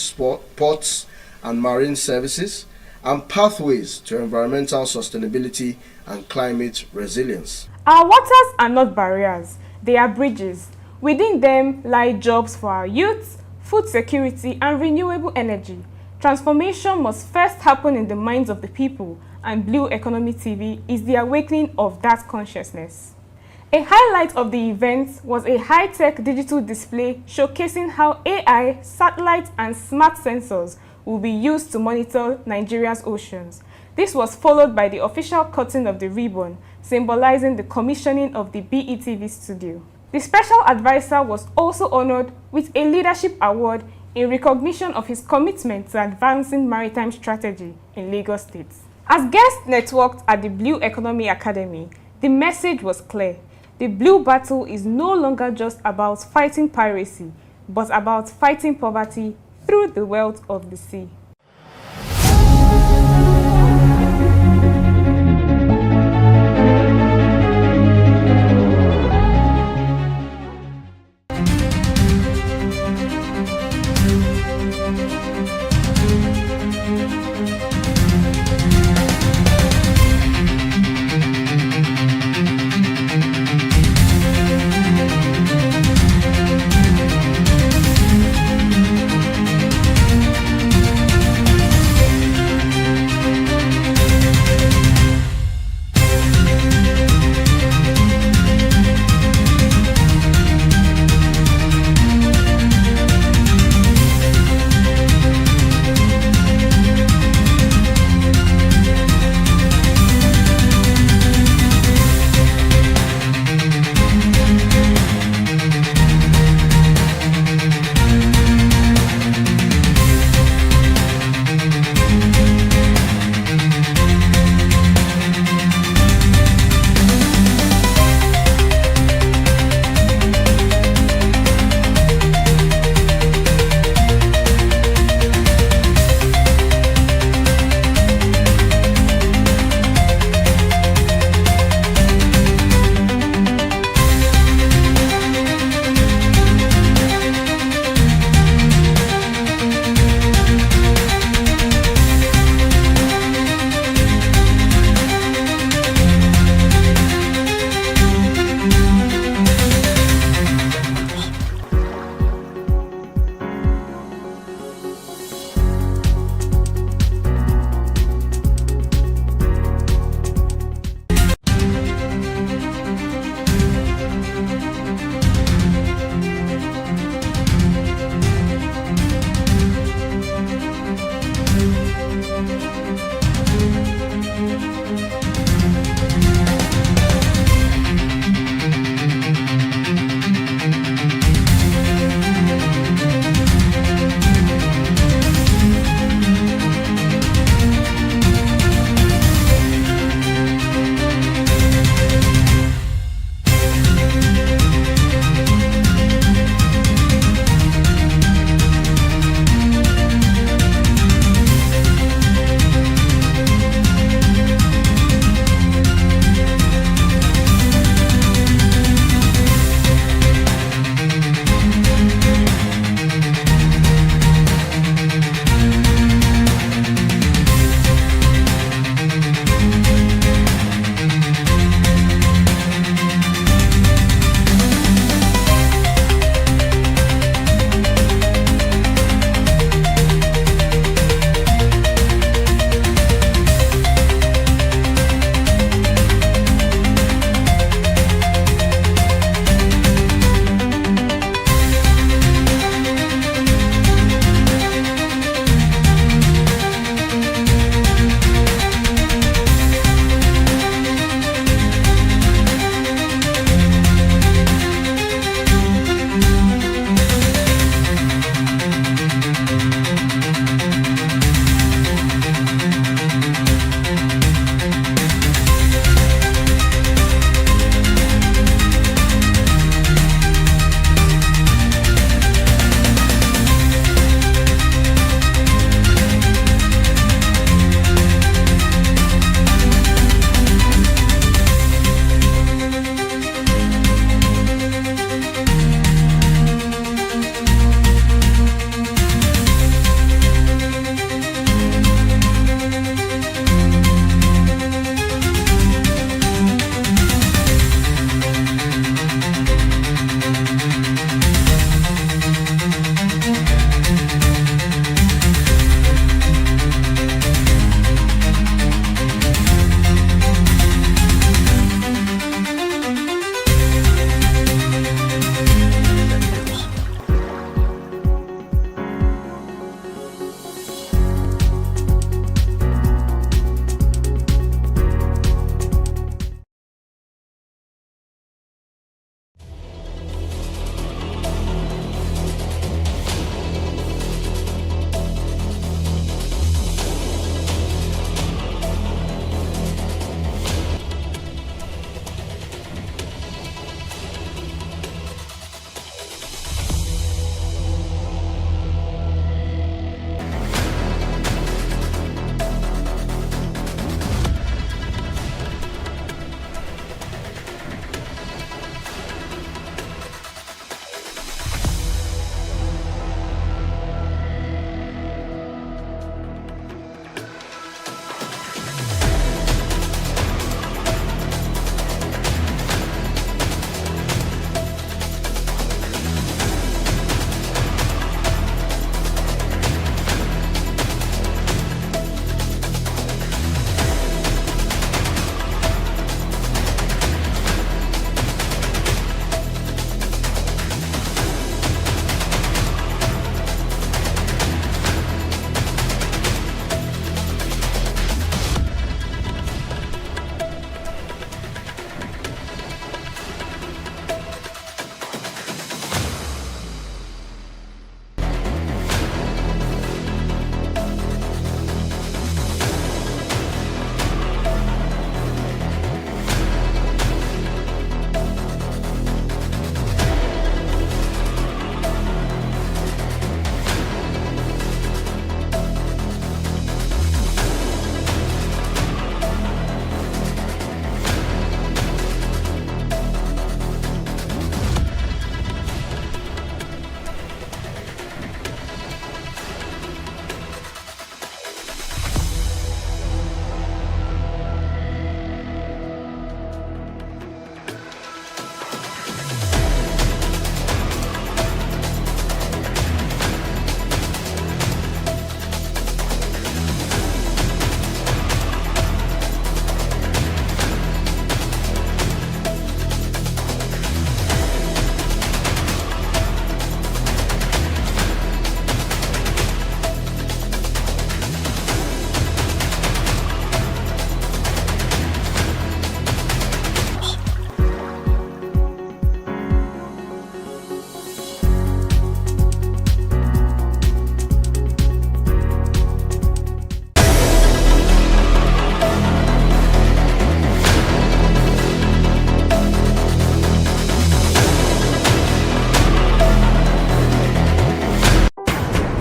ports, and marine services, and pathways to environmental sustainability and climate resilience. Our waters are not barriers, they are bridges. Within them lie jobs for our youth, food security, and renewable energy. Transformation must first happen in the minds of the people, and Blue Economy TV is the awakening of that consciousness. A highlight of the event was a high-tech digital display showcasing how AI, satellites, and smart sensors will be used to monitor Nigeria's oceans. This was followed by the official cutting of the ribbon, symbolizing the commissioning of the BETV studio. The special advisor was also honored with a leadership award in recognition of his commitment to advancing maritime strategy in Lagos State. As guests networked at the Blue Economy Academy, the message was clear. The Blue Battle is no longer just about fighting piracy, but about fighting poverty through the wealth of the sea.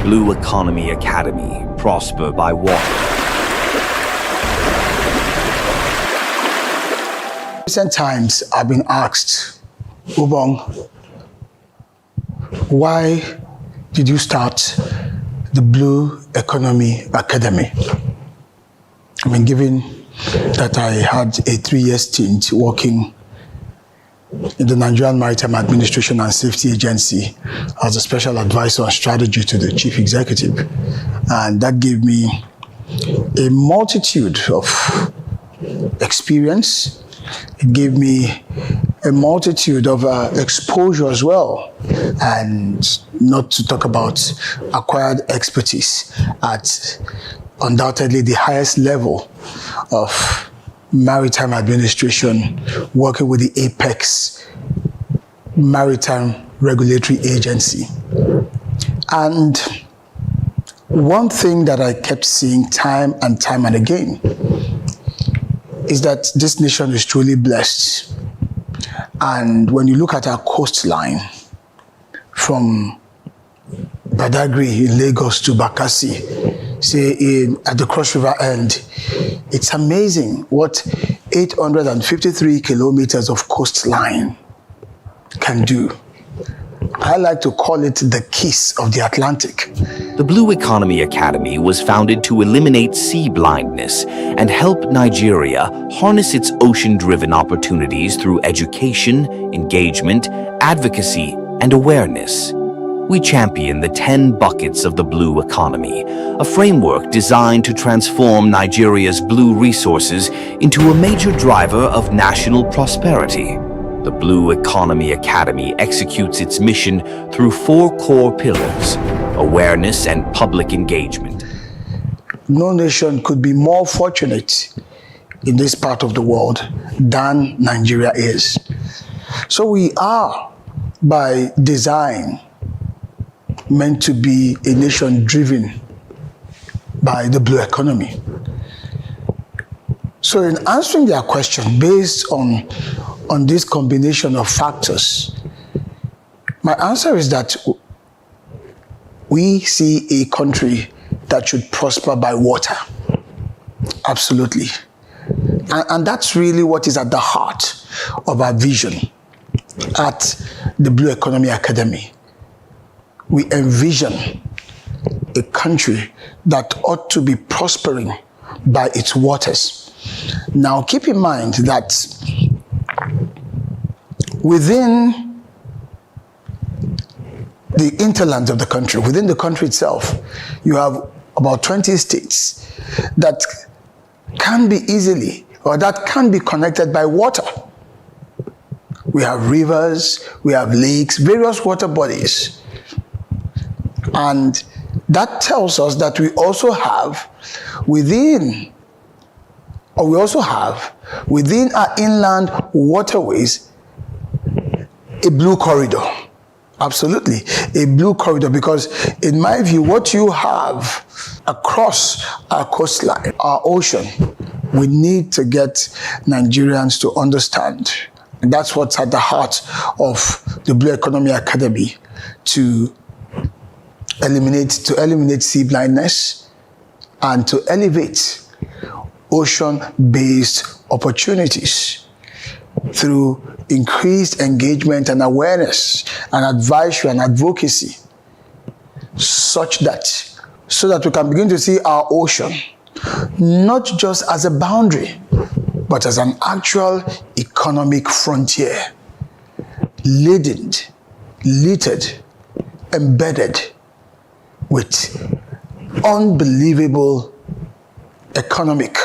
Blue Economy Academy prosper by water? Recent times I've been asked, Ubong, why did you start the Blue Economy Academy? I mean, given that I had a 3-year stint working in the Nigerian Maritime Administration and Safety Agency as a special advisor on strategy to the chief executive. And that gave me a multitude of experience. It gave me a multitude of exposure as well, and not to talk about acquired expertise at undoubtedly the highest level of maritime administration, working with the Apex Maritime Regulatory Agency. And one thing that I kept seeing time and again is that this nation is truly blessed. And when you look at our coastline from Badagry in Lagos to Bakassi, say at the Cross River end, it's amazing what 853 kilometers of coastline can do. I like to call it the kiss of the Atlantic. The Blue Economy Academy was founded to eliminate sea blindness and help Nigeria harness its ocean-driven opportunities through education, engagement, advocacy, and awareness. We champion the 10 buckets of the Blue Economy, a framework designed to transform Nigeria's blue resources into a major driver of national prosperity. The Blue Economy Academy executes its mission through 4 core pillars: awareness and public engagement. No nation could be more fortunate in this part of the world than Nigeria is. So we are, by design, meant to be a nation driven by the blue economy. So in answering their question based on this combination of factors, my answer is that we see a country that should prosper by water. Absolutely. And that's really what is at the heart of our vision at the Blue Economy Academy. We envision a country that ought to be prospering by its waters. Now, keep in mind that within the hinterlands of the country, within the country itself, you have about 20 states that can be easily, or that can be connected by water. We have rivers, we have lakes, various water bodies. And that tells us that we also have within our inland waterways a blue corridor. Absolutely, a blue corridor, because in my view, what you have across our coastline, our ocean, we need to get Nigerians to understand. And that's what's at the heart of the Blue Economy Academy, to eliminate sea blindness and to elevate ocean-based opportunities through increased engagement and awareness and advisory and advocacy, so that we can begin to see our ocean not just as a boundary, but as an actual economic frontier, littered, embedded with unbelievable economic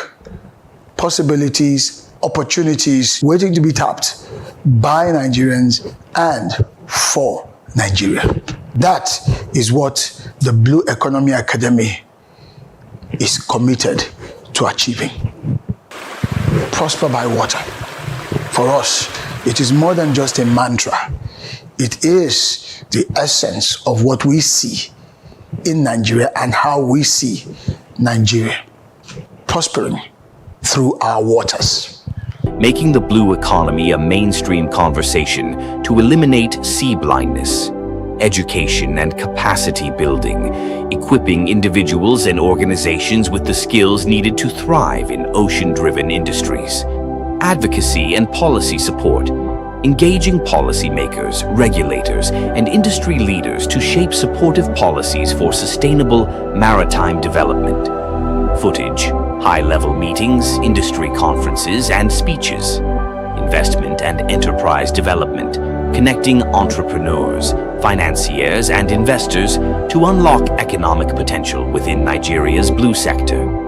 possibilities, opportunities waiting to be tapped by Nigerians and for Nigeria. That is what the Blue Economy Academy is committed to achieving. Prosper by water. For us, it is more than just a mantra. It is the essence of what we see in Nigeria and how we see Nigeria prospering through our waters. Making the blue economy a mainstream conversation to eliminate sea blindness. education, and capacity building, equipping individuals and organizations with the skills needed to thrive in ocean-driven industries. Advocacy and policy support, engaging policymakers, regulators, and industry leaders to shape supportive policies for sustainable maritime development. Footage, high-level meetings, industry conferences, and speeches. Investment and enterprise development, connecting entrepreneurs, financiers, and investors to unlock economic potential within Nigeria's blue sector.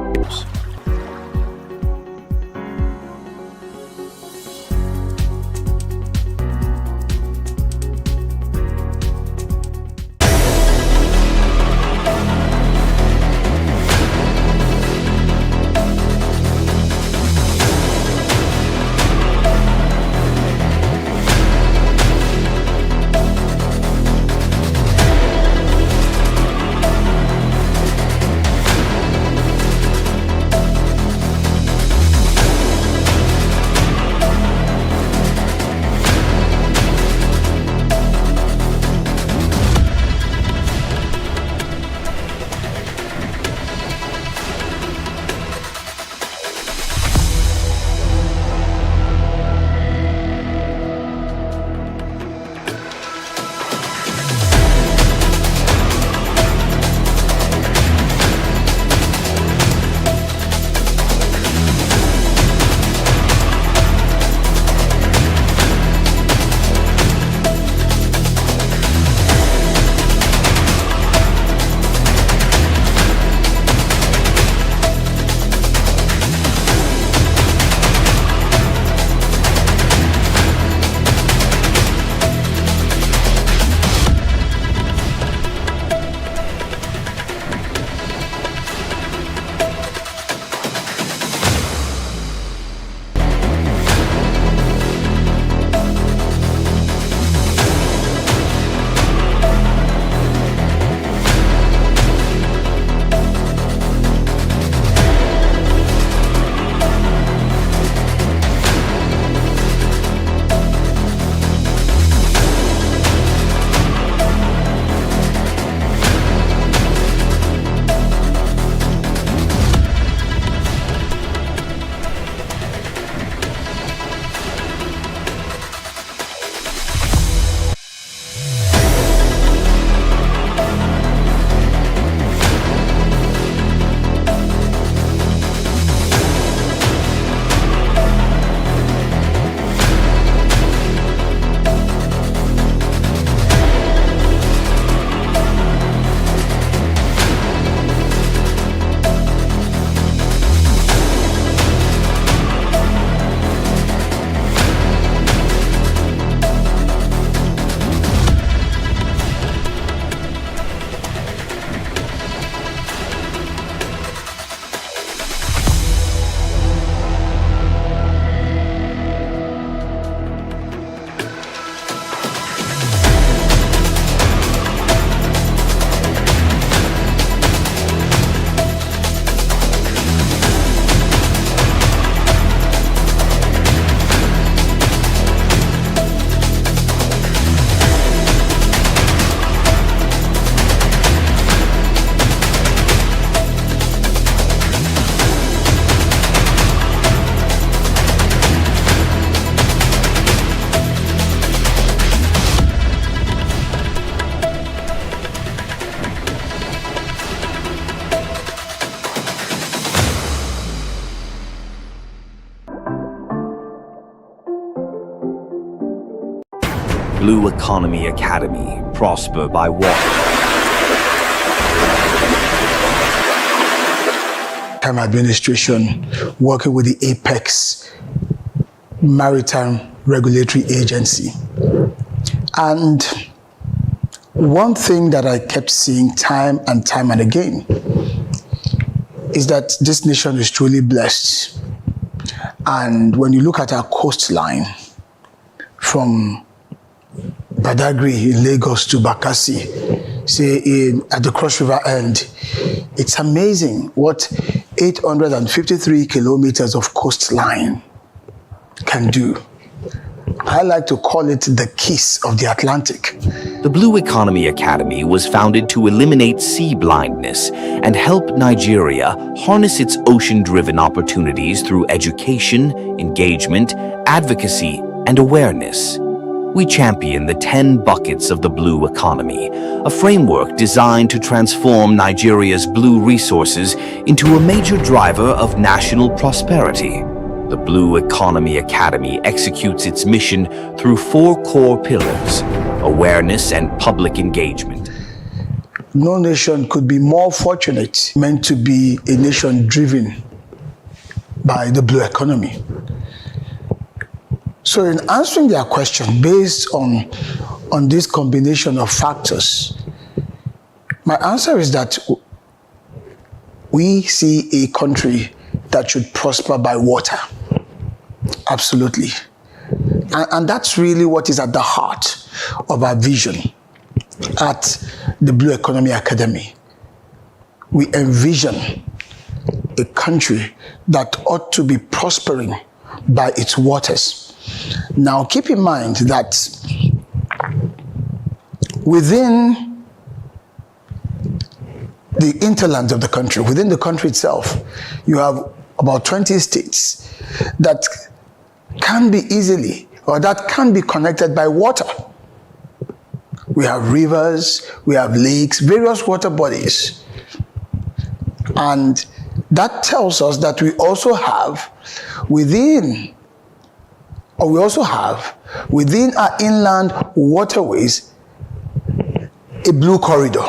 Blue Economy Academy, prosper by water. Administration working with the Apex Maritime Regulatory Agency. And one thing that I kept seeing time and again is that this nation is truly blessed. And when you look at our coastline from Badagry in Lagos to Bakassi, say at the Cross River end, it's amazing what 853 kilometers of coastline can do. I like to call it the kiss of the Atlantic. The Blue Economy Academy was founded to eliminate sea blindness and help Nigeria harness its ocean-driven opportunities through education, engagement, advocacy, and awareness. We champion the 10 buckets of the blue economy, a framework designed to transform Nigeria's blue resources into a major driver of national prosperity. The Blue Economy Academy executes its mission through 4 core pillars: awareness and public engagement. No nation could be more fortunate, meant to be a nation driven by the blue economy. So in answering their question based on this combination of factors, my answer is that we see a country that should prosper by water. Absolutely. And that's really what is at the heart of our vision at the Blue Economy Academy. We envision a country that ought to be prospering by its waters. Now, keep in mind that within the hinterlands of the country, within the country itself, you have about 20 states that can be easily, or that can be connected by water. We have rivers, we have lakes, various water bodies. And that tells us that we also have within our inland waterways a blue corridor.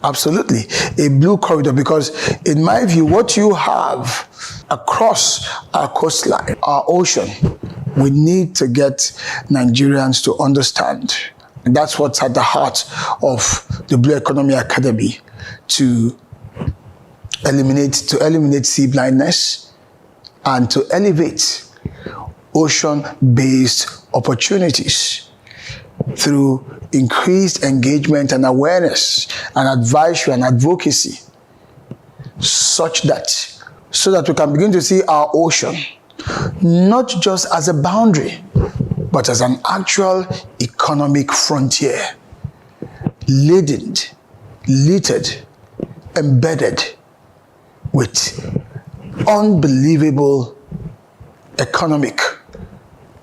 Absolutely, a blue corridor, because in my view, what you have across our coastline, our ocean, we need to get Nigerians to understand. And that's what's at the heart of the Blue Economy Academy, to eliminate sea blindness and to elevate ocean-based opportunities through increased engagement and awareness and advisory and advocacy, so that we can begin to see our ocean not just as a boundary, but as an actual economic frontier, littered, embedded with unbelievable economic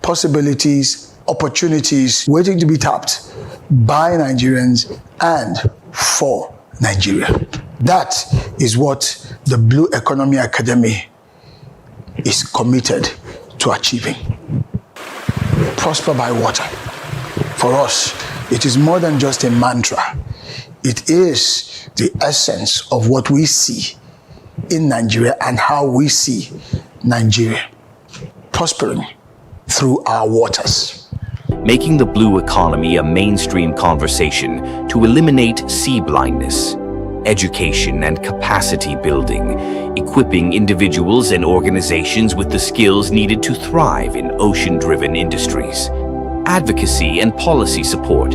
possibilities, opportunities waiting to be tapped by Nigerians and for Nigeria. That is what the Blue Economy Academy is committed to achieving. Prosper by water. For us, it is more than just a mantra. It is the essence of what we see in Nigeria and how we see Nigeria prospering through our waters. Making the blue economy a mainstream conversation to eliminate sea blindness, education and capacity building, equipping individuals and organizations with the skills needed to thrive in ocean-driven industries, advocacy and policy support,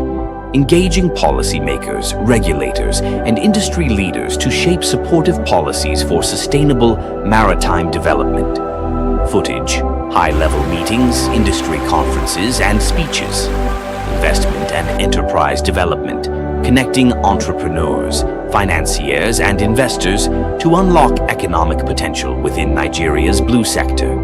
engaging policymakers, regulators, and industry leaders to shape supportive policies for sustainable maritime development. Footage, high-level meetings, industry conferences, and speeches. Investment and enterprise development, connecting entrepreneurs, financiers, and investors to unlock economic potential within Nigeria's blue sector.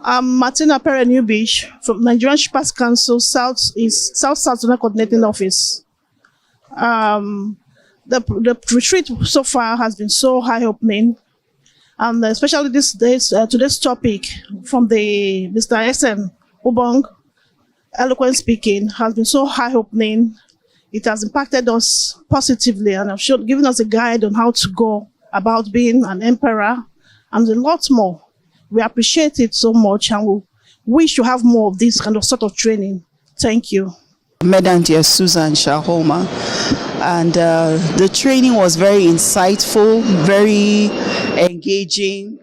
I'm Martina Perry New Beach from Nigerian Shippers Council South Zone Coordinating Office. The retreat so far has been so eye-opening, and especially today's topic from the Mr. S.N. Ubong, eloquent speaking, has been so eye-opening. It has impacted us positively and have given us a guide on how to go about being an emperor and a lot more. We appreciate it so much and we wish to have more of this kind of sort of training. Thank you. Madam dear Susan Shahoma, and the training was very insightful, very engaging.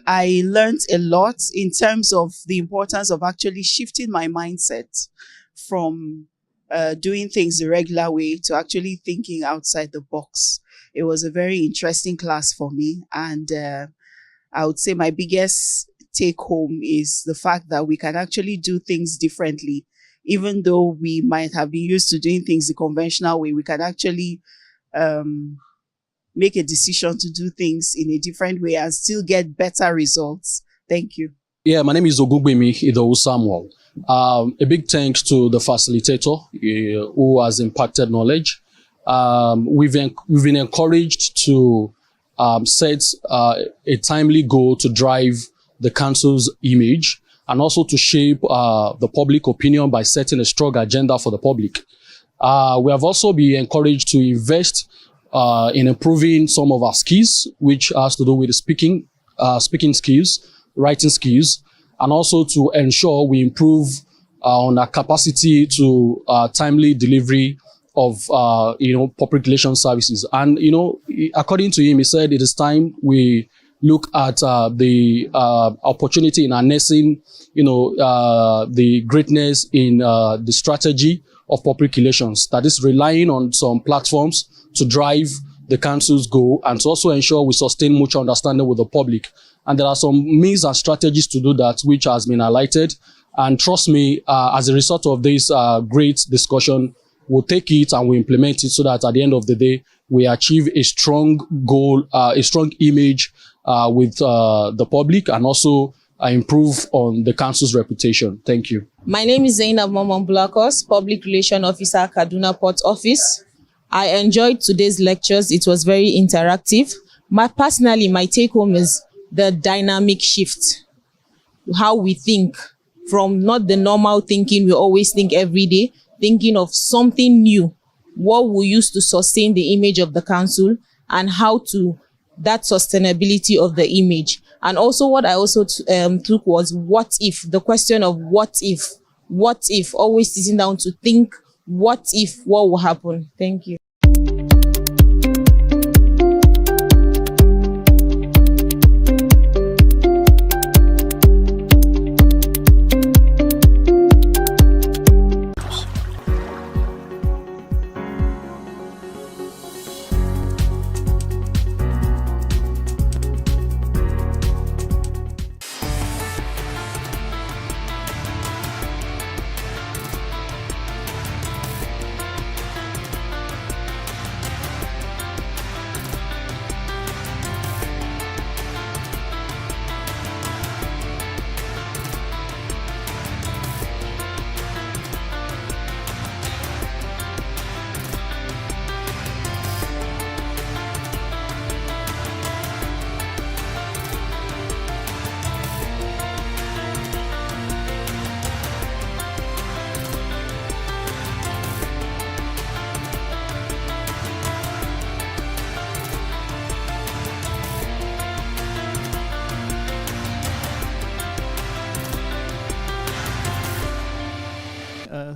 I learned a lot in terms of the importance of actually shifting my mindset from doing things the regular way to actually thinking outside the box. It was a very interesting class for me, and I would say my biggest take home is the fact that we can actually do things differently. Even though we might have been used to doing things the conventional way, we can actually make a decision to do things in a different way and still get better results. Thank you. Yeah, my name is Ogugbemi Idowu Samuel. A big thanks to the facilitator who has impacted knowledge. We've been encouraged to set a timely goal to drive the council's image and also to shape the public opinion by setting a strong agenda for the public. We have also been encouraged to invest in improving some of our skills, which has to do with speaking skills, writing skills, and also to ensure we improve on our capacity to timely delivery of public relations services. And according to him, he said it is time we look at the opportunity in harnessing the greatness in the strategy of public relations, that is relying on some platforms to drive the council's goal and to also ensure we sustain mutual understanding with the public. And there are some means and strategies to do that, which has been highlighted. And trust me, as a result of this great discussion, we'll take it and we'll implement it so that at the end of the day, we achieve a strong goal, a strong image with the public, and also improve on the council's reputation. Thank you. My name is Zainab Momon Blakos, Public Relations Officer, Kaduna Port Office. I enjoyed today's lectures. It was very interactive. Personally, my take home is the dynamic shift, how we think from not the normal thinking we always think every day, thinking of something new, what we use to sustain the image of the council and how to that sustainability of the image. And also what I also took was what if, the question of what if, always sitting down to think what will happen. Thank you.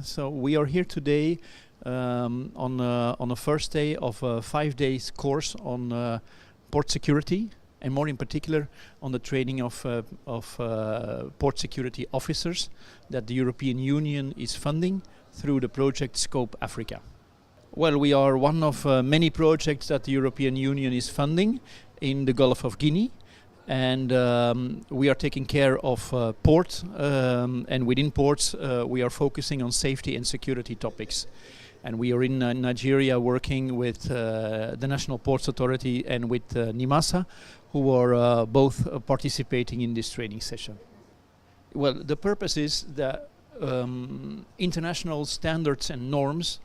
So we are here today on the first day of a 5-day course on port security, and more in particular on the training of port security officers that the European Union is funding through the project Scope Africa. Well, we are one of many projects that the European Union is funding in the Gulf of Guinea. And we are taking care of ports, and within ports we are focusing on safety and security topics. And we are in Nigeria working with the National Ports Authority and with NIMASA, who are both participating in this training session. Well, the purpose is that international standards and norms,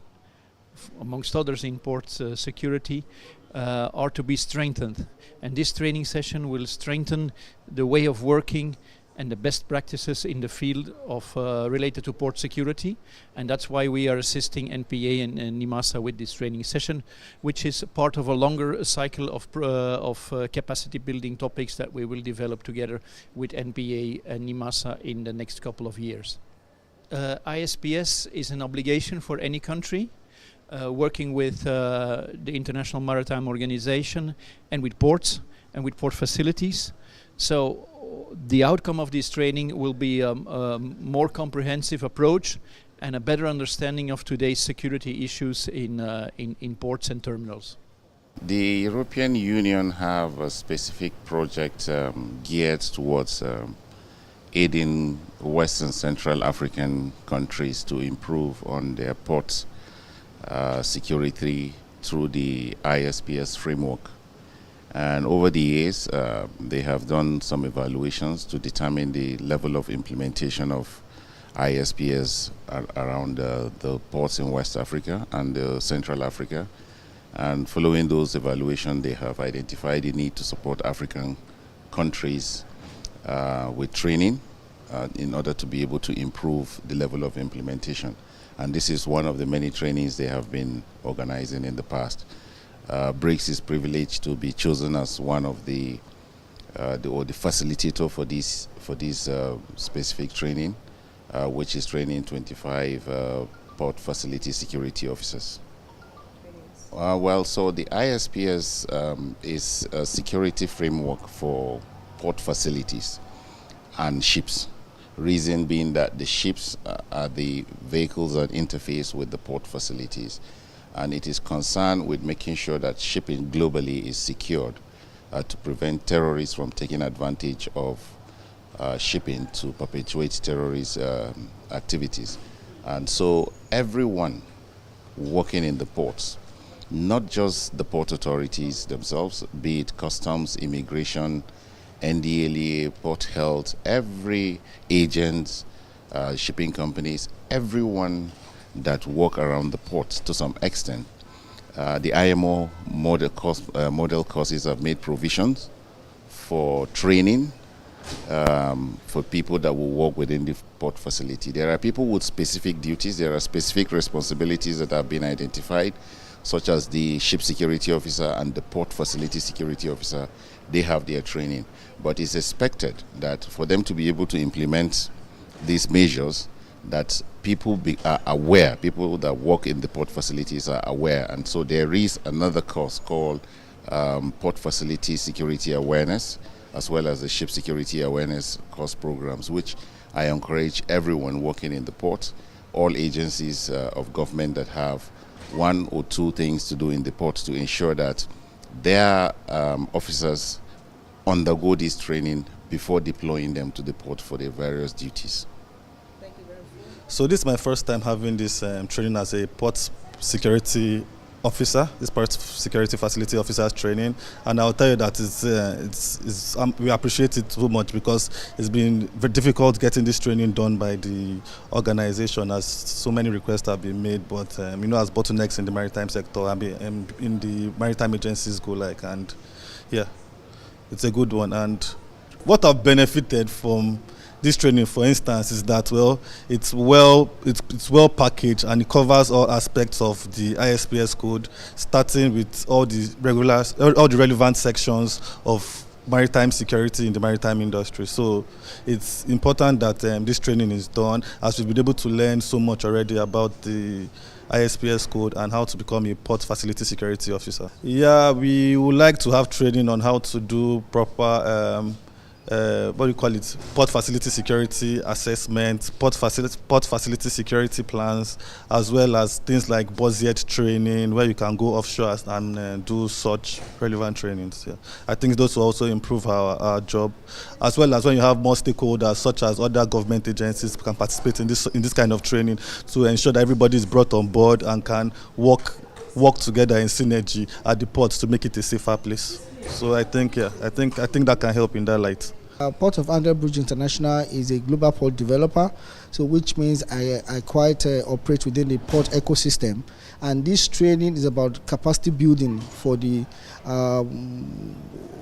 amongst others in port security, are to be strengthened. And this training session will strengthen the way of working and the best practices in the field of related to port security. And that's why we are assisting NPA and NIMASA with this training session, which is part of a longer cycle of capacity building topics that we will develop together with NPA and NIMASA in the next couple of years. ISPS is an obligation for any country, working with the International Maritime Organization and with ports and with port facilities. So the outcome of this training will be a more comprehensive approach and a better understanding of today's security issues in ports and terminals. The European Union have a specific project geared towards aiding Western Central African countries to improve on their port security through the ISPS framework. And over the years, they have done some evaluations to determine the level of implementation of ISPS around the ports in West Africa and Central Africa. And following those evaluations, they have identified the need to support African countries with training in order to be able to improve the level of implementation. And this is one of the many trainings they have been organizing in the past. BRICS is privileged to be chosen as one of the facilitator for this specific training, which is training 25 port facility security officers. So the ISPS is a security framework for port facilities and ships. Reason being that the ships are the vehicles that interface with the port facilities. And it is concerned with making sure that shipping globally is secured to prevent terrorists from taking advantage of shipping to perpetuate terrorist activities. And so everyone working in the ports, not just the port authorities themselves, be it customs, immigration, NDLEA, port health, every agent, shipping companies, everyone that work around the ports to some extent. The IMO model courses have made provisions for training for people that will work within the port facility. There are people with specific duties, there are specific responsibilities that have been identified, such as the ship security officer and the port facility security officer. They have their training. But it's expected that for them to be able to implement these measures, that people are aware, people that work in the port facilities are aware. And so there is another course called Port Facility Security Awareness, as well as the Ship Security Awareness course programs, which I encourage everyone working in the port, all agencies of government that have one or two things to do in the port to ensure that their officers undergo this training before deploying them to the port for their various duties. So this is my first time having this training as a port security officer, this port security facility officers training, and I'll tell you that we appreciate it so much because it's been very difficult getting this training done by the organization, as so many requests have been made, but as bottlenecks in the maritime sector and in the maritime agencies go like, and yeah, it's a good one. And what I've benefited from this training, for instance, is that it's well packaged and it covers all aspects of the ISPS code, starting with all the relevant sections of maritime security in the maritime industry. So it's important that this training is done, as we've been able to learn so much already about the ISPS code and how to become a port facility security officer. Yeah, we would like to have training on how to do proper port facility security assessment, port facility security plans, as well as things like budget training, where you can go offshore and do such relevant trainings. Yeah. I think those will also improve our job, as well as when you have more stakeholders, such as other government agencies, can participate in this kind of training to ensure that everybody is brought on board and can work together in synergy at the ports to make it a safer place. So I think that can help in that light. Port of Antwerp Bruges International is a global port developer, so which means I quite operate within the port ecosystem, and this training is about capacity building for the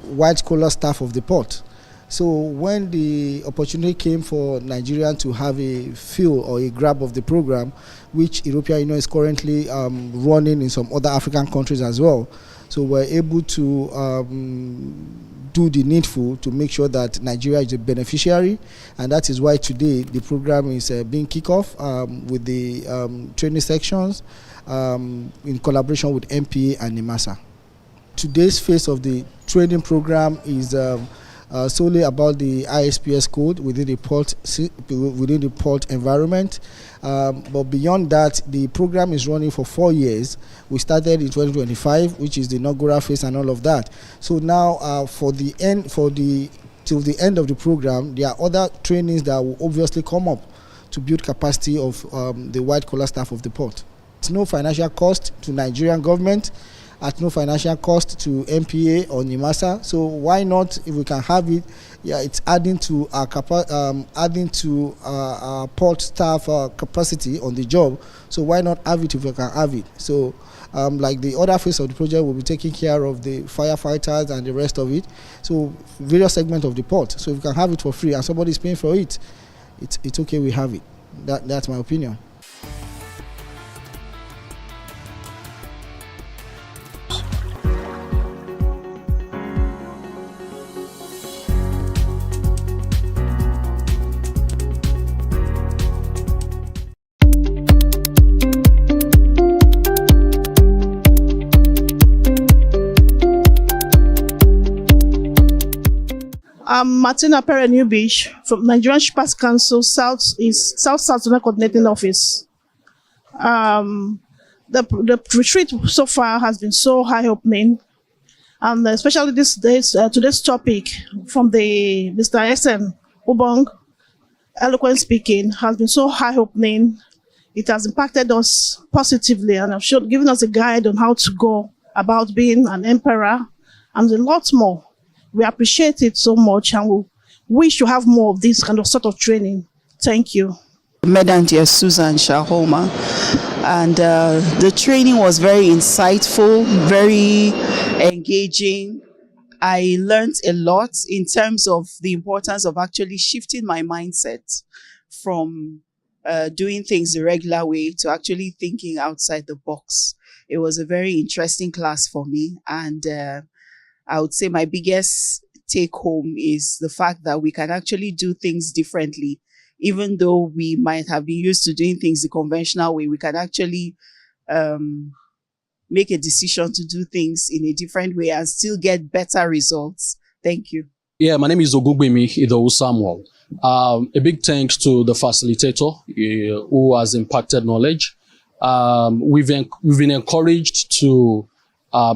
white-collar staff of the port. So when the opportunity came for Nigeria to have a feel or a grab of the program, which European Union is currently running in some other African countries as well, so we're able to do the needful to make sure that Nigeria is a beneficiary, and that is why today the program is being kicked off with the training sections in collaboration with MPA and NIMASA. Today's phase of the training program is solely about the ISPS code within the port environment. But beyond that, the program is running for 4 years. We started in 2025, which is the inaugural phase and all of that. So now, till the end of the program, there are other trainings that will obviously come up to build capacity of the white-collar staff of the port. It's no financial cost to Nigerian government, at no financial cost to MPA or NIMASA. So why not, if we can have it? Yeah, it's adding to our port staff capacity on the job. So why not have it if we can have it? So like the other phase of the project will be taking care of the firefighters and the rest of it. So various segments of the port. So if we can have it for free and somebody is paying for it, it's okay, we have it. That's my opinion. I'm Martina Perry-Newbeach from Nigerian Shippers Council South Zone Coordinating Office. The retreat so far has been so eye-opening, and especially today's topic from the Mr. SN Ubong, eloquent speaking, has been so eye-opening. It has impacted us positively and have given us a guide on how to go about being an emperor and a lot more. We appreciate it so much, and we wish to have more of this kind of sort of training. Thank you. Madam dear Susan Shahoma, and the training was very insightful, very engaging. I learned a lot in terms of the importance of actually shifting my mindset from doing things the regular way to actually thinking outside the box. It was a very interesting class for me, and I would say my biggest take home is the fact that we can actually do things differently. Even though we might have been used to doing things the conventional way, we can actually make a decision to do things in a different way and still get better results. Thank you. Yeah, my name is Ogungbemi Idowu Samuel. A big thanks to the facilitator who has impacted knowledge. We've been encouraged to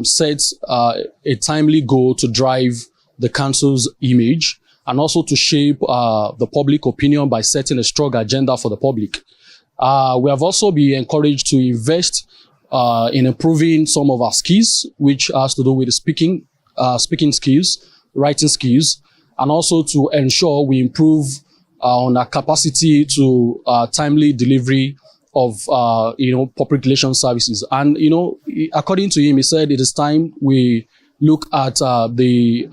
set a timely goal to drive the council's image and also to shape the public opinion by setting a strong agenda for the public. We have also been encouraged to invest in improving some of our skills, which has to do with speaking skills, writing skills, and also to ensure we improve on our capacity to timely delivery of public relations services. And according to him, he said it is time we look at the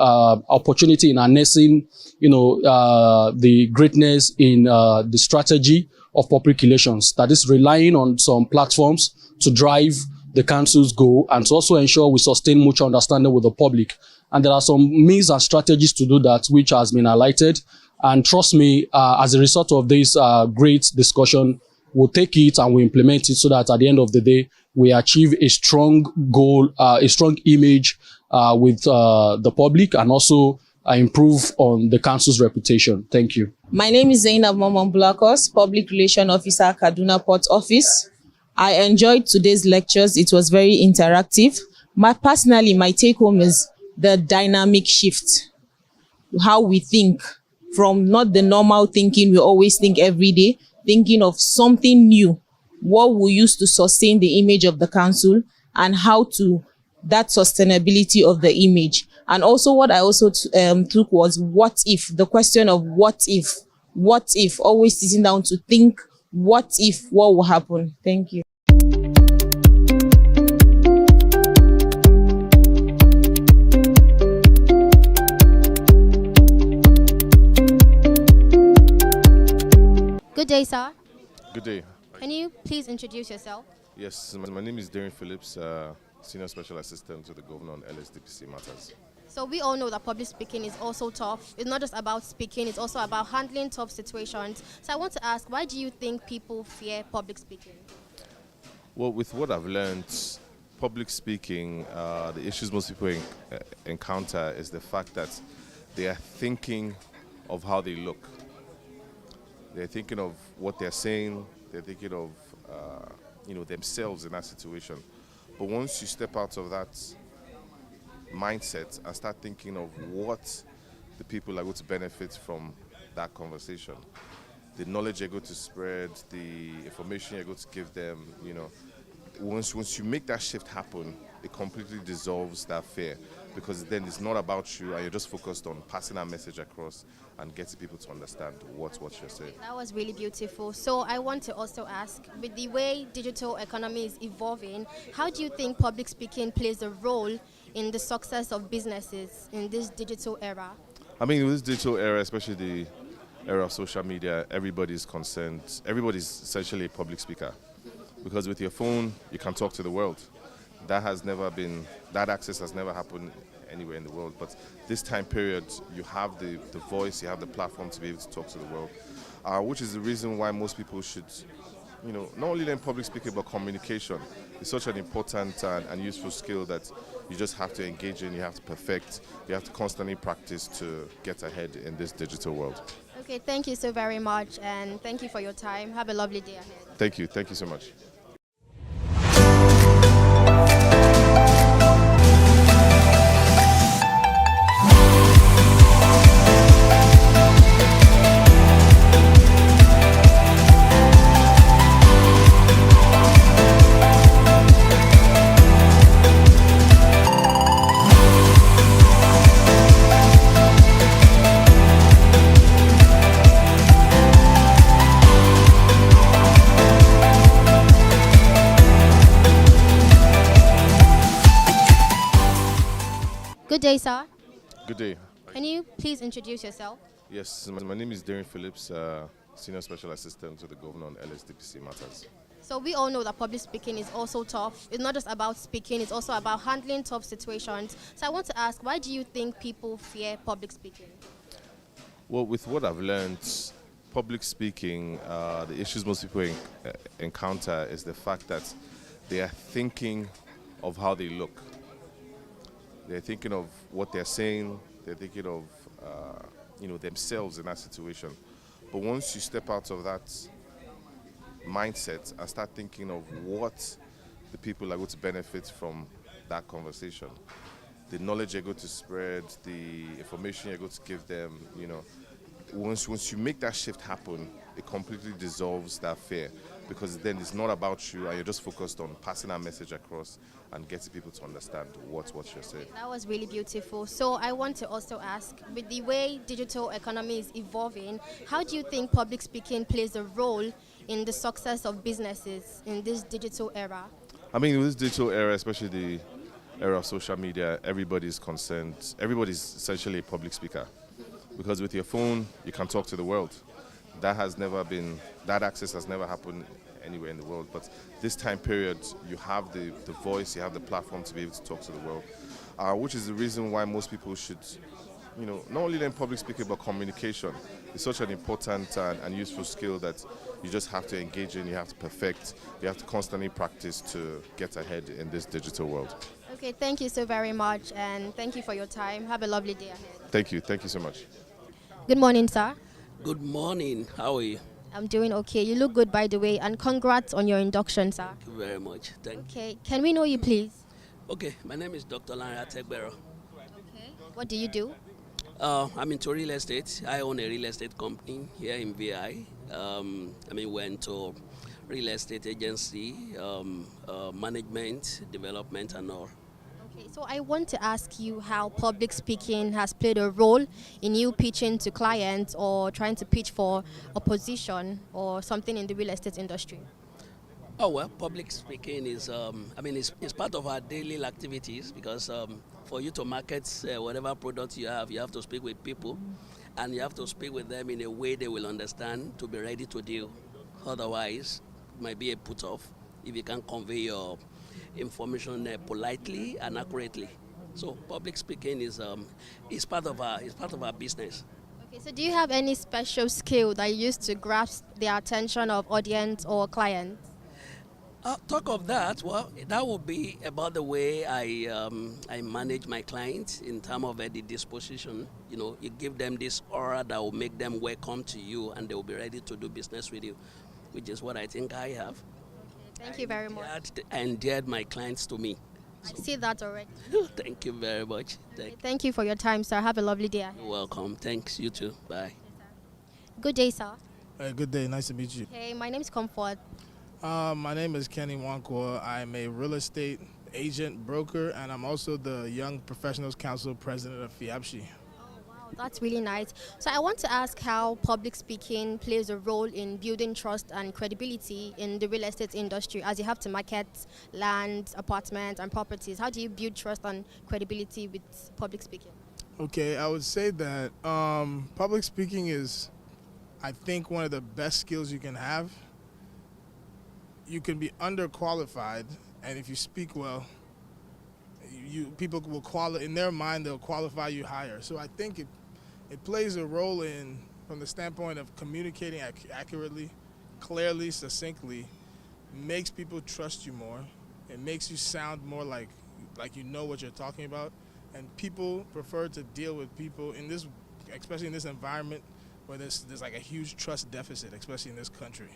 opportunity in harnessing the greatness in the strategy of public relations, that is relying on some platforms to drive the council's goal and to also ensure we sustain mutual understanding with the public. And there are some means and strategies to do that, which has been highlighted. And trust me, as a result of this great discussion, we'll take it and we'll implement it so that at the end of the day, we achieve a strong goal, a strong image with the public, and also improve on the council's reputation. Thank you. My name is Zainab Momon Blakos, Public Relations Officer, Kaduna Port Office. I enjoyed today's lectures. It was very interactive. Personally, my take home is the dynamic shift, how we think from not the normal thinking we always think every day, thinking of something new, what we use to sustain the image of the council and how to that sustainability of the image. And also what I also took was what if, the question of what if, always sitting down to think, what will happen? Thank you. Good day, sir. Good day. Can you please introduce yourself? Yes, my name is Darren Phillips, Senior Special Assistant to the Governor on LSDPC matters. So we all know that public speaking is also tough. It's not just about speaking, it's also about handling tough situations. So I want to ask, why do you think people fear public speaking? Well, with what I've learned, public speaking, the issues most people encounter is the fact that they are thinking of how they look. They're thinking of what they're saying. They're thinking of themselves in that situation. But once you step out of that mindset and start thinking of what the people are going to benefit from that conversation, the knowledge you're going to spread, the information you're going to give them, once you make that shift happen, it completely dissolves that fear, because then it's not about you and you're just focused on passing that message across and getting people to understand what you're saying. That was really beautiful. So I want to also ask, with the way digital economy is evolving, how do you think public speaking plays a role in the success of businesses in this digital era? I mean, with this digital era, especially the era of social media, everybody's concerned. Everybody's essentially a public speaker, because with your phone, you can talk to the world. That access has never happened anywhere in the world. But this time period, you have the voice, you have the platform to be able to talk to the world, which is the reason why most people should, not only learn public speaking, but communication. It's such an important and useful skill that you just have to engage in, you have to perfect, you have to constantly practice to get ahead in this digital world. Okay, thank you so very much, and thank you for your time. Have a lovely day ahead. Thank you so much. Good day, sir. Good day. Can you please introduce yourself? Yes, my name is Darren Phillips, Senior Special Assistant to the Governor on LSDPC matters. So we all know that public speaking is also tough. It's not just about speaking, it's also about handling tough situations. So I want to ask, why do you think people fear public speaking? Well, with what I've learned, public speaking, the issues most people encounter is the fact that they are thinking of how they look. They're thinking of what they're saying. They're thinking of, themselves in that situation. But once you step out of that mindset and start thinking of what the people are going to benefit from that conversation, the knowledge you're going to spread, the information you're going to give them, once you make that shift happen, it completely dissolves that fear, because then it's not about you and you're just focused on passing that message across and getting people to understand what you're saying. That was really beautiful. So I want to also ask, with the way digital economy is evolving, how do you think public speaking plays a role in the success of businesses in this digital era? I mean, with this digital era, especially the era of social media, everybody's concerned. Everybody's essentially a public speaker, because with your phone, you can talk to the world. That access has never happened anywhere in the world. But this time period, you have the voice, you have the platform to be able to talk to the world, which is the reason why most people should, not only learn public speaking, but communication. It's such an important and useful skill that you just have to engage in, you have to perfect, you have to constantly practice to get ahead in this digital world. Okay, thank you so very much, and thank you for your time. Have a lovely day ahead. Thank you so much. Good morning, sir. Good morning. How are you? I'm doing okay. You look good, by the way, and congrats on your induction, sir. Thank you very much. Thank you. Okay, can we know you, please? Okay, my name is Dr. Lara Tegbero. Okay. What do you do? I'm into real estate. I own a real estate company here in VI. We're into real estate agency, management, development, and all. Okay, so I want to ask you how public speaking has played a role in you pitching to clients or trying to pitch for a position or something in the real estate industry. Oh well, public speaking is, it's part of our daily activities because for you to market whatever product you have to speak with people, and you have to speak with them in a way they will understand to be ready to deal. Otherwise, it might be a put off if you can't convey your information politely and accurately. So public speaking is part of our business. Okay, so do you have any special skill that you use to grasp the attention of audience or clients? Talk of that, well, that would be about the way I manage my clients in terms of the disposition. You know, you give them this aura that will make them welcome to you and they will be ready to do business with you, which is what I think I have. Thank you very much. I endeared my clients to me. I see that already. Thank you very much. Thank you for your time, sir. Have a lovely day. You're welcome. Thanks. You too. Bye. Good day, sir. Good day. Nice to meet you. Hey, my name is Comfort. My name is Kenny Wankwa. I'm a real estate agent, broker, and I'm also the Young Professionals Council president of FIAPSHI. That's really nice. So I want to ask how public speaking plays a role in building trust and credibility in the real estate industry as you have to market land, apartments, and properties. How do you build trust and credibility with public speaking? Okay, I would say that public speaking is, I think, one of the best skills you can have. You can be underqualified, and if you speak well, people will in their mind they'll qualify you higher. So I think it plays a role from the standpoint of communicating accurately, clearly, succinctly, makes people trust you more. It makes you sound more like you know what you're talking about, and people prefer to deal with people especially in this environment where there's like a huge trust deficit, especially in this country.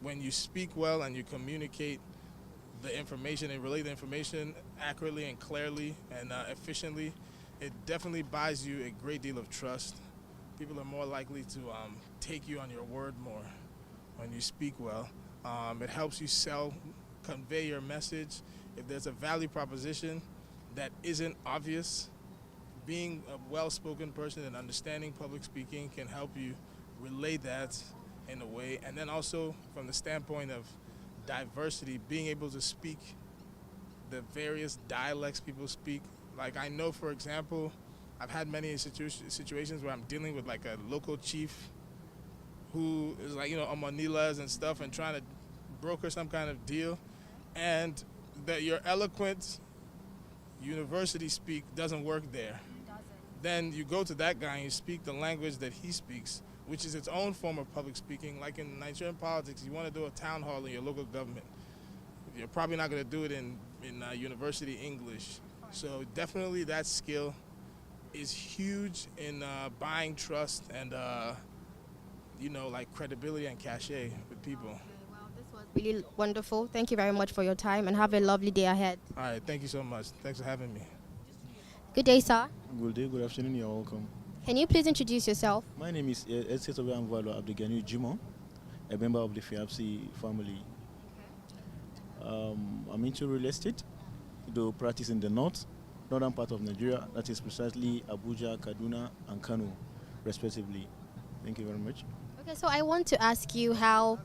When you speak well and you communicate the information and relay the information accurately and clearly and efficiently, it definitely buys you a great deal of trust. People are more likely to take you on your word more when you speak well. It helps you convey your message. If there's a value proposition that isn't obvious, being a well-spoken person and understanding public speaking can help you relay that in a way. And then also from the standpoint of diversity, being able to speak the various dialects people speak. Like I know, for example, I've had many situations where I'm dealing with like a local chief who is like, on Manilas and stuff and trying to broker some kind of deal, and that your eloquent university speak doesn't work there. Then you go to that guy and you speak the language that he speaks, which is its own form of public speaking. Like in Nigerian politics, you want to do a town hall in your local government. You're probably not going to do it in university English. So definitely that skill is huge in buying trust and, like credibility and cachet with people. This was really wonderful. Thank you very much for your time and have a lovely day ahead. All right, thank you so much. Thanks for having me. Good day, sir. Good day, good afternoon, you're welcome. Can you please introduce yourself? My name is Eseto Amvalo Abdegani Jimo, a member of the FIAPSHI family. I'm into real estate, though practice in the northern part of Nigeria, that is precisely Abuja, Kaduna, and Kano, respectively. Thank you very much. Okay, so I want to ask you how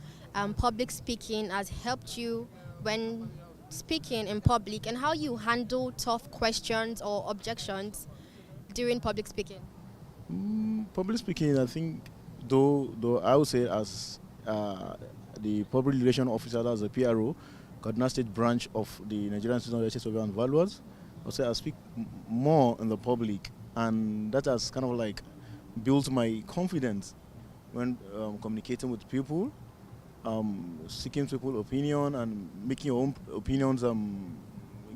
public speaking has helped you when speaking in public and how you handle tough questions or objections during public speaking. Public speaking, I think, though I would say as the public relation officer, as a PRO, Kaduna State branch of the Nigerian Institute of Survey and Valuers, I would say I speak more in the public, and that has kind of like built my confidence when communicating with people, seeking people's opinion and making your own opinions,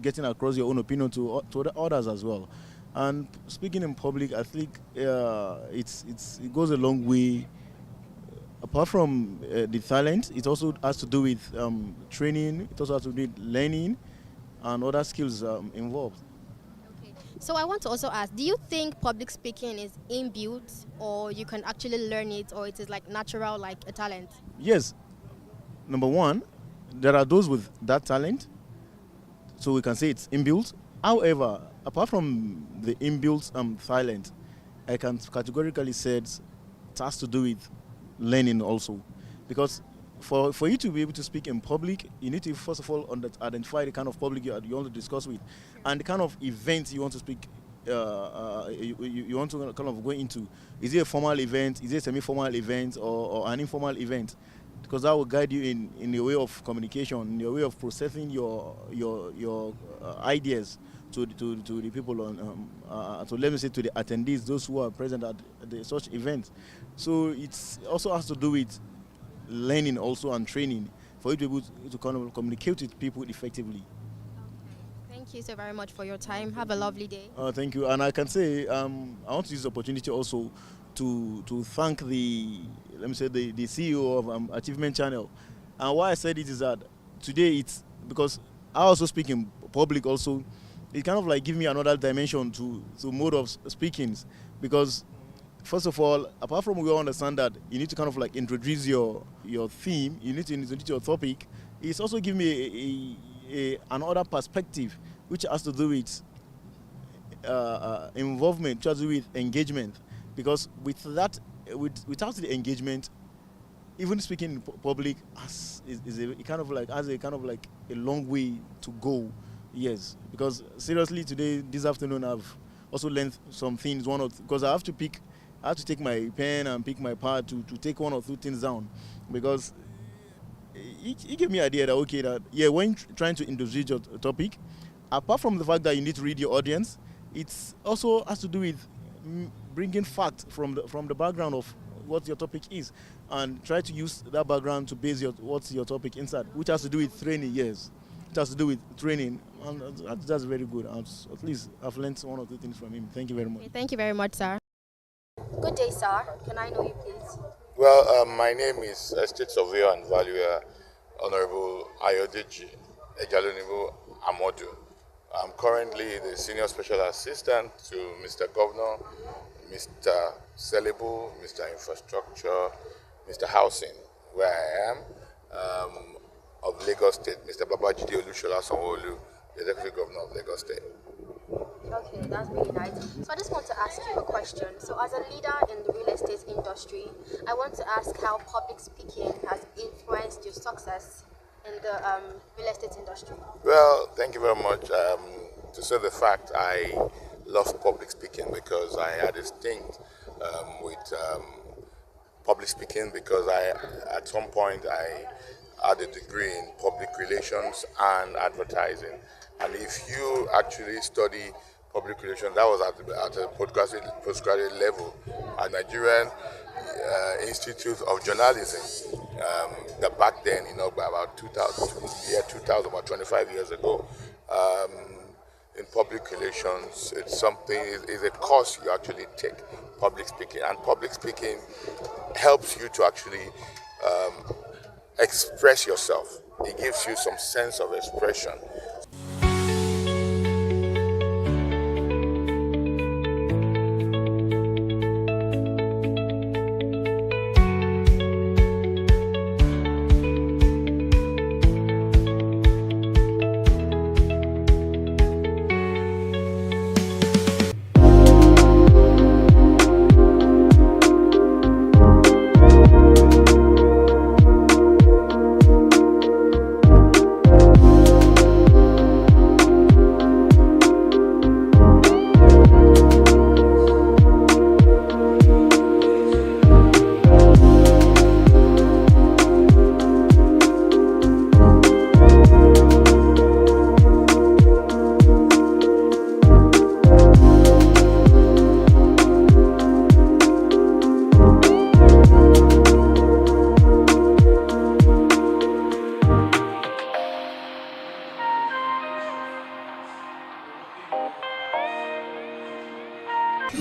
getting across your own opinion to others as well. And speaking in public, I think it goes a long way. Apart from the talent, it also has to do with training. It also has to do with learning and other skills involved. Okay. So I want to also ask, do you think public speaking is inbuilt or you can actually learn it, or it is like natural, like a talent? Yes. Number one, there are those with that talent, so we can say it's inbuilt. However, apart from the inbuilt silence, I can categorically say it has to do with learning also. Because for you to be able to speak in public, you need to first of all identify the kind of public you want to discuss with and the kind of event you want to speak, you want to kind of go into. Is it a formal event? Is it a semi-formal event or an informal event? Because that will guide you in your way of communication, in your way of processing your ideas to the people on, so let me say to the attendees, those who are present at such events. So it also has to do with learning also and training for you to be able to kind of communicate with people effectively. Thank you so very much for your time. Have a lovely day. Thank you. And I can say I want to use the opportunity also to thank the CEO of Achievement Channel. And why I said it is that today it's because I also speak in public also. It kind of like give me another dimension to mode of speakings, because first of all, apart from we all understand that you need to kind of like introduce your theme, you need to introduce your topic, it's also give me another perspective which has to do with involvement, which has to do with engagement. Because without the engagement, even speaking in public has a long way to go. Yes, because seriously today, this afternoon, I've also learned some things. Because I have to take my pen and pick my pad to take one or two things down, because it gave me an idea that when trying to introduce your topic, apart from the fact that you need to read your audience, it also has to do with bringing facts from the background of what your topic is, and try to use that background to base what's your topic inside, which has to do with training. Yes, it has to do with training, and that's very good. At least I've learned one or two things from him. Thank you very much. Okay, thank you very much, sir. Good day, sir. Can I know you, please? Well, my name is Estate Surveyor and Valuer Honorable Ayodeji Ejalonibo Amodu. I'm currently the Senior Special Assistant to Mr. Governor, Mr. Celebu, Mr. Infrastructure, Mr. Housing, where I am, of Lagos State, Mr. Babajide Olushola Sanwo-Olu, the Executive Governor of Lagos State. Okay, that's really nice. So I just want to ask you a question. So as a leader in the real estate industry, I want to ask how public speaking has influenced your success in the real estate industry. Well, thank you very much. To say the fact, I love public speaking because I had a stint with public speaking, because at some point I had a degree in public relations and advertising. And if you actually study public relations, that was at a postgraduate level at Nigerian Institute of Journalism. That back then, about 2000, about 25 years ago, in public relations, it's a course you actually take, public speaking. And public speaking helps you to actually express yourself. It gives you some sense of expression.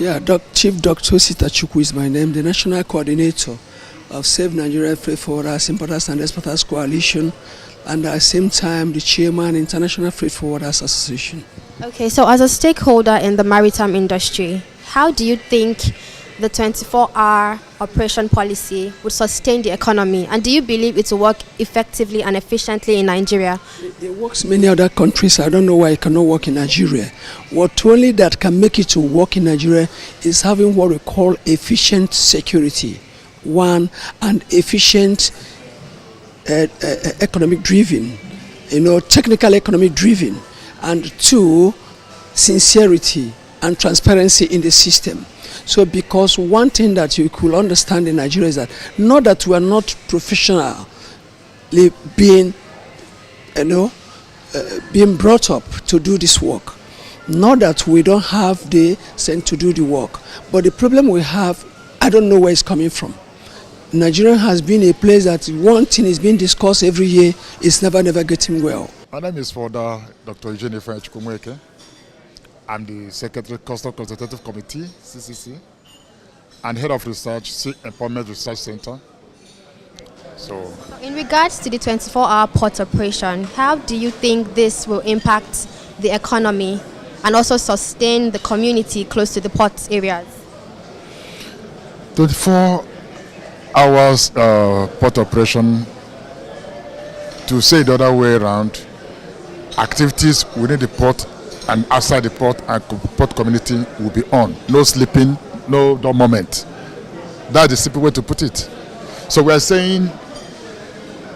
Yeah, Chief Dr. Sita Chukwu is my name, the National Coordinator of Save Nigeria Freight Forwarders, Importers and Exporters Coalition, and at the same time the Chairman, International Freight Forwarders Association. Okay, so as a stakeholder in the maritime industry, how do you think the 24-hour operation policy would sustain the economy? And do you believe it will work effectively and efficiently in Nigeria? It works in many other countries. I don't know why it cannot work in Nigeria. What only that can make it to work in Nigeria is having what we call efficient security. One, and efficient economic driven, technical economic driven. And two, sincerity and transparency in the system. So because one thing that you could understand in Nigeria is that not that we are not professionally being brought up to do this work, not that we don't have the sense to do the work, but the problem we have, I don't know where it's coming from. Nigeria has been a place that one thing is being discussed every year, is never getting well. My name is Dr. Eugene Chukwumeke. I'm the Secretary Custom Consultative Committee, CCC, and Head of Research, Empowerment Research Center. So, in regards to the 24-hour port operation, how do you think this will impact the economy and also sustain the community close to the port areas? 24 hours port operation, to say the other way around, activities within the port and outside the port and port community will be on. No sleeping, no moment. That's the simple way to put it. So we are saying,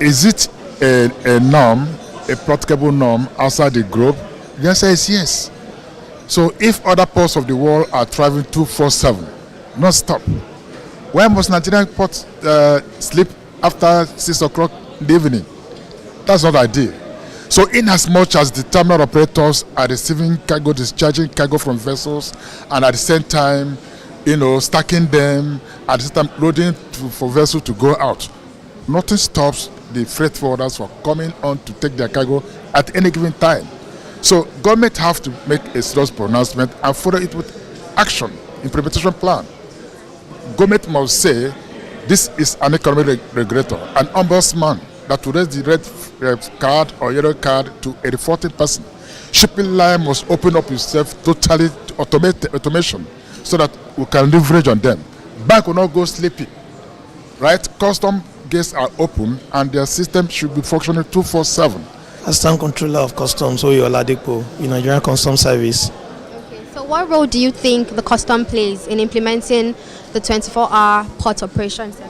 is it a norm, a practicable norm outside the globe? The answer is yes. So if other ports of the world are traveling 24/7, non-stop, why must Nigerian ports sleep after 6 o'clock in the evening? That's not ideal. So in as much as the terminal operators are receiving cargo, discharging cargo from vessels, and at the same time, stacking them, at the same time loading for vessels to go out, nothing stops the freight forwarders from coming on to take their cargo at any given time. So government have to make a serious pronouncement and follow it with action, implementation plan. Government must say this is an economic regulator, an ombudsman that will raise the red card or yellow card to a reporting person. Shipping line must open up itself totally to automation so that we can leverage on them. Bank will not go sleepy, right? Custom gates are open and their system should be functioning 24/7. Assistant Controller of Customs, Oyo Oladipo, in Nigerian Customs Service. Okay, so what role do you think the custom plays in implementing the 24-hour port operation service?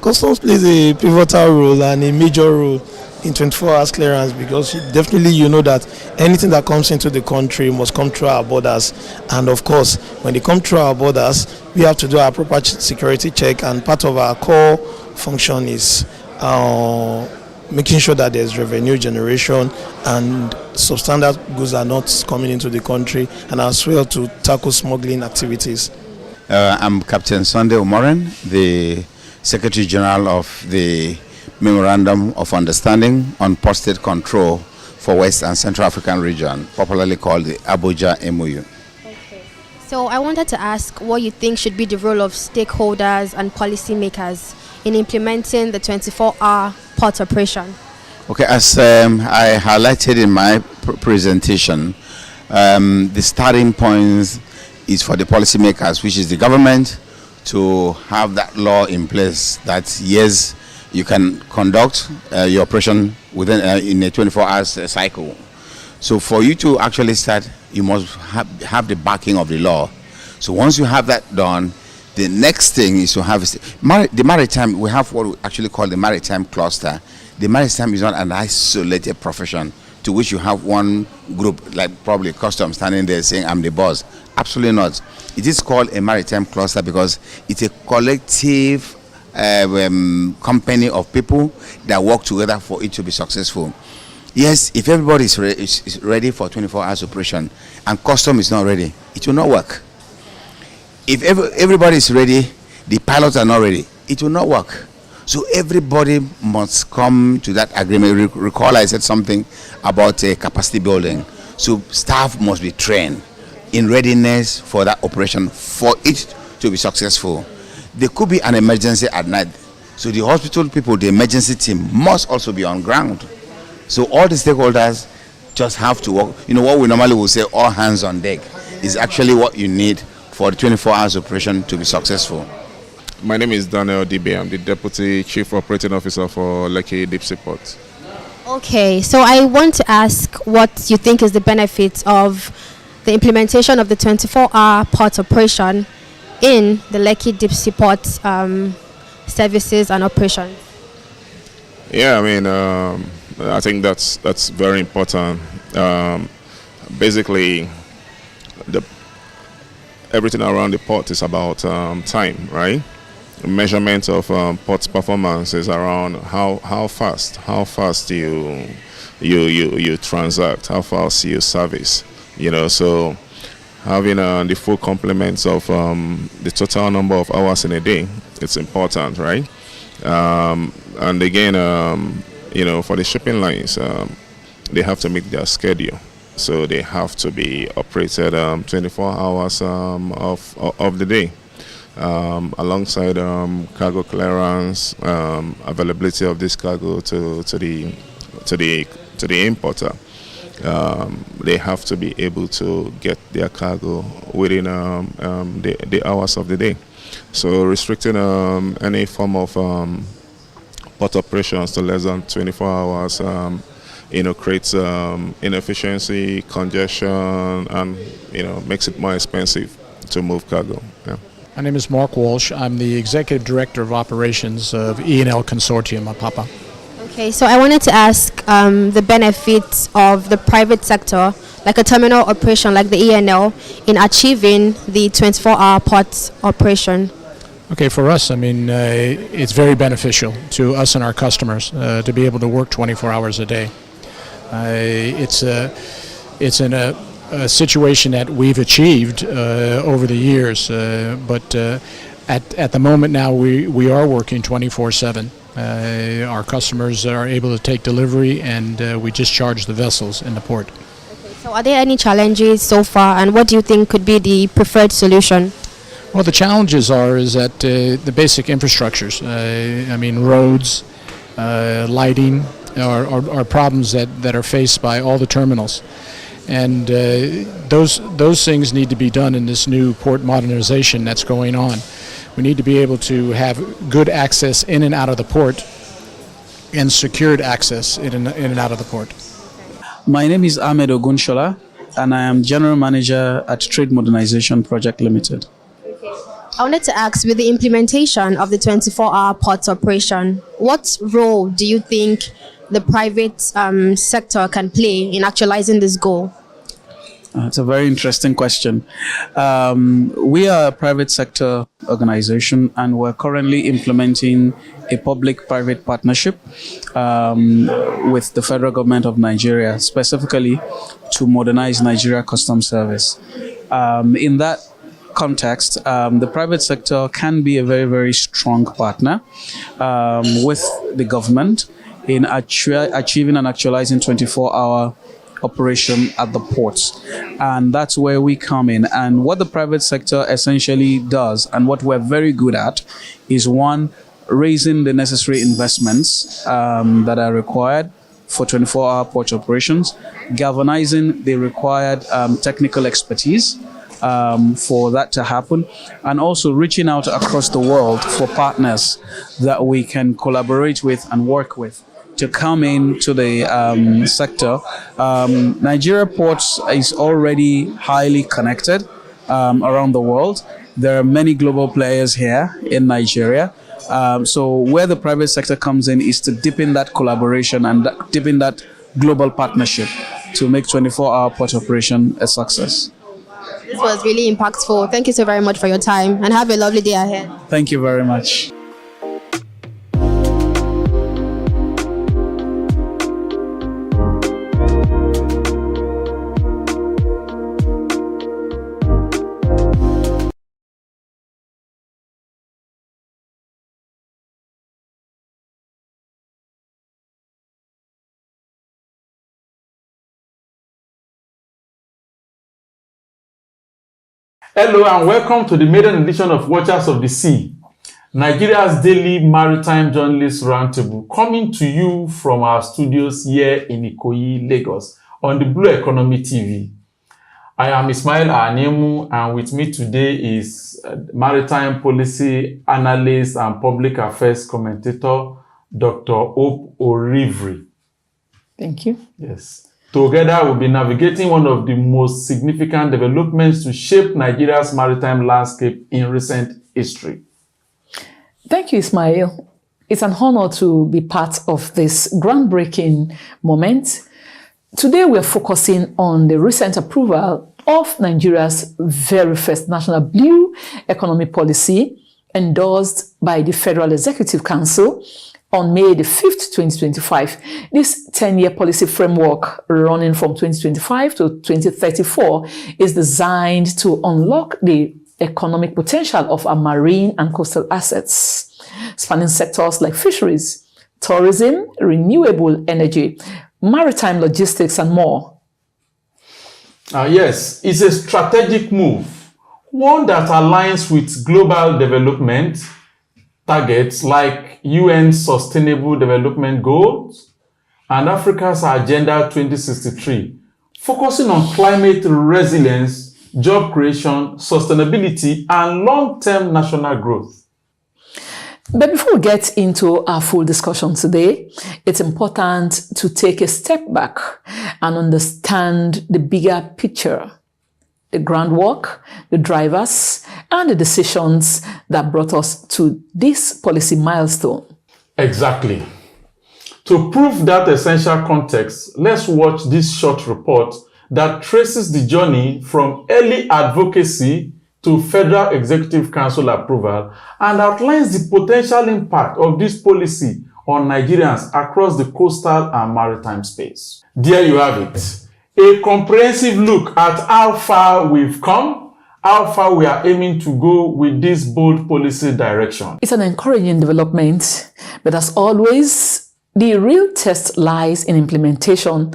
Customs plays a pivotal role and a major role in 24 hours clearance, because definitely that anything that comes into the country must come through our borders, and of course when they come through our borders we have to do our proper security check, and part of our core function is making sure that there's revenue generation and substandard goods are not coming into the country, and as well to tackle smuggling activities. I'm Captain Sunday Omoren, the Secretary General of the Memorandum of Understanding on Port State Control for West and Central African Region, popularly called the Abuja MOU. Okay. So I wanted to ask what you think should be the role of stakeholders and policymakers in implementing the 24-hour port operation. Okay, as I highlighted in my presentation, the starting point is for the policymakers, which is the government, to have that law in place that yes, you can conduct your operation within in a 24 hours cycle. So for you to actually start, you must have the backing of the law. So once you have that done, the next thing is to have the maritime. We have what we actually call the maritime cluster. The maritime is not an isolated profession to which you have one group, like probably customs, standing there saying, I'm the boss. Absolutely not. It is called a maritime cluster because it's a collective company of people that work together for it to be successful. Yes, if everybody is ready for 24 hours operation and custom is not ready, it will not work. If everybody is ready, the pilots are not ready, it will not work. So everybody must come to that agreement. Recall I said something about capacity building. So staff must be trained in readiness for that operation for it to be successful. There could be an emergency at night. So the hospital people, the emergency team must also be on ground. So all the stakeholders just have to work. You know what we normally will say, all hands on deck, is actually what you need for the 24 hours operation to be successful. My name is Daniel Dibe. I'm the Deputy Chief Operating Officer for Lekki Deep Sea Port. Okay, so I want to ask what you think is the benefit of the implementation of the 24-hour port operation in the Lekki Deep Sea Port services and operations. Yeah, I mean, I think that's very important. Basically, everything around the port is about time, right? The measurement of port's performance is around how fast you transact, how fast you service. So having the full complements of the total number of hours in a day, it's important, right? And again, for the shipping lines, they have to meet their schedule. So they have to be operated 24 hours of the day, alongside cargo clearance, availability of this cargo to the importer. They have to be able to get their cargo within the hours of the day. So restricting any form of port operations to less than 24 hours creates inefficiency, congestion, and makes it more expensive to move cargo. Yeah. My name is Mark Walsh. I'm the Executive Director of Operations of E&L Consortium, APAPA. Okay, so I wanted to ask the benefits of the private sector, like a terminal operation like the E&L, in achieving the 24-hour port operation. Okay, for us, I mean, it's very beneficial to us and our customers to be able to work 24 hours a day. It's in a situation that we've achieved over the years, but at the moment now we are working 24/7. Our customers are able to take delivery, and we discharge the vessels in the port. Okay, so are there any challenges so far, and what do you think could be the preferred solution? Well, the challenges is that the basic infrastructures, I mean roads, lighting, are problems that are faced by all the terminals. And those things need to be done in this new port modernization that's going on. We need to be able to have good access in and out of the port, and secured access in and out of the port. My name is Ahmed Ogunshola, and I am General Manager at Trade Modernization Project Limited. I wanted to ask, with the implementation of the 24-hour port operation, what role do you think the private sector can play in actualizing this goal? It's a very interesting question. We are a private sector organization, and we're currently implementing a public-private partnership with the federal government of Nigeria, specifically to modernize Nigeria Customs Service. In that context, the private sector can be a very, very strong partner with the government in achieving and actualizing 24-hour operation at the ports. And that's where we come in. And what the private sector essentially does, and what we're very good at, is one, raising the necessary investments that are required for 24-hour port operations, galvanizing the required technical expertise for that to happen, and also reaching out across the world for partners that we can collaborate with and work with to come into the sector. Nigeria Ports is already highly connected around the world. There are many global players here in Nigeria. So where the private sector comes in is to deepen that collaboration and deepen that global partnership to make 24-hour port operation a success. This was really impactful. Thank you so very much for your time, and have a lovely day ahead. Thank you very much. Hello and welcome to the maiden edition of Watchers of the Sea, Nigeria's daily maritime journalist roundtable, coming to you from our studios here in Ikoyi, Lagos, on the Blue Economy TV. I am Ismail Anemu, and with me today is maritime policy analyst and public affairs commentator, Dr. Hope Orivri. Thank you. Yes. Together, we'll be navigating one of the most significant developments to shape Nigeria's maritime landscape in recent history. Thank you, Ismail. It's an honor to be part of this groundbreaking moment. Today, we're focusing on the recent approval of Nigeria's very first national blue economy policy endorsed by the Federal Executive Council on May the 5th, 2025. This 10-year policy framework running from 2025 to 2034 is designed to unlock the economic potential of our marine and coastal assets, spanning sectors like fisheries, tourism, renewable energy, maritime logistics, and more. Yes, it's a strategic move, one that aligns with global development targets like UN Sustainable Development Goals and Africa's Agenda 2063, focusing on climate resilience, job creation, sustainability, and long-term national growth. But before we get into our full discussion today, it's important to take a step back and understand the bigger picture, the groundwork, the drivers, and the decisions that brought us to this policy milestone. Exactly. To prove that essential context, let's watch this short report that traces the journey from early advocacy to Federal Executive Council approval and outlines the potential impact of this policy on Nigerians across the coastal and maritime space. There you have it. A comprehensive look at how far we've come, how far we are aiming to go with this bold policy direction. It's an encouraging development, but as always, the real test lies in implementation,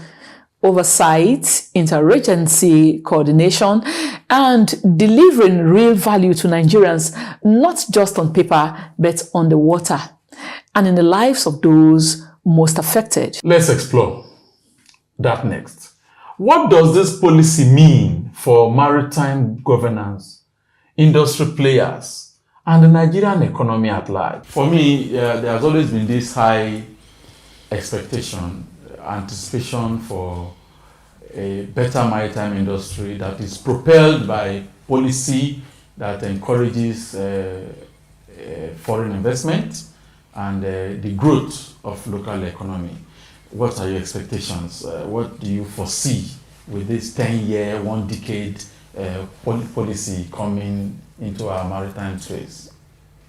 oversight, interagency coordination, and delivering real value to Nigerians, not just on paper, but on the water, and in the lives of those most affected. Let's explore that next. What does this policy mean for maritime governance, industry players, and the Nigerian economy at large? For me, there has always been this high expectation, anticipation for a better maritime industry that is propelled by policy that encourages foreign investment and the growth of local economy. What are your expectations? What do you foresee with this 10-year, one decade policy coming into our maritime space?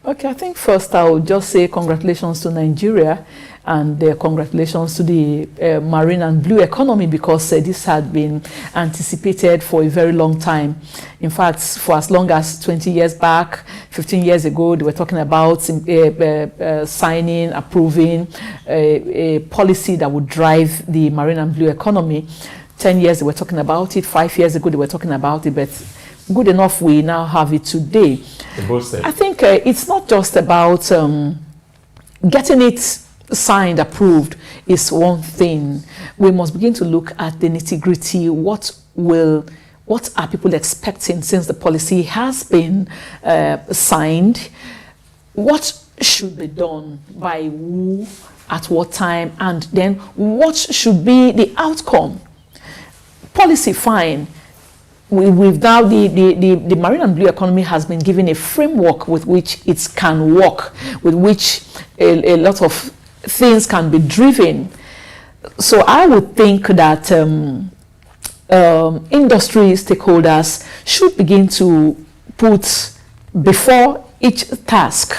Okay, I think first I would just say congratulations to Nigeria and congratulations to the marine and blue economy, because this had been anticipated for a very long time. In fact, for as long as 20 years back, 15 years ago, they were talking about signing, approving a policy that would drive the marine and blue economy. 10 years they were talking about it, 5 years ago they were talking about it, but good enough we now have it today. I think it's not just about getting it signed, approved is one thing. We must begin to look at the nitty-gritty. What are people expecting since the policy has been signed? What should be done by who, at what time, and then what should be the outcome? Policy, fine. We've now, the marine and blue economy has been given a framework with which it can work, with which a lot of things can be driven. So I would think that industry stakeholders should begin to put before each task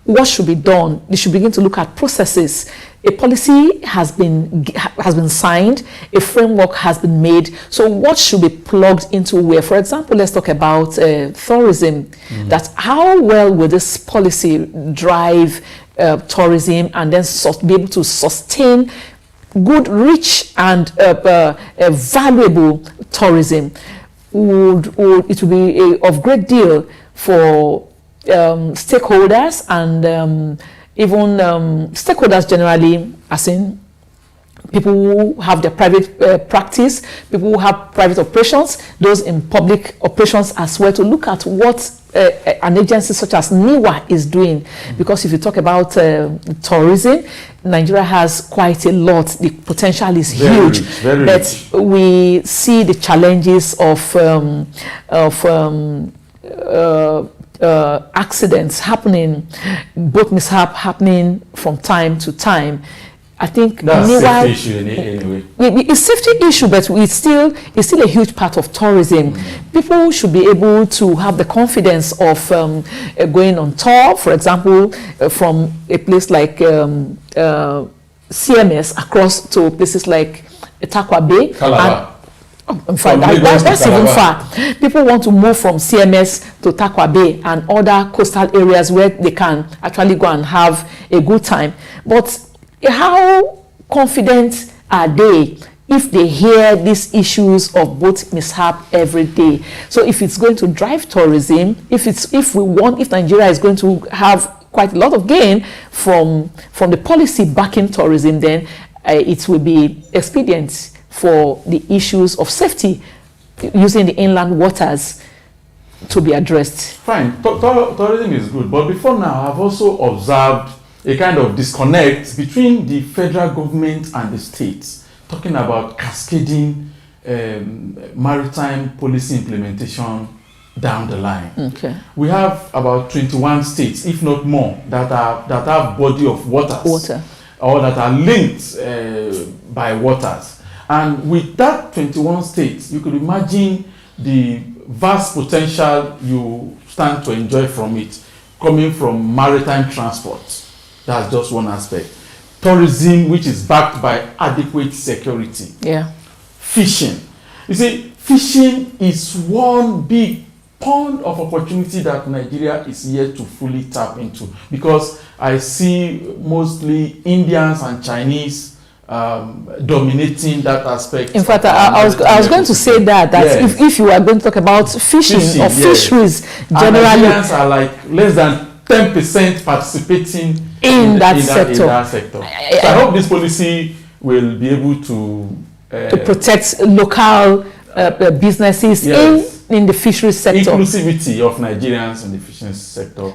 what should be done. They should begin to look at processes. A policy has been signed, a framework has been made. So what should be plugged into where? For example, let's talk about tourism. That how well will this policy drive tourism and then be able to sustain good, rich, and valuable tourism? It would be of great deal for stakeholders and even stakeholders generally, as in people who have their private practice, people who have private operations, those in public operations as well, to look at what an agency such as NIWA is doing. Because if you talk about tourism, Nigeria has quite a lot. The potential is huge, but we see the challenges of accidents happening, boat mishap happening from time to time. I think that's a safety issue anyway. It's a safety issue, but it's still a huge part of tourism. People should be able to have the confidence of going on tour, for example, from a place like CMS across to places like Takwa Bay. Calabar. In fact, that's even far. People want to move from CMS to Takwa Bay and other coastal areas where they can actually go and have a good time. But how confident are they if they hear these issues of boat mishap every day? So if it's going to drive tourism, if Nigeria is going to have quite a lot of gain from the policy backing tourism, then it will be expedient for the issues of safety using the inland waters to be addressed. Fine, tourism is good, but before now I've also observed a kind of disconnect between the federal government and the states, talking about cascading maritime policy implementation down the line. Okay. We have about 21 states, if not more, that have body of waters or that are linked by waters. And with that 21 states, you could imagine the vast potential you stand to enjoy from it coming from maritime transport. That's just one aspect. Tourism, which is backed by adequate security. Yeah. Fishing. You see, fishing is one big pond of opportunity that Nigeria is yet to fully tap into, because I see mostly Indians and Chinese dominating that aspect. In fact, I was going to say that yes. if you are going to talk about fishing or fisheries, generally, Nigerians are like less than 10% participating in that sector. So I hope this policy will be able to protect local businesses in the fisheries sector. Inclusivity of Nigerians in the fishing sector.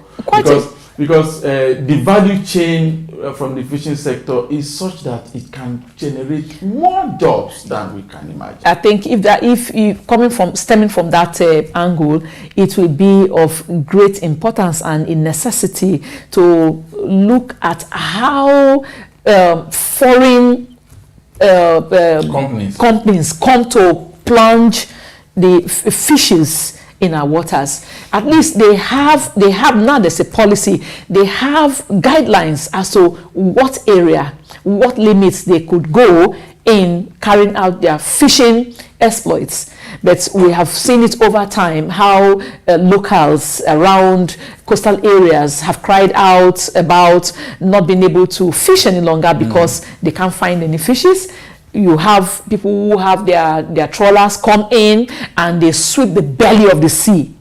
Because the value chain from the fishing sector is such that it can generate more jobs than we can imagine. I think if stemming from that angle, it will be of great importance and a necessity to look at how foreign companies come to plunge the fishes in our waters. At least they have now, there's a policy, they have guidelines as to what area, what limits they could go in carrying out their fishing exploits. But we have seen it over time how locals around coastal areas have cried out about not being able to fish any longer because they can't find any fishes. You have people who have their trawlers come in and they sweep the belly of the sea.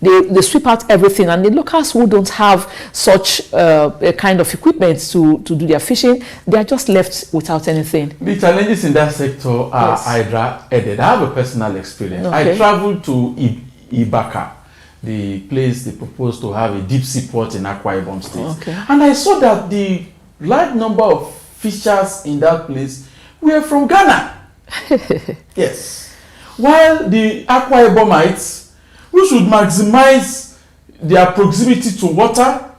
They sweep out everything, and the locals who don't have such a kind of equipment to do their fishing, they are just left without anything. The challenges in that sector are hydra-headed. I have a personal experience. Okay. I traveled to Ibaka, the place they proposed to have a deep sea port in Akwa Ibom State. Okay. And I saw that the large number of fishers in that place were from Ghana. Yes. While the Akwa Ibomites, who should maximize their proximity to water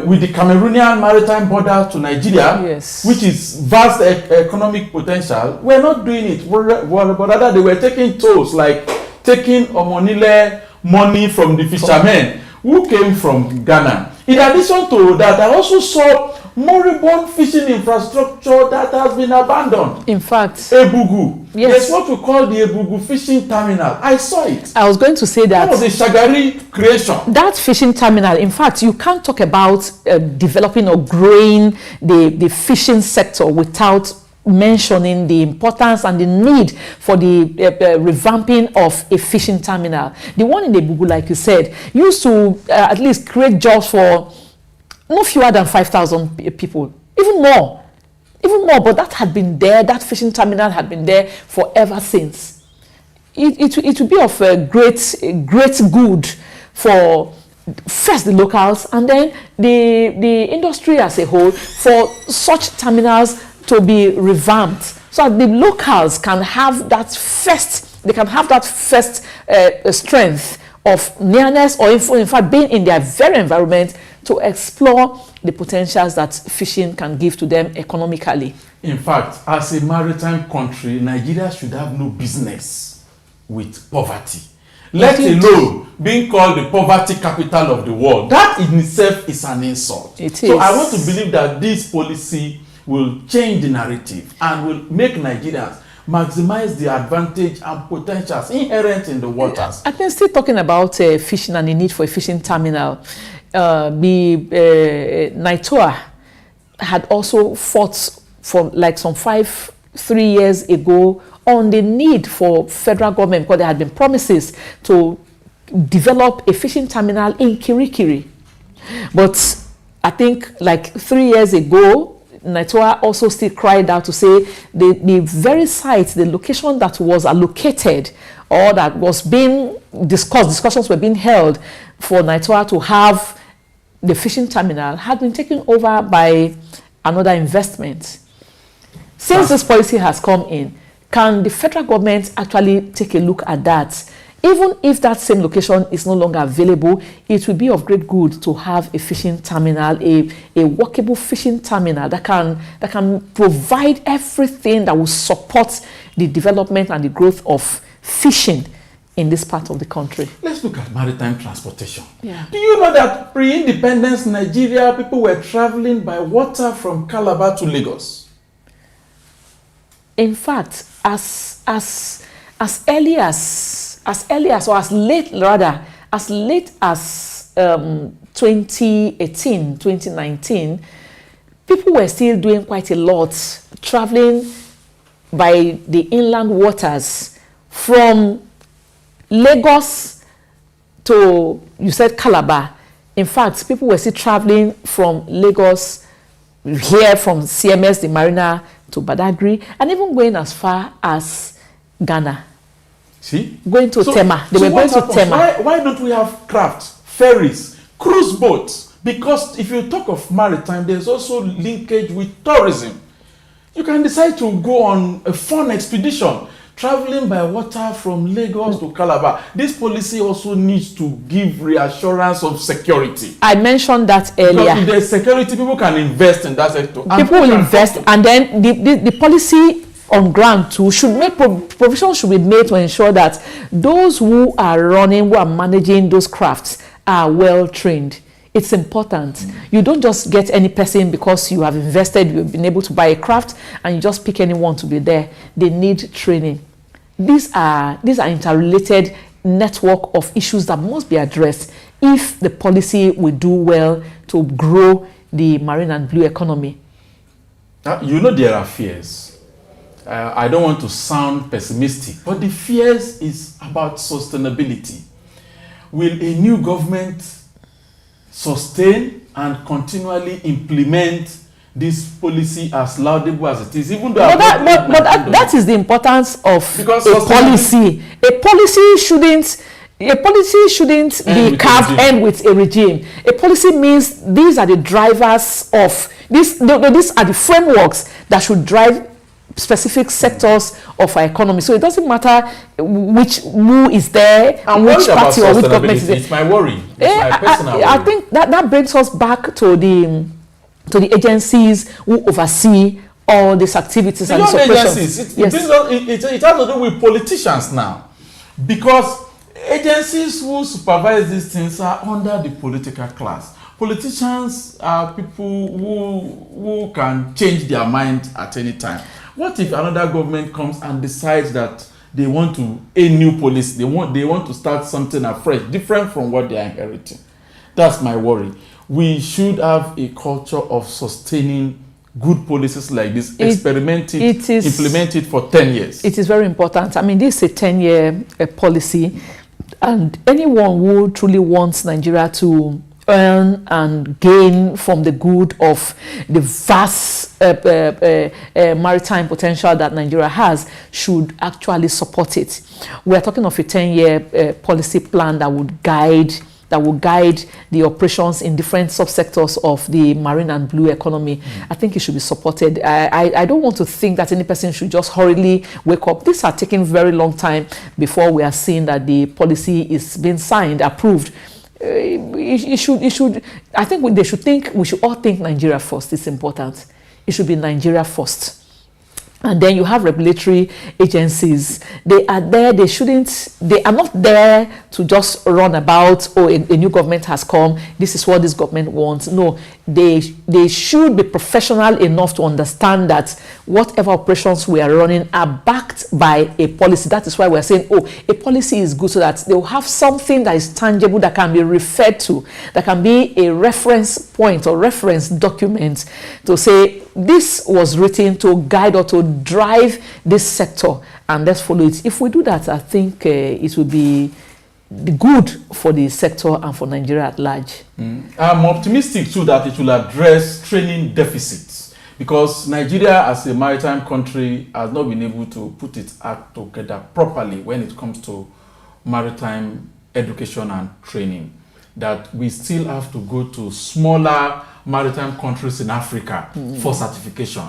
with the Cameroonian maritime border to Nigeria, which is vast economic potential, were not doing it. But rather they were taking tolls, like taking Omonile money from the fishermen who came from Ghana. In addition to that, I also saw moribund fishing infrastructure that has been abandoned. In fact, Ebugu. Yes. There's what we call the Ebugu fishing terminal. I saw it. I was going to say that. That was a Shagari creation. That fishing terminal, in fact, you can't talk about developing or growing the fishing sector without mentioning the importance and the need for the revamping of a fishing terminal. The one in Ebugu, like you said, used to at least create jobs for no fewer than 5,000 people, even more. even more, but that had been there, that fishing terminal had been there forever since. It would be of great good for first the locals and then the industry as a whole, for such terminals to be revamped so that the locals can have that first strength of nearness, or in fact being in their very environment, to explore the potentials that fishing can give to them economically. In fact, as a maritime country, Nigeria should have no business with poverty, let alone being called the poverty capital of the world. That in itself is an insult. So I want to believe that this policy will change the narrative and will make Nigerians maximize the advantage and potentials inherent in the waters. I can still talking about fishing and the need for a fishing terminal. NITOA had also fought for like some 3 years ago on the need for federal government, because there had been promises to develop a fishing terminal in Kirikiri. But I think like 3 years ago, NITOA also still cried out to say the very site, the location that was allocated or that was being discussed, discussions were being held for NITOA to have the fishing terminal, had been taken over by another investment. Since this policy has come in, can the federal government actually take a look at that? Even if that same location is no longer available, it will be of great good to have a fishing terminal, a workable fishing terminal that can provide everything that will support the development and the growth of fishing in this part of the country. Let's look at maritime transportation. Yeah. Do you know that pre-independence Nigeria, people were traveling by water from Calabar to Lagos? In fact, as late as 2018, 2019, people were still doing quite a lot, traveling by the inland waters from Lagos to, you said, Calabar. In fact, people were still traveling from Lagos, here from CMS, the Marina, to Badagry, and even going as far as Ghana. See? Going to Tema. They were going to Tema. Why don't we have crafts, ferries, cruise boats? Because if you talk of maritime, there's also linkage with tourism. You can decide to go on a fun expedition, traveling by water from Lagos to Calabar. This policy also needs to give reassurance of security. I mentioned that earlier. Because if there's security, people can invest in that sector. People will invest, and then the policy on ground too should make provision should be made to ensure that those who are managing those crafts are well trained. It's important. You don't just get any person because you have invested, you've been able to buy a craft, and you just pick anyone to be there. They need training. These are interrelated network of issues that must be addressed if the policy will do well to grow the marine and blue economy. You know there are fears. I don't want to sound pessimistic, but the fears is about sustainability. Will a new government sustain and continually implement this policy as laudable as it is, even though that is the importance of a policy. A policy shouldn't be carved end with a regime. A policy means these are the drivers of this. These are the frameworks that should drive specific sectors of our economy. So it doesn't matter who is there, I'm which party or which government is there. It's my worry. It's my personal worry. I think that brings us back to the agencies who oversee all these activities and these operations. It has to do with politicians now, because agencies who supervise these things are under the political class. Politicians are people who can change their mind at any time. What if another government comes and decides that they want a new policy, they want to start something afresh, different from what they are inheriting? That's my worry. We should have a culture of sustaining good policies like this, implement it for 10 years. It is very important. I mean, this is a 10-year policy, and anyone who truly wants Nigeria to earn and gain from the good of the vast maritime potential that Nigeria has should actually support it. We are talking of a 10-year policy plan that would guide the operations in different subsectors of the marine and blue economy. I think it should be supported. I don't want to think that any person should just hurriedly wake up. These are taking very long time before we are seeing that the policy is being signed, approved. It should. I think we should all think Nigeria first. It's important. It should be Nigeria first. And then you have regulatory agencies. They are there. They are not there to just run about, oh, a new government has come, this is what this government wants. No, they should be professional enough to understand that whatever operations we are running are backed by a policy. That is why we're saying, oh, a policy is good, so that they will have something that is tangible, that can be referred to, that can be a reference point or reference document to say, this was written to guide or to drive this sector, and let's follow it. If we do that, I think it will be good for the sector and for Nigeria at large. I'm optimistic too that it will address training deficits, because Nigeria as a maritime country has not been able to put its act together properly when it comes to maritime education and training. That we still have to go to smaller maritime countries in Africa for certification.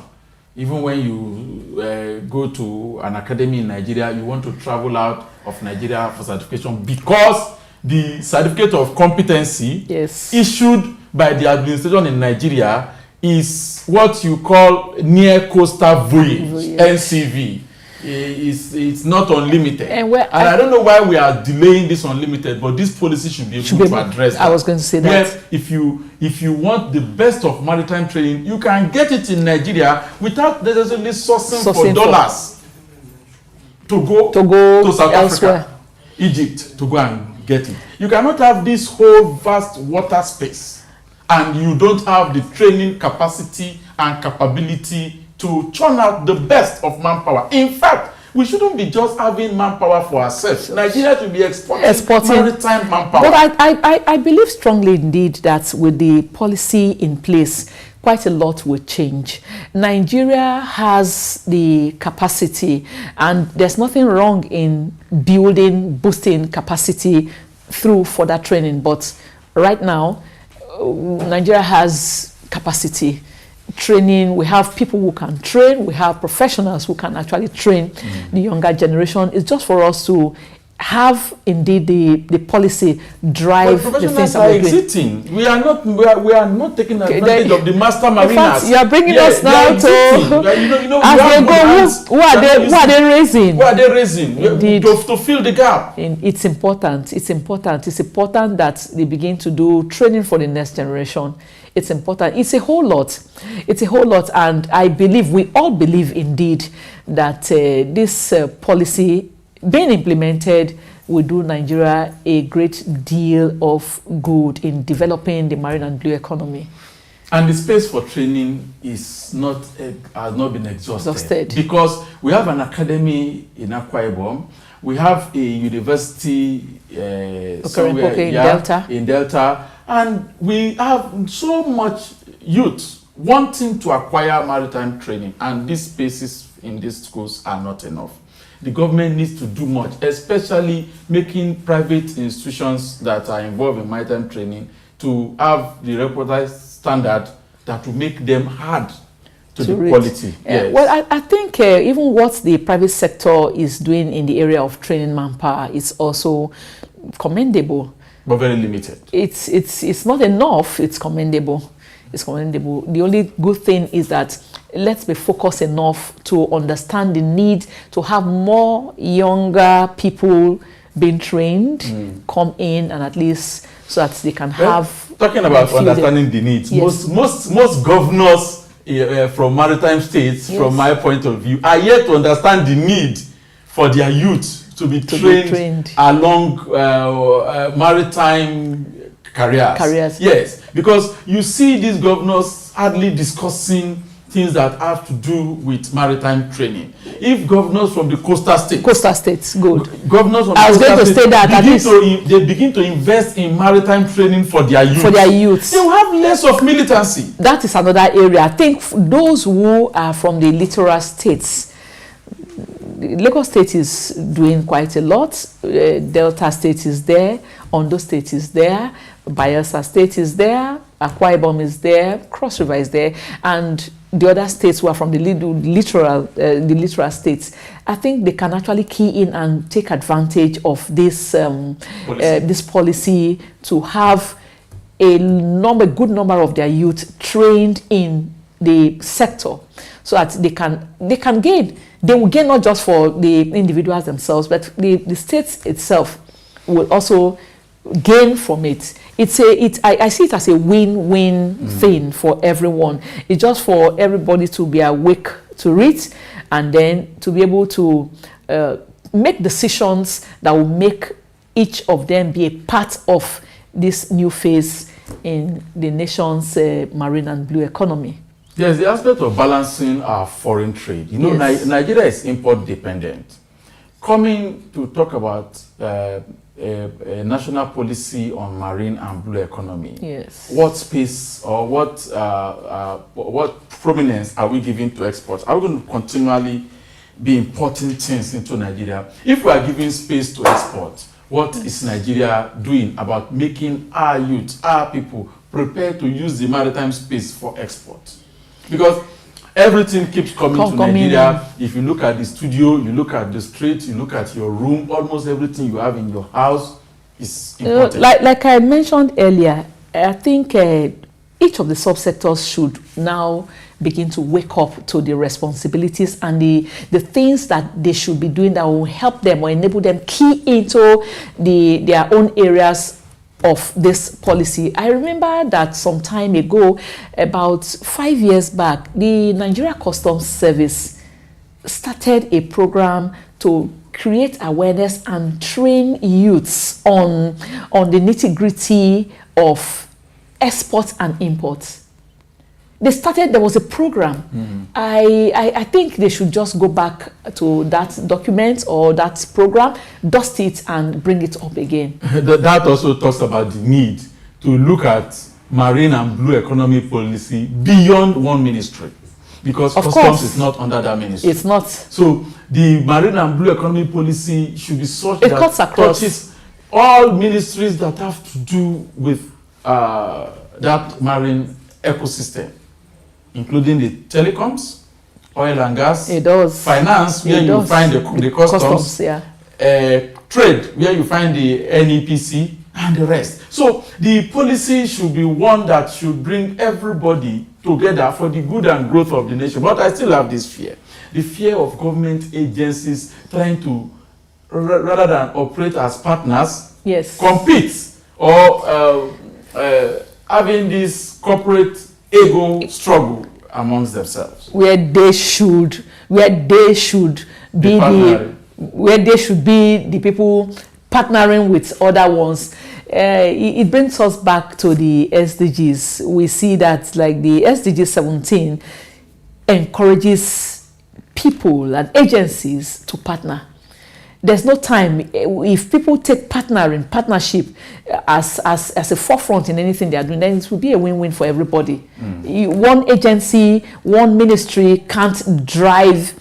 Even when you go to an academy in Nigeria, you want to travel out of Nigeria for certification, because the certificate of competency issued by the administration in Nigeria is what you call near coastal voyage, NCV. It's not unlimited, and I don't know why we are delaying this unlimited, but this policy should be able to address that. I was going to say that. Where if you want the best of maritime training, you can get it in Nigeria without necessarily sourcing for dollars to go to South Africa, Egypt, to go and get it. You cannot have this whole vast water space and you don't have the training capacity and capability to churn out the best of manpower. In fact, we shouldn't be just having manpower for ourselves. Nigeria should be exporting maritime manpower. But I believe strongly indeed that with the policy in place, quite a lot will change. Nigeria has the capacity, and there's nothing wrong in boosting capacity through further training. But right now, Nigeria has capacity. Training, we have people who can train, we have professionals who can actually train the younger generation. It's just for us to have indeed the policy drive the things that we're doing. Exiting. We are not taking advantage of the master mariners. In fact, you are bringing us now to as they go. Who are they raising? Who are they raising? To fill the gap. It's important. It's important. It's important that they begin to do training for the next generation. It's important. It's a whole lot. It's a whole lot, and I believe, we all believe indeed, that this policy being implemented will do Nigeria a great deal of good in developing the marine and blue economy. And the space for training has not been exhausted. Because we have an academy in Akwa Ibom, we have a university somewhere in Delta, and we have so much youth wanting to acquire maritime training, and these spaces in these schools are not enough. The government needs to do much, especially making private institutions that are involved in maritime training to have the recognized standard that will make them hard to the quality. Yes. Well, I think even what the private sector is doing in the area of training manpower is also commendable. But very limited. It's not enough. It's commendable. It's commendable. The only good thing is that let's be focused enough to understand the need to have more younger people being trained, come in, and at least so that they can have. Talking about understanding the needs, yes. most governors from maritime states, from my point of view, are yet to understand the need for their youth to be trained along maritime careers. Careers. Yes, because you see these governors hardly discussing things that have to do with maritime training. If governors from the coastal states, good. Governors from I was the going to coastal say that they begin to invest in maritime training for their youth. They will have less of militancy. That is another area. I think those who are from the littoral states, Lagos State is doing quite a lot. Delta State is there. Ondo State is there. Bayelsa State is there. Akwa Ibom is there. Cross River is there. And the other states who are from the littoral states, I think they can actually key in and take advantage of this this policy to have a good number of their youth trained in the sector, so that they can gain. They will gain not just for the individuals themselves, but the state itself will also gain from it. I see it as a win-win thing for everyone. It's just for everybody to be awake to it, and then to be able to make decisions that will make each of them be a part of this new phase in the nation's marine and blue economy. There's the aspect of balancing our foreign trade. You know, Yes. Nigeria is import dependent. Coming to talk about a national policy on marine and blue economy. Yes. What space or what prominence are we giving to exports? Are we going to continually be importing things into Nigeria? If we are giving space to export, what is Nigeria doing about making our youth, our people, prepared to use the maritime space for export? Because everything keeps coming to Nigeria. If you look at the studio, you look at the street, you look at your room, almost everything you have in your house is important. Like I mentioned earlier, I think each of the subsectors should now begin to wake up to the responsibilities and the things that they should be doing that will help them or enable them key into their own areas of this policy. I remember that some time ago, about 5 years back, the Nigeria Customs Service started a program to create awareness and train youths on the nitty-gritty of exports and imports. There was a program. I think they should just go back to that document or that program, dust it and bring it up again. That also talks about the need to look at marine and blue economy policy beyond one ministry, because Of customs course. is not under that ministry. It's not. So the marine and blue economy policy should be such It that cuts across. touches all ministries that have to do with that marine ecosystem, including the telecoms, oil and gas, finance, where you find the customs, trade, where you find the NEPC, and the rest. So the policy should be one that should bring everybody together for the good and growth of the nation. But I still have this fear. The fear of government agencies trying to, rather than operate as partners, compete or having this corporate ego struggle amongst themselves. Where they should be the people partnering with other ones. It brings us back to the SDGs. We see that like the SDG 17 encourages people and agencies to partner. There's no time. If people take partnership as a forefront in anything they are doing, then it will be a win-win for everybody. One agency, one ministry can't drive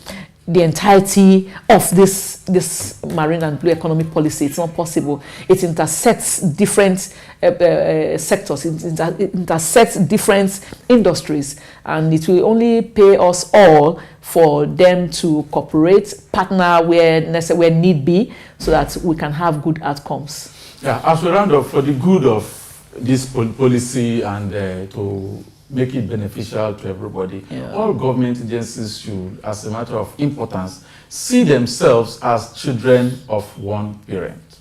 the entirety of this marine and blue economy policy. It's not possible. It intersects different sectors. It intersects different industries, and it will only pay us all for them to cooperate, partner where need be, so that we can have good outcomes. Yeah, as we round up, for the good of this policy and to make it beneficial to everybody, all government agencies should, as a matter of importance, see themselves as children of one parent.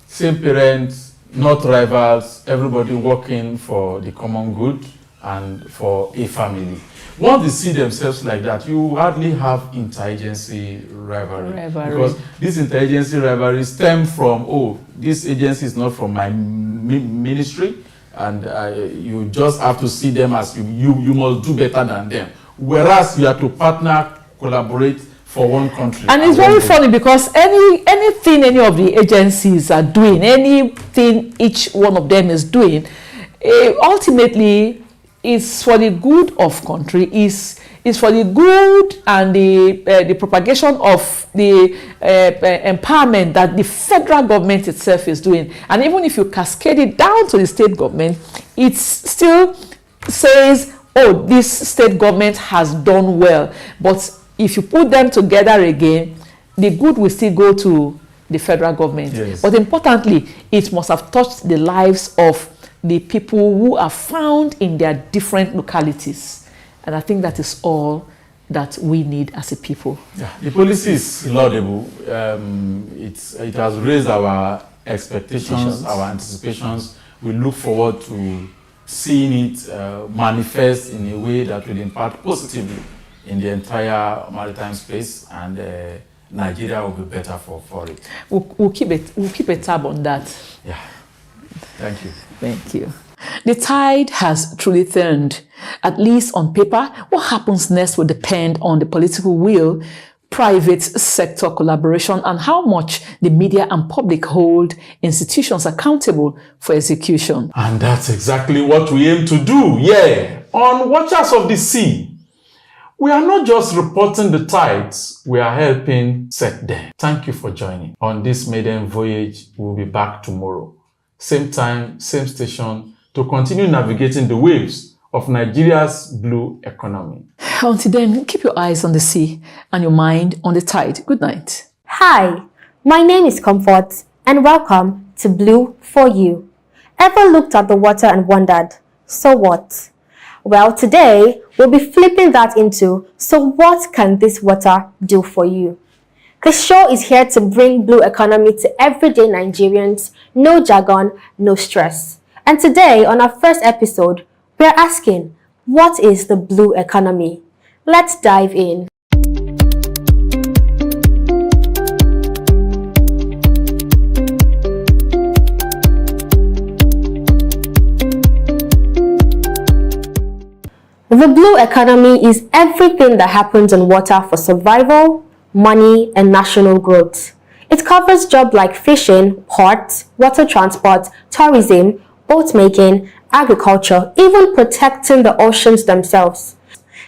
Same parents, not rivals, everybody working for the common good and for a family. Once they see themselves like that, you hardly have interagency rivalry. Because this interagency rivalry stems from, oh, this agency is not from my ministry, and you just have to see them as you must do better than them. whereas we are to partner, collaborate for one country. And it's very funny because anything any of the agencies are doing, anything each one of them is doing, ultimately is for the good of country, is for the good and the propagation of the empowerment that the federal government itself is doing. And even if you cascade it down to the state government, it still says, oh, this state government has done well. But if you put them together again, the good will still go to the federal government. Yes. But importantly, it must have touched the lives of the people who are found in their different localities. And I think that is all that we need as a people. Yeah, the policy is laudable. It has raised our expectations, our anticipations. We look forward to seeing it manifest in a way that will impact positively in the entire maritime space, and Nigeria will be better for it. We'll keep a tab on that. Yeah. Thank you. Thank you. The tide has truly turned, at least on paper. What happens next will depend on the political will, private sector collaboration, and how much the media and public hold institutions accountable for execution. And that's exactly what we aim to do, yeah. On Watchers of the Sea, we are not just reporting the tides, we are helping set them. Thank you for joining. On this maiden voyage, we'll be back tomorrow. Same time, same station, to continue navigating the waves of Nigeria's blue economy. Until then, keep your eyes on the sea and your mind on the tide. Good night. Hi, my name is Comfort, and welcome to Blue for You. Ever looked at the water and wondered, so what? Well, today we'll be flipping that into, so what can this water do for you? The show is here to bring blue economy to everyday Nigerians, no jargon, no stress. And today, on our first episode, we're asking, what is the blue economy? Let's dive in. The blue economy is everything that happens on water for survival, money, and national growth. It covers jobs like fishing, ports, water transport, tourism, boat making, agriculture, even protecting the oceans themselves.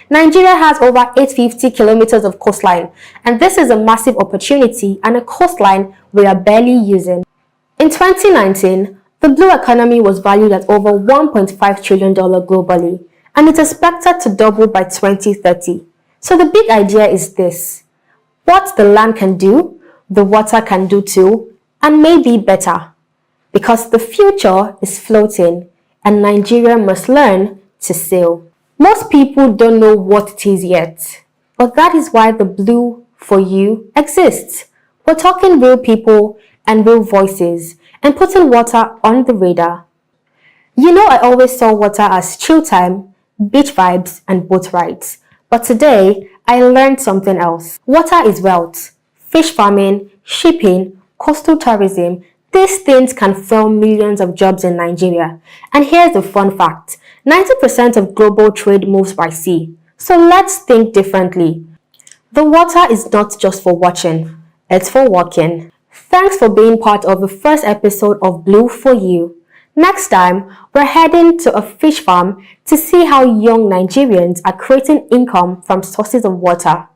Nigeria has over 850 kilometers of coastline, and this is a massive opportunity and a coastline we are barely using. In 2019, the blue economy was valued at over $1.5 trillion globally, and it's expected to double by 2030. So the big idea is this: what the land can do, the water can do too, and maybe better. Because the future is floating, and Nigeria must learn to sail. Most people don't know what it is yet, but that is why the Blue for You exists. We're talking real people and real voices, and putting water on the radar. You know, I always saw water as chill time, beach vibes, and boat rides. But today, I learned something else. Water is wealth. Fish farming, shipping, coastal tourism, these things can fill millions of jobs in Nigeria. And here's the fun fact: 90% of global trade moves by sea. So let's think differently. The water is not just for watching, it's for walking. Thanks for being part of the first episode of Blue for You. Next time, we're heading to a fish farm to see how young Nigerians are creating income from sources of water.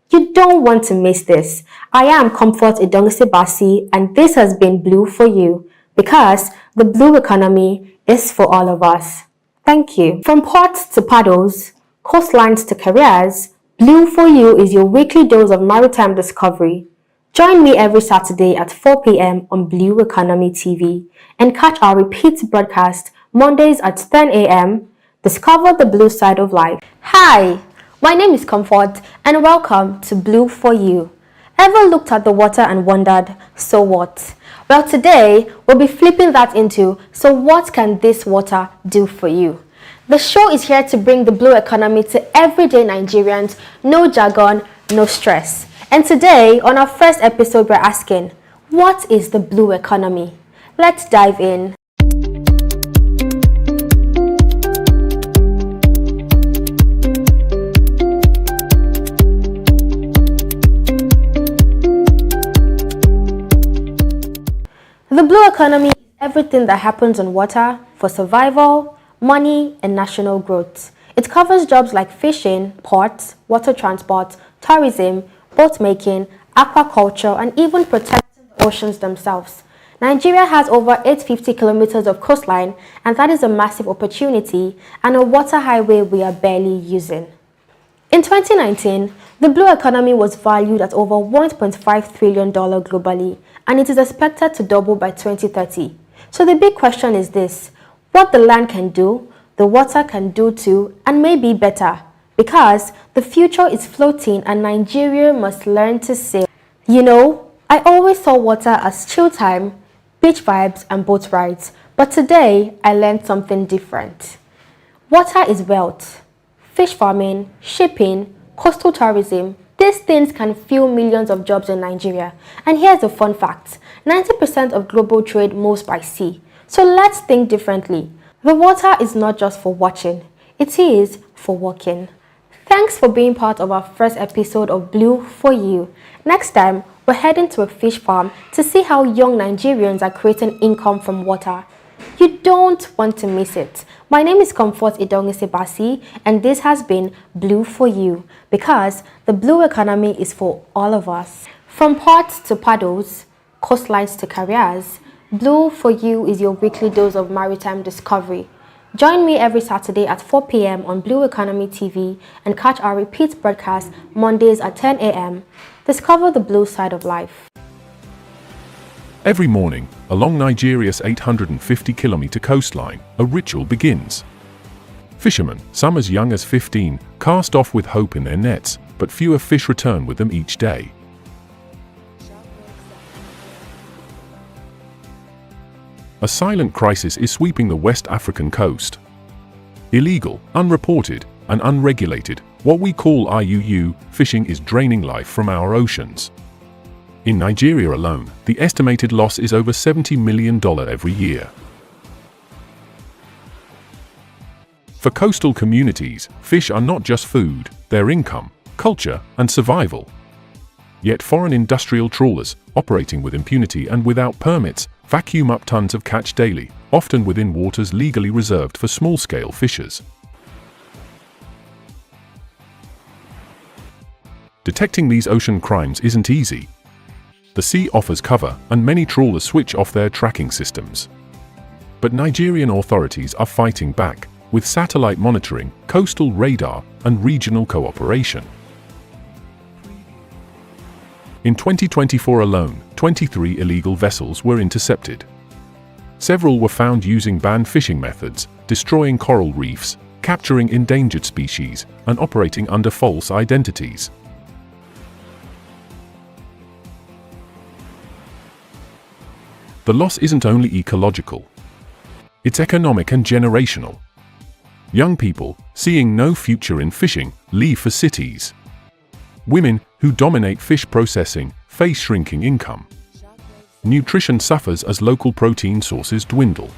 You don't want to miss this. I am Comfort Idongisebasi, and this has been Blue for You, because the blue economy is for all of us. Thank you. From ports to paddles, coastlines to careers, Blue for You is your weekly dose of maritime discovery. Join me every Saturday at 4 p.m. on Blue Economy TV, and catch our repeat broadcast Mondays at 10 a.m. Discover the blue side of life. Hi, my name is Comfort, and welcome to Blue for You. Ever looked at the water and wondered, so what? Well, today we'll be flipping that into, so what can this water do for you? The show is here to bring the blue economy to everyday Nigerians, no jargon, no stress. And today, on our first episode, we're asking, what is the blue economy? Let's dive in. The blue economy is everything that happens on water for survival, money, and national growth. It covers jobs like fishing, ports, water transport, tourism, boat making, aquaculture, and even protecting the oceans themselves. Nigeria has over 850 kilometers of coastline, and that is a massive opportunity and a water highway we are barely using. In 2019, the blue economy was valued at over $1.5 trillion globally, and it is expected to double by 2030. So the big question is this: what the land can do, the water can do too, and maybe better. Because the future is floating and Nigeria must learn to sail. You know, I always saw water as chill time, beach vibes, and boat rides. But today, I learned something different. Water is wealth. Fish farming, shipping, coastal tourism, these things can fuel millions of jobs in Nigeria. And here's a fun fact: 90% of global trade moves by sea. So let's think differently. The water is not just for watching, it is for walking. Thanks for being part of our first episode of Blue for You. Next time, we're heading to a fish farm to see how young Nigerians are creating income from water. You don't want to miss it. My name is Comfort Idongisebasi, and this has been Blue for You, because the blue economy is for all of us. From ports to paddles, coastlines to careers, Blue for You is your weekly dose of maritime discovery. Join me every Saturday at 4 p.m. on Blue Economy TV and catch our repeat broadcast Mondays at 10 a.m. Discover the blue side of life. Every morning, along Nigeria's 850-kilometer coastline, a ritual begins. Fishermen, some as young as 15, cast off with hope in their nets, but fewer fish return with them each day. A silent crisis is sweeping the West African coast. Illegal, unreported, and unregulated, what we call IUU, fishing is draining life from our oceans. In Nigeria alone, the estimated loss is over $70 million every year. For coastal communities, fish are not just food, they're income, culture, and survival. Yet foreign industrial trawlers, operating with impunity and without permits, vacuum up tons of catch daily, often within waters legally reserved for small-scale fishers. Detecting these ocean crimes isn't easy. The sea offers cover, and many trawlers switch off their tracking systems. But Nigerian authorities are fighting back, with satellite monitoring, coastal radar, and regional cooperation. In 2024 alone, 23 illegal vessels were intercepted. Several were found using banned fishing methods, destroying coral reefs, capturing endangered species, and operating under false identities. The loss isn't only ecological. It's economic and generational. Young people, seeing no future in fishing, leave for cities. Women, who dominate fish processing, face shrinking income. Nutrition suffers as local protein sources dwindle.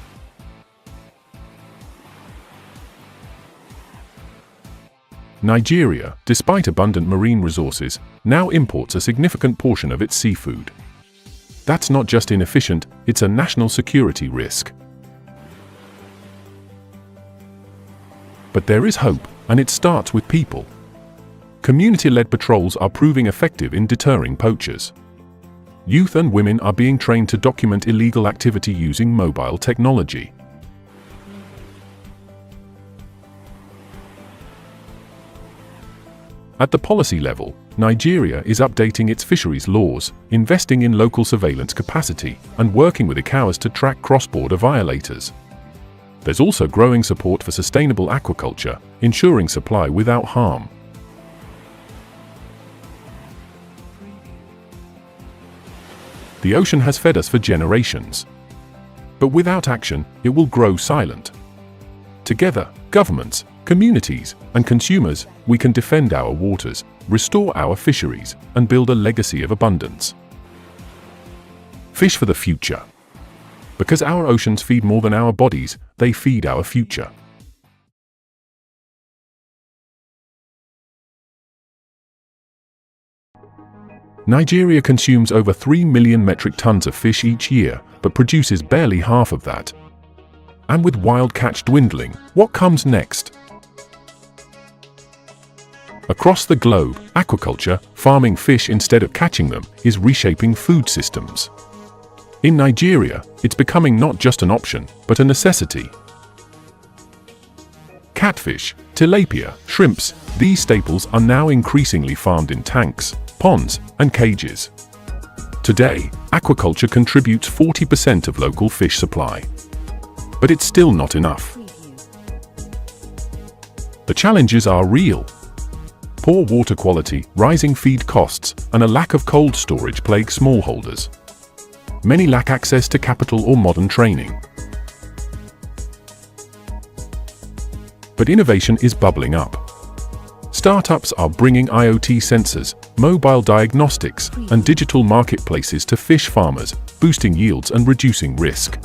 Nigeria, despite abundant marine resources, now imports a significant portion of its seafood. That's not just inefficient, it's a national security risk. But there is hope, and it starts with people. Community-led patrols are proving effective in deterring poachers. Youth and women are being trained to document illegal activity using mobile technology. At the policy level, Nigeria is updating its fisheries laws, investing in local surveillance capacity, and working with ICAOs to track cross-border violators. There's also growing support for sustainable aquaculture, ensuring supply without harm. The ocean has fed us for generations. But without action, it will grow silent. Together, governments, communities, and consumers, we can defend our waters, restore our fisheries, and build a legacy of abundance. Fish for the future. Because our oceans feed more than our bodies, they feed our future. Nigeria consumes over 3 million metric tons of fish each year, but produces barely half of that. And with wild catch dwindling, what comes next? Across the globe, aquaculture, farming fish instead of catching them, is reshaping food systems. In Nigeria, it's becoming not just an option, but a necessity. Catfish, tilapia, shrimps, these staples are now increasingly farmed in tanks, ponds, and cages. Today, aquaculture contributes 40% of local fish supply. But it's still not enough. The challenges are real. Poor water quality, rising feed costs, and a lack of cold storage plague smallholders. Many lack access to capital or modern training. But innovation is bubbling up. Startups are bringing IoT sensors, mobile diagnostics, and digital marketplaces to fish farmers, boosting yields and reducing risk.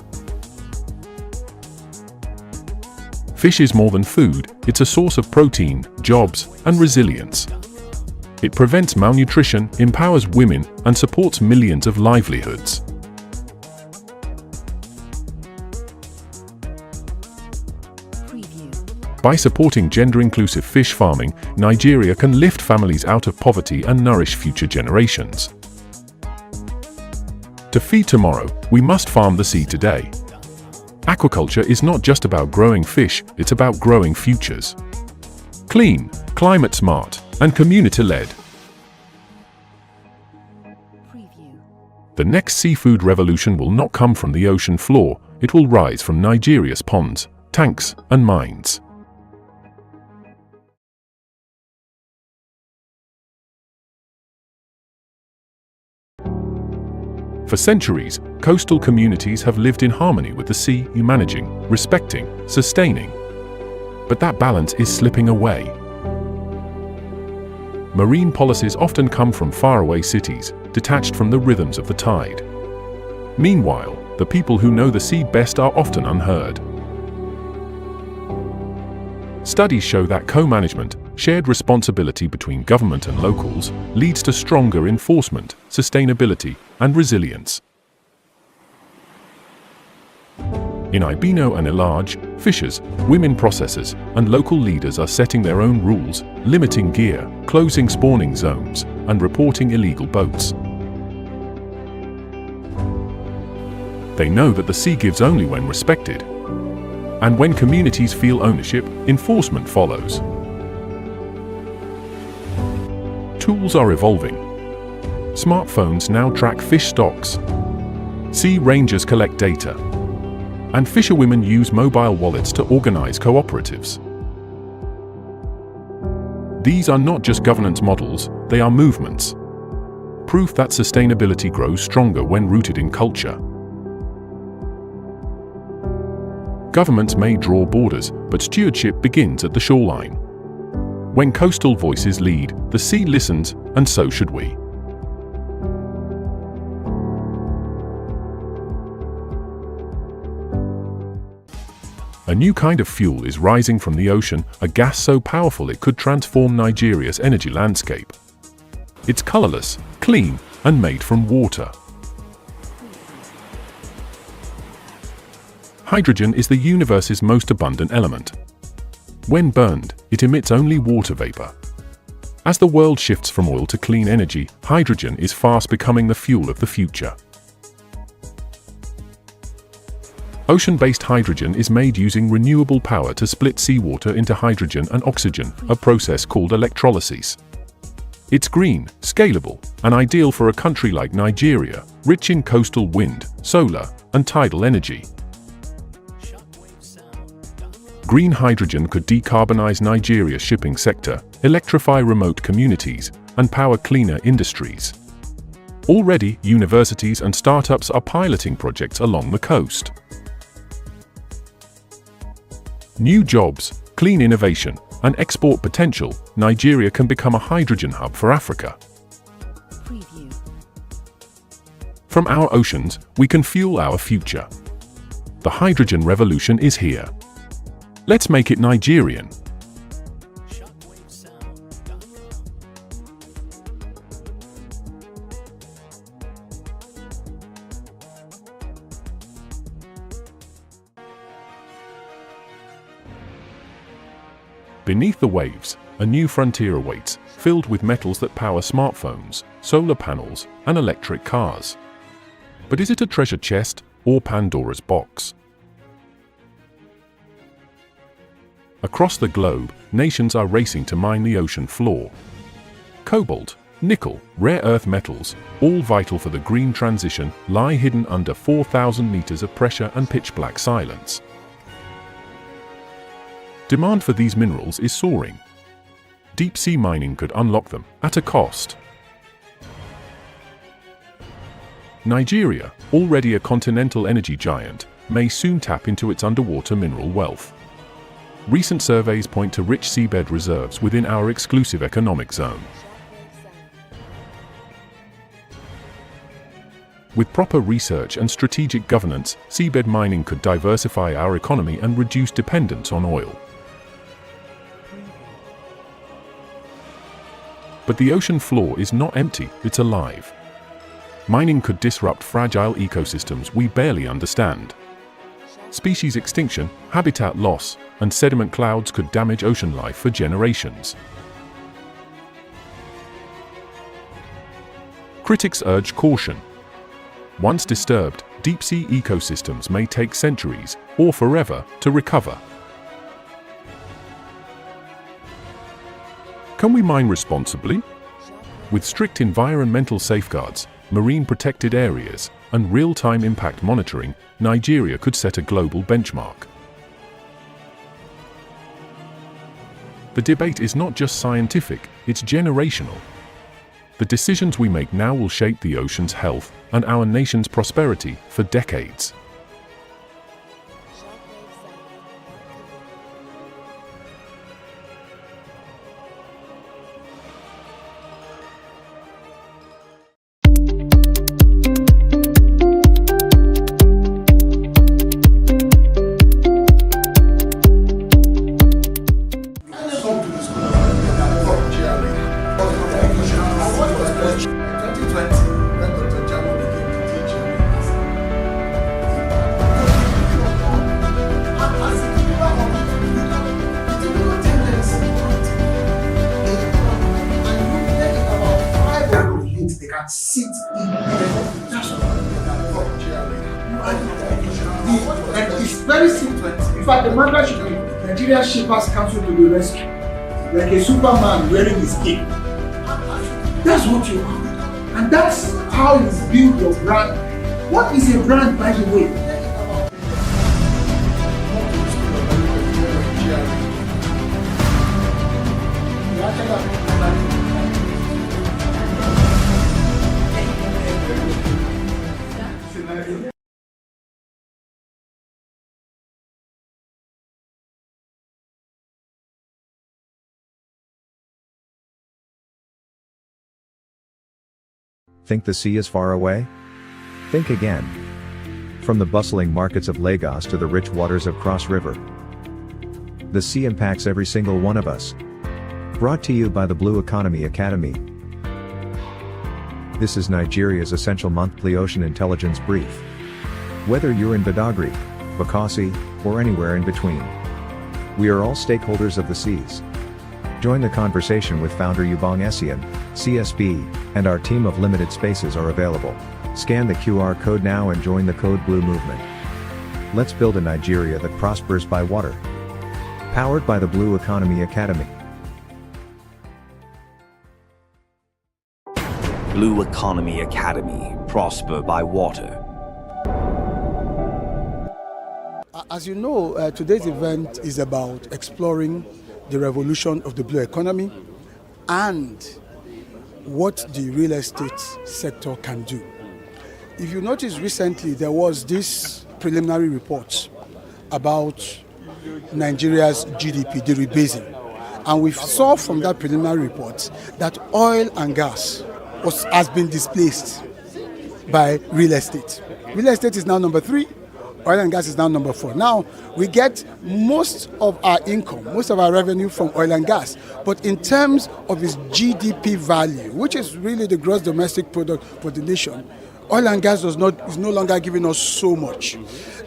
Fish is more than food, it's a source of protein, jobs, and resilience. It prevents malnutrition, empowers women, and supports millions of livelihoods. By supporting gender-inclusive fish farming, Nigeria can lift families out of poverty and nourish future generations. To feed tomorrow, we must farm the sea today. Aquaculture is not just about growing fish, it's about growing futures. Clean, climate-smart, and community-led. The next seafood revolution will not come from the ocean floor, it will rise from Nigeria's ponds, tanks, and mines. For centuries, coastal communities have lived in harmony with the sea, managing, respecting, sustaining. But that balance is slipping away. Marine policies often come from faraway cities, detached from the rhythms of the tide. Meanwhile, the people who know the sea best are often unheard. Studies show that co-management, shared responsibility between government and locals, leads to stronger enforcement, sustainability, and resilience. In Ibino and Elage, fishers, women processors, and local leaders are setting their own rules, limiting gear, closing spawning zones, and reporting illegal boats. They know that the sea gives only when respected. And when communities feel ownership, enforcement follows. Tools are evolving. Smartphones now track fish stocks. Sea rangers collect data. And fisherwomen use mobile wallets to organize cooperatives. These are not just governance models, they are movements. Proof that sustainability grows stronger when rooted in culture. Governments may draw borders, but stewardship begins at the shoreline. When coastal voices lead, the sea listens, and so should we. A new kind of fuel is rising from the ocean, a gas so powerful it could transform Nigeria's energy landscape. It's colorless, clean, and made from water. Hydrogen is the universe's most abundant element. When burned, it emits only water vapor. As the world shifts from oil to clean energy, hydrogen is fast becoming the fuel of the future. Ocean-based hydrogen is made using renewable power to split seawater into hydrogen and oxygen, a process called electrolysis. It's green, scalable, and ideal for a country like Nigeria, rich in coastal wind, solar, and tidal energy. Green hydrogen could decarbonize Nigeria's shipping sector, electrify remote communities, and power cleaner industries. Already, universities and startups are piloting projects along the coast. New jobs, clean innovation, and export potential, Nigeria can become a hydrogen hub for Africa. From our oceans, we can fuel our future. The hydrogen revolution is here. Let's make it Nigerian. Beneath the waves, a new frontier awaits, filled with metals that power smartphones, solar panels, and electric cars. But is it a treasure chest or Pandora's box? Across the globe, nations are racing to mine the ocean floor. Cobalt, nickel, rare earth metals, all vital for the green transition, lie hidden under 4,000 meters of pressure and pitch-black silence. Demand for these minerals is soaring. Deep-sea mining could unlock them, at a cost. Nigeria, already a continental energy giant, may soon tap into its underwater mineral wealth. Recent surveys point to rich seabed reserves within our exclusive economic zone. With proper research and strategic governance, seabed mining could diversify our economy and reduce dependence on oil. But the ocean floor is not empty, it's alive. Mining could disrupt fragile ecosystems we barely understand. Species extinction, habitat loss, and sediment clouds could damage ocean life for generations. Critics urge caution. Once disturbed, deep-sea ecosystems may take centuries, or forever, to recover. Can we mine responsibly? With strict environmental safeguards, marine protected areas, and real-time impact monitoring, Nigeria could set a global benchmark. The debate is not just scientific, it's generational. The decisions we make now will shape the ocean's health and our nation's prosperity for decades. Shippers Council to the rescue, like a Superman wearing his cape. That's what you want, and that's how you build your brand. What is a brand, by the way? Think the sea is far away? Think again. From the bustling markets of Lagos to the rich waters of Cross River, the sea impacts every single one of us. Brought to you by the Blue Economy Academy. This is Nigeria's essential monthly ocean intelligence brief. Whether you're in Badagry, Bakassi, or anywhere in between, we are all stakeholders of the seas. Join the conversation with founder Yubong Essien, CSB, and our team of limited spaces are available. Scan the QR code now and join the Code Blue movement. Let's build a Nigeria that prospers by water. Powered by the Blue Economy Academy. Blue Economy Academy. Prosper by water. As you know, today's event is about exploring the revolution of the blue economy and what the real estate sector can do. If you notice recently, there was this preliminary report about Nigeria's GDP, the rebasing. And we saw from that preliminary report that oil and gas has been displaced by real estate. Real estate is now number 3. Oil and gas is now number 4. Now, we get most of our income, most of our revenue from oil and gas. But in terms of its GDP value, which is really the gross domestic product for the nation, oil and gas is no longer giving us so much.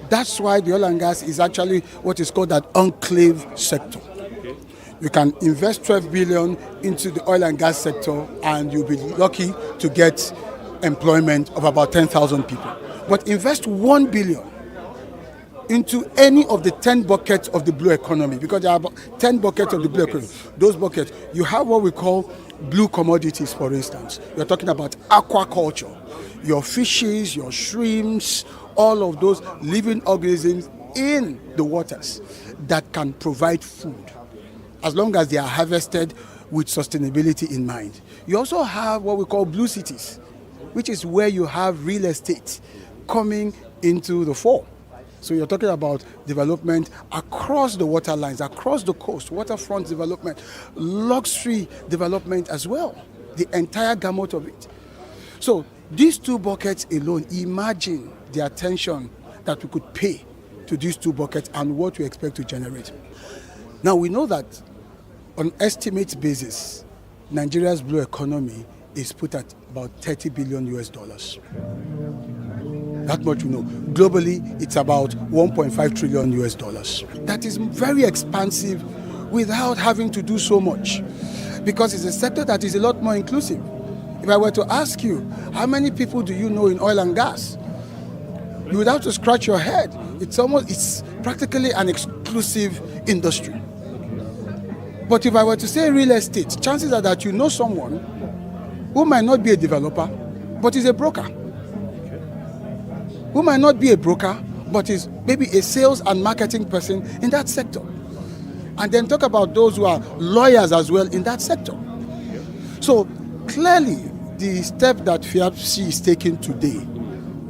That's why the oil and gas is actually what is called an enclave sector. You can invest 12 billion into the oil and gas sector and you'll be lucky to get employment of about 10,000 people. But invest 1 billion into any of the 10 buckets of the blue economy, because there are about 10 buckets of the blue economy. Those buckets, you have what we call blue commodities, for instance. You're talking about aquaculture, your fishes, your shrimps, all of those living organisms in the waters that can provide food, as long as they are harvested with sustainability in mind. You also have what we call blue cities, which is where you have real estate coming into the fore. So you're talking about development across the water lines, across the coast, waterfront development, luxury development as well, the entire gamut of it. So these two buckets alone, imagine the attention that we could pay to these two buckets and what we expect to generate. Now we know that on estimate basis, Nigeria's blue economy is put at about $30 billion US. That much we know. Globally, it's about $1.5 trillion US. That is very expansive without having to do so much, because it's a sector that is a lot more inclusive. If I were to ask you, how many people do you know in oil and gas? You would have to scratch your head. It's practically an exclusive industry. But if I were to say real estate, chances are that you know someone who might not be a developer, but is a broker. Who might not be a broker, but is maybe a sales and marketing person in that sector. And then talk about those who are lawyers as well in that sector. So clearly, the step that FIAPC is taking today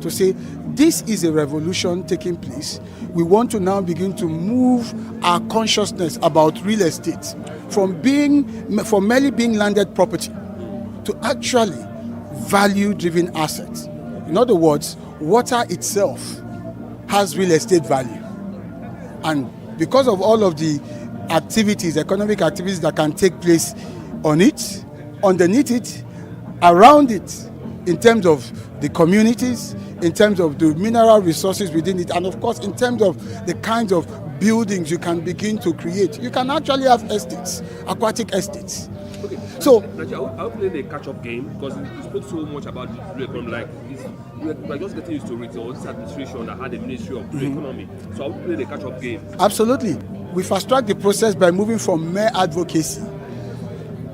to say this is a revolution taking place, we want to now begin to move our consciousness about real estate from merely being landed property to actually value-driven assets. In other words, water itself has real estate value. And because of all of the activities, economic activities that can take place on it, underneath it, around it, in terms of the communities, in terms of the mineral resources within it, and of course in terms of the kinds of buildings you can begin to create. You can actually have estates, aquatic estates. Okay. So I'll play the catch-up game, because you spoke so much about the blue economy, like we're just getting used to it, or this administration that had a ministry of blue economy. So I'll play the catch-up game. Absolutely. We fast-track the process by moving from mere advocacy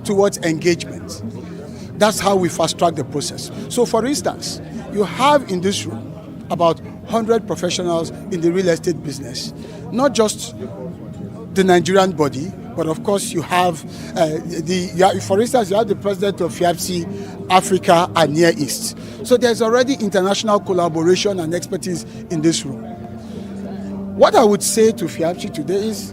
towards engagement. That's how we fast-track the process. So for instance, you have in this room about 100 professionals in the real estate business, not just the Nigerian body, but of course you have for instance, you have the president of FIAPC Africa and Near East. So there's already international collaboration and expertise in this room. What I would say to FIAPC today is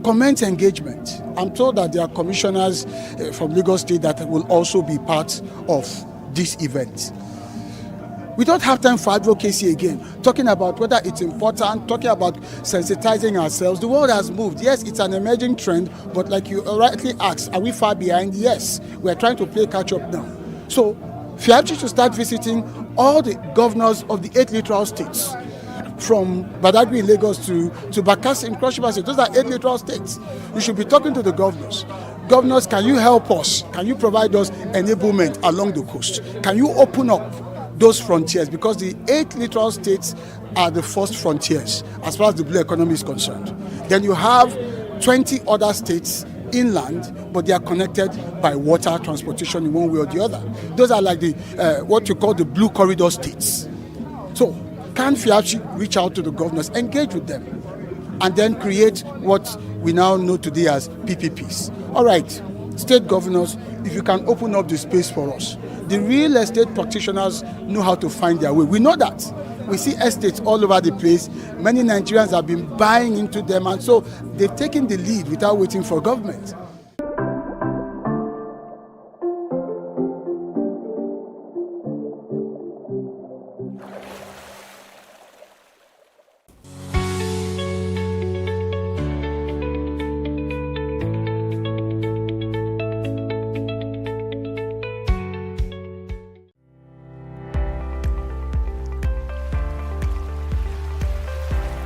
commence engagement. I'm told that there are commissioners from Lagos State that will also be part of this event. We don't have time for advocacy again, talking about whether it's important, talking about sensitizing ourselves. The world has moved. Yes, it's an emerging trend, but like you rightly asked, are we far behind? Yes, we're trying to play catch up now. So FIAPC should start visiting all the governors of the 8 littoral states, from Badagry in Lagos to Bakassi in Cross River State. Those are 8 littoral states. You should be talking to the governors. Governors, can you help us? Can you provide us enablement along the coast? Can you open up those frontiers? Because the 8 littoral states are the first frontiers as far as the blue economy is concerned. Then you have 20 other states inland, but they are connected by water transportation in one way or the other. Those are like the what you call the blue corridor states. So can FIAPC reach out to the governors, engage with them, and then create what we now know today as PPPs? All right, state governors, if you can open up the space for us. The real estate practitioners know how to find their way. We know that. We see estates all over the place. Many Nigerians have been buying into them, and so they've taken the lead without waiting for government.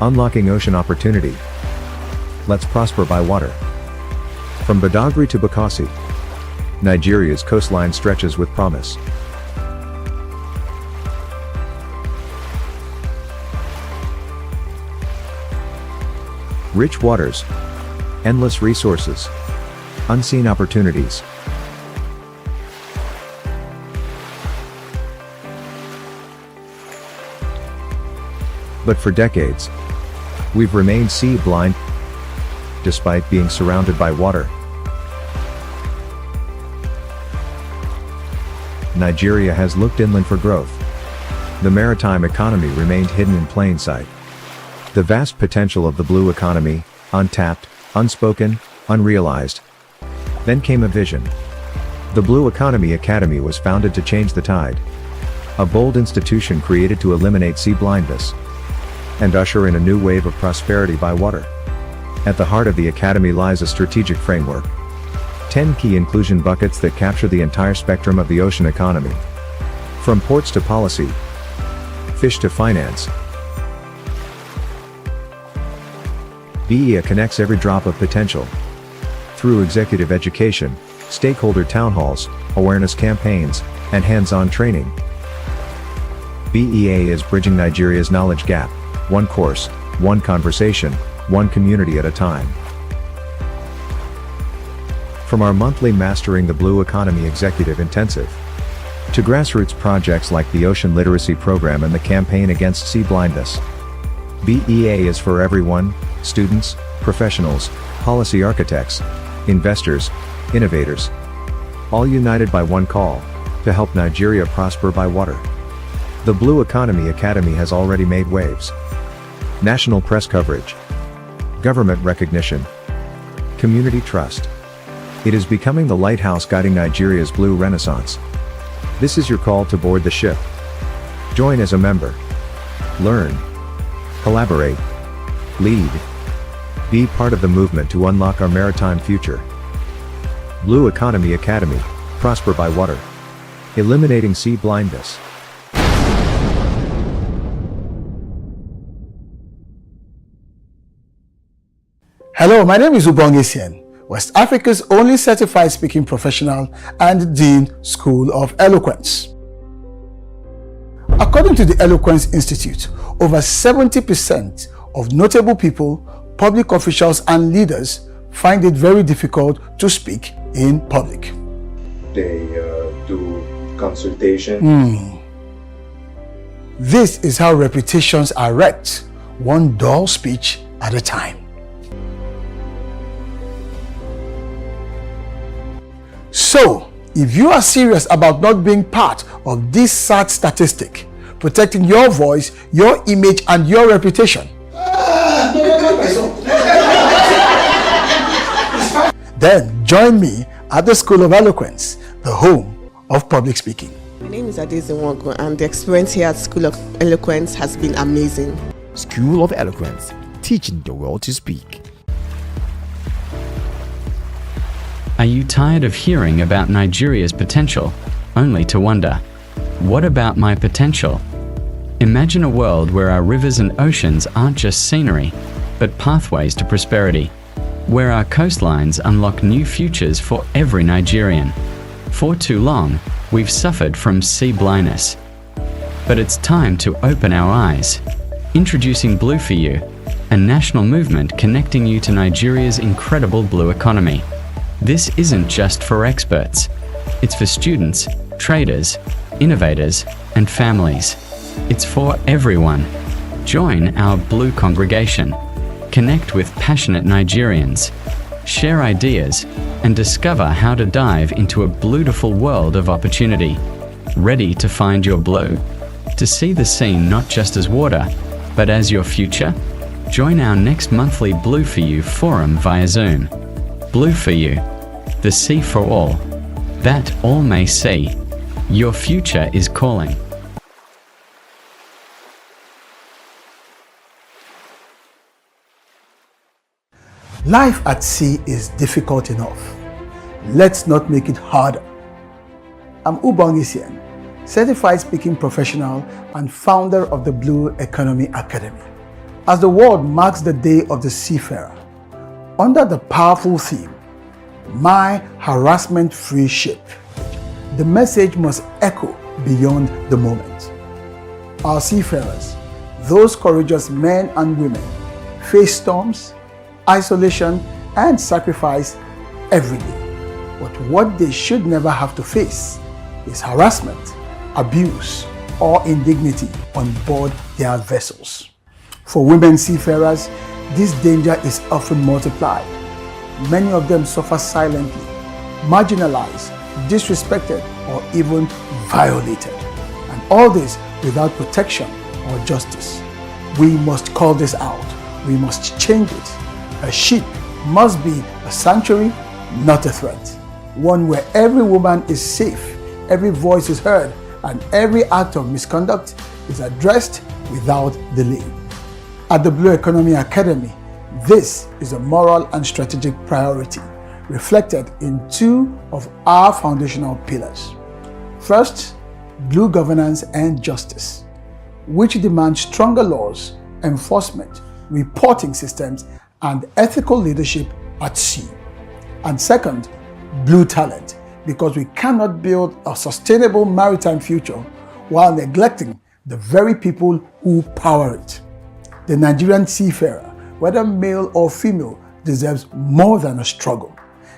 Unlocking ocean opportunity. Let's prosper by water. From Badagry to Bakassi, Nigeria's coastline stretches with promise. Rich waters, endless resources, unseen opportunities. But for decades, we've remained sea blind, despite being surrounded by water. Nigeria has looked inland for growth. The maritime economy remained hidden in plain sight. The vast potential of the blue economy, untapped, unspoken, unrealized. Then came a vision. The Blue Economy Academy was founded to change the tide. A bold institution created to eliminate sea blindness and usher in a new wave of prosperity by water. At the heart of the academy lies a strategic framework. 10 key inclusion buckets that capture the entire spectrum of the ocean economy. From ports to policy, fish to finance. BEA connects every drop of potential. Through executive education, stakeholder town halls, awareness campaigns, and hands-on training. BEA is bridging Nigeria's knowledge gap, one course, one conversation, one community at a time. From our monthly Mastering the Blue Economy Executive Intensive, to grassroots projects like the Ocean Literacy Program and the Campaign Against Sea Blindness. BEA is for everyone: students, professionals, policy architects, investors, innovators. All united by one call, to help Nigeria prosper by water. The Blue Economy Academy has already made waves. National press coverage, government recognition, community trust. It is becoming the lighthouse guiding Nigeria's blue renaissance. This is your call to board the ship. Join as a member. Learn, collaborate, lead. Be part of the movement to unlock our maritime future. Blue Economy Academy, prosper by water. Eliminating sea blindness. Hello, my name is Ubonge Sien, West Africa's only certified speaking professional and Dean School of Eloquence. According to the Eloquence Institute, over 70% of notable people, public officials and leaders find it very difficult to speak in public. They do consultation. This is how reputations are wrecked, one dull speech at a time. So, if you are serious about not being part of this sad statistic, protecting your voice, your image, and your reputation, then join me at the School of Eloquence, the home of public speaking. My name is Adeze Nwogo, and the experience here at School of Eloquence has been amazing. School of Eloquence, teaching the world to speak. Are you tired of hearing about Nigeria's potential, only to wonder, what about my potential? Imagine a world where our rivers and oceans aren't just scenery, but pathways to prosperity, where our coastlines unlock new futures for every Nigerian. For too long, we've suffered from sea blindness. But it's time to open our eyes. Introducing Blue for You, a national movement connecting you to Nigeria's incredible blue economy. This isn't just for experts. It's for students, traders, innovators, and families. It's for everyone. Join our Blue congregation. Connect with passionate Nigerians. Share ideas and discover how to dive into a beautiful world of opportunity. Ready to find your blue? To see the sea not just as water, but as your future? Join our next monthly Blue for You forum via Zoom. Blue for You, the sea for all, that all may see. Your future is calling. Life at sea is difficult enough. Let's not make it harder. I'm Ubonge Sien, certified speaking professional and founder of the Blue Economy Academy. As the world marks the Day of the Seafarer, under the powerful theme, my harassment-free ship. The message must echo beyond the moment. Our seafarers, those courageous men and women, face storms, isolation, and sacrifice every day. But what they should never have to face is harassment, abuse, or indignity on board their vessels. For women seafarers, this danger is often multiplied. Many of them suffer silently, marginalized, disrespected, or even violated. And all this without protection or justice. We must call this out. We must change it. A ship must be a sanctuary, not a threat. One where every woman is safe, every voice is heard, and every act of misconduct is addressed without delay. At the Blue Economy Academy, this is a moral and strategic priority reflected in two of our foundational pillars. First, Blue Governance and Justice, which demands stronger laws, enforcement, reporting systems, and ethical leadership at sea. And second, Blue Talent, because we cannot build a sustainable maritime future while neglecting the very people who power it. The Nigerian seafarer, whether male or female, deserves more than a struggle.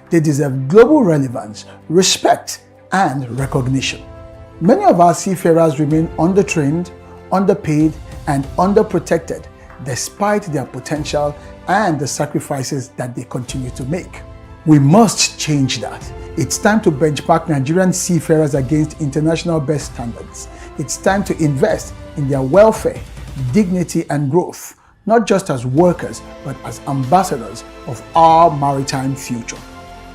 They deserve global relevance, respect, and recognition. Many of our seafarers remain undertrained, underpaid, and underprotected despite their potential and the sacrifices that they continue to make. We must change that. It's time to benchmark Nigerian seafarers against international best standards. It's time to invest in their welfare, dignity, and growth, not just as workers, but as ambassadors of our maritime future.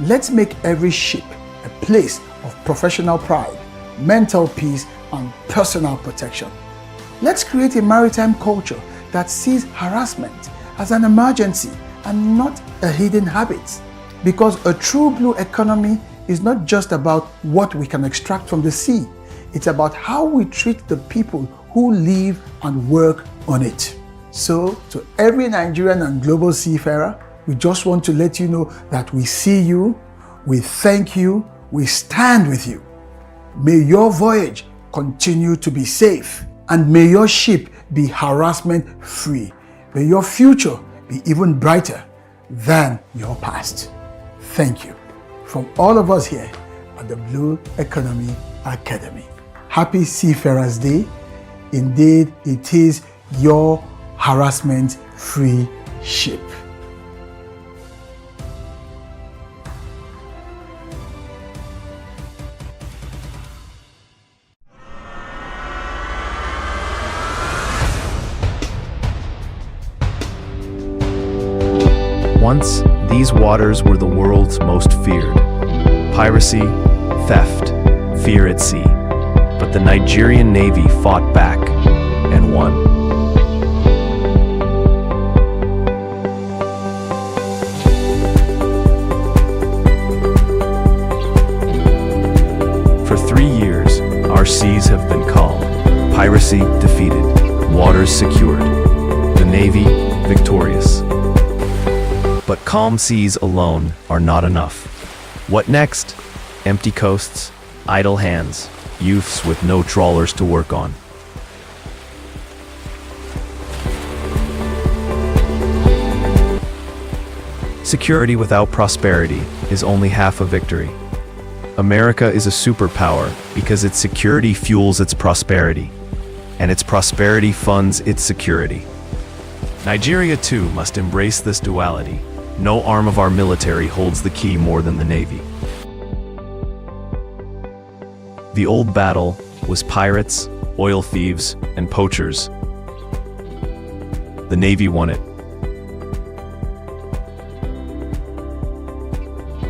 Let's make every ship a place of professional pride, mental peace, and personal protection. Let's create a maritime culture that sees harassment as an emergency and not a hidden habit. Because a true blue economy is not just about what we can extract from the sea. It's about how we treat the people who live and work on it. So, to every Nigerian and global seafarer, we just want to let you know that we see you, we thank you, we stand with you. May your voyage continue to be safe, and may your ship be harassment-free. May your future be even brighter than your past. Thank you. From all of us here at the Blue Economy Academy. Happy Seafarers Day. Indeed, it is your harassment-free ship. Once, these waters were the world's most feared. Piracy, theft, fear at sea. But the Nigerian Navy fought back and won. For 3 years, our seas have been calm. Piracy defeated, waters secured. The Navy victorious. But calm seas alone are not enough. What next? Empty coasts, idle hands, youths with no trawlers to work on. Security without prosperity is only half a victory. America is a superpower because its security fuels its prosperity, and its prosperity funds its security. Nigeria too must embrace this duality. No arm of our military holds the key more than the Navy. The old battle was pirates, oil thieves, and poachers. The Navy won it.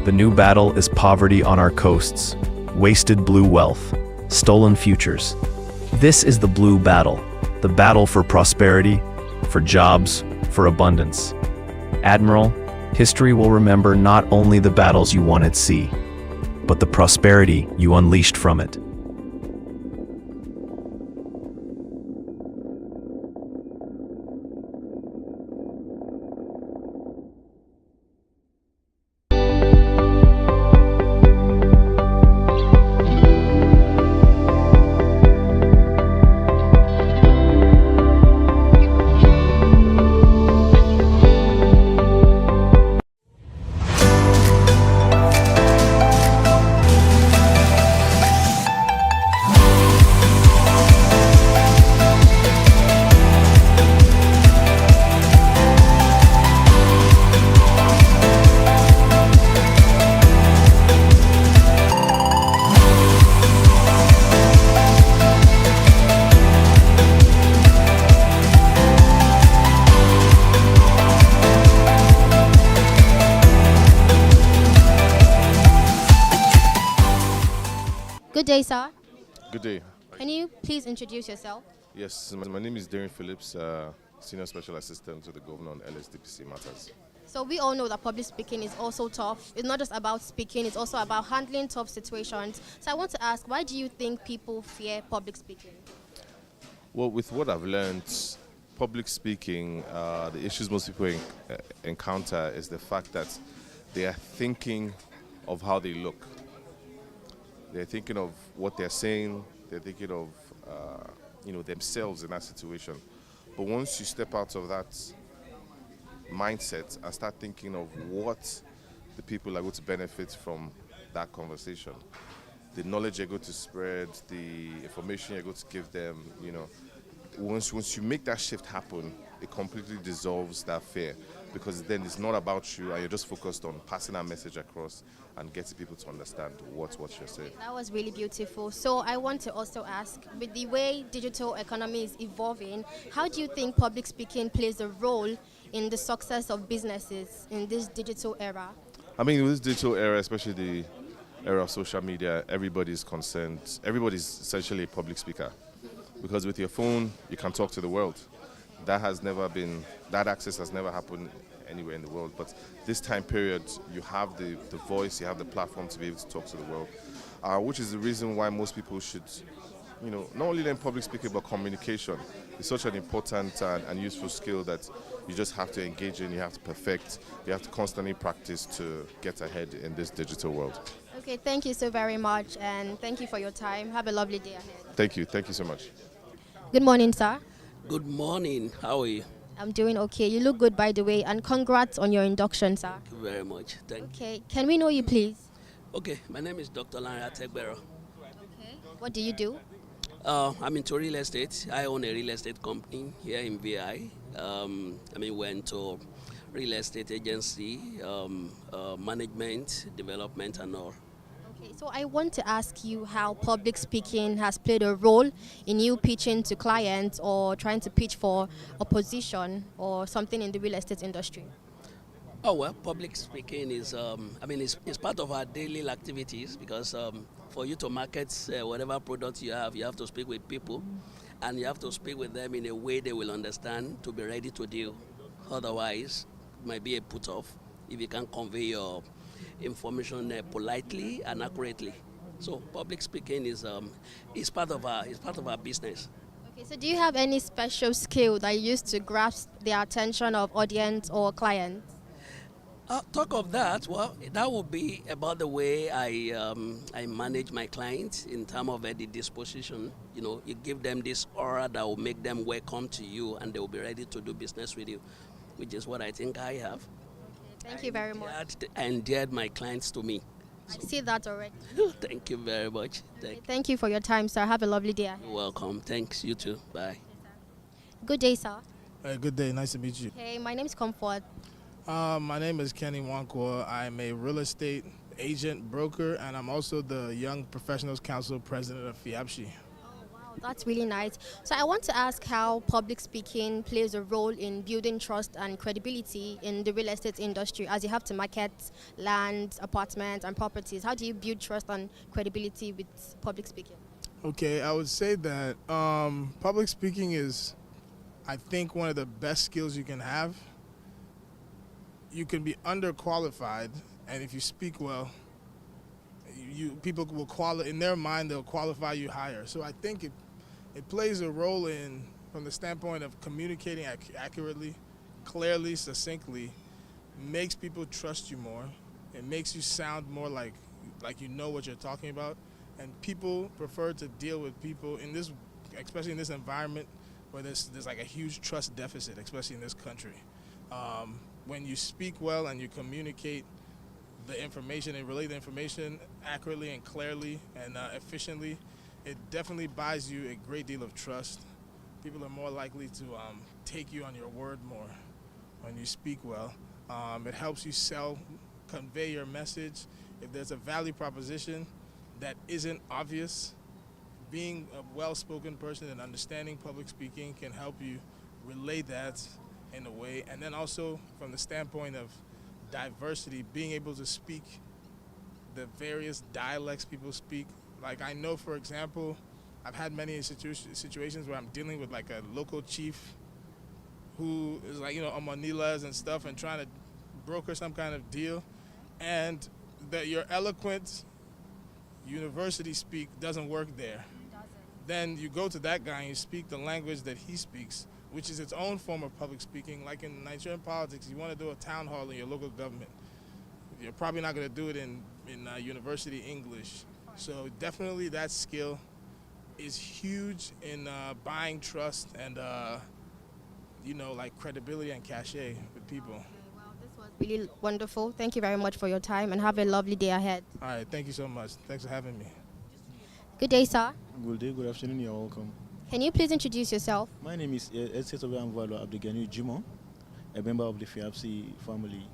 The new battle is poverty on our coasts, wasted blue wealth, stolen futures. This is the blue battle, the battle for prosperity, for jobs, for abundance. Admiral, history will remember not only the battles you won at sea, but the prosperity you unleashed from it. Good day, sir. Good day. Can you please introduce yourself? Yes, my name is Darren Phillips, Senior Special Assistant to the Governor on LSDPC matters. So we all know that public speaking is also tough. It's not just about speaking, it's also about handling tough situations. So I want to ask, why do you think people fear public speaking? Well, with what I've learned, public speaking, the issues most people encounter is the fact that they are thinking of how they look. They're thinking of what they're saying. They're thinking of, themselves in that situation. But once you step out of that mindset and start thinking of what the people are going to benefit from that conversation, the knowledge you're going to spread, the information you're going to give them, once you make that shift happen, it completely dissolves that fear, because then it's not about you and you're just focused on passing that message across and getting people to understand what you're saying. That was really beautiful. So I want to also ask, with the way digital economy is evolving, how do you think public speaking plays a role in the success of businesses in this digital era? I mean, in this digital era, especially the era of social media, everybody's concerned. Everybody's essentially a public speaker, because with your phone, you can talk to the world. That access has never happened anywhere in the world. But this time period, you have the voice, you have the platform to be able to talk to the world, which is the reason why most people should, not only learn public speaking, but communication. It's such an important and useful skill that you just have to engage in, you have to perfect, you have to constantly practice to get ahead in this digital world. Okay, thank you so very much, and thank you for your time. Have a lovely day ahead. Thank you so much. Good morning, sir. Good morning. How are you? I'm doing okay. You look good, by the way, and congrats on your induction, sir. Thank you very much. Okay, can we know you, please? Okay, my name is Dr. Lanra Tegbero. Okay. What do you do? I'm into real estate. I own a real estate company here in VI. We're into real estate agency, management, development, and all. Okay, so I want to ask you how public speaking has played a role in you pitching to clients or trying to pitch for a position or something in the real estate industry. Oh, well, public speaking is, it's part of our daily activities, because for you to market whatever product you have to speak with people, and you have to speak with them in a way they will understand to be ready to deal. Otherwise, it might be a put-off if you can convey your information politely and accurately. So public speaking is part of our business. Okay, so do you have any special skill that you use to grasp the attention of audience or clients? Talk of that, well, that would be about the way I manage my clients in terms of the disposition. You give them this aura that will make them welcome to you, and they will be ready to do business with you, which is what I think I have. Thank you very much. I endeared my clients to me. I see that already. Thank you very much. Thank you for your time, sir. Have a lovely day. You're welcome. Thanks. You too. Bye. Good day, sir. Good day. Nice to meet you. Hey, my name is Comfort. My name is Kenny Wankwa. I'm a real estate agent, broker, and I'm also the Young Professionals Council president of FIAPSHI. That's really nice. So I want to ask how public speaking plays a role in building trust and credibility in the real estate industry, as you have to market land, apartments, and properties. How do you build trust and credibility with public speaking? Okay, I would say that public speaking is, I think, one of the best skills you can have. You can be underqualified, and if you speak well, people will in their mind, they'll qualify you higher. So I think it plays a role from the standpoint of communicating accurately, clearly, succinctly, makes people trust you more. It makes you sound more like you know what you're talking about, and people prefer to deal with people in this, especially in this environment where there's like a huge trust deficit, especially in this country. When you speak well and you communicate the information and relay the information accurately and clearly and efficiently, it definitely buys you a great deal of trust. People are more likely to take you on your word more when you speak well. It helps you convey your message. If there's a value proposition that isn't obvious, being a well-spoken person and understanding public speaking can help you relay that in a way. And then also from the standpoint of diversity, being able to speak the various dialects people speak, Like I know, for example, I've had many situations where I'm dealing with like a local chief who is like, on Manilas and stuff and trying to broker some kind of deal, and that your eloquent university speak doesn't work there. Then you go to that guy and you speak the language that he speaks, which is its own form of public speaking. Like in Nigerian politics, you want to do a town hall in your local government. You're probably not going to do it in university English. So definitely that skill is huge in buying trust and, like credibility and cachet with people. Well, this was really wonderful. Thank you very much for your time and have a lovely day ahead. All right, thank you so much. Thanks for having me. Good day, sir. Good day, good afternoon, you're welcome. Can you please introduce yourself? My name is Estate Amvalo Abdegani Jimo, a member of the FIAPSI family.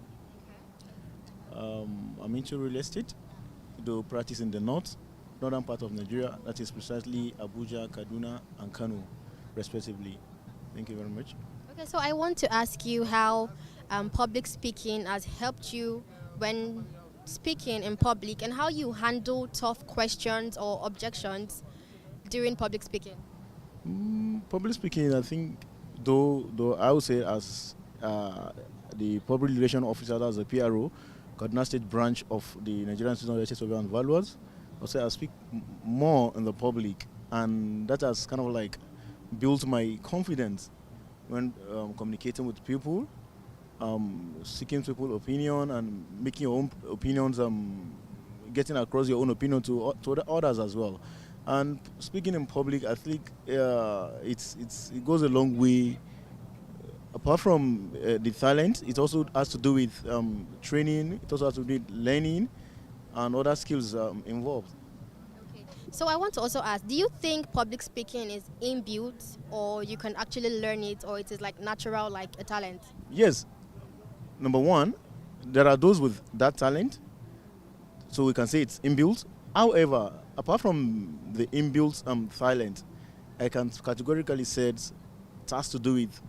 I'm into real estate, though practice in the northern part of Nigeria, that is precisely Abuja, Kaduna, and Kano, respectively. Thank you very much. Okay, so I want to ask you how public speaking has helped you when speaking in public and how you handle tough questions or objections during public speaking. Public speaking, I think, though I would say as the public relation officer, as a PRO, Kaduna State branch of the Nigerian Institute of Ethics and Values, I speak more in the public, and that has kind of like built my confidence when communicating with people, seeking people's opinion and making your own opinions, getting across your own opinion to others as well. And speaking in public, I think it goes a long way. Apart from the talent, it also has to do with training. It also has to do with learning and other skills involved. Okay. So I want to also ask, do you think public speaking is inbuilt, or you can actually learn it, or it is like natural, like a talent? Yes. Number one, there are those with that talent, so we can say it's inbuilt. However, apart from the inbuilt talent, I can categorically say it has to do with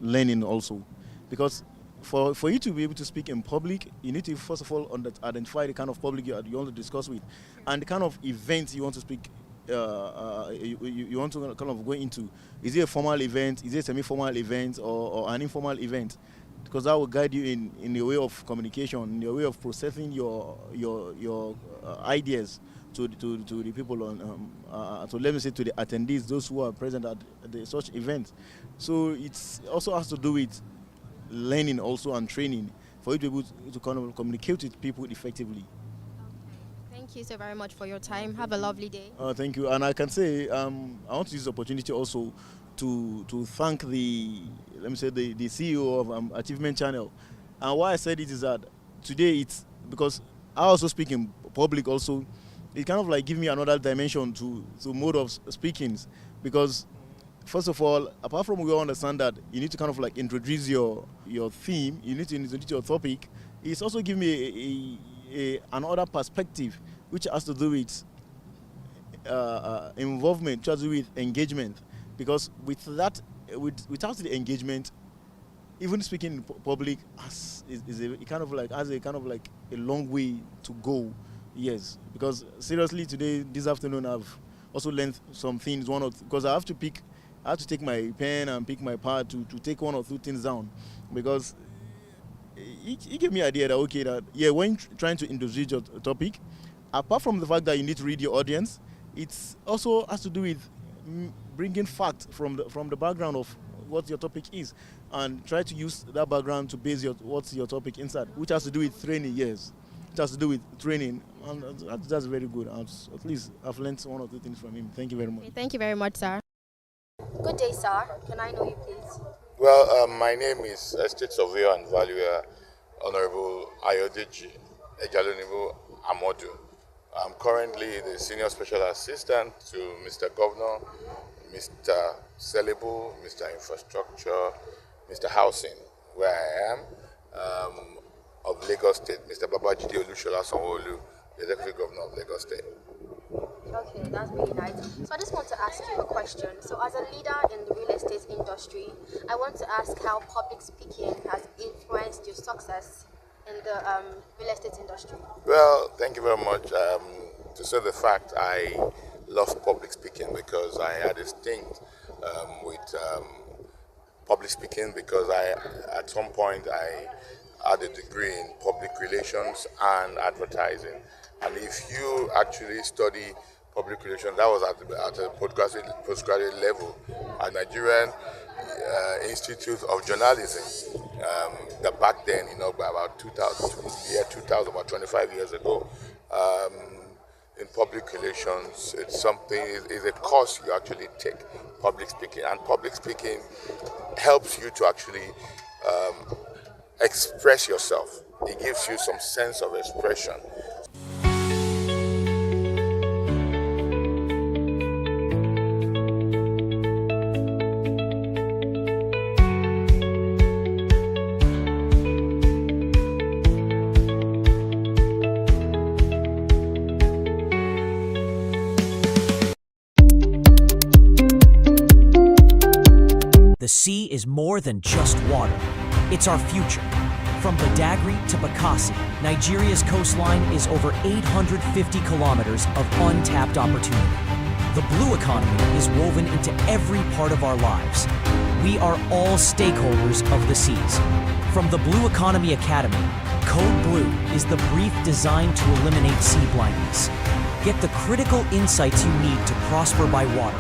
learning also, because for you to be able to speak in public, you need to first of all identify the kind of public you want to discuss with, and the kind of event you want to speak. You want to kind of go into. Is it a formal event? Is it a semi-formal event, or an informal event? Because that will guide you in your way of communication, in your way of processing your ideas to the people on, let me say, to the attendees, those who are present at such events. So it also has to do with learning also and training for you to be able to kind of communicate with people effectively. Thank you so very much for your time. Have a lovely day. Thank you. And I can say I want to use the opportunity also to thank the CEO of Achievement Channel. And why I said it is that today it's because I also speak in public also. It kind of like give me another dimension to mode of speakings, because first of all, apart from we all understand that you need to kind of like introduce your theme, you need to introduce your topic, it's also give me another perspective which has to do with involvement, which has to do with engagement. Because without the engagement, even speaking in public has a long way to go. Yes, because seriously today, this afternoon, I've also learned some things. Because I have to take my pen and pick my pad to take one or two things down, because it gave me an idea that when trying to introduce your topic, apart from the fact that you need to read your audience, it also has to do with bringing facts from the background of what your topic is, and try to use that background to base what's your topic inside, which has to do with training. Yes, it has to do with training, and that's very good. At least I've learned one or two things from him. Thank you very much. Okay, thank you very much, sir. Good day, sir. Can I know you, please? Well, my name is Estate Surveyor and Valuer Honorable Ayodeji Ejalonibo Amodu. I'm currently the Senior Special Assistant to Mr. Governor, Mr. Celebu, Mr. Infrastructure, Mr. Housing, where I am, of Lagos State, Mr. Babajide Olushola Sanwo-Olu, the Executive Governor of Lagos State. Okay, that's really nice. So I just want to ask you a question. So as a leader in the real estate industry, I want to ask how public speaking has influenced your success in the real estate industry. Well, thank you very much. to say the fact, I love public speaking because I had a stint with public speaking because at some point I had a degree in public relations and advertising. And if you actually study public relations, that was at a postgraduate level at Nigerian Institute of Journalism. That back then, about 2000, about 25 years ago. In public relations, it's a course you actually take, public speaking. And public speaking helps you to actually express yourself. It gives you some sense of expression. The sea is more than just water. It's our future. From Badagry to Bakassi, Nigeria's coastline is over 850 kilometers of untapped opportunity. The blue economy is woven into every part of our lives. We are all stakeholders of the seas. From the Blue Economy Academy, Code Blue is the brief designed to eliminate sea blindness. Get the critical insights you need to prosper by water,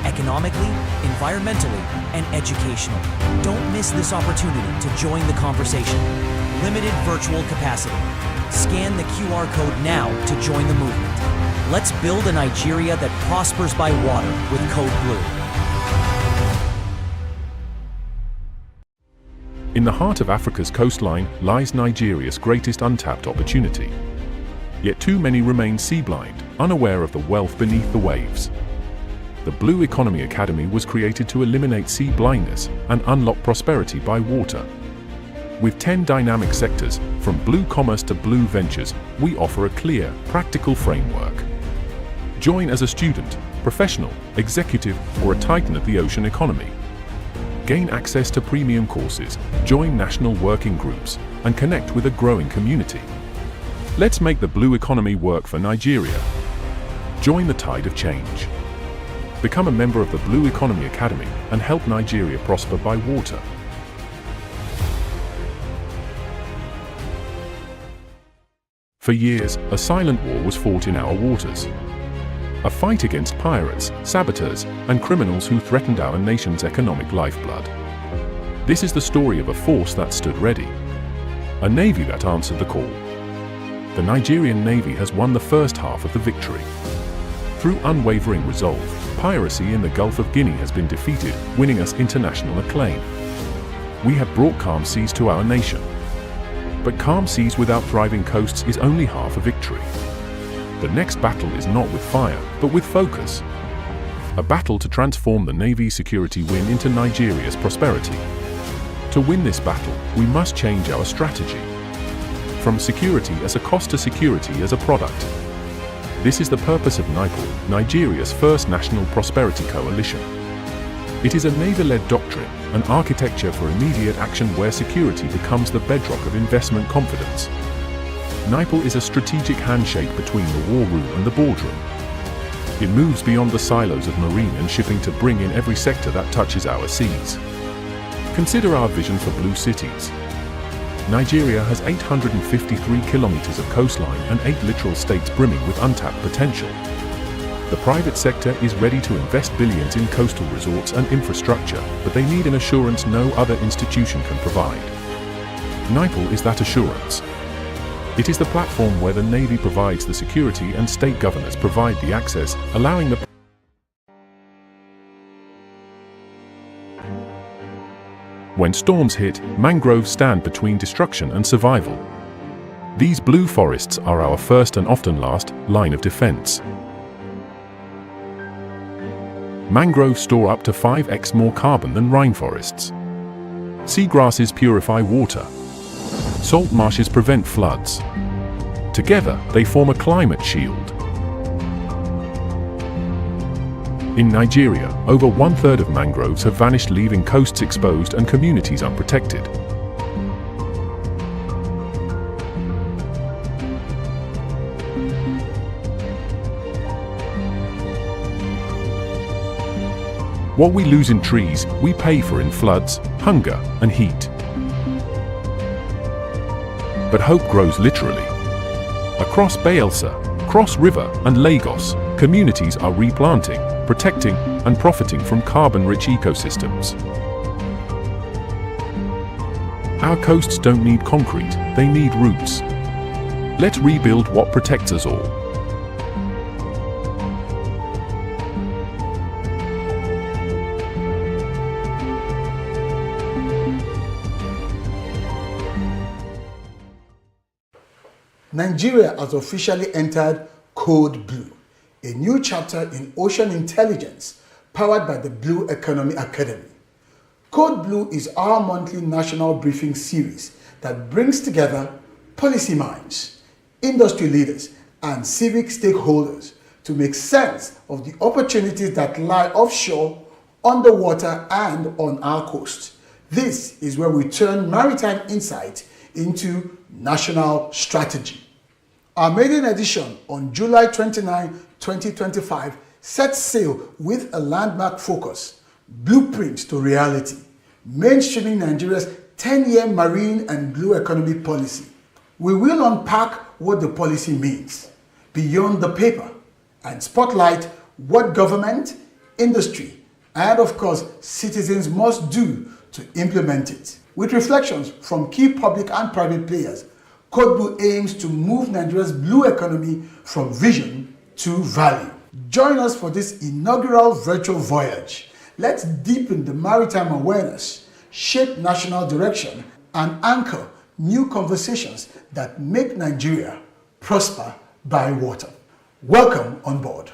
economically, environmentally, and educationally. Don't miss this opportunity to join the conversation. Limited virtual capacity. Scan the QR code now to join the movement. Let's build a Nigeria that prospers by water with Code Blue. In the heart of Africa's coastline lies Nigeria's greatest untapped opportunity. Yet too many remain sea-blind, unaware of the wealth beneath the waves. The Blue Economy Academy was created to eliminate sea blindness and unlock prosperity by water. With 10 dynamic sectors, from blue commerce to blue ventures, we offer a clear, practical framework. Join as a student, professional, executive, or a titan of the ocean economy. Gain access to premium courses, join national working groups, and connect with a growing community. Let's make the blue economy work for Nigeria. Join the tide of change. Become a member of the Blue Economy Academy and help Nigeria prosper by water. For years, a silent war was fought in our waters. A fight against pirates, saboteurs, and criminals who threatened our nation's economic lifeblood. This is the story of a force that stood ready. A navy that answered the call. The Nigerian Navy has won the first half of the victory. Through unwavering resolve, piracy in the Gulf of Guinea has been defeated, winning us international acclaim. We have brought calm seas to our nation. But calm seas without thriving coasts is only half a victory. The next battle is not with fire, but with focus. A battle to transform the Navy's security win into Nigeria's prosperity. To win this battle, we must change our strategy. From security as a cost to security as a product. This is the purpose of NIPOL, Nigeria's first national prosperity coalition. It is a Navy-led doctrine, an architecture for immediate action where security becomes the bedrock of investment confidence. NIPOL is a strategic handshake between the war room and the boardroom. It moves beyond the silos of marine and shipping to bring in every sector that touches our seas. Consider our vision for blue cities. Nigeria has 853 kilometers of coastline and 8 littoral states brimming with untapped potential. The private sector is ready to invest billions in coastal resorts and infrastructure, but they need an assurance no other institution can provide. NIPOL is that assurance. It is the platform where the Navy provides the security and state governors provide the access, allowing the When storms hit, mangroves stand between destruction and survival. These blue forests are our first and often last line of defense. Mangroves store up to 5x more carbon than rainforests. Seagrasses purify water. Salt marshes prevent floods. Together, they form a climate shield. In Nigeria, over 1/3 of mangroves have vanished, leaving coasts exposed and communities unprotected. What we lose in trees, we pay for in floods, hunger, and heat. But hope grows literally. Across Bayelsa, Cross River, and Lagos, communities are replanting, protecting, and profiting from carbon-rich ecosystems. Our coasts don't need concrete, they need roots. Let's rebuild what protects us all. Nigeria has officially entered Code Blue, a new chapter in ocean intelligence powered by the Blue Economy Academy. Code Blue is our monthly national briefing series that brings together policy minds, industry leaders, and civic stakeholders to make sense of the opportunities that lie offshore, underwater, and on our coast. This is where we turn maritime insight into national strategy. Our maiden edition on July 29, 2025 sets sail with a landmark focus: blueprints to reality, mainstreaming Nigeria's 10-year marine and blue economy policy. We will unpack what the policy means beyond the paper and spotlight what government, industry, and of course citizens must do to implement it. With reflections from key public and private players, Code Blue aims to move Nigeria's blue economy from vision to value. Join us for this inaugural virtual voyage. Let's deepen the maritime awareness, shape national direction, and anchor new conversations that make Nigeria prosper by water. Welcome on board.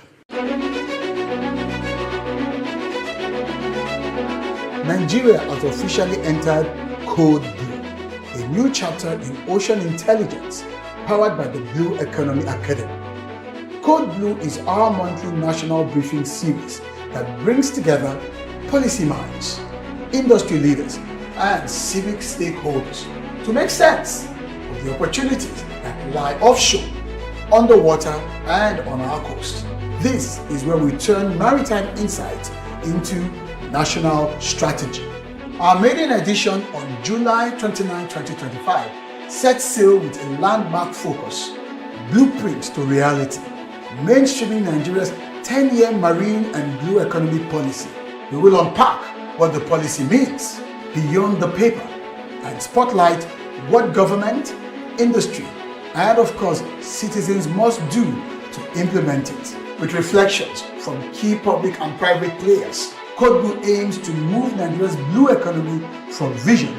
Nigeria has officially entered Code Blue, a new chapter in ocean intelligence powered by the Blue Economy Academy. Code Blue is our monthly national briefing series that brings together policy minds, industry leaders, and civic stakeholders to make sense of the opportunities that lie offshore, underwater, and on our coast. This is where we turn maritime insight into national strategy. Our maiden edition on July 29, 2025 sets sail with a landmark focus: blueprints to reality, mainstreaming Nigeria's 10-year marine and blue economy policy. We will unpack what the policy means beyond the paper and spotlight what government, industry, and of course citizens must do to implement it. With reflections from key public and private players, Code Blue aims to move Nigeria's blue economy from vision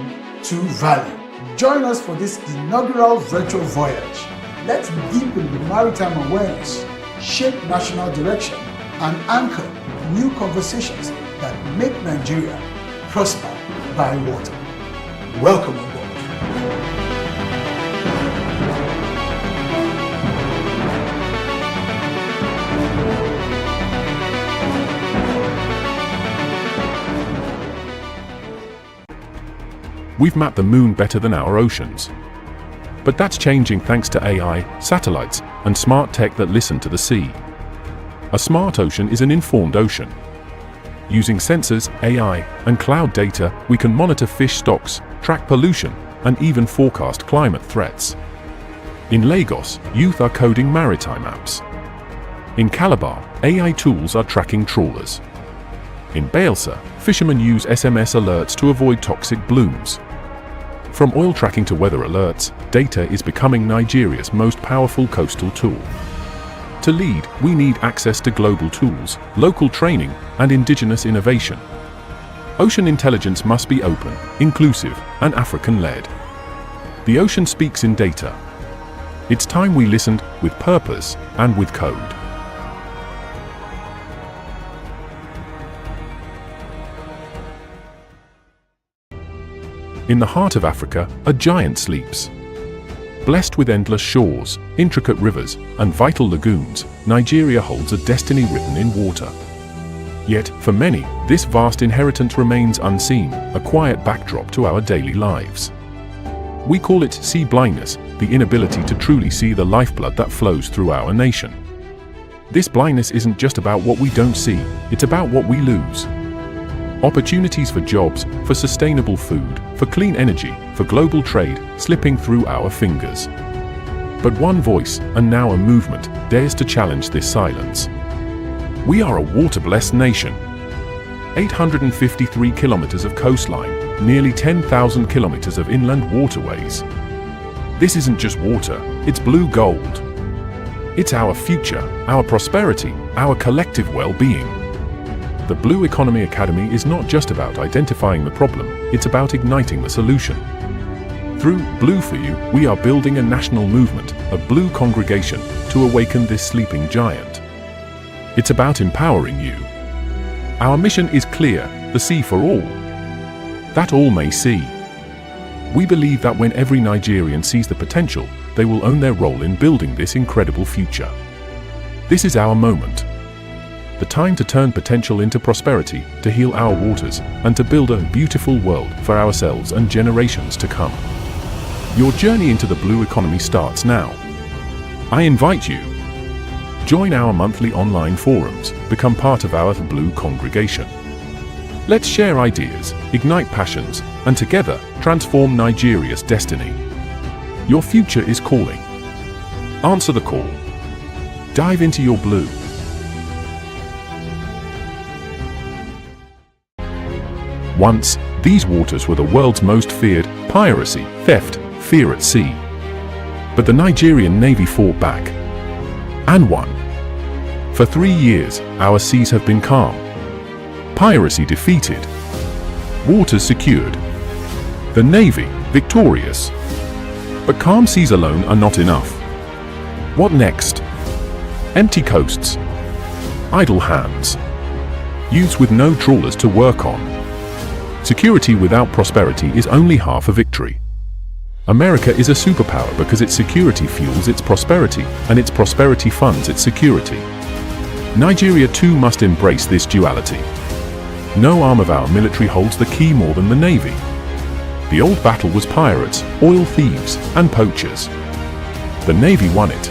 to value. Join us for this inaugural virtual voyage. Let's deepen the maritime awareness, shape national direction, and anchor new conversations that make Nigeria prosper by water. Welcome on board. We've mapped the moon better than our oceans. But that's changing thanks to AI, satellites, and smart tech that listen to the sea. A smart ocean is an informed ocean. Using sensors, AI, and cloud data, we can monitor fish stocks, track pollution, and even forecast climate threats. In Lagos, youth are coding maritime apps. In Calabar, AI tools are tracking trawlers. In Bayelsa, fishermen use SMS alerts to avoid toxic blooms. From oil tracking to weather alerts, data is becoming Nigeria's most powerful coastal tool. To lead, we need access to global tools, local training, and indigenous innovation. Ocean intelligence must be open, inclusive, and African-led. The ocean speaks in data. It's time we listened with purpose and with code. In the heart of Africa, a giant sleeps. Blessed with endless shores, intricate rivers, and vital lagoons, Nigeria holds a destiny written in water. Yet, for many, this vast inheritance remains unseen, a quiet backdrop to our daily lives. We call it sea blindness, the inability to truly see the lifeblood that flows through our nation. This blindness isn't just about what we don't see, it's about what we lose. Opportunities for jobs, for sustainable food, for clean energy, for global trade slipping through our fingers. But one voice, and now a movement, dares to challenge this silence. We are a water-blessed nation. 853 kilometers of coastline, nearly 10,000 kilometers of inland waterways. This isn't just water, it's blue gold. It's our future, our prosperity, our collective well-being. The Blue Economy Academy is not just about identifying the problem, it's about igniting the solution. Through Blue for You, we are building a national movement, a blue congregation, to awaken this sleeping giant. It's about empowering you. Our mission is clear, the sea for all. That all may see. We believe that when every Nigerian sees the potential, they will own their role in building this incredible future. This is our moment. The time to turn potential into prosperity, to heal our waters, and to build a beautiful world for ourselves and generations to come. Your journey into the blue economy starts now. I invite you. Join our monthly online forums, become part of our Blue congregation. Let's share ideas, ignite passions, and together transform Nigeria's destiny. Your future is calling. Answer the call. Dive into your blue. Once, these waters were the world's most feared: piracy, theft, fear at sea. But the Nigerian Navy fought back and won. For 3 years, our seas have been calm. Piracy defeated. Waters secured. The Navy victorious. But calm seas alone are not enough. What next? Empty coasts. Idle hands. Youths with no trawlers to work on. Security without prosperity is only half a victory. America is a superpower because its security fuels its prosperity, and its prosperity funds its security. Nigeria too must embrace this duality. No arm of our military holds the key more than the Navy. The old battle was pirates, oil thieves, and poachers. The Navy won it.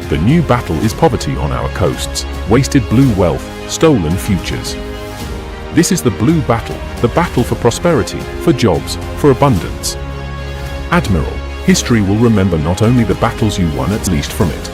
The new battle is poverty on our coasts, wasted blue wealth, stolen futures. This is the blue battle, the battle for prosperity, for jobs, for abundance. Admiral, history will remember not only the battles you won, at least from it,